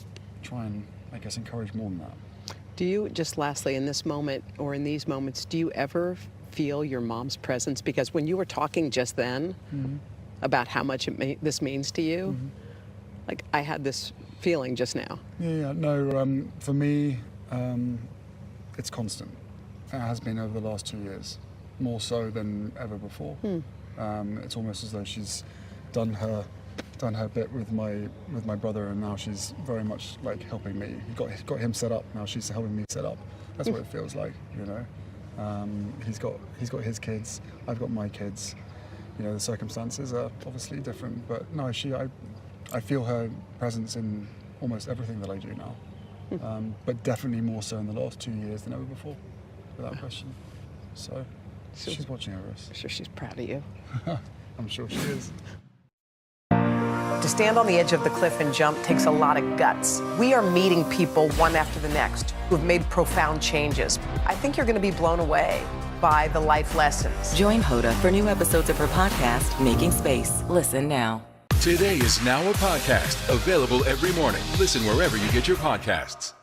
try and, I guess, encourage more than that. Do you, just lastly, in this moment or in these moments, do you ever feel your mom's presence? Because when you were talking just then about how much this means to you, like I had this feeling just now. No, for me, it's constant. It has been over the last 2 years, more so than ever before. It's almost as though she's done her bit with my brother, and now she's very much like helping me. Got him set up. Now she's helping me set up. That's what it feels like, He's got his kids. I've got my kids. The circumstances are obviously different, but no, I feel her presence in almost everything that I do now. But definitely more so in the last 2 years than ever before, without question. So she's watching over us. I'm sure she's proud of you. I'm sure she is. To stand on the edge of the cliff and jump takes a lot of guts. We are meeting people one after the next who have made profound changes. I think you're going to be blown away by the life lessons. Join Hoda for new episodes of her podcast, Making Space. Listen now. Today is now a podcast available every morning. Listen wherever you get your podcasts.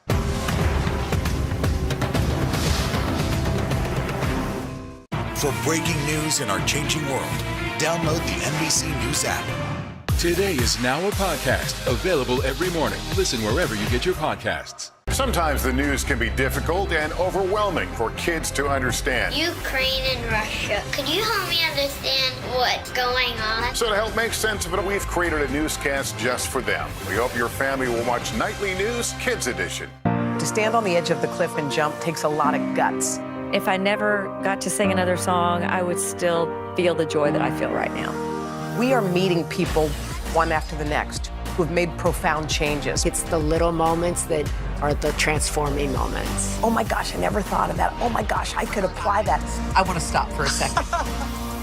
For breaking news in our changing world, download the NBC News app. Today is now a podcast available every morning. Listen wherever you get your podcasts. Sometimes the news can be difficult and overwhelming for kids to understand. Ukraine and Russia. Could you help me understand what's going on? So to help make sense of it, we've created a newscast just for them. We hope your family will watch Nightly News Kids Edition. To stand on the edge of the cliff and jump takes a lot of guts. If I never got to sing another song, I would still feel the joy that I feel right now. We are meeting people one after the next who have made profound changes. It's the little moments that are the transforming moments. Oh my gosh, I never thought of that. Oh my gosh, I could apply that. I want to stop for a second.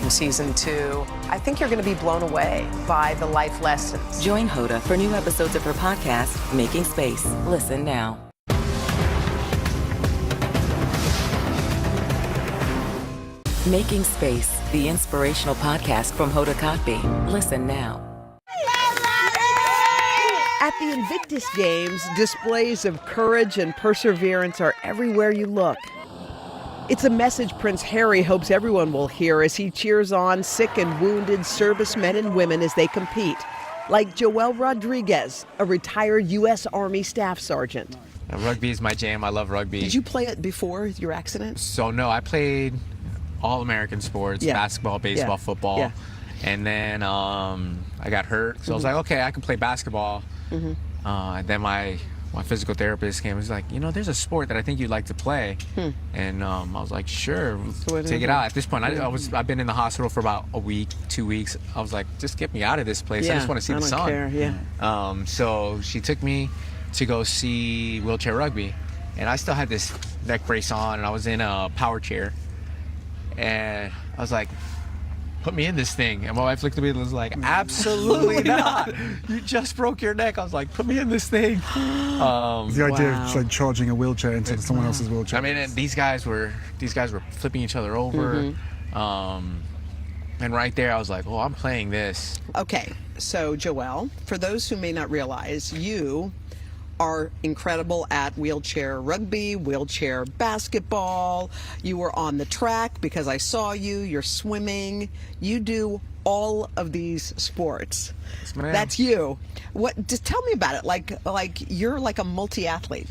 In season 2, I think you're going to be blown away by the life lessons. Join Hoda for new episodes of her podcast, Making Space. Listen now. Making Space, the inspirational podcast from Hoda Kotb. Listen now. At the Invictus Games, displays of courage and perseverance are everywhere you look. It's a message Prince Harry hopes everyone will hear as he cheers on sick and wounded servicemen and women as they compete, like Joel Rodriguez, a retired U.S. Army Staff Sergeant. Rugby is my jam. I love rugby. Did you play it before your accident? So no, I played all American sports, basketball, baseball, football. And then I got hurt. So I was like, okay, I can play basketball. And then my physical therapist came and was like, there's a sport that I think you'd like to play. And I was like, sure, take it out. At this point, I've been in the hospital for about a week, 2 weeks. I was like, just get me out of this place. I just want to see the sun. So she took me to go see wheelchair rugby. And I still had this neck brace on, and I was in a power chair. And I was like, put me in this thing. And my wife looked at me and was like, absolutely not. You just broke your neck. I was like, put me in this thing. The idea of just like charging a wheelchair into someone else's wheelchair. I mean, and these guys were flipping each other over. And right there, I was like, oh, I'm playing this. Okay, so Joel, for those who may not realize, you are incredible at wheelchair rugby, wheelchair basketball. You were on the track because I saw you. You're swimming. You do all of these sports. Yes, ma'am. That's you. Just tell me about it. Like you're like a multi-athlete.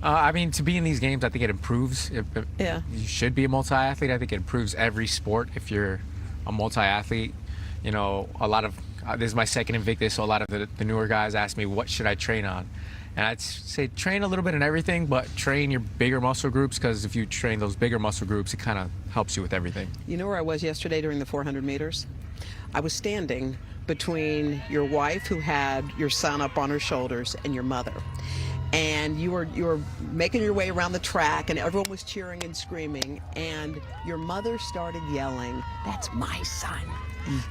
I mean, to be in these games, I think it improves. You should be a multi-athlete. I think it improves every sport if you're a multi-athlete. A lot of this is my second Invictus, so a lot of the newer guys ask me, what should I train on? And I'd say train a little bit in everything, but train your bigger muscle groups, because if you train those bigger muscle groups, it kind of helps you with everything. You know where I was yesterday during the 400 meters? I was standing between your wife who had your son up on her shoulders and your mother. And you were making your way around the track and everyone was cheering and screaming, and your mother started yelling, "That's my son.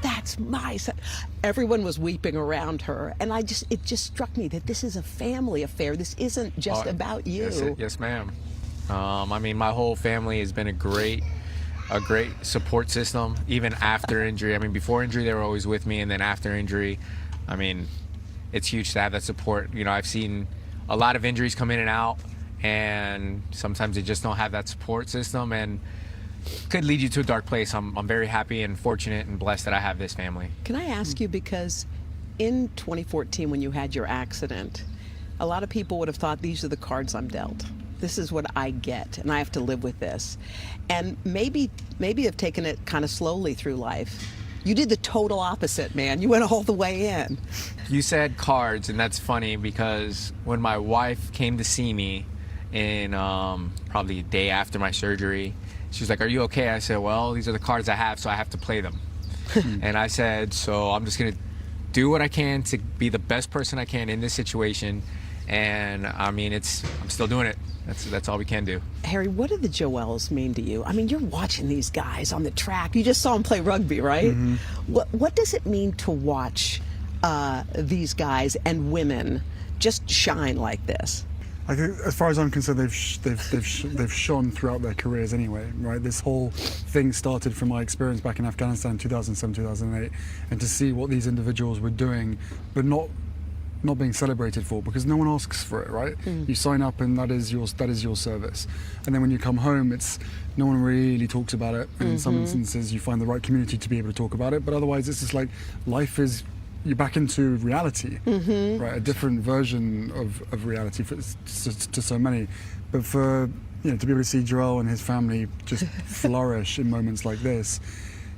That's my son." Everyone was weeping around her, and it just struck me that this is a family affair. This isn't just about you. Yes, ma'am. I mean, my whole family has been a great support system, even after injury. I mean, before injury, they were always with me, and then after injury, I mean, it's huge to have that support. You know, I've seen a lot of injuries come in and out, and sometimes they just don't have that support system, and could lead you to a dark place. I'm very happy and fortunate and blessed that I have this family. Can I ask you, because in 2014 when you had your accident, a lot of people would have thought, these are the cards I'm dealt. This is what I get, and I have to live with this. And maybe have taken it kind of slowly through life. You did the total opposite, man. You went all the way in. You said cards, and that's funny because when my wife came to see me in probably a day after my surgery, she was like, "Are you okay?" I said, "Well, these are the cards I have, so I have to play them." And I said, "So I'm just gonna do what I can to be the best person I can in this situation." And I mean, I'm still doing it. That's all we can do. Harry, what do the Joels mean to you? I mean, you're watching these guys on the track. You just saw them play rugby, right? Mm-hmm. What does it mean to watch these guys and women just shine like this? I think, as far as I'm concerned, they've shone throughout their careers anyway, right? This whole thing started from my experience back in Afghanistan in 2007, 2008, and to see what these individuals were doing, but not being celebrated for, because no one asks for it, right? You sign up and that is your service, and then when you come home, no one really talks about it, and in some instances you find the right community to be able to talk about it, but otherwise it's just like you're back into reality, right? A different version of reality to so many, but for to be able to see Joel and his family just flourish in moments like this,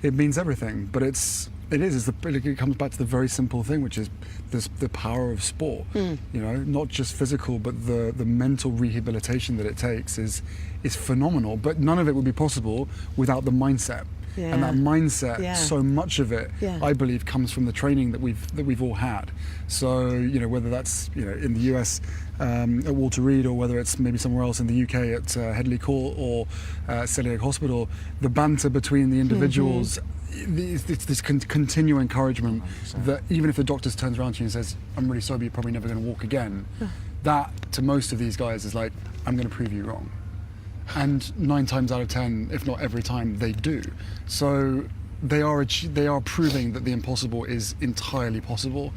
it means everything. But it comes back to the very simple thing, which is the power of sport. Not just physical, but the mental rehabilitation that it takes is phenomenal. But none of it would be possible without the mindset. Yeah. And that mindset, so much of it, I believe, comes from the training that we've all had. So whether that's in the US at Walter Reed, or whether it's maybe somewhere else in the UK at Headley Court or Celiac Hospital, the banter between the individuals. It's this continual encouragement that even if the doctor turns around to you and says, "I'm really sorry, but you're probably never going to walk again," that to most of these guys is like, "I'm going to prove you wrong." And 9 times out of 10, if not every time, they do. So they are proving that the impossible is entirely possible,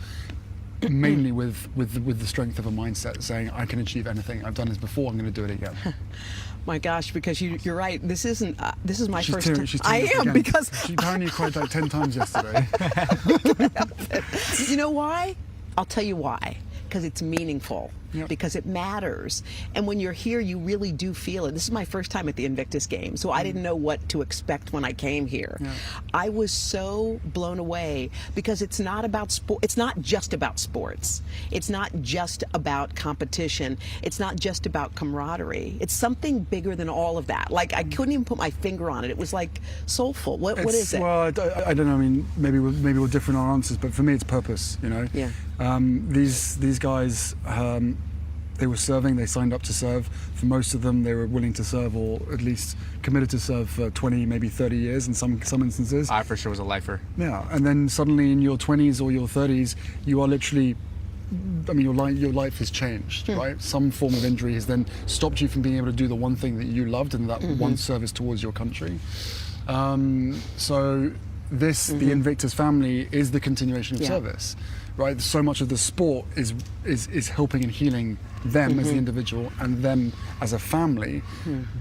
mainly with the strength of a mindset, saying, "I can achieve anything. I've done this before. I'm going to do it again." My gosh, because you're right. This is my first time. I am again. Because she apparently cried like 10 times yesterday. You know why? I'll tell you why. Because it's meaningful. Yep. Because it matters. And when you're here, you really do feel it. This is my first time at the Invictus Games, so I didn't know what to expect when I came here. Yeah. I was so blown away because it's not about sport. It's not just about sports. It's not just about competition. It's not just about camaraderie. It's something bigger than all of that. Like, I couldn't even put my finger on it. It was like soulful. What is it? Well, I don't know. I mean, maybe we're different on answers, but for me, it's purpose. Yeah. These guys. They were serving, they signed up to serve. For most of them, they were willing to serve, or at least committed to serve for 20, maybe 30 years in some instances. I for sure was a lifer. Yeah, and then suddenly in your 20s or your 30s, you are literally, your life has changed, right? Some form of injury has then stopped you from being able to do the one thing that you loved, and that one service towards your country. So the Invictus family is the continuation of service. Right, so much of the sport is helping and healing them as the individual and them as a family.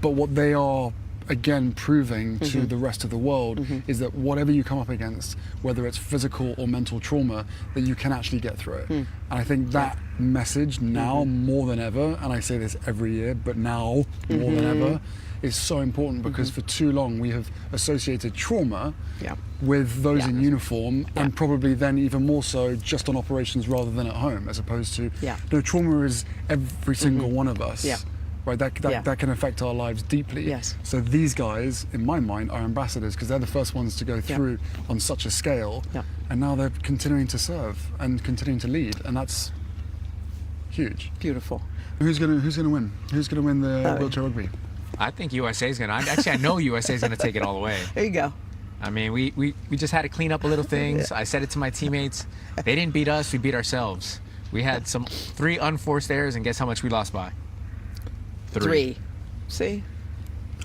But what they are again proving to the rest of the world is that whatever you come up against, whether it's physical or mental trauma, that you can actually get through it. And I think that message now more than ever, and I say this every year, but now more than ever, is so important, because for too long we have associated trauma with those in uniform, and probably then even more so just on operations rather than at home, as opposed to trauma is every single one of us. Right, that can affect our lives deeply. Yes. So these guys, in my mind, are ambassadors, because they're the first ones to go through on such a scale. and now they're continuing to serve and continuing to lead, and that's huge. Beautiful. Who's gonna win? Who's gonna win the wheelchair rugby? I think USA's gonna. Actually, I know USA's gonna take it all the way. There you go. I mean, we just had to clean up a little things. I said it to my teammates. They didn't beat us. We beat ourselves. We had 3 unforced errors, and guess how much we lost by? 3. See?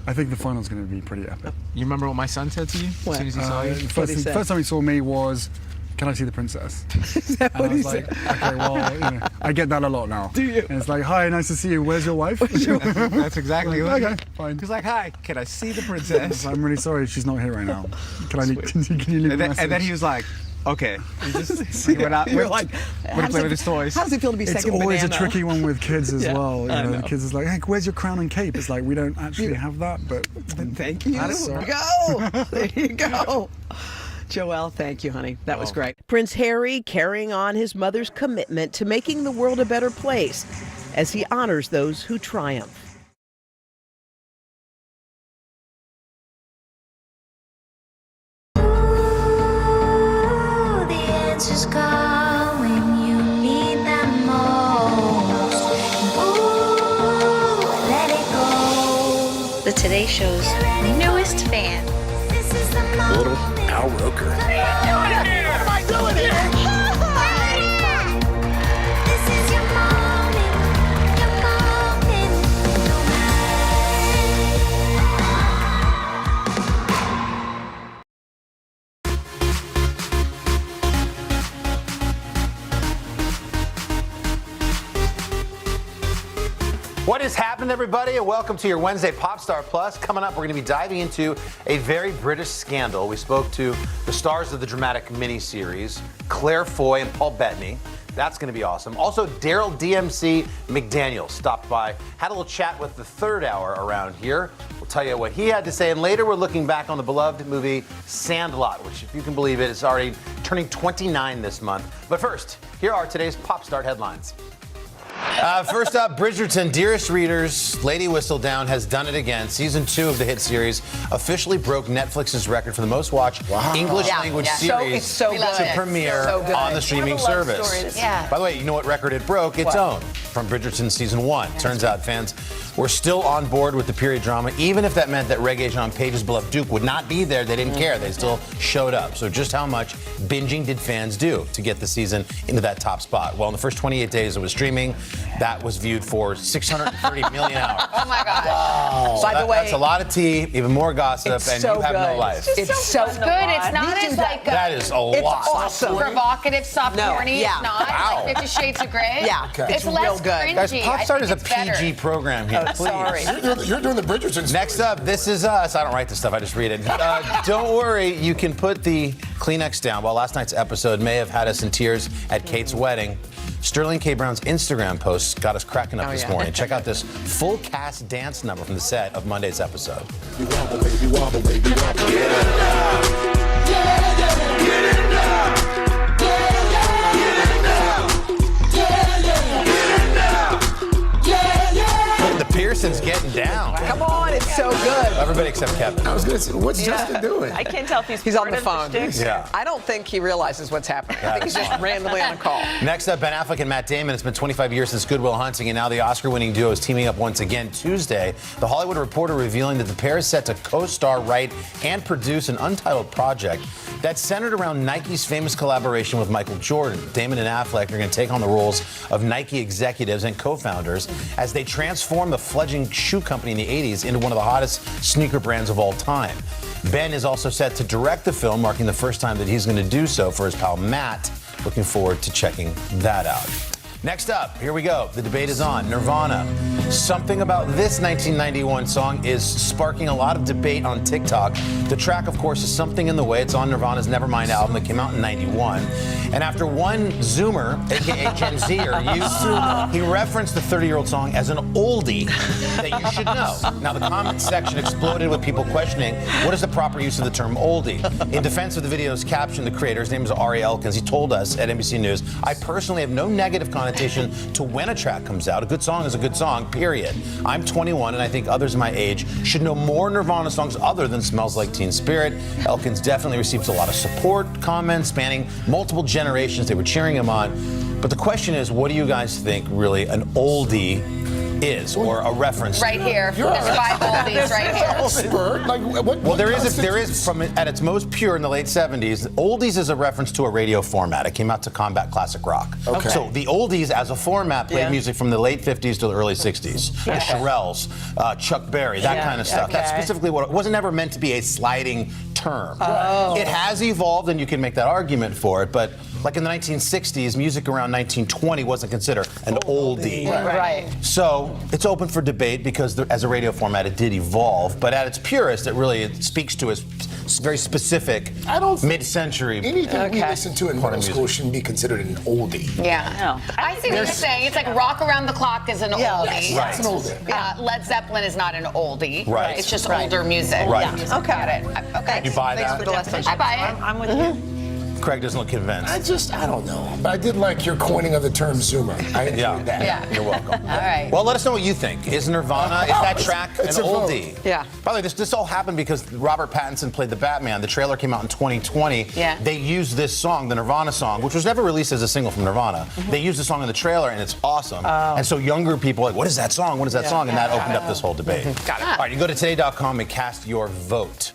I think the final's going to be pretty epic. You remember what my son said to you as soon as he saw you? The first time he saw me was, "Can I see the princess?" Is that what I he was like, said? "Okay, well, I get that a lot now." Do you? And it's like, "Hi, nice to see you. Where's your wife?" That's exactly what. Okay, fine. He's like, "Hi, can I see the princess?" I'm really sorry, she's not here right now. Can you leave a message? And then he was like, "Okay." He just went out. You're like, went to play with his toys. How does it feel to be It's second always banana? a tricky one with kids as well. You I know, know. the kids is like, "Hey, where's your crown and cape?" It's like, we don't actually have that, but Thank you. There you go. There you go. Joelle, thank you, honey. That was great. Prince Harry carrying on his mother's commitment to making the world a better place as he honors those who triumph. The answers come when you need them most. Ooh, let it go. The Today Show's newest fan. Little Al Roker. What am I doing here? This is your moment. Your moment. What is happening, everybody, and welcome to your Wednesday Popstar Plus. Coming up, we're going to be diving into a very British scandal. We spoke to the stars of the dramatic miniseries, Claire Foy and Paul Bettany. That's going to be awesome. Also, Daryl DMC McDaniel stopped by, had a little chat with the third hour around here. We'll tell you what he had to say, and later we're looking back on the beloved movie Sandlot, which, if you can believe it, is already turning 29 this month. But first, here are today's Popstart headlines. First up, Bridgerton, dearest readers, Lady Whistledown has done it again. Season 2 of the hit series officially broke Netflix's record for the most watched English language series to premiere on the streaming service. By the way, you know what record it broke? Its own, from Bridgerton Season 1. Turns out fans were still on board with the period drama, even if that meant that Regé-Jean Page's beloved Duke would not be there. They didn't care. They still showed up. So just how much binging did fans do to get the season into that top spot? Well, in the first 28 days it was streaming, that was viewed for 630 million hours. Oh my gosh. Wow. By the way, that's a lot of tea, even more gossip, and you have no life. It's so It's good. It's not as like That is a It's lot. awesome. provocative, soft, No, corny. yeah. It's not. Wow. It's like 50 Shades of Grey. Yeah, okay. It's It's less real good. cringy. Guys, I Popstart think is a it's better. PG program here, please. Sorry. You're doing the Bridgerton. Next up, This Is Us. I don't write this stuff, I just read it. Don't worry, you can put the Kleenex down. While last night's episode may have had us in tears at Kate's wedding, Sterling K. Brown's Instagram posts got us cracking up this morning. Check out this full cast dance number from the set of Monday's episode. You wobble, baby, wobble, baby, wobble. Get it now. Yeah, yeah, get it now. Yeah, yeah, get it now. Yeah, yeah, get it now. Yeah, yeah. The Pearsons getting down. Come on, it's so good. Everybody except Kevin. I was going to say, what's Justin doing? I can't tell if he's on the phone. Yeah. I don't think he realizes what's happening. I think he's just randomly on a call. Next up, Ben Affleck and Matt Damon. It's been 25 years since Good Will Hunting, and now the Oscar-winning duo is teaming up once again Tuesday. The Hollywood Reporter revealing that the pair is set to co-star, write, and produce an untitled project that's centered around Nike's famous collaboration with Michael Jordan. Damon and Affleck are going to take on the roles of Nike executives and co-founders as they transform the fledgling shoe company in the 80s into one of the hottest sneaker brands of all time. Ben is also set to direct the film, marking the first time that he's going to do so for his pal Matt. Looking forward to checking that out. Next up, here we go. The debate is on. Nirvana. Something about this 1991 song is sparking a lot of debate on TikTok. The track, of course, is Something in the Way. It's on Nirvana's Nevermind album that came out in 91. And after one Zoomer, a.k.a. Gen Zer, he referenced the 30-year-old song as an oldie that you should know. Now, the comment section exploded with people questioning what is the proper use of the term oldie. In defense of the video's caption, the creator, his name is Ari Elkins, he told us at NBC News, I personally have no negative connotation connotation to when a track comes out. A good song is a good song, period. I'm 21, and I think others my age should know more Nirvana songs other than Smells Like Teen Spirit. Elkins definitely received a lot of support, comments, spanning multiple generations. They were cheering him on. But the question is, what do you guys think really an oldie is, or a reference? Right here. There's 5 oldies right here. Expert. Like, what, Well, there is from at its most pure in the late 70s. Oldies is a reference to a radio format. It came out to combat classic rock. Okay. So the oldies as a format played music from the late 50s to the early 60s. The Shirelles, Chuck Berry, that kind of stuff. That's specifically what it wasn't ever meant to be a sliding term. It has evolved, and you can make that argument for it, but like in the 1960s, music around 1920 wasn't considered an oldie. Right. So it's open for debate because as a radio format, it did evolve. But at its purest, it speaks to a very specific mid-century. Anything we listen to in middle school shouldn't be considered an oldie. Yeah. I see what you're saying. It's like Rock Around the Clock is an oldie. Right. It's an oldie. Led Zeppelin is not an oldie. Right. It's just older music. Right. Okay. Got it. Okay. You buy that? Thanks for the lesson. I buy it. I'm with you. Craig doesn't look convinced. I don't know. But I did like your coining of the term Zoomer. I enjoyed that. Yeah. You're welcome. All right. Well, let us know what you think. Is Nirvana, is that track it's an a vote. oldie? Yeah. By the way, this all happened because Robert Pattinson played the Batman. The trailer came out in 2020. Yeah. They used this song, the Nirvana song, which was never released as a single from Nirvana. They used the song in the trailer, and it's awesome. And so younger people are like, what is that song? What is that song? And that opened up this whole debate. Got it. All right, you can go to today.com and cast your vote.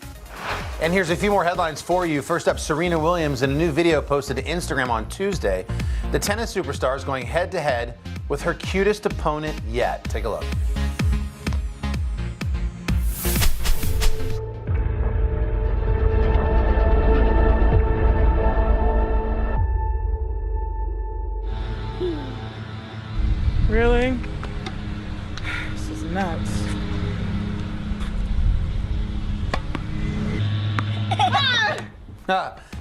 And here's a few more headlines for you. First up, Serena Williams in a new video posted to Instagram on Tuesday. The tennis superstar is going head-to-head with her cutest opponent yet. Take a look. Really? This is nuts.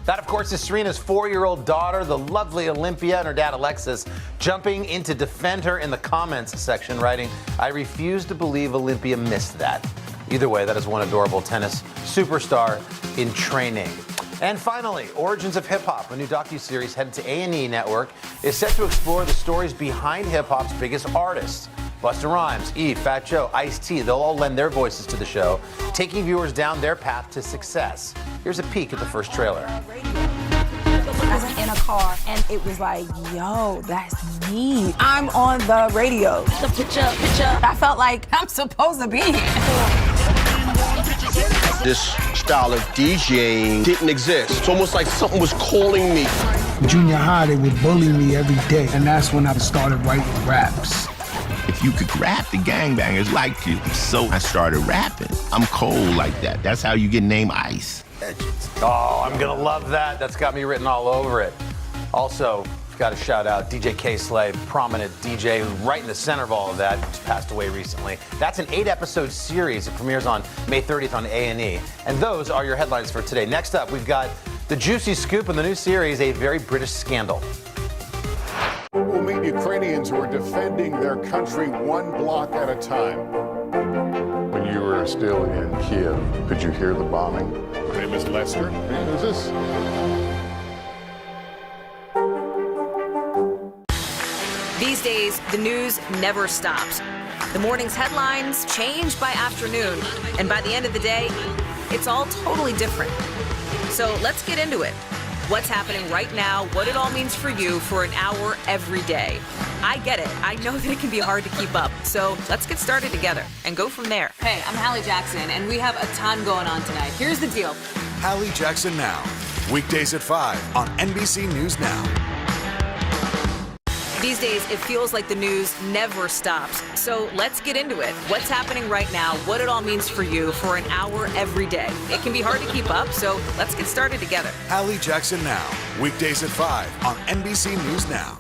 That, of course, is Serena's 4-year-old daughter, the lovely Olympia, and her dad, Alexis, jumping in to defend her in the comments section, writing, "I refuse to believe Olympia missed that." Either way, that is one adorable tennis superstar in training. And finally, Origins of Hip Hop, a new docuseries headed to A&E Network, is set to explore the stories behind hip-hop's biggest artists. Busta Rhymes, E, Fat Joe, Ice-T, they'll all lend their voices to the show, taking viewers down their path to success. Here's a peek at the first trailer. I was in a car and it was like, yo, that's me. I'm on the radio. The picture. I felt like I'm supposed to be here. This style of DJing didn't exist. It's almost like something was calling me. Junior high, they would bully me every day, and that's when I started writing raps. If you could rap, the gangbangers liked you. So I started rapping. I'm cold like that. That's how you get named Ice. Oh, I'm gonna love that. That's got me written all over it. Also, got to shout out DJ K-Slay, prominent DJ, right in the center of all of that, just passed away recently. That's an 8-episode series. It premieres on May 30th on A&E. And those are your headlines for today. Next up, we've got the juicy scoop in the new series, A Very British Scandal. We'll meet Ukrainians who are defending their country one block at a time. When you were still in Kiev, could you hear the bombing? My name is Lester. And who's this? These days, the news never stops. The morning's headlines change by afternoon, and by the end of the day, it's all totally different. So let's get into it. What's happening right now, what it all means for you for an hour every day. I get it. I know that it can be hard to keep up. So let's get started together and go from there. Hey, I'm Hallie Jackson, and we have a ton going on tonight. Here's the deal. Hallie Jackson Now, weekdays at 5 on NBC News Now. These days, it feels like the news never stops. So let's get into it. What's happening right now, what it all means for you for an hour every day. It can be hard to keep up, so let's get started together. Hallie Jackson Now, weekdays at 5 on NBC News Now.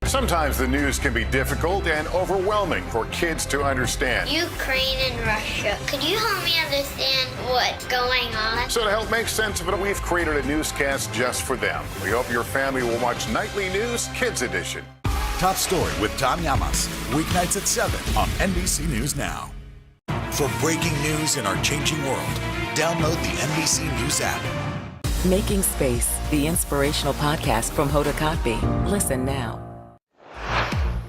Sometimes the news can be difficult and overwhelming for kids to understand. Ukraine and Russia. Could you help me understand what's going on? So to help make sense of it, we've created a newscast just for them. We hope your family will watch Nightly News Kids Edition. Top Story with Tom Llamas, weeknights at 7 on NBC News Now. For breaking news in our changing world, download the NBC News app. Making Space, the inspirational podcast from Hoda Kotb. Listen now.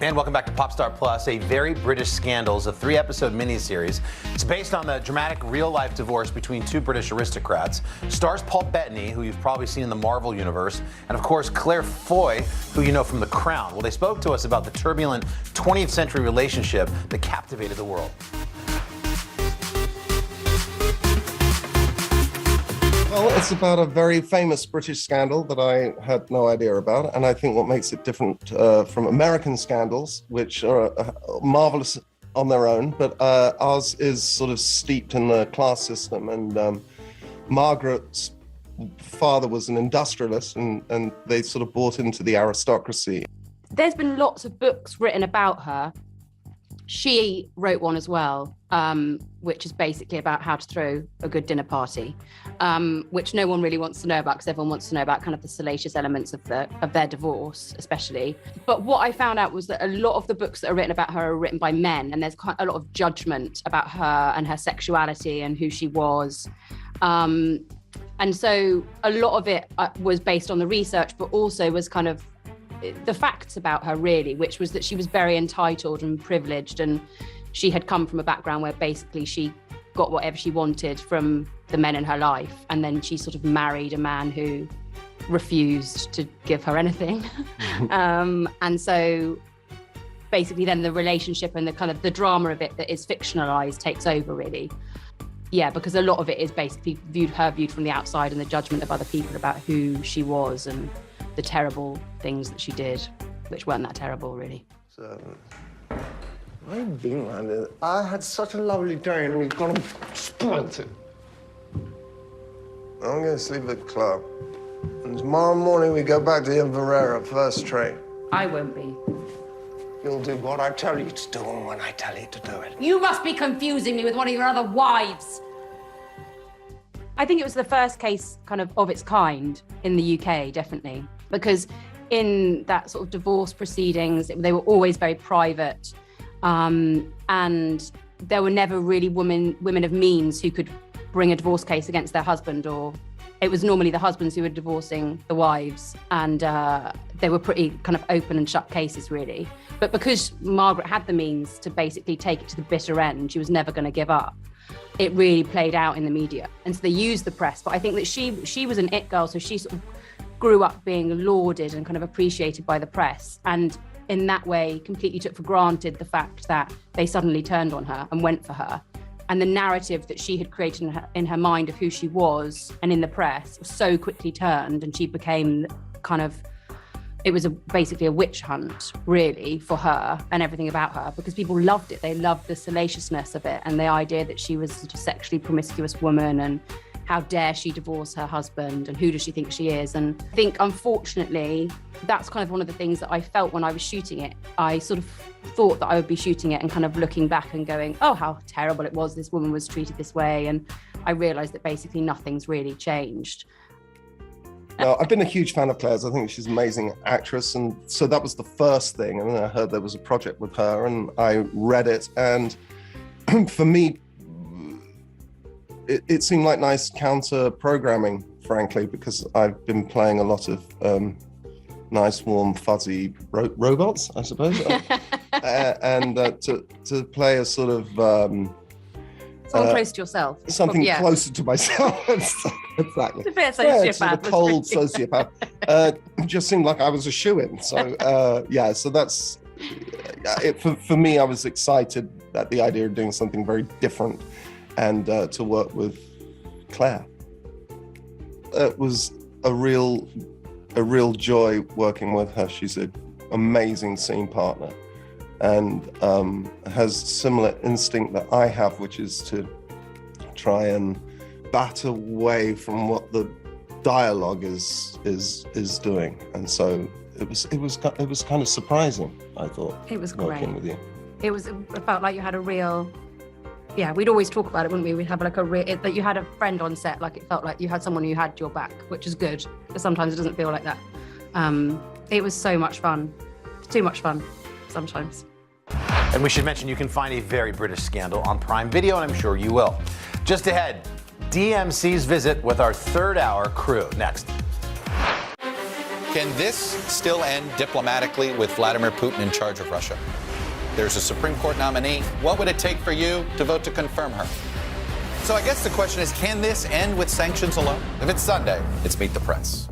And welcome back to Popstar Plus, a Very British Scandals, a 3-episode miniseries. It's based on the dramatic real-life divorce between two British aristocrats. Stars Paul Bettany, who you've probably seen in the Marvel Universe, and of course Claire Foy, who you know from The Crown. Well, they spoke to us about the turbulent 20th century relationship that captivated the world. Well, it's about a very famous British scandal that I had no idea about, and I think what makes it different from American scandals, which are marvelous on their own, but ours is sort of steeped in the class system, and Margaret's father was an industrialist, and they sort of bought into the aristocracy. There's been lots of books written about her. She wrote one as well, which is basically about how to throw a good dinner party, which no one really wants to know about because everyone wants to know about kind of the salacious elements of their divorce, especially. But what I found out was that a lot of the books that are written about her are written by men, and there's quite a lot of judgment about her and her sexuality and who she was. And so a lot of it was based on the research, but also was kind of the facts about her, really, which was that she was very entitled and privileged, and she had come from a background where basically she got whatever she wanted from the men in her life, and then she sort of married a man who refused to give her anything. And so basically then the relationship and the kind of the drama of it that is fictionalized takes over, really. Yeah, because a lot of it is basically viewed from the outside and the judgment of other people about who she was and the terrible things that she did, which weren't that terrible, really. So, I've been around it. I had such a lovely day, and you've gone and spoilt it. I'm going to sleep at the club. And tomorrow morning we go back to Inverera, first train. I won't be. You'll do what I tell you to do and when I tell you to do it. You must be confusing me with one of your other wives. I think it was the first case kind of its kind in the UK, definitely. Because in that sort of divorce proceedings, they were always very private. And there were never really women of means who could bring a divorce case against their husband, or it was normally the husbands who were divorcing the wives. And they were pretty kind of open and shut cases, really. But because Margaret had the means to basically take it to the bitter end, she was never going to give up. It really played out in the media. And so they used the press. But I think that she was an it girl, so she sort of grew up being lauded and kind of appreciated by the press. And in that way, completely took for granted the fact that they suddenly turned on her and went for her. And the narrative that she had created in her mind of who she was and in the press was so quickly turned, and she became kind of, it was basically a witch hunt, really, for her and everything about her, because people loved it. They loved the salaciousness of it and the idea that she was such a sexually promiscuous woman, and how dare she divorce her husband, and who does she think she is? And I think, unfortunately, that's kind of one of the things that I felt when I was shooting it. I sort of thought that I would be shooting it and kind of looking back and going, oh, how terrible it was this woman was treated this way. And I realised that basically nothing's really changed. No, I've been a huge fan of Claire's. I think she's an amazing actress. And so that was the first thing. And then I heard there was a project with her, and I read it. And for me, it seemed like nice counter programming, frankly, because I've been playing a lot of nice, warm, fuzzy robots, I suppose. And to play a sort of something close to yourself. Something closer to myself. Exactly. To be a sociopath. Sort of cold sociopath. It just seemed like I was a shoo-in. So so that's it. For me, I was excited at the idea of doing something very different, and to work with Claire. It was a real joy working with her. She's an amazing scene partner, and has similar instinct that I have, which is to try and bat away from what the dialogue is doing. And so it was kind of surprising, I thought. It was working great. with you. It felt like you had a real. Yeah, we'd always talk about it, wouldn't we? We'd have like that you had a friend on set, like it felt like you had someone who had your back, which is good, but sometimes it doesn't feel like that. It was so much fun. Too much fun, sometimes. And we should mention you can find A Very British Scandal on Prime Video, and I'm sure you will. Just ahead, DMC's visit with our third hour crew. Next. Can this still end diplomatically with Vladimir Putin in charge of Russia? There's a Supreme Court nominee. What would it take for you to vote to confirm her? So I guess the question is, can this end with sanctions alone? If it's Sunday, it's Meet the Press.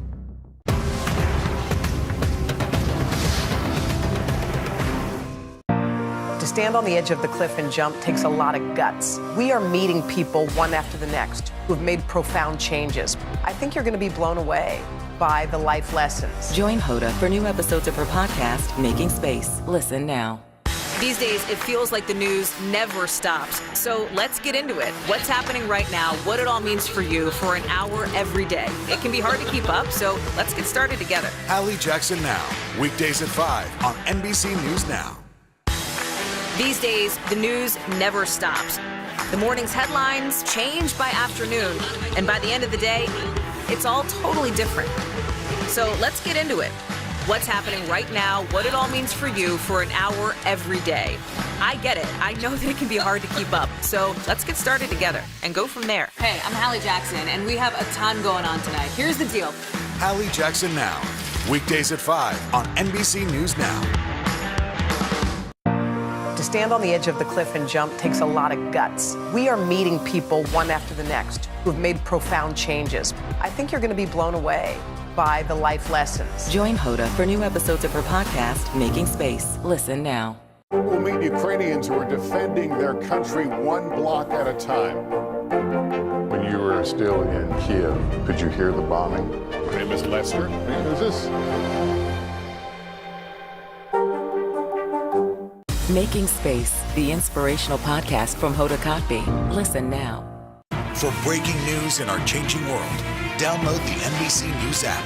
To stand on the edge of the cliff and jump takes a lot of guts. We are meeting people one after the next who have made profound changes. I think you're going to be blown away by the life lessons. Join Hoda for new episodes of her podcast, Making Space. Listen now. These days, it feels like the news never stops. So let's get into it. What's happening right now, what it all means for you for an hour every day. It can be hard to keep up, so let's get started together. Hallie Jackson Now, weekdays at 5 on NBC News Now. These days, the news never stops. The morning's headlines change by afternoon, and by the end of the day, it's all totally different. So let's get into it. What's happening right now, what it all means for you for an hour every day. I get it. I know that it can be hard to keep up. So let's get started together and go from there. Hey, I'm Hallie Jackson, and we have a ton going on tonight. Here's the deal. Hallie Jackson Now, weekdays at 5 on NBC News Now. To stand on the edge of the cliff and jump takes a lot of guts. We are meeting people one after the next who have made profound changes. I think you're going to be blown away by the life lessons. Join Hoda for new episodes of her podcast, Making Space. Listen now. We'll meet Ukrainians who are defending their country one block at a time. When you were still in Kiev, could you hear the bombing? My name is Lester. Who's this? Making Space, the inspirational podcast from Hoda Kotb. Listen now. For breaking news in our changing world, download the NBC News app.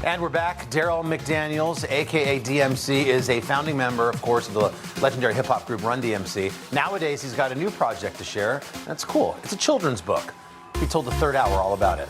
And we're back. Daryl McDaniels, a.k.a. DMC, is a founding member, of course, of the legendary hip-hop group Run DMC. Nowadays, he's got a new project to share. That's cool. It's a children's book. He told the Third Hour all about it.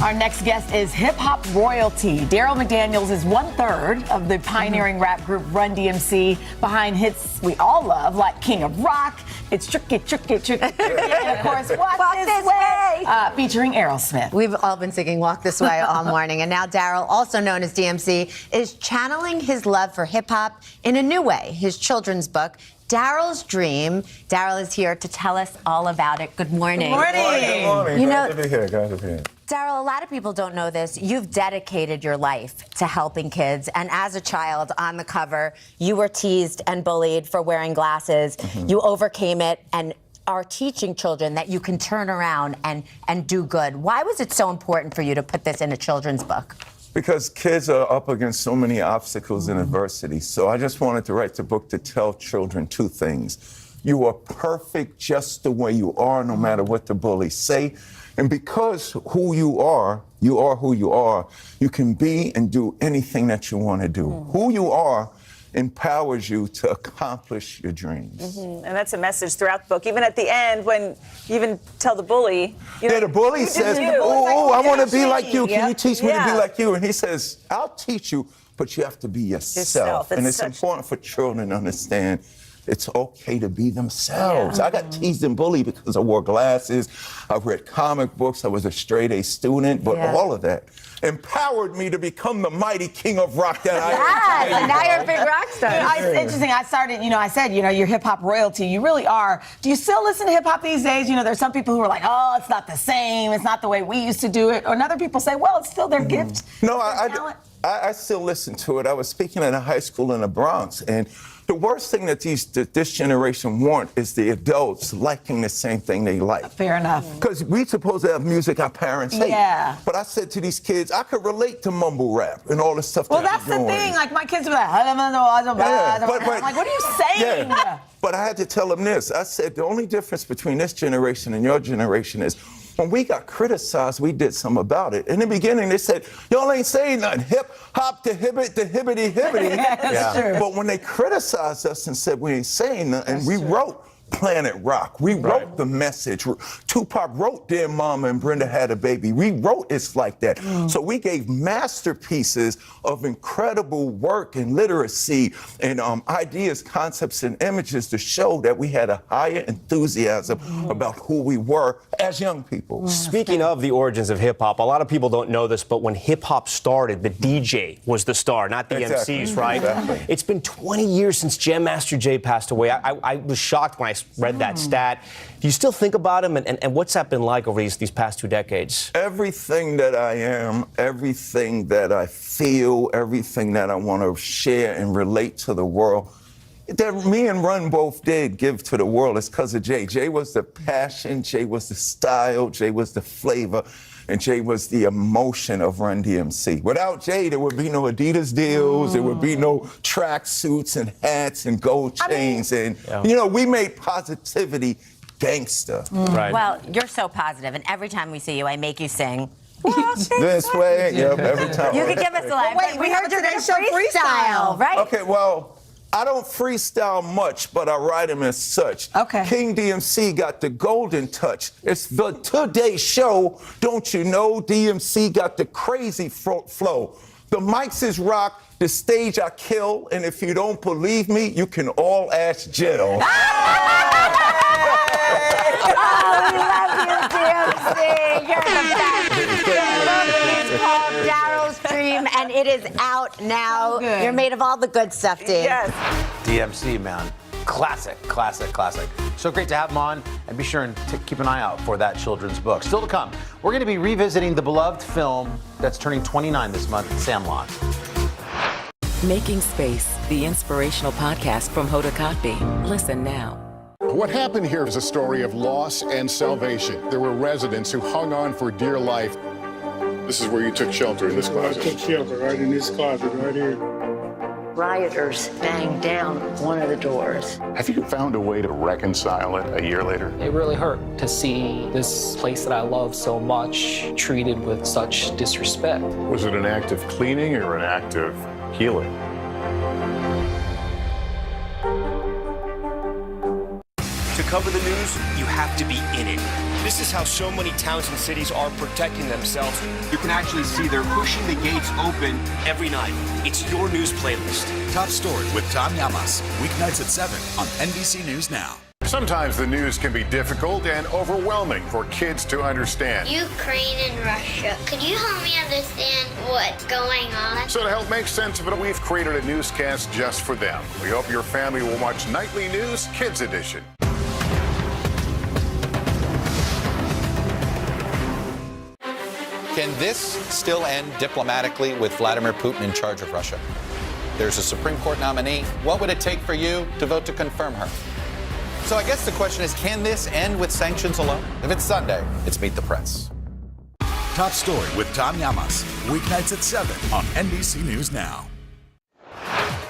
Our next guest is hip-hop royalty. Daryl McDaniels is 1/3 of the pioneering rap group Run DMC, behind hits we all love, like King of Rock, It's Tricky, Tricky, Tricky, and of course, Walk This Way, featuring Aerosmith. We've all been singing Walk This Way all morning, and now Daryl, also known as DMC, is channeling his love for hip-hop in a new way. His children's book, Daryl's Dream. Daryl is here to tell us all about it. Good morning. Good morning. Good morning. You Glad know, to be here. Glad to be here. Daryl, a lot of people don't know this. You've dedicated your life to helping kids. And as a child on the cover, you were teased and bullied for wearing glasses. Mm-hmm. You overcame it and are teaching children that you can turn around and do good. Why was it so important for you to put this in a children's book? Because kids are up against so many obstacles and adversity. So I just wanted to write the book to tell children two things. You are perfect just the way you are, no matter what the bullies say. And because who you are who you are, you can be and do anything that you want to do. Who you are empowers you to accomplish your dreams. Mm-hmm. And that's a message throughout the book. Even at the end, when you even tell the bully, the bully says, oh, I want to be like you. Can you teach me to be like you? And he says, I'll teach you, but you have to be yourself. And it's important for children to understand it's okay to be themselves. I got teased and bullied because I wore glasses. I read comic books. I was a straight A student, but all of that empowered me to become the mighty king of rock that I am. Yeah, and now you're a big rock star. It's interesting. I said, you're hip hop royalty. You really are. Do you still listen to hip hop these days? There's some people who are like, oh, it's not the same. It's not the way we used to do it. Or other people say, well, it's still their gift. No, I still listen to it. I was speaking at a high school in the Bronx, and the worst thing that this generation want is the adults liking the same thing they like. Fair enough. Because we supposed to have music our parents hate. Yeah. But I said to these kids, I could relate to mumble rap and all the stuff well, that's the thing. Like, my kids are like, I'm like, what are you saying? Yeah. But I had to tell them this. I said, the only difference between this generation and your generation is when we got criticized, we did something about it. In the beginning, they said, y'all ain't saying nothing. Hip hop, the hibbity hibbity. That's true. But when they criticized us and said we ain't saying nothing, we wrote Planet Rock. We wrote the message. Tupac wrote Dear Mama and Brenda Had a Baby. We wrote It's Like That. So we gave masterpieces of incredible work and literacy and ideas, concepts, and images to show that we had a higher enthusiasm about who we were as young people. Speaking of the origins of hip-hop, a lot of people don't know this, but when hip-hop started, the DJ was the star, not the MCs, right? Exactly. It's been 20 years since Jam Master Jay passed away. I was shocked when I read that stat. Do you still think about him, and what's that been like over these past 2 decades? Everything that I am, everything that I feel, everything that I want to share and relate to the world, that me and Run both did give to the world is because of Jay. Jay was the passion, Jay was the style, Jay was the flavor, and Jay was the emotion of Run DMC. Without Jay, there would be no Adidas deals, there would be no track suits and hats and gold chains. You know, we made positivity gangster. Well, you're so positive, and every time we see you, I make you sing. This way, yep, every time. You could give us a line. Wait, we heard you're going to show freestyle, right? Okay, well, I don't freestyle much, but I write them as such. Okay. King DMC got the golden touch. It's the Today Show. Don't you know? DMC got the crazy flow. The mics is rock. The stage I kill. And if you don't believe me, you can all ask Jill. Oh, we love you, DMC. You're the best. The movie is called Daryl's Dream, and it is out now. So You're made of all the good stuff, Dean. Yes. DMC, man. Classic, classic, classic. So great to have him on, and be sure and keep an eye out for that children's book. Still to come, we're going to be revisiting the beloved film that's turning 29 this month, Sandlot. Making Space, the inspirational podcast from Hoda Kotb. Listen now. What happened here is a story of loss and salvation. There were residents who hung on for dear life. This is where you took shelter, in this closet. I took shelter right in this closet right here. Rioters banged down one of the doors. Have you found a way to reconcile it a year later? It really hurt to see this place that I love so much treated with such disrespect. Was it an act of cleaning or an act of healing? To cover the news, you have to be in it. This is how so many towns and cities are protecting themselves. You can actually see they're pushing the gates open every night. It's your news playlist. Top Story with Tom Llamas, weeknights at 7 on NBC News Now. Sometimes the news can be difficult and overwhelming for kids to understand. Ukraine and Russia. Could you help me understand what's going on? So to help make sense of it, we've created a newscast just for them. We hope your family will watch Nightly News Kids Edition. Can this still end diplomatically with Vladimir Putin in charge of Russia? There's a Supreme Court nominee. What would it take for you to vote to confirm her? So I guess the question is, can this end with sanctions alone? If it's Sunday, it's Meet the Press. Top Story with Tom Llamas, weeknights at 7 on NBC News Now.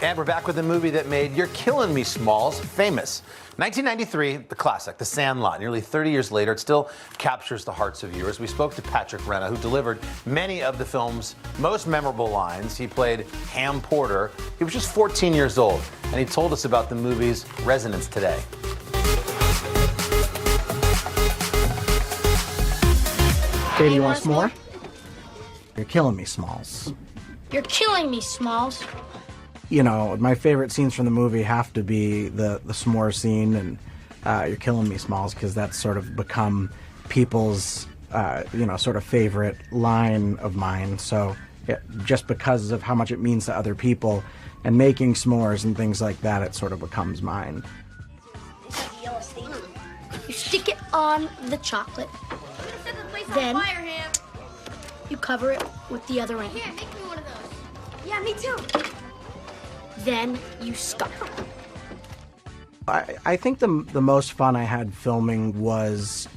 And we're back with the movie that made You're Killing Me, Smalls famous. 1993, the classic, The Sandlot. Nearly 30 years later, it still captures the hearts of viewers. We spoke to Patrick Renna, who delivered many of the film's most memorable lines. He played Ham Porter. He was just 14 years old, and he told us about the movie's resonance today. Katie, you want some more? You're killing me, Smalls. You're killing me, Smalls. You know, my favorite scenes from the movie have to be the s'more scene and You're Killing Me, Smalls, because that's sort of become people's, sort of favorite line of mine. So just because of how much it means to other people and making s'mores and things like that, it sort of becomes mine. You stick it on the chocolate. Then you cover it with the other end. Here, make me one of those. Yeah, me too. Then you stuff it. I think the most fun I had filming was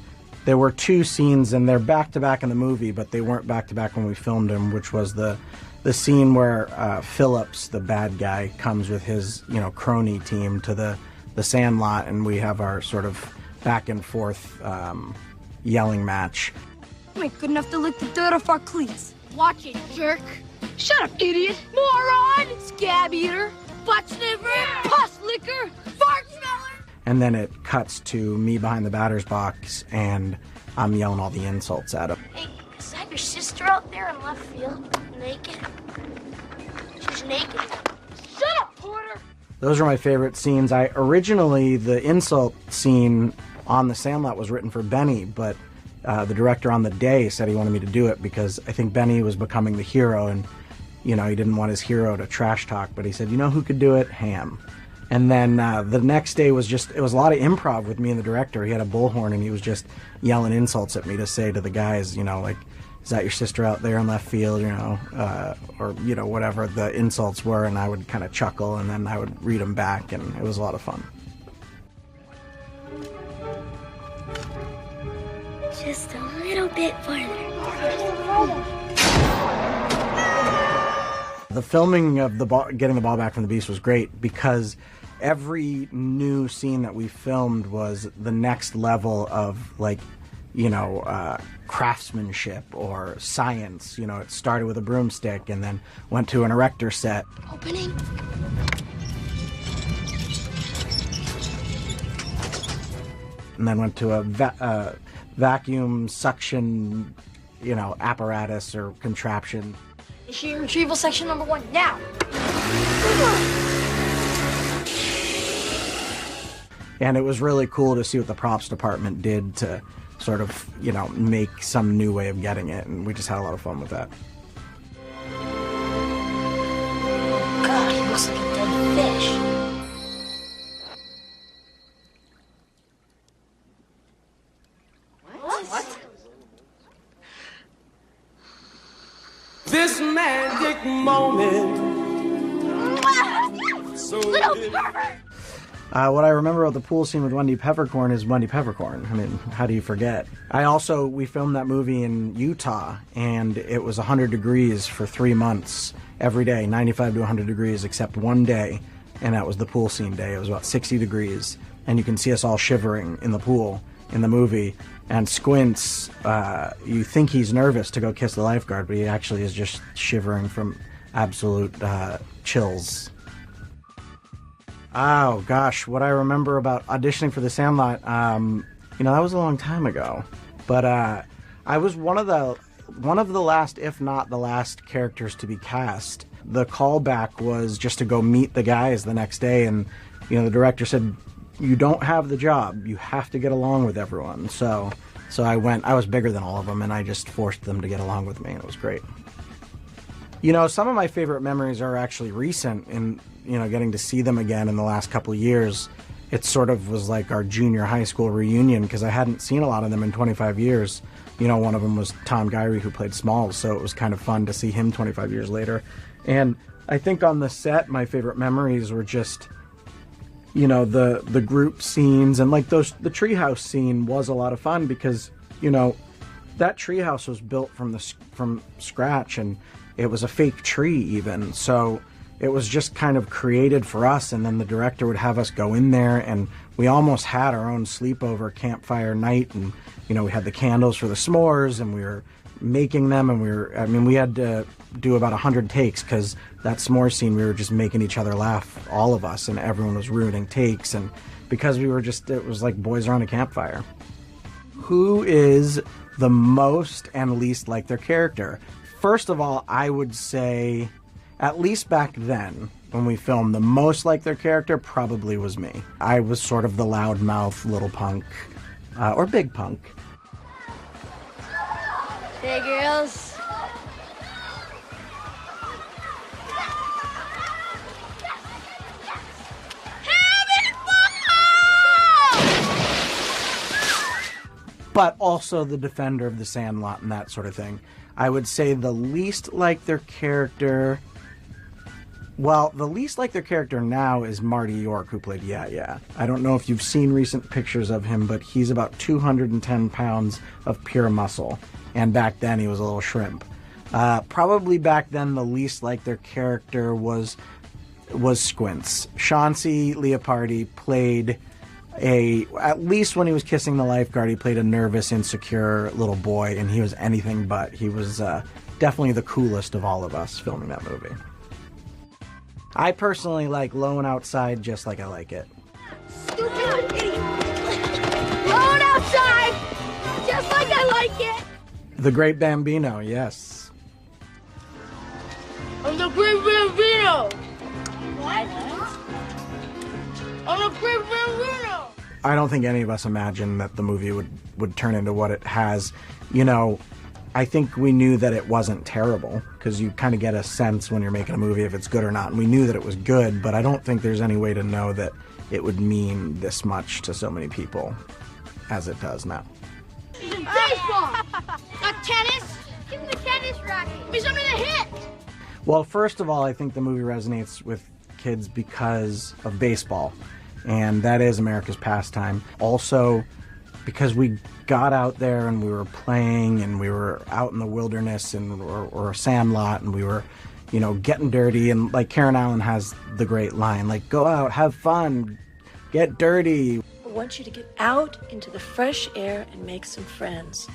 there were two scenes, and they're back-to-back in the movie, but they weren't back-to-back when we filmed them, which was the scene where Phillips, the bad guy, comes with his crony team to the Sandlot, and we have our sort of back-and-forth yelling match. You ain't good enough to lick the dirt off our cleats. Watch it, jerk. Shut up, idiot. Moron. Scab eater. Butt sniffer. Pus licker. Fart smeller. And then it cuts to me behind the batter's box, and I'm yelling all the insults at him. Hey, is that your sister out there in left field? Naked? She's naked. Shut up, Porter! Those are my favorite scenes. Originally, the insult scene on The Sandlot was written for Benny, but the director on the day said he wanted me to do it because I think Benny was becoming the hero, and he didn't want his hero to trash talk, but he said, you know who could do it? Ham. And then the next day it was a lot of improv with me and the director. He had a bullhorn and he was just yelling insults at me to say to the guys, like, is that your sister out there in left field, or whatever the insults were, and I would kind of chuckle and then I would read them back, and it was a lot of fun. Just a little bit farther. The filming of getting the ball back from the Beast was great because every new scene that we filmed was the next level of craftsmanship or science. It started with a broomstick and then went to an erector set. Opening. And then went to a vacuum suction, apparatus or contraption. Issue retrieval section number 1 now. And it was really cool to see what the props department did to sort of, make some new way of getting it. And we just had a lot of fun with that. God, he looks like a dead fish. What? This magic moment. Little pervert! What I remember about the pool scene with Wendy Peppercorn is Wendy Peppercorn. I mean, how do you forget? We filmed that movie in Utah, and it was 100 degrees for 3 months every day, 95 to 100 degrees, except one day, and that was the pool scene day. It was about 60 degrees, and you can see us all shivering in the pool in the movie. And Squints, you think he's nervous to go kiss the lifeguard, but he actually is just shivering from absolute chills. Oh gosh, what I remember about auditioning for The Sandlot, that was a long time ago. But I was one of the last, if not the last, characters to be cast. The callback was just to go meet the guys the next day, and the director said, you don't have the job. You have to get along with everyone. So I went. I was bigger than all of them, and I just forced them to get along with me, and it was great. Some of my favorite memories are actually recent, and getting to see them again in the last couple of years. It sort of was like our junior high school reunion because I hadn't seen a lot of them in 25 years. One of them was Tom Gyree, who played Smalls, so it was kind of fun to see him 25 years later. And I think on the set, my favorite memories were just the group scenes, and the treehouse scene was a lot of fun because that treehouse was built from scratch, and it was a fake tree even, so it was just kind of created for us, and then the director would have us go in there, and we almost had our own sleepover campfire night, and we had the candles for the s'mores, and we were making them, and we had to do about 100 takes because that s'more scene, we were just making each other laugh, all of us, and everyone was ruining takes, and because it was like boys around a campfire. Who is the most and least like their character? First of all, I would say, at least back then, when we filmed, the most like their character probably was me. I was sort of the loudmouth little punk, or big punk. Hey, girls. But also the defender of the Sandlot and that sort of thing. I would say the least like their character... Well, the least like their character now is Marty York, who played Yeah. I don't know if you've seen recent pictures of him, but he's about 210 pounds of pure muscle. And back then he was a little shrimp. Probably back then the least like their character was Squints. Chauncey Leopardi played at least when he was kissing the lifeguard, he played a nervous, insecure little boy, and he was anything but. He was definitely the coolest of all of us filming that movie. I personally like Lone Outside just like I like it. Stupid inside, just like I like it. The Great Bambino, yes. I'm the Great Bambino. What? I'm the Great Bambino. I don't think any of us imagined that the movie would turn into what it has. You know, I think we knew that it wasn't terrible, because you kind of get a sense when you're making a movie if it's good or not. And we knew that it was good, but I don't think there's any way to know that it would mean this much to so many people as it does now. He's in baseball. Got tennis? Give me the tennis racket. He's under the hit. Well, first of all, I think the movie resonates with kids because of baseball, and that is America's pastime. Also, because we got out there and we were playing and we were out in the wilderness and or a sandlot and we were, you know, getting dirty. And like Karen Allen has the great line, like, go out, have fun, get dirty. I want you to get out into the fresh air and make some friends.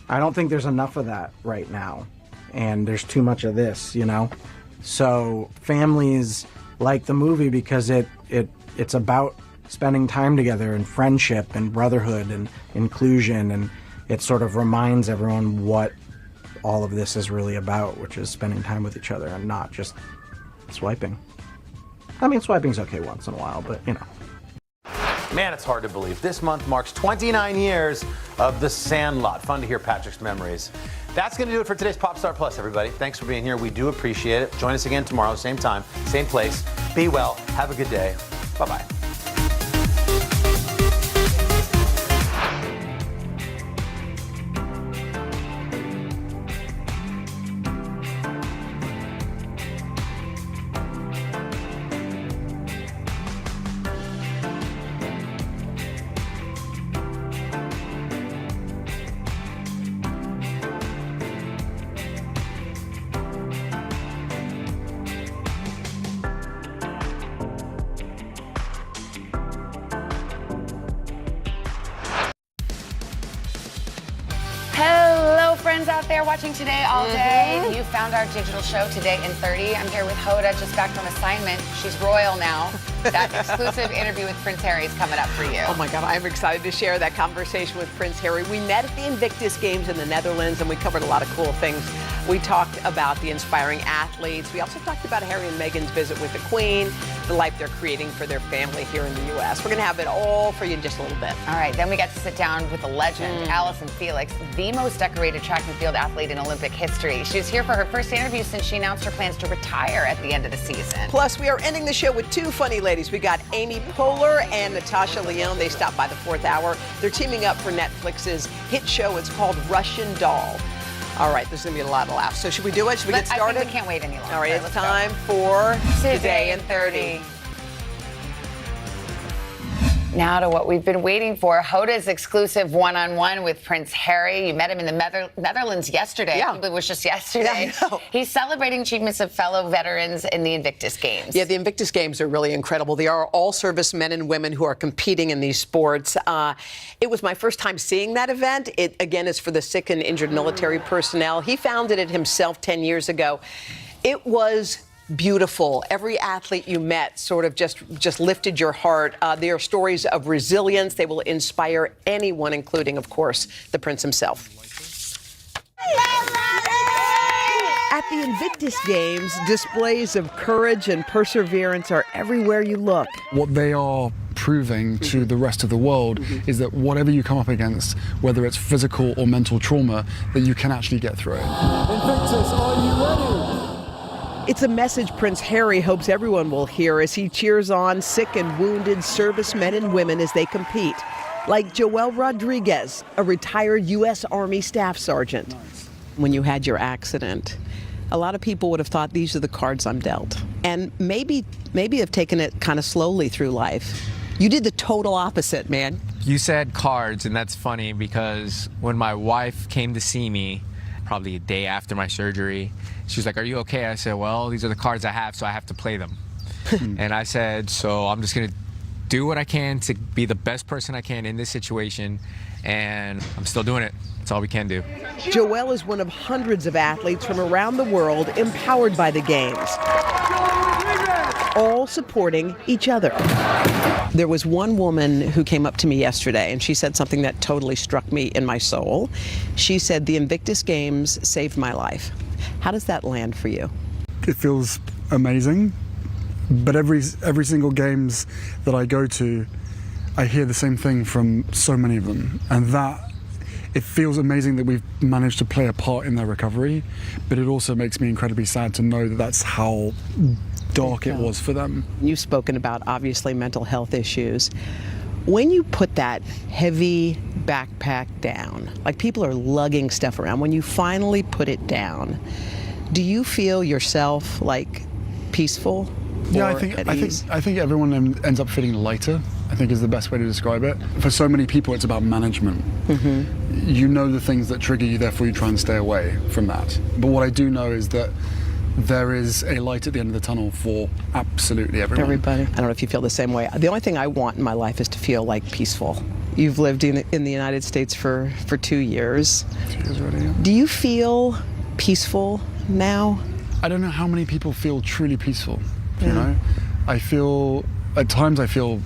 I don't think there's enough of that right now. And there's too much of this, you know? So families like the movie because it's about spending time together and friendship and brotherhood and inclusion, and it sort of reminds everyone what all of this is really about, which is spending time with each other and not just swiping. I mean, swiping's okay once in a while, but you know. Man, it's hard to believe. This month marks 29 years of The Sandlot. Fun to hear Patrick's memories. That's going to do it for today's Popstar Plus, everybody. Thanks for being here. We do appreciate it. Join us again tomorrow, same time, same place. Be well. Have a good day. Bye-bye. Hello, friends out there watching Today all day. You found our digital show Today in 30. I'm here with Hoda, just back from assignment. She's royal now. That exclusive interview with Prince Harry is coming up for you. Oh my God, I'm excited to share that conversation with Prince Harry. We met at the Invictus Games in the Netherlands and we covered a lot of cool things. We talked about the inspiring athletes. We also talked about Harry and Meghan's visit with the Queen, the life they're creating for their family here in the U.S. We're going to have it all for you in just a little bit. All right, then we got to sit down with the legend, Allison Felix, the most decorated track and field athlete in Olympic history. She was here for her first interview since she announced her plans to retire at the end of the season. Plus, we are ending the show with two funny ladies. We got Amy Poehler and Natasha Lyonne. They stopped by the fourth hour. They're teaming up for Netflix's hit show. It's called Russian Doll. All right, there's going to be a lot of laughs. So should we do it? Should we get started? I think we can't wait any longer. All right, it's time for Today in 30. Now to what we've been waiting for, Hoda's exclusive one-on-one with Prince Harry. You met him in the Netherlands yesterday. Yeah. It was just yesterday. Yeah, I know. He's celebrating achievements of fellow veterans in the Invictus Games. Yeah, the Invictus Games are really incredible. They are all service men and women who are competing in these sports. It was my first time seeing that event. It, again, is for the sick and injured military personnel. He founded it himself 10 years ago. It was beautiful. Every athlete you met sort of just lifted your heart. They are stories of resilience. They will inspire anyone, including, of course, the prince himself. At the Invictus Games, displays of courage and perseverance are everywhere you look. What they are proving to the rest of the world is that whatever you come up against, whether it's physical or mental trauma, that you can actually get through it. Invictus, are you ready? It's a message Prince Harry hopes everyone will hear as he cheers on sick and wounded servicemen and women as they compete, like Joel Rodriguez, a retired U.S. Army Staff Sergeant. When you had your accident, a lot of people would have thought these are the cards I'm dealt, and maybe have taken it kind of slowly through life. You did the total opposite, man. You said cards, and that's funny because when my wife came to see me, probably a day after my surgery, she was like, "Are you okay?" I said, "Well, these are the cards I have, so I have to play them." And I said, "So I'm just gonna do what I can to be the best person I can in this situation," and I'm still doing it. That's all we can do. Joel is one of hundreds of athletes from around the world empowered by the Games, all supporting each other. There was one woman who came up to me yesterday, and she said something that totally struck me in my soul. She said, the Invictus Games saved my life. How does that land for you? It feels amazing, but every single games that I go to, I hear the same thing from so many of them, and that it feels amazing that we've managed to play a part in their recovery, but it also makes me incredibly sad to know that that's how dark it was for them. You've spoken about, obviously, mental health issues. When you put that heavy backpack down, like people are lugging stuff around, when you finally put it down, do you feel yourself like peaceful? Yeah, I think everyone ends up feeling lighter, I think is the best way to describe it. For so many people, it's about management. You know the things that trigger you, therefore you try and stay away from that. But what I do know is that there is a light at the end of the tunnel for absolutely everyone. Everybody. I don't know if you feel the same way. The only thing I want in my life is to feel like peaceful. You've lived in the United States for 2 years. 2 years already, yeah. Do you feel peaceful now? I don't know how many people feel truly peaceful, you know? At times I feel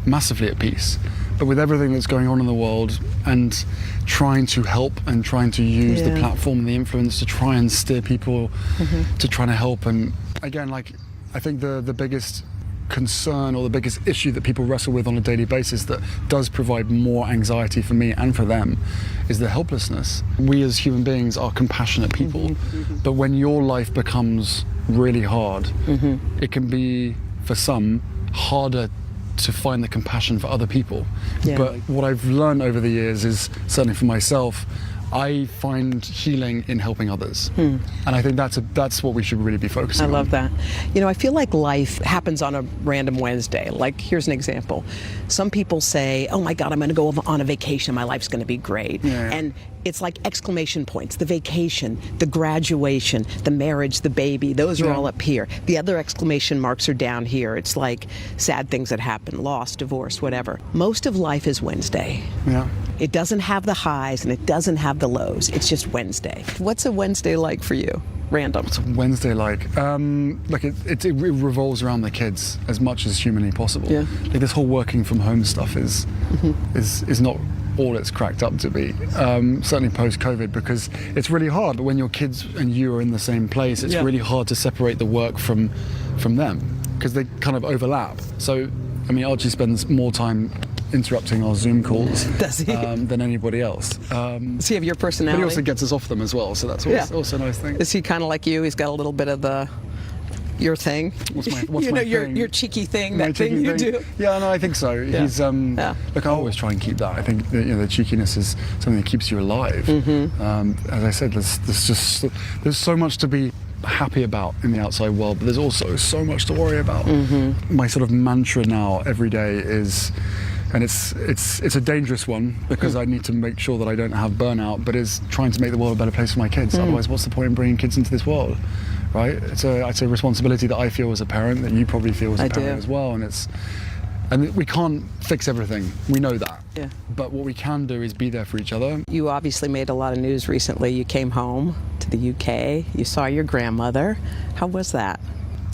massively at peace, but with everything that's going on in the world and trying to help and trying to use the platform and the influence to try and steer people to trying to help. And again, like, I think the biggest concern or the biggest issue that people wrestle with on a daily basis that does provide more anxiety for me and for them is the helplessness. We as human beings are compassionate people, but when your life becomes really hard, it can be, for some, harder to find the compassion for other people. But what I've learned over the years is, certainly for myself, I find healing in helping others. And I think that's what we should really be focusing on. I love that. You know, I feel like life happens on a random Wednesday. Like, here's an example. Some people say, oh my God, I'm going to go on a vacation. My life's going to be great. And it's like exclamation points. The vacation, the graduation, the marriage, the baby, those are all up here. The other exclamation marks are down here. It's like sad things that happen, loss, divorce, whatever. Most of life is Wednesday. It doesn't have the highs and it doesn't have the lows. It's just Wednesday. What's a Wednesday like for you? Random. What's a Wednesday like? Like it revolves around the kids as much as humanly possible. Like this whole working from home stuff is not all it's cracked up to be, certainly post-COVID, because it's really hard. But when your kids and you are in the same place, it's really hard to separate the work from them, because they kind of overlap. So, I mean, Archie spends more time interrupting our Zoom calls than anybody else. Does he have your personality? But he also gets us off them as well, so that's also a nice thing. Is he kind of like you? He's got a little bit of your thing. What's my thing? Your cheeky thing, that thing you do. Yeah, no, I think so. He's look, I always try and keep that. I think that, the cheekiness is something that keeps you alive. As I said, there's so much to be happy about in the outside world, but there's also so much to worry about. My sort of mantra now every day is, and it's a dangerous one because I need to make sure that I don't have burnout, but is trying to make the world a better place for my kids. Otherwise, what's the point in bringing kids into this world? Right? It's a responsibility that I feel as a parent, that you probably feel as a parent as well, and we can't fix everything. We know that. But what we can do is be there for each other. You obviously made a lot of news recently. You came home to the UK. You saw your grandmother. How was that?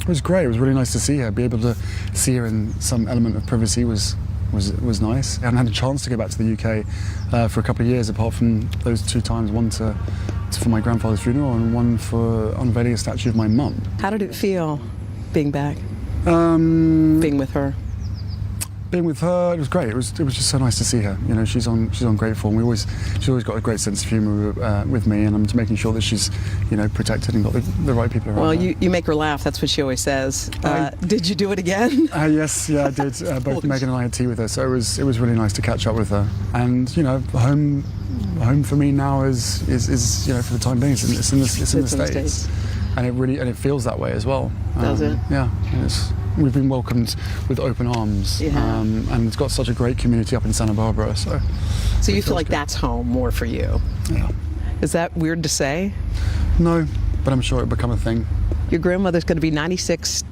It was great. It was really nice to see her. Be able to see her in some element of privacy was nice. I hadn't had a chance to go back to the UK for a couple of years, apart from those 2 times, one for my grandfather's funeral and one for unveiling a statue of my mum. How did it feel being back? Being with her? Being with her, it was great. It was just so nice to see her. She's on great form. She's always got a great sense of humour with me, and I'm just making sure that she's, protected and got the right people around. Well, her. you make her laugh. That's what she always says. Did you do it again? Yes, I did. Both Megan and I had tea with her, so it was really nice to catch up with her. And home for me now is for the time being, it's in the States, and it feels that way as well. Does it? Yeah. We've been welcomed with open arms, and it's got such a great community up in Santa Barbara. So you feel like that's home more for you? Yeah. Is that weird to say? No, but I'm sure it'll become a thing. Your grandmother's going to be 96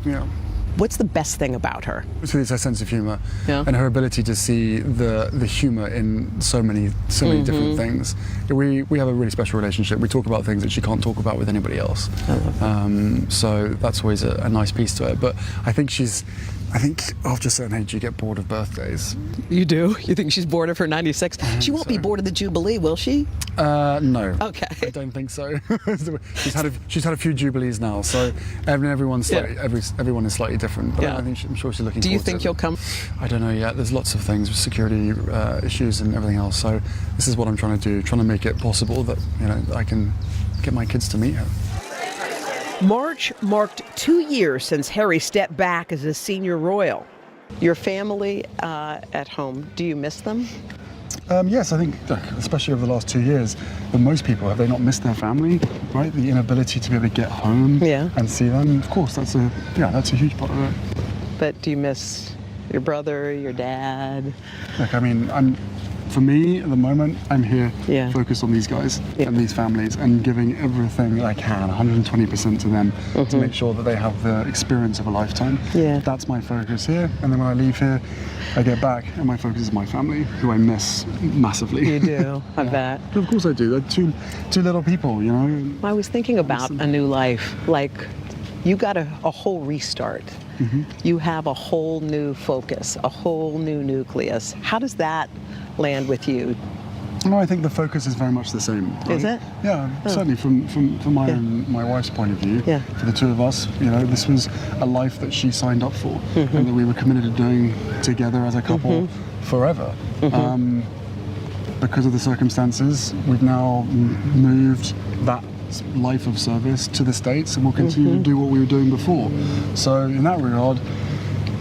What's the best thing about her? It's her sense of humor, Yeah. and her ability to see the humor in so many different things. We have a really special relationship. We talk about things that she can't talk about with anybody else. I love that. So that's always a nice piece to it. But I think after a certain age you get bored of birthdays. You do? You think she's bored of her 96? She won't be bored of the Jubilee, will she? No. Okay. I don't think so. she's had a few Jubilees now, so everyone is slightly different. But Yeah. I'm sure she's looking. Do you forward think to you'll it. come? I don't know yet. There's lots of things with security issues and everything else. So this is what I'm trying to do, trying to make it possible that I can get my kids to meet her. March marked 2 years since Harry stepped back as a senior royal. Your family at home, do you miss them? Yes, I think, especially over the last 2 years, but most people, have they not missed their family, right? The inability to be able to get home and see them. Of course, that's a huge part of it. But do you miss your brother, your dad? Look, I mean, for me, at the moment, I'm here focused on these guys and these families and giving everything I can, 120% to them to make sure that they have the experience of a lifetime. Yeah. That's my focus here. And then when I leave here, I get back and my focus is my family, who I miss massively. You do, I bet. Of course I do. They're two little people, you know. I was thinking about a new life. Like, you got a whole restart. You have a whole new focus, a whole new nucleus. How does that land with you? No, I think the focus is very much the same. Right? Is it? Yeah, certainly from my and my wife's point of view. Yeah. For the two of us, this was a life that she signed up for, and that we were committed to doing together as a couple forever. Because of the circumstances, we've now moved that life of service to the States, and we'll continue to do what we were doing before. So in that regard,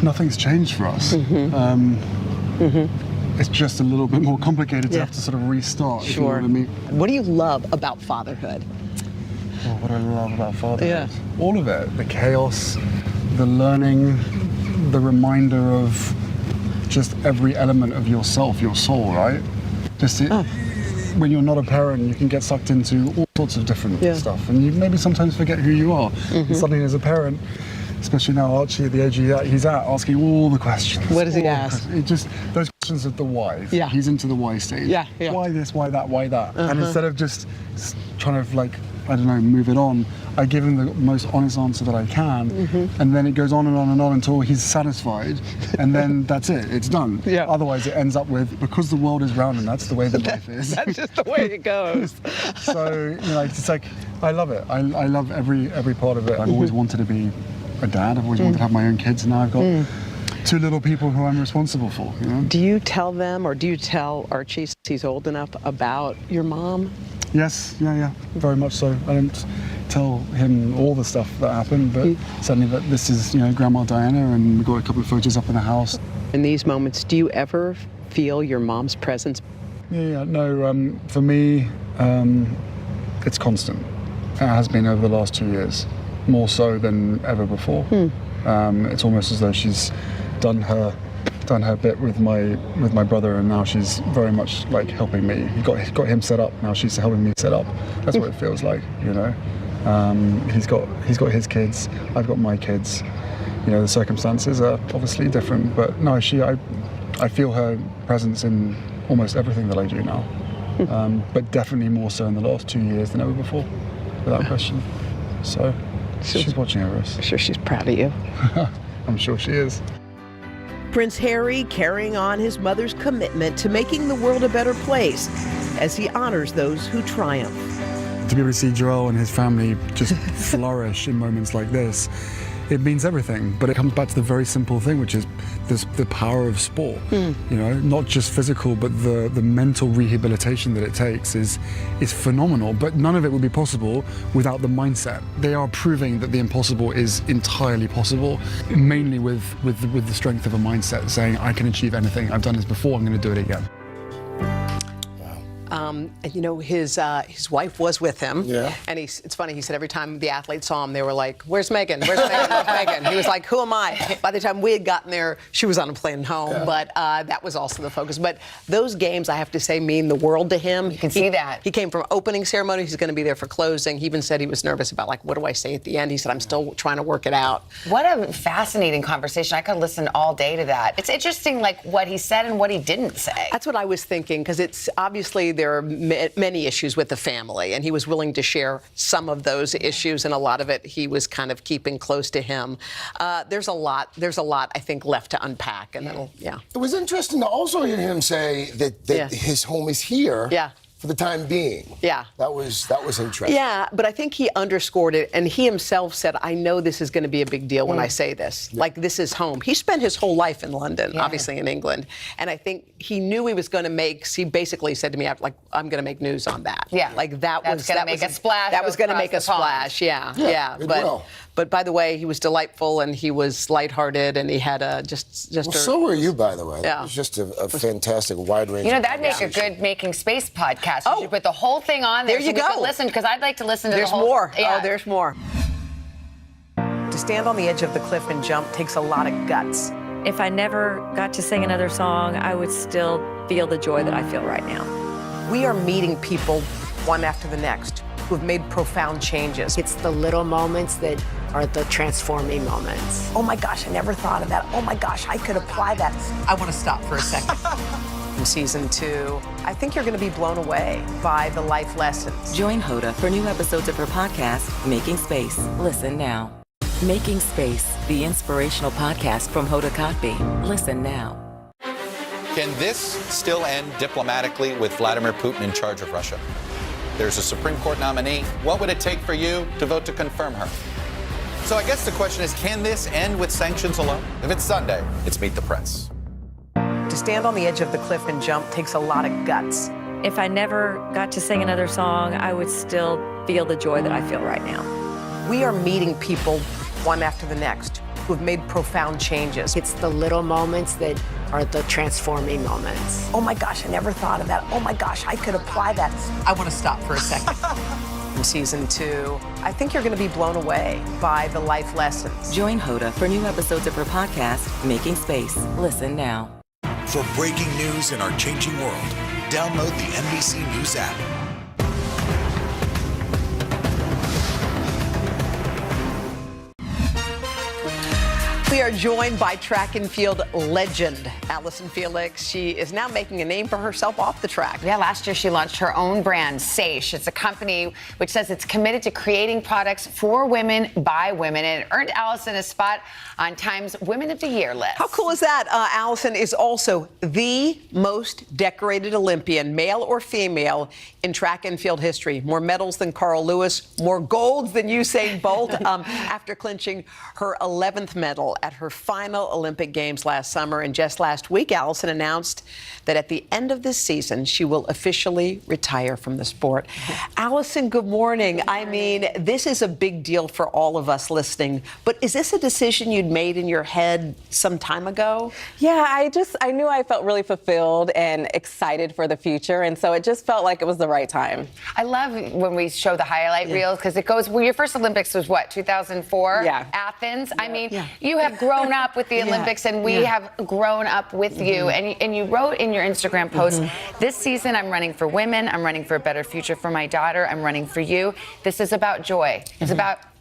nothing's changed for us. It's just a little bit more complicated to have to sort of restart. If you know what I mean. What do you love about fatherhood? Oh, what do I love about fatherhood? All of it. The chaos, the learning, the reminder of just every element of yourself, your soul, right? When you're not a parent, you can get sucked into all sorts of different stuff, and you maybe sometimes forget who you are. And suddenly as a parent, especially now Archie at the age he's at, asking all the questions. What does he ask? Those questions of the why. Yeah. He's into the why stage. Yeah. Why this, why that, why that? And instead of just trying to move it on, I give him the most honest answer that I can, and then it goes on and on and on until he's satisfied, and then that's it, it's done. Otherwise it ends up with, because the world is round and that's the way that life is. That's just the way it goes. So, it's like, I love it. I love every part of it. I've always wanted to be a dad, I've always wanted to have my own kids, and now I've got two little people who I'm responsible for. Do you tell them, or do you tell Archie, since he's old enough, about your mom? Yes, very much so. I don't tell him all the stuff that happened, but certainly that this is, Grandma Diana, and we've got a couple of photos up in the house. In these moments, do you ever feel your mom's presence? No, for me, it's constant. It has been over the last 2 years, more so than ever before. It's almost as though she's done her bit with my brother, and now she's very much like helping me. He got him set up, now she's helping me set up. That's what it feels like, He's got his kids, I've got my kids. The circumstances are obviously different, but no, I feel her presence in almost everything that I do now. But definitely more so in the last 2 years than ever before, without question. So she's watching over us. I'm sure she's proud of you. I'm sure she is. Prince Harry carrying on his mother's commitment to making the world a better place as he honors those who triumph. To be able to see Joel and his family just flourish in moments like this, it means everything. But it comes back to the very simple thing, which is the power of sport. Not just physical, but the mental rehabilitation that it takes is phenomenal. But none of it would be possible without the mindset. They are proving that the impossible is entirely possible, mainly with the strength of a mindset saying, I can achieve anything. I've done this before, I'm going to do it again. And you know, his wife was with him. Yeah. And it's funny, he said every time the athletes saw him, they were like, "Where's Megan? Where's Megan? Where's Megan?" He was like, "Who am I?" By the time we had gotten there, she was on a plane home. Yeah. But that was also the focus. But those games, I have to say, mean the world to him. You can see that. He came from opening ceremony. He's going to be there for closing. He even said he was nervous about, like, what do I say at the end? He said, I'm still trying to work it out. What a fascinating conversation. I could listen all day to that. It's interesting, like, what he said and what he didn't say. That's what I was thinking, because it's obviously there are many issues with the family, and he was willing to share some of those issues, and a lot of it he was kind of keeping close to him. There's a lot, I think, left to unpack, and It was interesting to also hear him say that his home is here. Yeah. For the time being. Yeah. That was interesting. Yeah, but I think he underscored it, and he himself said, I know this is going to be a big deal when I say this. Yeah. Like, this is home. He spent his whole life in London, obviously in England, and I think he knew he was going to he basically said to me, like, I'm going to make news on that. Yeah. Like, that's going to make a splash. That was going to make a splash, yeah. But by the way, he was delightful, and he was lighthearted, and he had just so were you, by the way. Yeah. It was just a fantastic, wide range. You know, that'd make a good Making Space podcast. You should put the whole thing on there. There you go. We could listen, because I'd like to listen to There's the whole. more. Yeah. Oh, there's more. To stand on the edge of the cliff and jump takes a lot of guts. If I never got to sing another song, I would still feel the joy that I feel right now. We are meeting people one after the next who have made profound changes. It's the little moments that are the transforming moments. Oh my gosh, I never thought of that. Oh my gosh, I could apply that. I want to stop for a second. In season 2, I think you're going to be blown away by the life lessons. Join Hoda for new episodes of her podcast, Making Space. Listen now. Making Space, the inspirational podcast from Hoda Kotb. Listen now. Can this still end diplomatically with Vladimir Putin in charge of Russia? There's a Supreme Court nominee. What would it take for you to vote to confirm her? So I guess the question is, can this end with sanctions alone? If it's Sunday, it's Meet the Press. To stand on the edge of the cliff and jump takes a lot of guts. If I never got to sing another song, I would still feel the joy that I feel right now. We are meeting people one after the next who have made profound changes. It's the little moments that are the transforming moments. Oh my gosh, I never thought of that. Oh my gosh, I could apply that. I want to stop for a second. In season 2, I think you're going to be blown away by the life lessons. Join Hoda for new episodes of her podcast, Making Space. Listen now. For breaking news in our changing world, download the NBC News app. We are joined by track and field legend, Allison Felix. She is now making a name for herself off the track. Yeah, last year she launched her own brand, Seish. It's a company which says it's committed to creating products for women by women, and it earned Allison a spot on Time's Women of the Year list. How cool is that? Allison is also the most decorated Olympian, male or female, in track and field history. More medals than Carl Lewis, more golds than Usain Bolt, after clinching her 11th medal at her final Olympic Games last summer. And just last week, Allison announced that at the end of this season, she will officially retire from the sport. Allison, good morning. I mean, this is a big deal for all of us listening, but is this a decision you'd made in your head some time ago? Yeah, I knew I felt really fulfilled and excited for the future, and so it just felt like it was the right time. I love when we show the highlight reels, because it goes, well, your first Olympics was what, 2004? Yeah. Athens? I mean, you have grown up with the Olympics, and we have grown up with you. And you wrote in your Instagram post, this season I'm running for women, I'm running for a better future for my daughter, I'm running for you. This is about joy. It's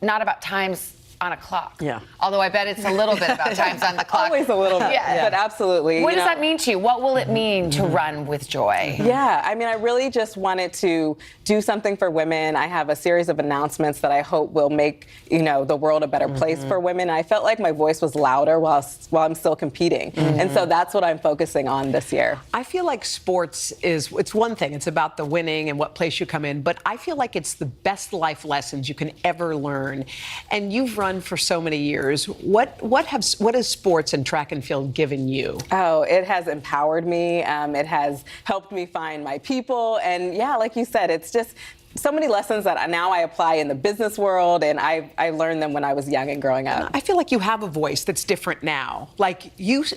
not about times on a clock. Yeah. Although I bet it's a little bit about times on the clock. Always a little bit, but absolutely. What does that mean to you? What will it mean to run with joy? Yeah, I mean, I really just wanted to do something for women. I have a series of announcements that I hope will make, the world a better place for women. I felt like my voice was louder while I'm still competing. And so that's what I'm focusing on this year. I feel like sports it's one thing. It's about the winning and what place you come in, but I feel like it's the best life lessons you can ever learn. And you've run for so many years. What has sports and track and field given you? Oh, it has empowered me. It has helped me find my people. And yeah, like you said, it's just so many lessons that now I apply in the business world, and I learned them when I was young and growing up. I feel like you have a voice that's different now. Like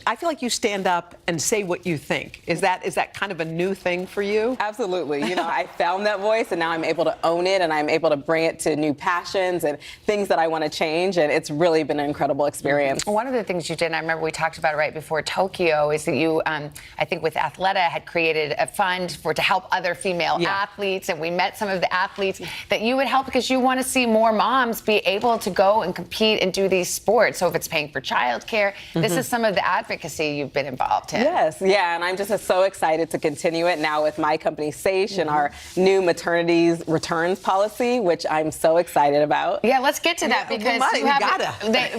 I feel like you stand up and say what you think. Is that kind of a new thing for you? Absolutely. You know, I found that voice, and now I'm able to own it, and I'm able to bring it to new passions and things that I want to change, and it's really been an incredible experience. One of the things you did, and I remember we talked about it right before Tokyo, is that you, I think with Athleta, had created a fund to help other female athletes, and we met some of the athletes that you would help because you want to see more moms be able to go and compete and do these sports. So if it's paying for childcare, this is some of the advocacy you've been involved in. Yes, yeah, and I'm just so excited to continue it now with my company, SACE, and our new maternity returns policy, which I'm so excited about. Yeah, let's get to that because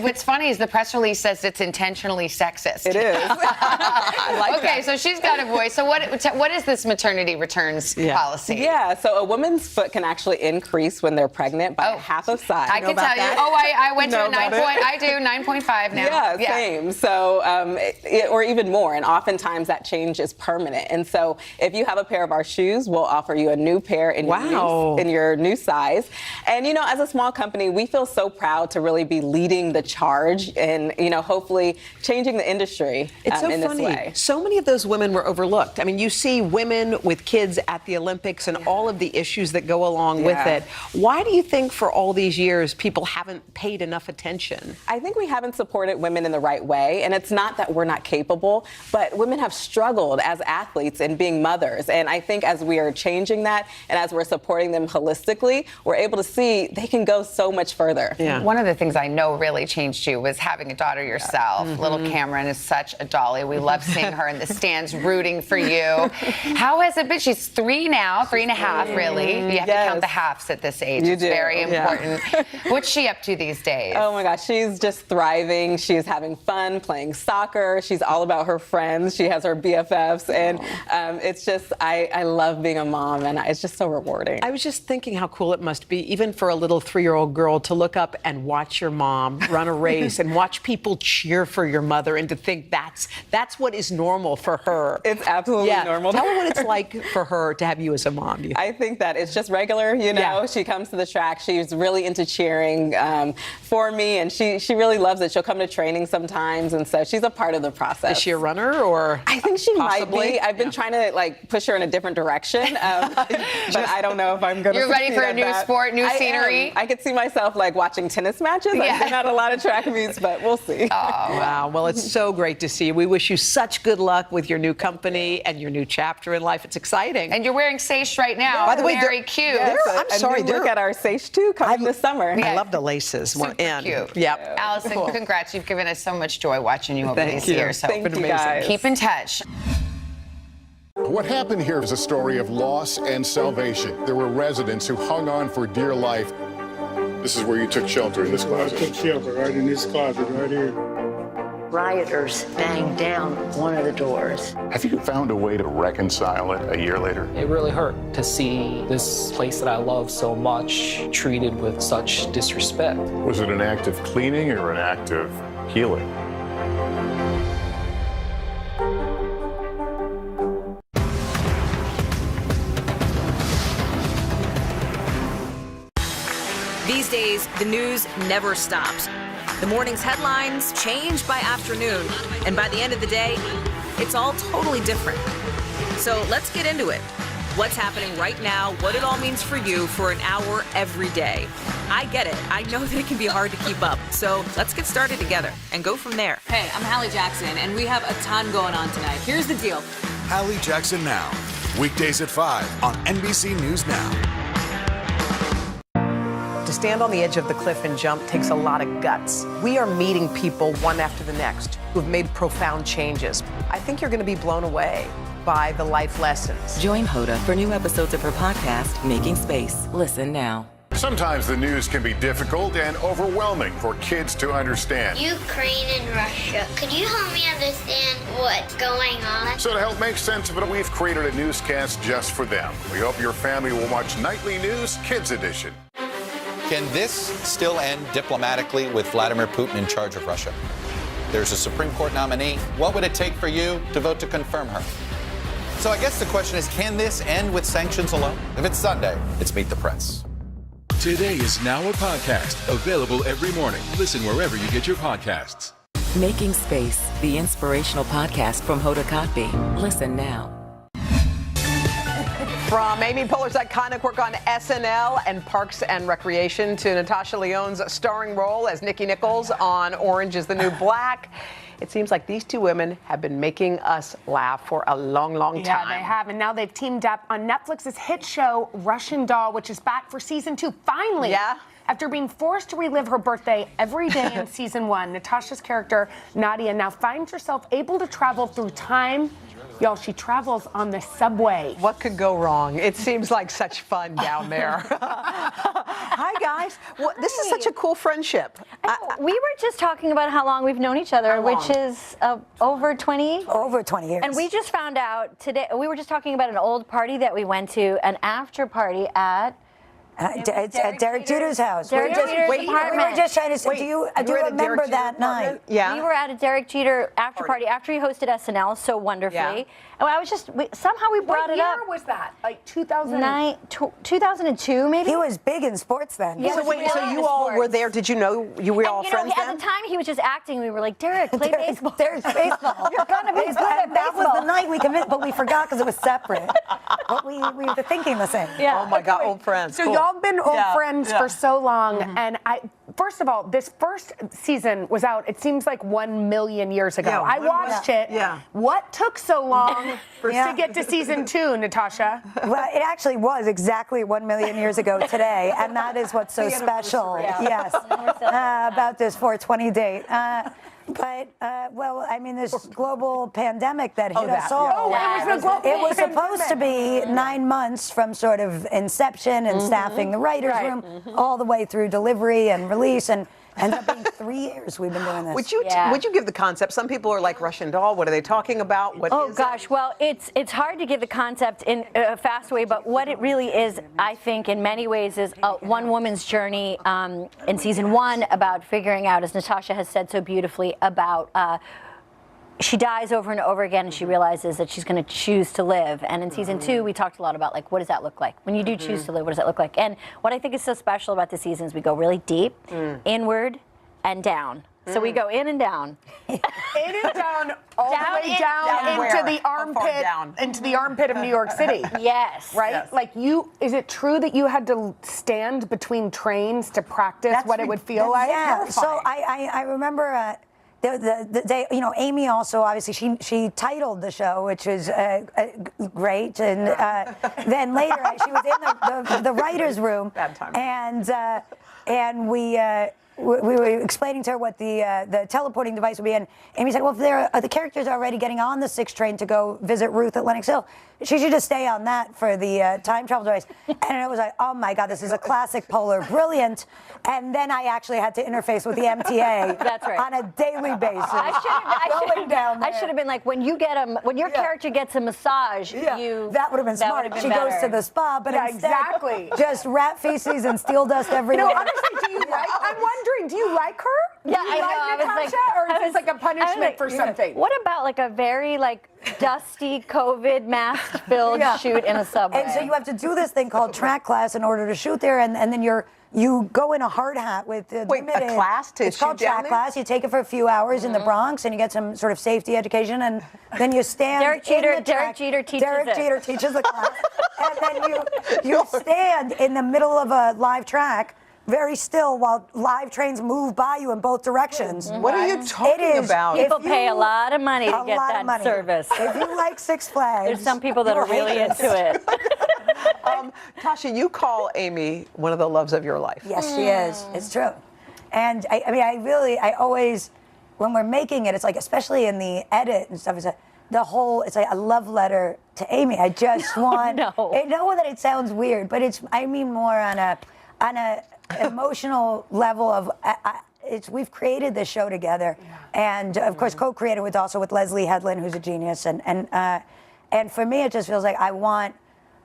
what's funny is the press release says it's intentionally sexist. It is. I like that. So she's got a voice. So what is this maternity returns policy? Yeah, so a woman's foot can actually increase when they're pregnant by half of size. I can tell you. I went to a 9 point. I do 9.5 now. Yeah, same. So, or even more. And oftentimes that change is permanent. And so if you have a pair of our shoes, we'll offer you a new pair in your new size. And, you know, as a small company, we feel so proud to really be leading the charge and, you know, hopefully changing the industry It's so in funny. this way. So many of those women were overlooked. I mean, you see women with kids at the Olympics and all of the issues that go along with it. Why do you think for all these years people haven't paid enough attention? I think we haven't supported women in the right way. And it's not that we're not capable, but women have struggled as athletes in being mothers. And I think as we are changing that and as we're supporting them holistically, we're able to see they can go so much further. One of the things I know really changed you was having a daughter yourself. Little Cameron is such a dolly. We love seeing her in the stands rooting for you. How has it been? She's 3 now, 3.5 really. You have to count the halves at this age. It's very important. What's she up to these days? Oh my gosh, she's just thriving. She's having fun playing soccer. She's all about her friends. She has her BFFs. And it's just, I love being a mom, and it's just so rewarding. I was just thinking how cool it must be, even for a little 3-year-old girl, to look up and watch your mom run a race and watch people cheer for your mother, and to think that's what is normal for her. It's absolutely normal. Tell her what it's like for her to have you as a mom. I think that it's just regular, you know. She comes to the track. She's really into cheering for me, and she really loves it. She'll come to training sometimes, and so she's a part of the process. Is she a runner, or? I think she possibly? might be. I've been trying to like push her in a different direction, but I don't know if I'm going to. You're ready for a new sport, new scenery? I could see myself like watching tennis matches. I've been at a lot of track meets, but we'll see. Oh, wow. Well, it's so great to see you. We wish you such good luck with your new company and your new chapter in life. It's exciting. And you're wearing SACE right now. By the way, very cute. Yes, I'm sorry. Look at our SACE 2 coming this summer. I love the laces. Super cute. Yep. Allison, congrats. You've given us so much joy watching you over these years. So Thank you, guys. Keep in touch. What happened here is a story of loss and salvation. There were residents who hung on for dear life. This is where you took shelter, in this closet. I took shelter right in this closet right here. Rioters banged down one of the doors. Have you found a way to reconcile it a year later? It really hurt to see this place that I love so much treated with such disrespect. Was it an act of cleaning or an act of healing? These days, the news never stops. The morning's headlines change by afternoon, and by the end of the day, it's all totally different. So let's get into it. What's happening right now, what it all means for you for an hour every day. I get it. I know that it can be hard to keep up. So let's get started together and go from there. Hey, I'm Hallie Jackson, and we have a ton going on tonight. Here's the deal. Hallie Jackson Now, weekdays at 5 on NBC News Now. To stand on the edge of the cliff and jump takes a lot of guts. We are meeting people one after the next who have made profound changes. I think you're going to be blown away by the life lessons. Join Hoda for new episodes of her podcast, Making Space. Listen now. Sometimes the news can be difficult and overwhelming for kids to understand. Ukraine and Russia. Could you help me understand what's going on? So to help make sense of it, we've created a newscast just for them. We hope your family will watch Nightly News Kids Edition. Can this still end diplomatically with Vladimir Putin in charge of Russia? There's a Supreme Court nominee. What would it take for you to vote to confirm her? So I guess the question is, can this end with sanctions alone? If it's Sunday, it's Meet the Press. Today is now a podcast, available every morning. Listen wherever you get your podcasts. Making Space, the inspirational podcast from Hoda Kotb. Listen now. From Amy Poehler's iconic work on SNL and Parks and Recreation to Natasha Lyonne's starring role as Nikki Nichols on Orange is the New Black, it seems like these two women have been making us laugh for a long, long time. Yeah, they have, and now they've teamed up on Netflix's hit show Russian Doll, which is back for season 2. Finally! Yeah. After being forced to relive her birthday every day in season 1, Natasha's character, Nadia, now finds herself able to travel through time. Y'all, she travels on the subway. What could go wrong? It seems like such fun down there. Hi, guys. Well, this is such a cool friendship. We were just talking about how long we've known each other, which is over 20. Over 20 years. And we just found out today, we were just talking about an old party that we went to, an after party at Derek Jeter's house. Derek Jeter's we were just trying to say, do you remember that night? Yeah. We were at a Derek Jeter after party after he hosted SNL so wonderfully. Yeah. And I was just, somehow we brought it up. What year was that? Like 2002 maybe? He was big in sports then. Yeah, so wait, so you all were there? Did you know you were all friends then? At the time he was just acting. We were like, Derek, play baseball. Derek's baseball. You're gonna be good at baseball. That was the night we committed, but we forgot because it was separate. But we were thinking the same. Yeah. Oh my God, old friends. So y'all been old friends for so long, and first of all, this first season was out, it seems like 1 million years ago. Yeah, I watched it. Yeah. What took so long to get to season 2, Natasha? Well, it actually was exactly 1 million years ago today, and that is what's so special, yes, about this 420 date. Well, I mean, this global pandemic that hit us all. It was supposed to be 9 months from sort of inception and staffing the writer's room all the way through delivery and release, and ended up being 3 years we've been doing this. Would you give the concept? Some people are like Russian Doll. What are they talking about? What is gosh, well, it's hard to give the concept in a fast way, but what it really is, I think, in many ways, is one woman's journey in season 1 about figuring out, as Natasha has said so beautifully, about she dies over and over again, and she realizes that she's going to choose to live. And in season 2, we talked a lot about, like, what does that look like? When you do choose to live, what does that look like? And what I think is so special about the season is we go really deep, inward, and down. So we go in and down. In and down, all the way down into the armpit, into the armpit of New York City. Yes. Right? Yes. Like is it true that you had to stand between trains to practice what it would feel like? Yeah. So I remember. The day, Amy also, obviously, she titled the show, which was great. And then later, she was in the writer's room. Bad timing. And we were explaining to her what the teleporting device would be. And Amy said, well, if the characters are already getting on the 6 train to go visit Ruth at Lenox Hill, she should just stay on that for the time travel device. And it was like, oh my God, this is a classic Poehler, brilliant. And then I actually had to interface with the MTA on a daily basis. I should have been like, when your character gets a massage, that would have been smart. She goes to the spa, but instead, just rat feces and steel dust everywhere. Honestly, I'm wondering, do you like her? Yeah, I know. Natasha, or is this like a punishment for something? What about like a very dusty COVID mask-filled shoot in a subway? And so you have to do this thing called track class in order to shoot there, and then you go in a hard hat with a class to it's shoot called down track there? class. You take it for a few hours in the Bronx, and you get some sort of safety education, and then you stand. Derek Jeter teaches the class, and then you stand in the middle of a live track, very still, while live trains move by you in both directions. What are you talking about? People pay a lot of money to get that service. If you like Six Flags, there's some people that are really into it. Tasha, you call Amy one of the loves of your life. Yes, she is. It's true. And I always, when we're making it, it's like, especially in the edit and stuff, it's like a love letter to Amy. I just want, I know that it sounds weird, but I mean more on a emotional level of, we've created this show together, and of course co-created with Leslie Headland, who's a genius, and for me it just feels like I want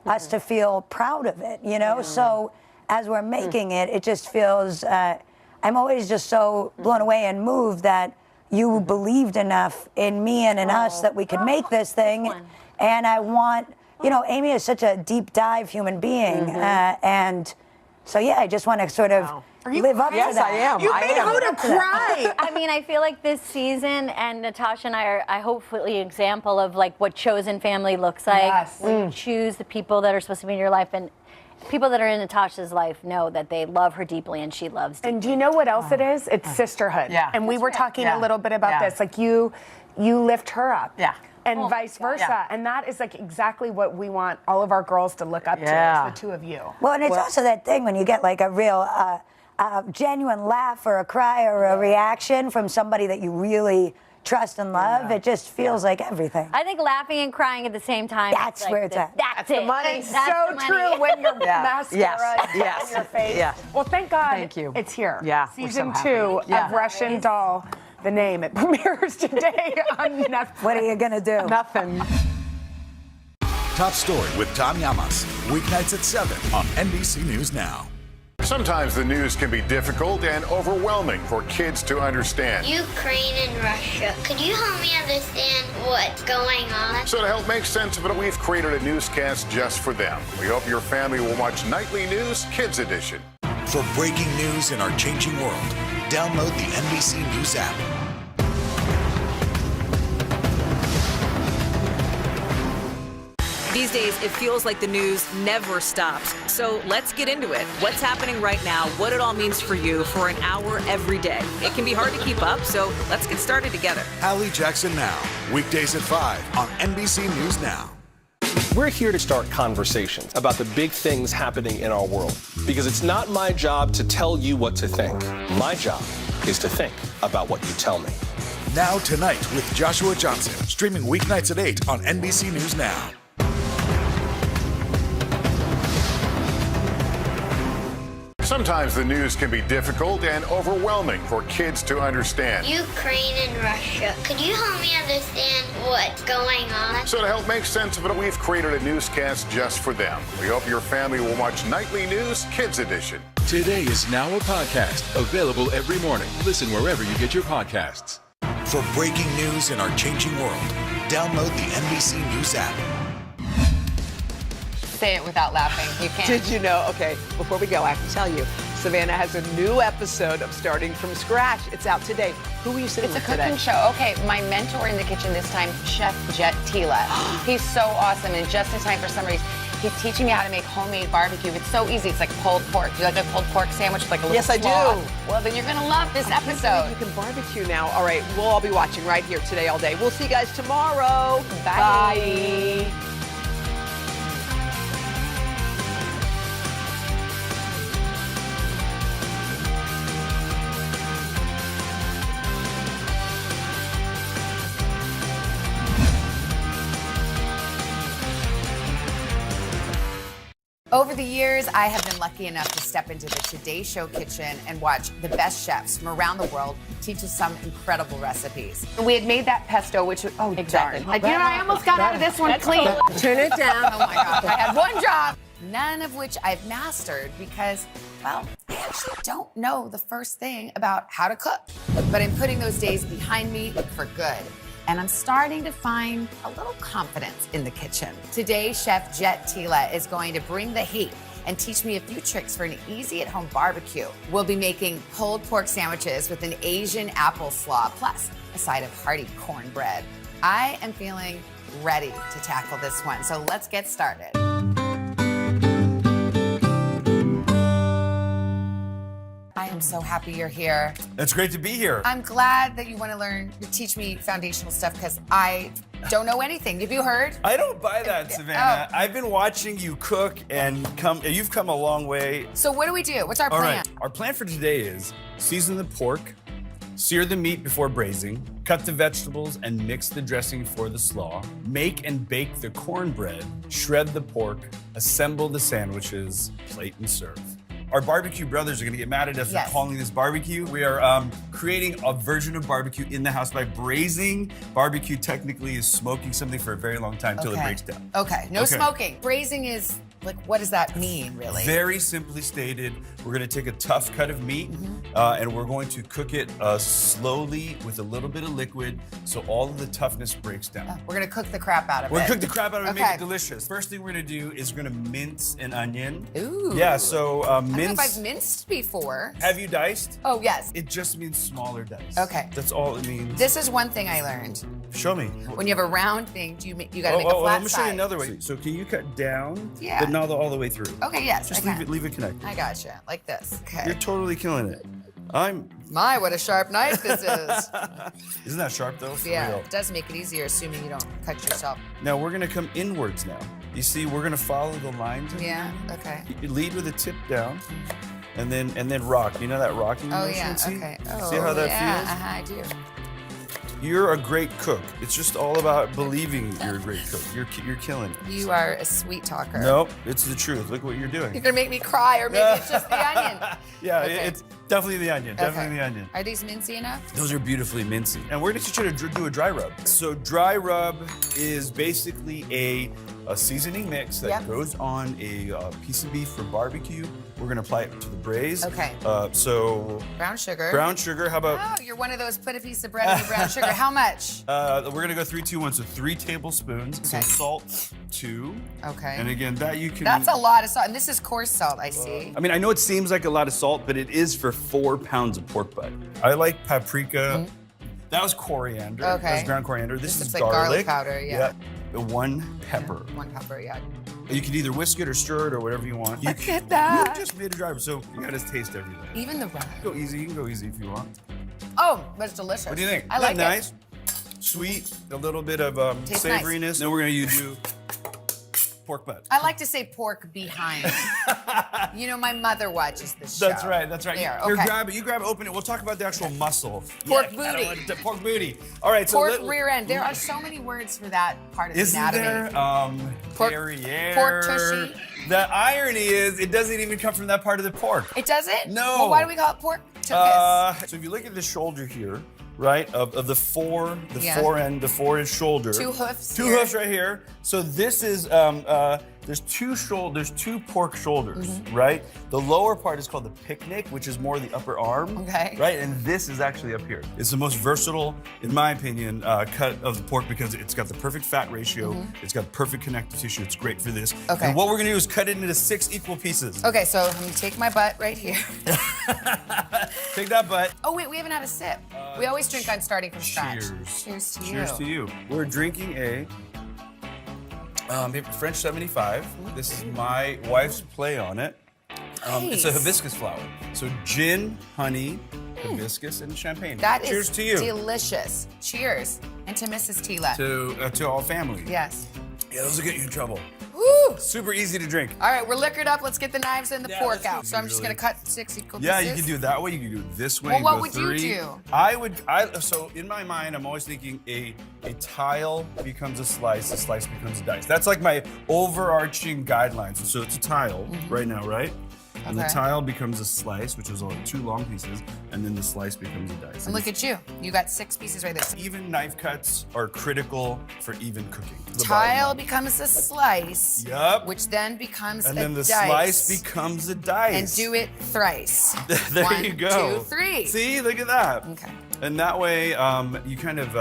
us to feel proud of it, So as we're making it, it just feels I'm always just so blown away and moved that you believed enough in me and in us that we could make this thing. And I want, you know, Amy is such a deep dive human being. And so, yeah, I just want to sort of live up to that. Yes, I am. You made Hoda cry. I mean, I feel like this season, and Natasha and I are hopefully an example of like what chosen family looks like. Yes. When you choose the people that are supposed to be in your life, and people that are in Natasha's life know that they love her deeply and she loves deeply. And do you know what else it is? It's sisterhood. Yeah. And we were talking Yeah. a little bit about Yeah. this. Like you lift her up. Yeah. And vice versa. Yeah. And that is like exactly what we want all of our girls to look up to, is the two of you. Well, and it's also that thing when you get like a real genuine laugh or a cry or a reaction from somebody that you really trust and love, it just feels like everything. I think laughing and crying at the same time. That's like where it's at. That's the it. money. That's So the money. true when your mascara Yes. is on your face. Yeah. Well, thank God Thank you. it's here. Yeah, we're Season so 2 happy. Yeah. of Russian Doll, The Name. It premieres today on Netflix. What are you going to do? Nothing. Top Story with Tom Llamas. Weeknights at 7 on NBC News Now. Sometimes the news can be difficult and overwhelming for kids to understand. Ukraine and Russia. Could you help me understand what's going on? So to help make sense of it, we've created a newscast just for them. We hope your family will watch Nightly News Kids Edition. For breaking news in our changing world, download the NBC News app. These days, it feels like the news never stops. So let's get into it. What's happening right now, what it all means for you for an hour every day. It can be hard to keep up, so let's get started together. Hallie Jackson Now, weekdays at 5 on NBC News Now. We're here to start conversations about the big things happening in our world, because it's not my job to tell you what to think. My job is to think about what you tell me. Now Tonight with Joshua Johnson, streaming weeknights at 8 on NBC News Now. Sometimes the news can be difficult and overwhelming for kids to understand. Ukraine and Russia. Could you help me understand what's going on? So to help make sense of it, we've created a newscast just for them. We hope your family will watch Nightly News Kids Edition. Today is now a podcast available every morning. Listen wherever you get your podcasts. For breaking news in our changing world, download the NBC News app. Say it without laughing. You can't. Did you know? Okay, before we go, I have to tell you, Savannah has a new episode of Starting From Scratch. It's out today. Who are you sitting It's a with cooking today? show. Okay, my mentor in the kitchen this time, Chef Jet Tila. He's so awesome, and just in time for summer, he's teaching me how to make homemade barbecue. It's so easy. It's like pulled pork. Do you like a pulled pork sandwich with like a little Yes, I slaw? do. Well, then you're gonna love this episode. You can barbecue now. All right, we'll all be watching right here today all day. We'll see you guys tomorrow. Bye. Bye. Over the years, I have been lucky enough to step into the Today Show kitchen and watch the best chefs from around the world teach us some incredible recipes. We had made that pesto, which, Exactly. darn. I almost got out of this one clean. Turn it down. Oh my gosh, I had one job. None of which I've mastered because, well, I actually don't know the first thing about how to cook. But I'm putting those days behind me for good. And I'm starting to find a little confidence in the kitchen. Today, Chef Jet Tila is going to bring the heat and teach me a few tricks for an easy at-home barbecue. We'll be making pulled pork sandwiches with an Asian apple slaw, plus a side of hearty cornbread. I am feeling ready to tackle this one, so let's get started. I am so happy you're here. It's great to be here. I'm glad that you want to teach me foundational stuff because I don't know anything. Have you heard? I don't buy that, Savannah. I've been watching you cook and you've come a long way. So what do we do? What's our All plan? right, our plan for today is season the pork, sear the meat before braising, cut the vegetables and mix the dressing for the slaw, make and bake the cornbread, shred the pork, assemble the sandwiches, plate and serve. Our barbecue brothers are gonna get mad at us for calling this barbecue. We are creating a version of barbecue in the house by braising. Barbecue technically is smoking something for a very long time until it breaks down. Okay, no smoking. Braising is Like, what does that mean, really? Very simply stated, we're going to take a tough cut of meat and we're going to cook it slowly with a little bit of liquid so all of the toughness breaks down. We're going to cook the crap out of it. We're going to cook the crap out of it and Okay. make it delicious. First thing we're going to do is we're going to mince an onion. Ooh. Yeah, so I don't know if mince. I've minced before. Have you diced? Oh, yes. It just means smaller dice. Okay. That's all it means. This is one thing I learned. Show me. When you have a round thing, you got to make a flat let me show you side. another way. So can you cut down, Yeah. but not all the way through? Okay, yes, Just I can. leave it connect. I gotcha. Like this. Okay. You're totally killing it. My, what a sharp knife this is. Isn't that sharp though? For Yeah, real. it does make it easier, assuming you don't cut yourself. Now we're gonna come inwards now. You see, we're gonna follow the lines. Yeah, okay. You lead with the tip down, and then rock. You know that rocking Oh, motion? yeah, See? okay. Oh, See how that yeah, feels? I do. You're a great cook. It's just all about believing you're a great cook. You're killing it. You are a sweet talker. Nope, it's the truth. Look what you're doing. You're gonna make me cry, or maybe it's just the onion. Yeah, Okay. it's definitely the onion. Definitely Okay. the onion. Are these mincy enough? Those are beautifully mincy. And we're gonna teach you to do a dry rub. So dry rub is basically a seasoning mix that goes on a piece of beef for barbecue. We're gonna apply it to the braise. Okay. So Brown sugar. brown sugar, how about, Oh, you're one of those, put a piece of bread in the brown sugar. How much? we're gonna go 3, 2, 1, so 3 tablespoons. So Okay. salt, 2. Okay. And again, that you can. That's a lot of salt, and this is coarse salt, I see. I mean, I know it seems like a lot of salt, but it is for 4 pounds of pork butt. I like paprika. That was coriander. Okay. That was ground coriander. This This is looks like garlic garlic. powder, yeah. 1 pepper. 1 pepper, yeah. You can either whisk it or stir it or whatever you want. Look at that. You just made a dry rub, so you gotta taste everything. Even the rub. Go easy. You can go easy if you want. Oh, but it's delicious. What do you think? I Isn't like that it. nice? Sweet, a little bit of Tastes nice. savoriness. Then we're gonna do pork butt. I like to say pork behind. You know, my mother watches this show. That's right. That's right. There, Here, okay. grab it. You grab it. Open it. We'll talk about the actual muscle. Pork Yeah, I don't booty. want to- pork booty. All right. So Pork rear end. There are so many words for that part of the Isn't anatomy. there? Pork- derriere. pork tushy. The irony is, it doesn't even come from that part of the pork. It doesn't? No. Well, why do we call it pork tuchus? So if you look at the shoulder here, right, of the fore, the Yeah. fore end, the fore is shoulder. 2 hoofs. Two here. hoofs right here. So this is there's 2 pork shoulders, Mm-hmm. right? The lower part is called the picnic, which is more the upper arm. Okay. Right, and this is actually up here. It's the most versatile, in my opinion, cut of the pork because it's got the perfect fat ratio. It's got perfect connective tissue. It's great for this. Okay. And what we're gonna do is cut it into 6 equal pieces. Okay, so I'm gonna take my butt right here. Take that butt. Oh wait, we haven't had a sip. We always drink on starting from scratch. Cheers. Cheers to you. Cheers to you. We're drinking a French 75. This is my wife's play on it. It's a Nice. hibiscus flower. So gin, honey, hibiscus, and champagne. That is Cheers to you. delicious. Cheers. And to Mrs. Tila. To all family. Yes. Yeah, those will get you in trouble. Woo! Super easy to drink. All right, we're liquored up. Let's get the knives and the Yeah, pork let's out. go, So I'm just usually. gonna cut 6 equal Yeah, pieces. you can do it that way. You can do it this way. Well, what go would you 3. do? So in my mind, I'm always thinking a tile becomes a slice becomes a dice. That's like my overarching guidelines. So it's a tile right now, right? And the Okay. tile becomes a slice, which is only 2 long pieces, and then the slice becomes a dice. And look at you. You got 6 pieces right there. Even knife cuts are critical for even cooking. The Tile bottom line. becomes a slice. Yup. Which then becomes And a then the dice. slice becomes a dice. And do it thrice. There 1, you go. 2, 3. See, look at that. Okay. And that way, you kind of,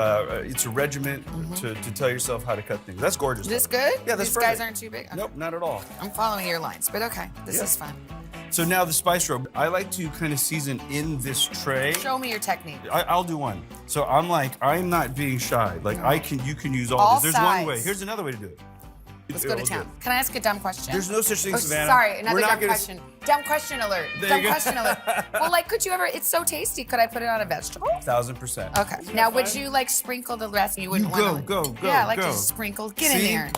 it's a regiment to tell yourself how to cut things. That's gorgeous. Is this though. good? Yeah, that's These guys perfect. aren't too big? Okay. Nope, not at all. I'm following your lines, but okay. This Yeah. is fun. So now the spice rub. I like to kind of season in this tray. Show me your technique. I'll do one. So I'm not being shy. Like you can use all, All this. There's one sides. way. Here's another way to do it. Let's Here, go to we'll do town. it. Can I ask a dumb question? There's no such thing, Oh, Savannah. sorry, another We're not dumb gonna- question. Dumb question alert. There Dumb you go. question alert. Well, like, could you ever? It's so tasty. Could I put it on a vegetable? 1000%. Okay. Now, would you like sprinkle the rest? You wouldn't You want go, to. go, Yeah, I like go. to sprinkle. Get in See? there.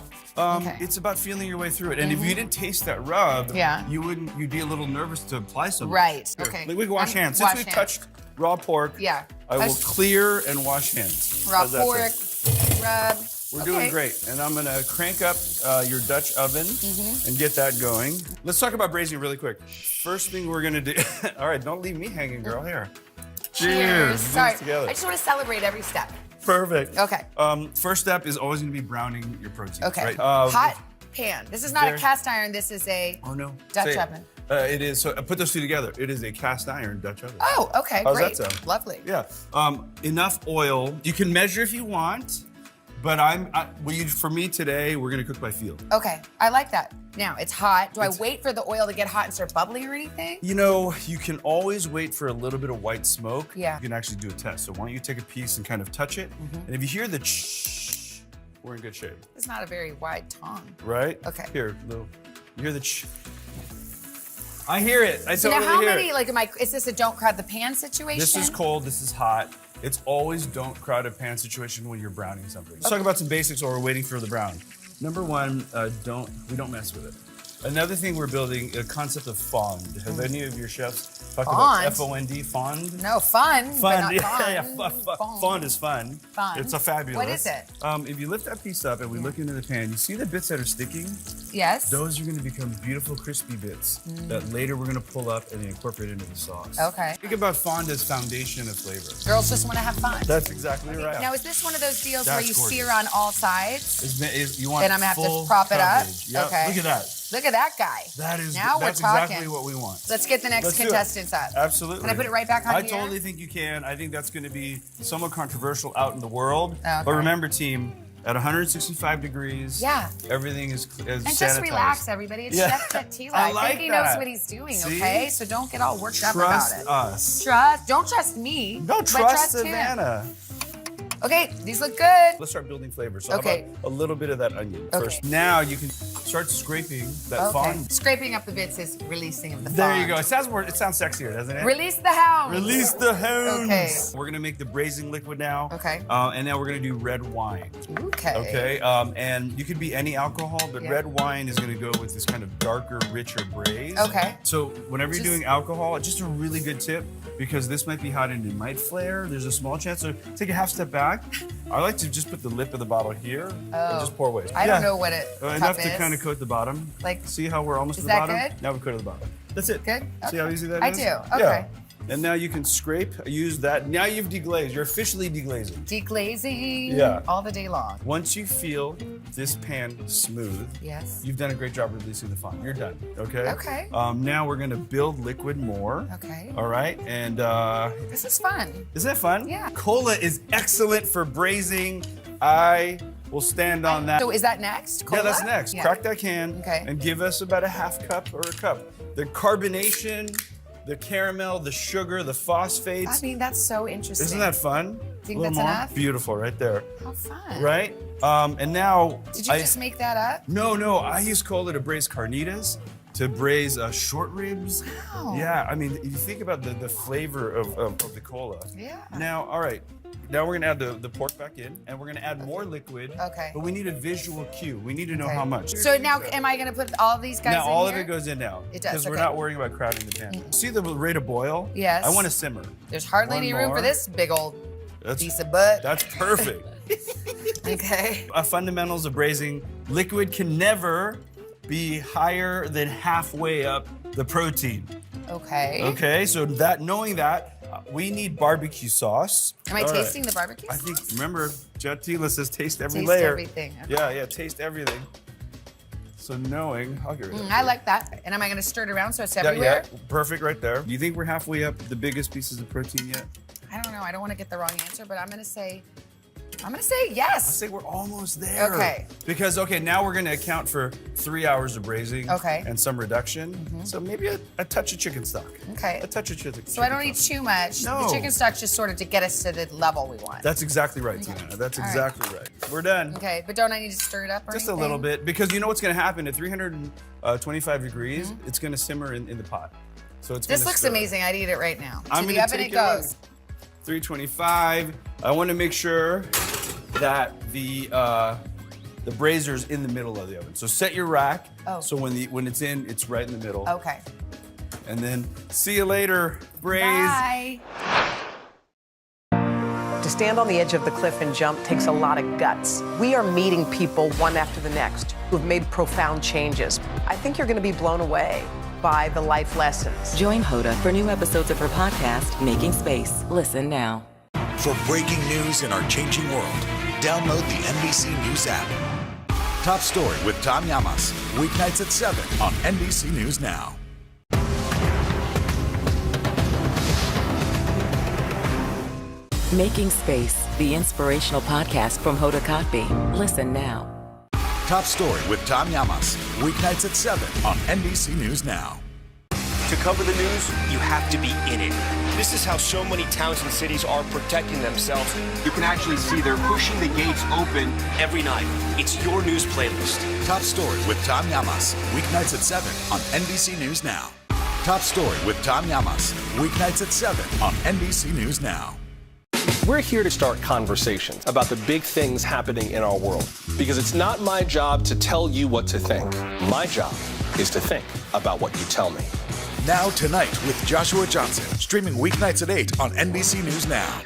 It's about feeling your way through it. And if you didn't taste that rub, Yeah. you'd be a little nervous to apply something. Right. Here, Okay. We can wash hands. Since Wash we hands. touched raw pork, Yeah. I will Touch- clear and wash hands. Raw How's that pork, sound? rub. We're Okay. doing great. And I'm gonna crank up your Dutch oven and get that going. Let's talk about braising really quick. First thing we're gonna do, all right, don't leave me hanging, girl, here. Cheers. Let's do Sorry. this together. I just want to celebrate every step. Perfect. Okay. First step is always gonna be browning your protein. Okay. Right? Hot? pan. This is not a cast iron. This is a Dutch oven. It is. So put those two together. It is a cast iron Dutch oven. Oh, okay, How's great. that sound? Lovely. Yeah. Enough oil. You can measure if you want, but for me today, we're gonna cook by feel. Okay, I like that. Now, it's hot. Do I wait for the oil to get hot and start bubbling or anything? You know, you can always wait for a little bit of white smoke. Yeah. You can actually do a test. So why don't you take a piece and kind of touch it? And if you hear the we're in good shape. It's not a very wide tongue. Right? Okay. Here, you hear the I hear it. I totally now, how hear many, it. is this a don't crowd the pan situation? This is cold, this is hot. It's always don't crowd a pan situation when you're browning something. Let's talk about some basics while we're waiting for the brown. Number one, we don't mess with it. Another thing we're building, a concept of fond. Have any of your chefs talked about F-O-N-D, fond? No, fun, but not Fond is fun. Fun. It's a fabulous. What is it? If you lift that piece up and we look into the pan, you see the bits that are sticking? Yes. Those are gonna become beautiful crispy bits that later we're gonna pull up and incorporate into the sauce. Okay. Think about fond as foundation of flavor. Girls just want to have fun. That's exactly right. Now, is this one of those deals That's where you gorgeous. sear on all sides? You want and I'm gonna have full to prop it up? coverage. Yep. Okay. Look at that. Look at that guy. That's we're talking. exactly what we want. Let's get the next Let's do it. contestants up. Absolutely. Can I put it right back on I here? totally think you can. I think that's going to be somewhat controversial out in the world. Okay. But remember, team, at 165 degrees, everything is And sanitized. just relax, everybody. It's Chef Tequila. I I like think he knows that. what he's doing, See? okay? So don't get all worked up Trust about it. us. Don't trust me. No, but trust him. Savannah. Okay, these look good. Let's start building flavor. So Okay. how about a little bit of that onion first. Now you can start scraping that fond. Scraping up the bits is releasing of the There fond. you go. It sounds sexier, doesn't it? Release the hounds. Release the hounds. Okay. We're gonna make the braising liquid now. Okay. And now we're gonna do red wine. Okay. Okay. And you could be any alcohol, but red wine is gonna go with this kind of darker, richer braise. Okay. So whenever you're doing alcohol, just a really good tip, because this might be hot and it might flare. There's a small chance. So take a half step back. I like to just put the lip of the bottle here and just pour away. I don't know what it enough cup to is. kind of coat the bottom. Like, see how we're almost is to the that bottom? good? Now we coat to the bottom. That's it. Good? See how easy that I is? do. Yeah. Okay. And now you can scrape, use that. Now you've deglazed. You're officially deglazing. Deglazing Yeah. all the day long. Once you feel this pan smooth, Yes. you've done a great job releasing the fond. You're done, okay? Okay. Now we're gonna build liquid more. Okay. All right, and This is fun. isn't that fun? Yeah. Cola is excellent for braising. I will stand on that. So is that next? Cola? Yeah, that's next. Yeah. Crack that can Okay. and give us about a half cup or a cup. The carbonation, the caramel, the sugar, the phosphates. I mean, that's so interesting. Isn't that fun? Think A little that's more? enough? Beautiful, right there. How fun. Right? And now. Did you just make that up? No. I use cola to braise carnitas, to braise short ribs. Wow. Yeah, I mean, you think about the flavor of the cola. Yeah. Now, all right. Now we're gonna add the pork back in, and we're gonna add more liquid. Okay. But we need a visual cue. We need to know Okay. how much. So now, am I going to put all of these guys Now in all here? of it goes in now. It does, Because we're okay. not worrying about crowding the pan. See the rate of boil? Yes. I want to simmer. There's hardly One any room more. for this big old That's- piece of butt. That's perfect. Okay. Fundamentals of braising: liquid can never be higher than halfway up the protein. Okay. Okay, so knowing that, we need barbecue sauce. Am I All right. tasting the barbecue? I think, remember, Jatila says taste every Taste layer. everything, okay. Yeah, taste everything. So knowing, I'll get rid of it. I like that. And am I going to stir it around so it's Yeah, everywhere? perfect right there. Do you think we're halfway up the biggest pieces of protein yet? I don't know. I don't want to get the wrong answer, but I'm going to say yes. I say we're almost there. Okay. Because, now we're going to account for 3 hours of braising Okay. and some reduction. So maybe a touch of chicken stock. Okay. A touch of chicken So I don't need too much. No. The chicken stock's just sort of to get us to the level we want. That's exactly right, Tina. That's All right. exactly right. We're done. Okay, but don't I need to stir it up or Just anything? a little bit, because you know what's going to happen at 325 degrees. It's going to simmer in the pot. So it's. This gonna looks stir. amazing. I'd eat it right now. I'm To the gonna oven take it goes. 325. I want to make sure that the brazer's in the middle of the oven. So set your rack. Oh. So when it's in, it's right in the middle. Okay. And then see you later, braise. Bye. To stand on the edge of the cliff and jump takes a lot of guts. We are meeting people one after the next who've made profound changes. I think you're going to be blown away by the life lessons. Join Hoda for new episodes of her podcast, Making Space. Listen now. For breaking news in our changing world, download the NBC News app. Top Story with Tom Llamas. Weeknights at 7 on NBC News Now. Making Space, the inspirational podcast from Hoda Kotb. Listen now. Top Story with Tom Llamas. Weeknights at 7 on NBC News Now. To cover the news, you have to be in it. This is how so many towns and cities are protecting themselves. You can actually see they're pushing the gates open every night. It's your news playlist. Top Story with Tom Llamas. Weeknights at 7 on NBC News Now. Top Story with Tom Llamas. Weeknights at 7 on NBC News Now. We're here to start conversations about the big things happening in our world because it's not my job to tell you what to think. My job is to think about what you tell me. Now Tonight with Joshua Johnson, streaming weeknights at 8 on NBC News Now.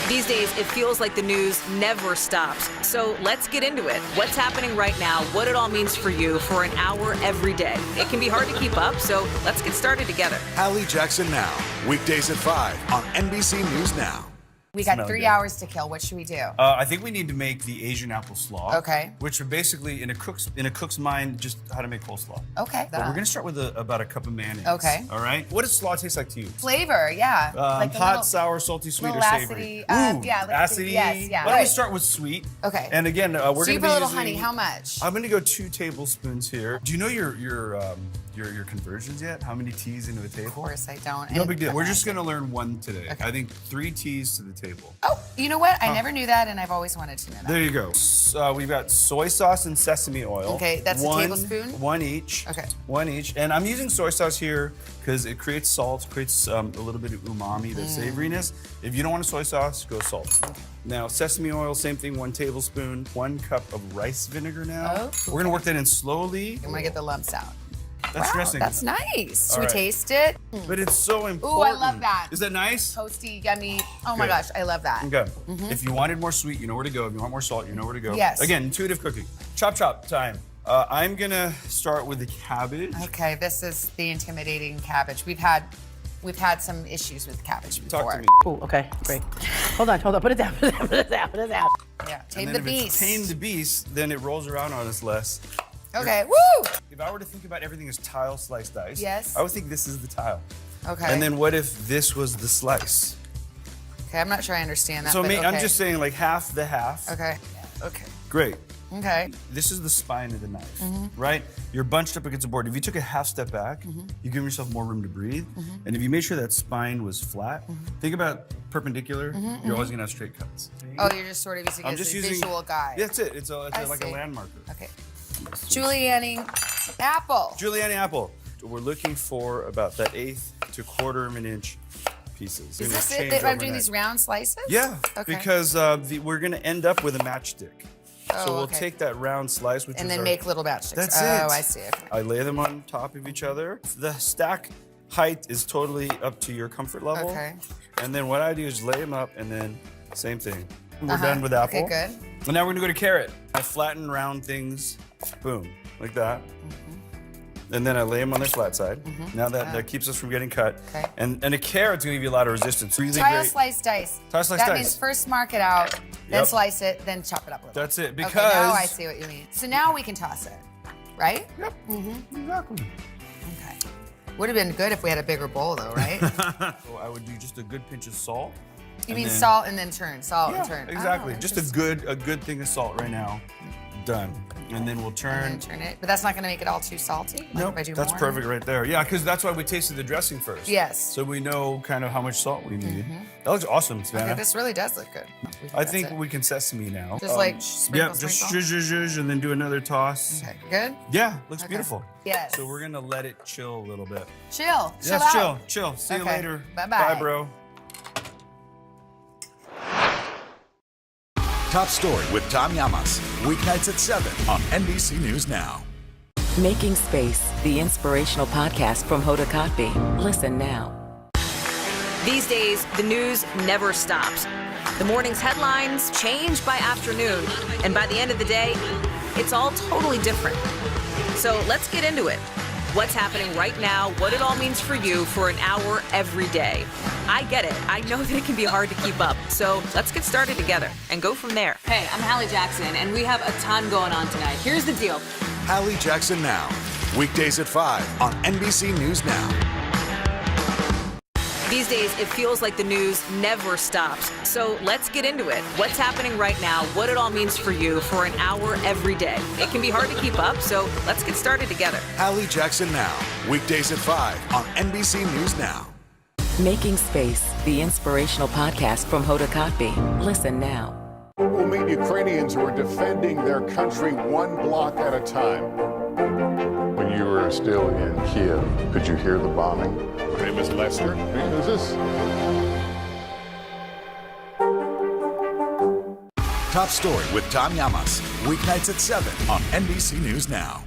These days, it feels like the news never stops. So let's get into it. What's happening right now, what it all means for you for an hour every day. It can be hard to keep up, so let's get started together. Hallie Jackson Now, weekdays at 5 on NBC News Now. We got 3 hours to kill. What should we do? I think we need to make the Asian apple slaw. Okay. Which are basically in a cook's mind, just how to make coleslaw. Okay. But we're gonna start with about a cup of mayonnaise. Okay. All right. What does slaw taste like to you? Flavor, yeah. Like hot, little, sour, salty, sweet, or little savory? Acidy, yeah, like acidy. Yes, yeah. Why don't we start with sweet? Okay. And again, we're so gonna you be put a little using, honey. How much? I'm gonna go 2 tablespoons here. Do you know your conversions yet? How many teas into a table? Of course I don't. No big deal. We're just gonna learn 1 today. Okay. I think 3 teas to the table. Oh, you know what? I never knew that, and I've always wanted to know that. There you go. We've got soy sauce and sesame oil. Okay, that's a tablespoon? 1 each. Okay. 1 each. And I'm using soy sauce here because it creates salt, creates a little bit of umami, the savoriness. If you don't want a soy sauce, go salt. Okay. Now, sesame oil, same thing, 1 tablespoon. 1 cup of rice vinegar now. Oh. We're gonna work that in slowly. I'm gonna get the lumps out. That's wow, dressing. that's nice. Should All we right. taste it? But it's so important. Ooh, I love that. Is that nice? Toasty, yummy. Oh my Good. gosh, I love that. Okay. If you wanted more sweet, you know where to go. If you want more salt, you know where to go. Yes. Again, intuitive cooking. Chop time. I'm gonna start with the cabbage. Okay, this is the intimidating cabbage. We've had some issues with cabbage before. Talk to me. Cool, okay, great. Hold on. Put it down. Yeah, And tame then the if beast. it's tame the beast, then it rolls around on us less. Okay, woo! If I were to think about everything as tile sliced dice, Yes. I would think this is the tile. Okay. And then what if this was the slice? Okay, I'm not sure I understand that. So but I'm okay. just saying like half the half. Okay. Okay. Great. Okay. This is the spine of the knife, right? You're bunched up against the board. If you took a half step back, you give yourself more room to breathe. And if you made sure that spine was flat, think about perpendicular, you're always gonna have straight cuts. Oh, you're just sort of using it I'm as just a using, visual guide. That's it. It's like a see. landmarker. Okay. Giuliani Apple. Giuliani Apple. We're looking for about that 1/8 to 1/4 of an inch pieces. Is It'll this it change that I'm doing overnight. these round slices? Yeah, Okay. because we're gonna end up with a matchstick. Oh, So we'll okay. take that round slice, which And is then our- make little matchsticks. That's Oh, it. I see. Okay. I lay them on top of each other. The stack height is totally up to your comfort level. Okay. And then what I do is lay them up, and then same thing. We're done with apple. Okay, good. And now we're gonna go to carrot. I flatten round things, boom, like that. And then I lay them on their flat side. Now that keeps us from getting cut. Okay. And a carrot's gonna give you a lot of resistance. Really Tile great. slice dice. Tile slice that dice. means first mark it out, then Yep. slice it, then chop it up a little. That's it. Okay, Because now I see what you mean. So now we can toss it, right? Yep. Exactly. Okay. Would have been good if we had a bigger bowl though, right? So I would do just a good pinch of salt. You and mean then- salt and then turn, salt Yeah, and turn. exactly. Oh, Just a good thing of salt right now. Done. And then we'll turn. And then turn it. But that's not going to make it all too salty? Like Nope, if I do that's more? perfect right there. Yeah, because that's why we tasted the dressing first. Yes. So we know kind of how much salt we need. That looks awesome, Savannah. Okay, this really does look good. I think we can sesame now. Just like yeah, sprinkle, just sprinkle? zhuzh, and then do another toss. Okay, good? Yeah, looks Okay. beautiful. Yes. So we're gonna let it chill a little bit. Chill. Chill Yes, out. chill. See you Okay. later. Bye-bye. Bye, bro. Top Story with Tom Llamas. Weeknights at 7 on NBC News Now. Making Space, the inspirational podcast from Hoda Kotb. Listen now. These days, the news never stops. The morning's headlines change by afternoon, and by the end of the day, it's all totally different. So let's get into it. what's happening right now, what it all means for you for an hour every day. I get it. I know that it can be hard to keep up. So let's get started together and go from there. Hey, I'm Hallie Jackson, and we have a ton going on tonight. Here's the deal. Hallie Jackson Now. Weekdays at 5 on NBC News Now. These days, it feels like the news never stops. So let's get into it. What's happening right now, what it all means for you for an hour every day. It can be hard to keep up, so let's get started together. Hallie Jackson Now. Weekdays at 5 on NBC News Now. Making Space, the inspirational podcast from Hoda Kotb. Listen now. We'll meet Ukrainians who are defending their country one block at a time. When you were still in Kiev, could you hear the bombing? My name is Lester. Who's this? Top Story with Tom Llamas. Weeknights at 7 on NBC News Now.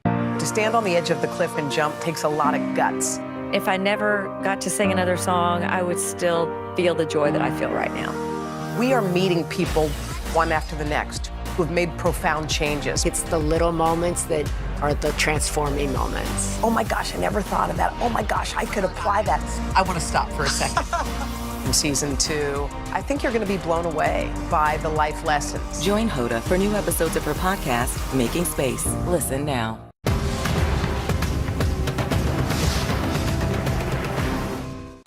To stand on the edge of the cliff and jump takes a lot of guts. If I never got to sing another song, I would still feel the joy that I feel right now. We are meeting people one after the next who have made profound changes. It's the little moments that are the transforming moments. Oh my gosh, I never thought of that. Oh my gosh, I could apply that. I want to stop for a second. In season 2, I think you're going to be blown away by the life lessons. Join Hoda for new episodes of her podcast, Making Space. Listen now.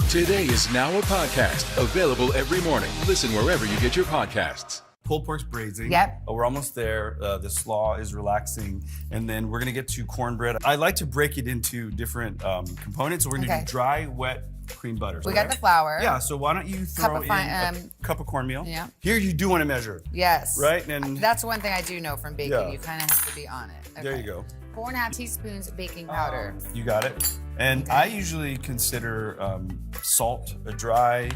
Today is now a podcast available every morning. Listen wherever you get your podcasts. Pulled pork's braising. Yep. We're almost there. The slaw is relaxing. And then we're going to get to cornbread. I like to break it into different components. So we're going to do dry, wet cream butter. We got the flour. Yeah, so why don't you throw in a cup of cornmeal? Yeah. Here you do want to measure. Yes. Right? And that's one thing I do know from baking. Yeah. You kind of have to be on it. Okay. There you go. 4.5 teaspoons of baking powder. You got it. And I usually consider salt a dry.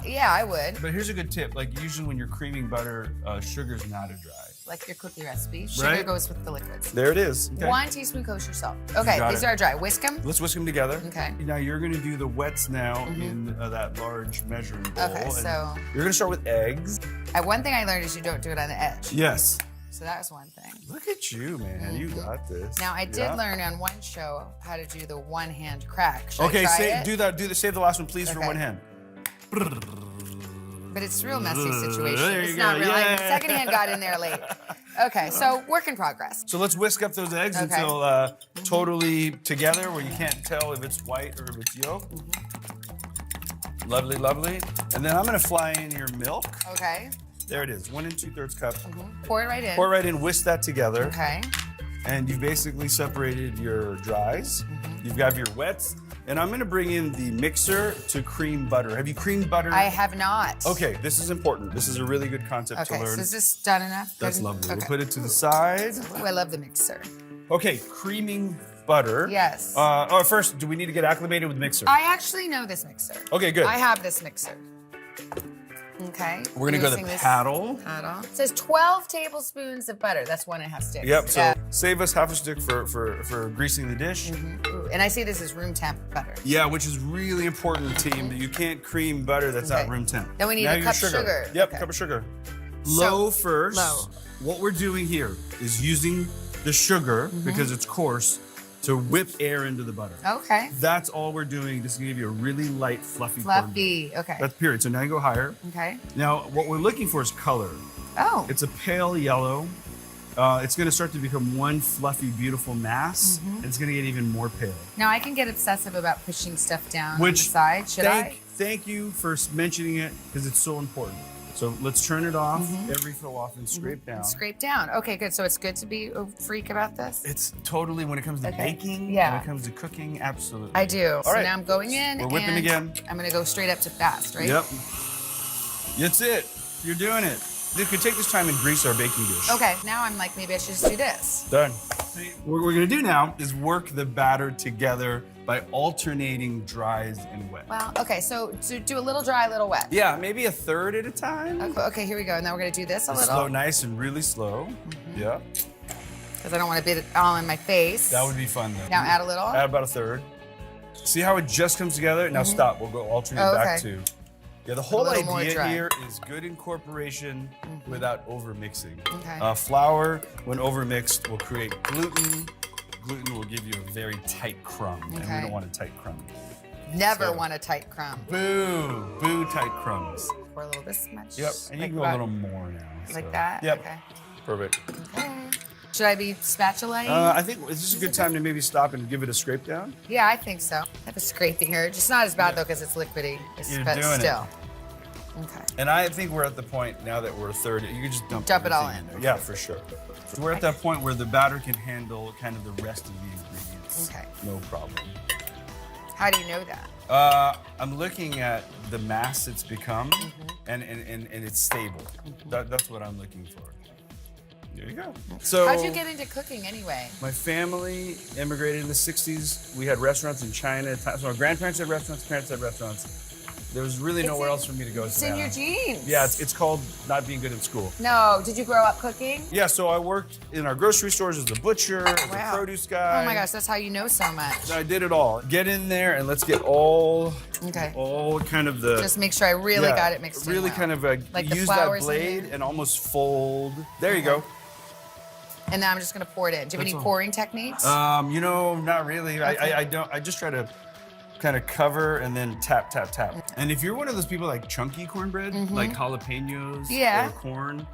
Yeah, I would. But here's a good tip. Like usually when you're creaming butter, sugar's not a dry. Like your cookie recipe. Sugar goes with the liquids. There it is. Okay. 1 teaspoon kosher salt. Okay, these are dry. Whisk them. Let's whisk them together. Okay. Now you're going to do the wets now in that large measuring bowl. Okay, so you're going to start with eggs. One thing I learned is you don't do it on the edge. Yes. So that was one thing. Look at you, man. You got this. Now I did learn on one show how to do the one hand crack. Should okay, I try it? Do that. Save the last one, please, for one hand. But it's a real messy situation. There It's you not go. real. Yeah. The second hand got in there late. Okay, so work in progress. So let's whisk up those eggs until totally together, where you can't tell if it's white or if it's yolk. Lovely, lovely. And then I'm going to fly in your milk. Okay. There it is, 1 2/3 cup. Pour it right in. Pour it right in, whisk that together. Okay. And you've basically separated your dries. You've got your wets. And I'm gonna bring in the mixer to cream butter. Have you creamed butter? I have not. Okay, this is important. This is a really good concept to Okay, learn. so is this done enough? That's Good? lovely. Okay. We'll put it to the side. Ooh, I love the mixer. Okay, creaming butter. Yes. First, do we need to get acclimated with the mixer? I actually know this mixer. Okay, good. I have this mixer. Okay. We're gonna go to the paddle. It says 12 tablespoons of butter. That's 1.5 sticks. Yep, so Yeah. save us half a stick for greasing the dish. Ooh, and I see this is room temp butter. Yeah, which is really important, team. That you can't cream butter that's not room temp. Then we need Now a your cup sugar. Yep, cup of sugar. Low first. Low. What we're doing here is using the sugar, because it's coarse, to whip air into the butter. Okay. That's all we're doing. This is gonna give you a really light, fluffy Fluffy. Okay. That's period. So now you go higher. Okay. Now, what we're looking for is color. Oh. It's a pale yellow. It's going to start to become one fluffy, beautiful mass. And it's going to get even more pale. Now I can get obsessive about pushing stuff down on the side. Should I? Thank you for mentioning it, because it's so important. So let's turn it off every so often, scrape down. Scrape down. Okay, good. So it's good to be a freak about this? It's totally, when it comes to baking, Yeah. when it comes to cooking, absolutely. I do. All So right. now I'm going in. We're whipping and again. I'm going to go straight up to fast, right? Yep. That's it. You're doing it. You could take this time and grease our baking dish. Okay, now I'm like, maybe I should just do this. Done. What we're gonna do now is work the batter together by alternating dries and wet. Well, okay, so do a little dry, a little wet. Yeah, maybe a third at a time. Okay, here we go. Now we're gonna do this a little. Slow, nice and really slow. Yeah. Because I don't want to beat it all in my face. That would be fun though. Now add a little. Add about a third. See how it just comes together? Now stop. We'll go alternate back to. Yeah, the whole idea here is good incorporation without over mixing. Okay. Flour, when over mixed, will create gluten, gluten will give you a very tight crumb, and we Okay. don't want a tight crumb. Never want a tight crumb. Boo tight crumbs. Pour a little this much. Yep, and you Like can go a what? little more now. Like so. that? Yep. Okay. Perfect. Should I be spatula-ing? I think this is a good time to maybe stop and give it a scrape down. Yeah, I think so. I have a scraping here. Just not as bad though because it's liquidy. You're But doing still. it. Okay. And I think we're at the point now that we're third. You can just Dump it all everything there. Yeah, for sure. So we're at that point where the batter can handle kind of the rest of the ingredients. Okay. No problem. How do you know that? I'm looking at the mass it's become, and it's stable. That's what I'm looking for. There you go. So How'd you get into cooking anyway? my family immigrated in the 60s. We had restaurants in China. So my grandparents had restaurants, parents had restaurants. There was really nowhere else for me to go. It's in your genes. Yeah, it's called not being good at school. No. Did you grow up cooking? Yeah, so I worked in our grocery stores as a butcher, as a produce guy. Oh my gosh, that's how you know so much. I did it all. Get in there and let's get all kind of the... Just make sure I really got it mixed in Really well. kind of Like the use that flours in blade there? and almost fold. There you go. And then I'm just gonna pour it in. Do you have That's any all. pouring techniques? You know, not really. Okay. I don't. I just try to kind of cover and then tap, tap, tap. And if you're one of those people like chunky cornbread, like jalapenos or corn,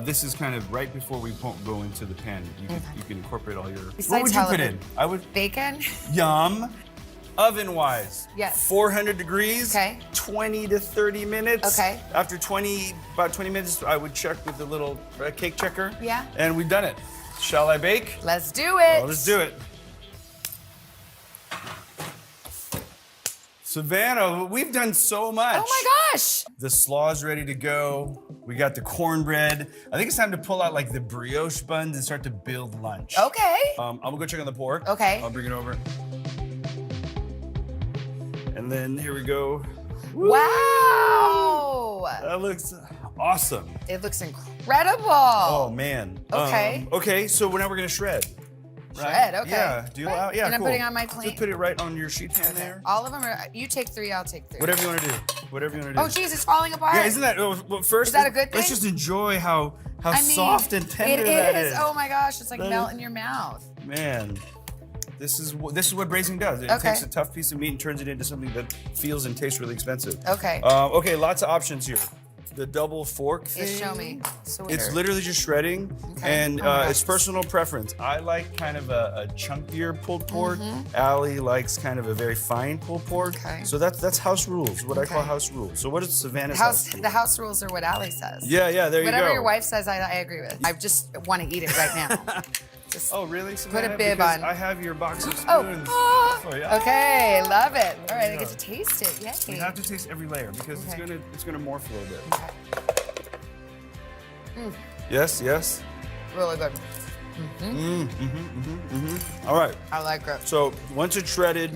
this is kind of right before we go into the pan. You can incorporate all your. Besides what would you put in? I would bacon. Yum. Oven-wise, Yes. 400 degrees, Okay. 20 to 30 minutes. Okay. After about 20 minutes, I would check with the little cake checker. Yeah. And we've done it. Shall I bake? Let's do it. Well, let's do it. Savannah, we've done so much. Oh my gosh. The slaw's ready to go. We got the cornbread. I think it's time to pull out like the brioche buns and start to build lunch. Okay. I'm gonna go check on the pork. Okay. I'll bring it over. And then here we go. Wow. That looks awesome. It looks incredible. Oh man. Okay. Okay, so now we're gonna shred. Shred, okay. Yeah. Do you allow? Yeah. And I'm cool. putting on my plate. Just put it right on your sheet pan there. All of them are. You take 3, I'll take 3. Whatever you want to do. Whatever you want to do. Oh, geez, it's falling apart. Yeah, isn't that? Well, first, Is that a good thing? Let's just enjoy how I mean, soft and tender that is. Oh my gosh, it's like That melt is- in your mouth. Man, this is what braising does. It Okay. takes a tough piece of meat and turns it into something that feels and tastes really expensive. Okay. Okay, lots of options here. The double fork thing. Yeah, show me. So It's weird. literally just shredding, and Oh my gosh. it's personal preference. I like kind of a chunkier pulled pork. Mhm. Allie likes kind of a very fine pulled pork. Okay. So that's house rules. What I call Okay. house rules. So what is Savannah's house? The house rules are what Allie says. Yeah, there you go. Whatever your wife says, I agree with. I just want to eat it right now. Oh, really? Put Savannah? a bib Because on. I have your box of Oh, spoons. ah. For you. Okay, love it. All right, I Yeah. get to taste it. Yay. You have to taste every layer because Okay. it's gonna morph a little bit. Mm, Yes. really good. All right. I like it. So once it's shredded,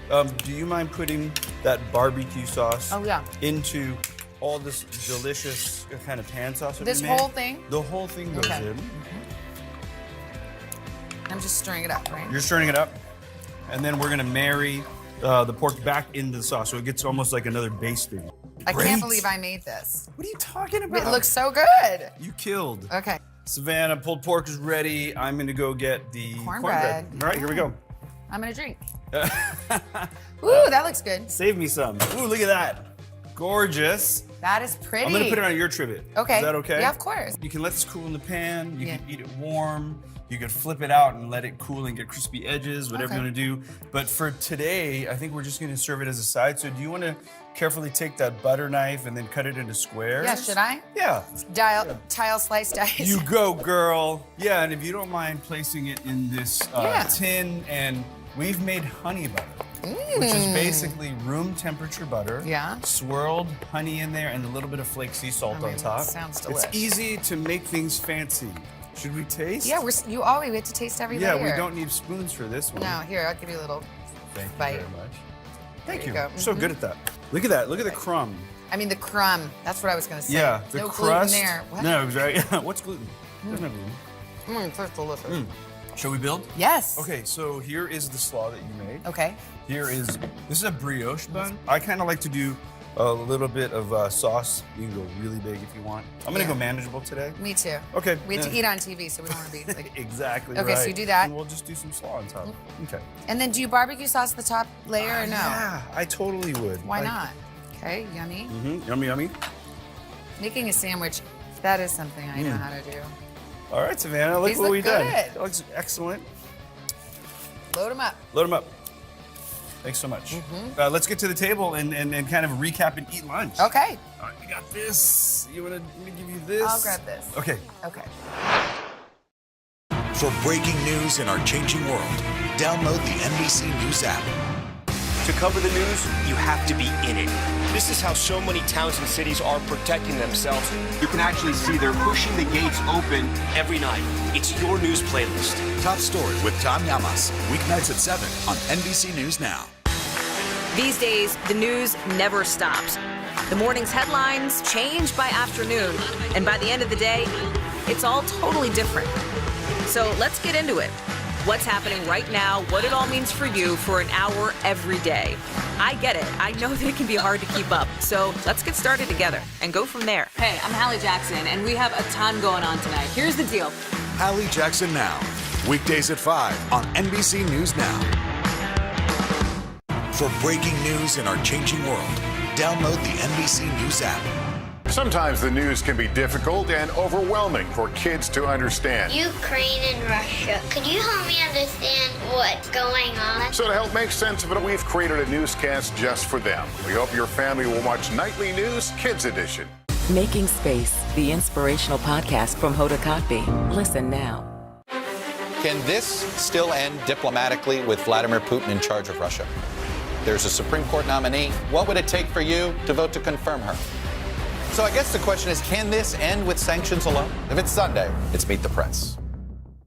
do you mind putting that barbecue sauce Oh, yeah. into all this delicious kind of pan sauce? that This we made? whole thing? The whole thing goes Okay. in. I'm just stirring it up, right? You're stirring it up, and then we're gonna marry the pork back into the sauce, so it gets almost like another basting. I Great. can't believe I made this. What are you talking about? It looks so good. You killed. Okay. Savannah, pulled pork is ready. I'm gonna go get the Cornbread. All right, here we go. I'm gonna drink. Ooh, that looks good. Save me some. Ooh, look at that. Gorgeous. That is pretty. I'm gonna put it on your trivet. Okay. Is that okay? Yeah, of course. You can let this cool in the pan. You Yeah. can eat it warm. You could flip it out and let it cool and get crispy edges, whatever you Okay. want to do. But for today, I think we're just gonna serve it as a side. So do you want to carefully take that butter knife and then cut it into squares? Yeah, should I? Yeah. Tile slice dice. You go, girl. Yeah, and if you don't mind placing it in this tin, and we've made honey butter, which is basically room temperature butter. Yeah. Swirled honey in there and a little bit of flake sea salt on top. sounds It's delicious. easy to make things fancy. Should we taste? Yeah, you always get to taste every Yeah, layer. we don't need spoons for this one. No, here, I'll give you a little Thank you bite. very much. Thank There you. you go. So good at that. Look at that. Look at the crumb. I mean, the crumb. That's what I was going to say. Yeah, the no crust. gluten there. What? No, right. What's gluten? There's no gluten. That's delicious. Shall we build? Yes. Okay, so here is the slaw that you made. Okay. This is a brioche bun. I kind of like to do A little bit of sauce. You can go really big if you want. I'm gonna go manageable today. Me too. Okay. We have to eat on TV, so we don't want to be like. Exactly. Okay, right. so you do that. And we'll just do some slaw on top. Okay. And then do you barbecue sauce the top layer or no? Yeah, I totally would. Why not? Okay, yummy. Yummy, yummy. Making a sandwich, that is something I know how to do. All right, Savannah, look These what look we done. good. That looks excellent. Load them up. Load them up. Thanks so much. Let's get to the table and kind of recap and eat lunch. Okay. All right, we got this. You want to let me give you this? I'll grab this. Okay. Okay. For breaking news in our changing world, download the NBC News app. To cover the news, you have to be in it. This is how so many towns and cities are protecting themselves. You can actually see they're pushing the gates open every night. It's your news playlist. Top Story with Tom Llamas, weeknights at 7 on NBC News Now. These days, the news never stops. The morning's headlines change by afternoon, and by the end of the day, it's all totally different. So let's get into it. What's happening right now, what it all means for you for an hour every day. I get it. I know that it can be hard to keep up. So let's get started together and go from there. Hey, I'm Hallie Jackson, and we have a ton going on tonight. Here's the deal. Hallie Jackson Now, weekdays at 5 on NBC News Now. For breaking news in our changing world, download the NBC News app. Sometimes the news can be difficult and overwhelming for kids to understand. Ukraine and Russia. Could you help me understand what's going on? So to help make sense of it, we've created a newscast just for them. We hope your family will watch Nightly News Kids Edition. Making Space, the inspirational podcast from Hoda Kotb. Listen now. Can this still end diplomatically with Vladimir Putin in charge of Russia? There's a Supreme Court nominee. What would it take for you to vote to confirm her? So I guess the question is, can this end with sanctions alone? If it's Sunday, it's Meet the Press.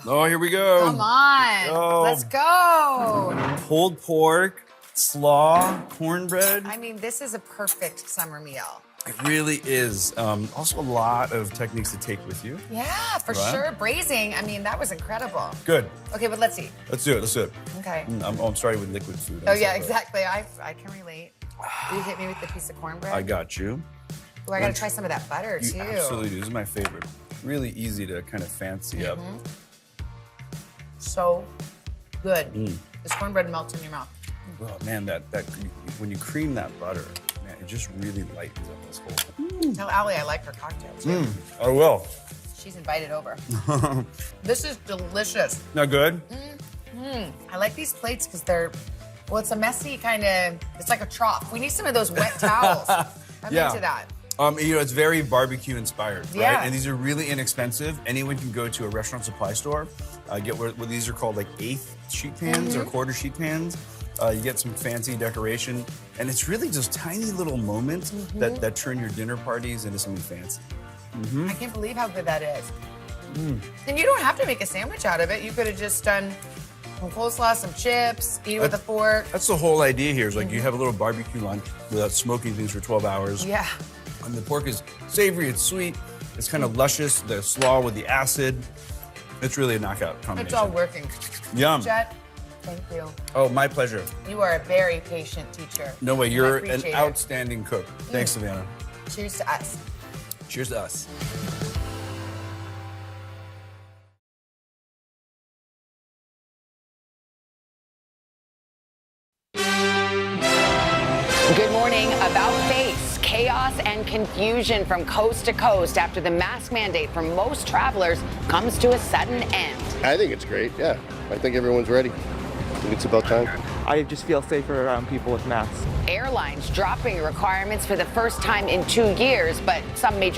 Oh, here we go. Come on. Oh. Let's go. Pulled pork, slaw, cornbread. I mean, this is a perfect summer meal. It really is. Also a lot of techniques to take with you. Yeah, for Right. sure. Braising, I mean, that was incredible. Good. Okay, but let's eat. Let's do it. Let's do it. Okay. I'm starting with liquid food. Oh, yeah, exactly. I can relate. You hit me with the piece of cornbread. I got you. Oh, I gotta try some of that butter, You too. absolutely do. This is my favorite. Really easy to kind of fancy up. So good. This cornbread melts in your mouth. Oh man, that when you cream that butter, man, it just really lightens up this whole. Tell Allie I like her cocktail, too. I will. She's invited over. This is delicious. Not good? I like these plates because they're, well, it's a messy kind of, it's like a trough. We need some of those wet towels. I'm into that. It's very barbecue inspired, right? Yeah. And these are really inexpensive. Anyone can go to a restaurant supply store, get what these are called, like eighth sheet pans or quarter sheet pans. You get some fancy decoration, and it's really just tiny little moments that turn your dinner parties into something fancy. I can't believe how good that is. And you don't have to make a sandwich out of it. You could have just done some coleslaw, some chips, eat it with a fork. That's the whole idea here, is like you have a little barbecue lunch without smoking things for 12 hours. Yeah. And the pork is savory, it's sweet, it's kind of luscious, the slaw with the acid. It's really a knockout combination. It's all working. Yum. Jet, thank you. Oh, my pleasure. You are a very patient teacher. No way, I you're an appreciate it. outstanding cook. Thanks, Savannah. Cheers to us. Cheers to us. Good morning. About face, chaos and confusion from coast to coast after the mask mandate for most travelers comes to a sudden end. I think it's great, yeah. I think everyone's ready. I think it's about time. I just feel safer around people with masks. Airlines dropping requirements for the first time in 2 years, but some major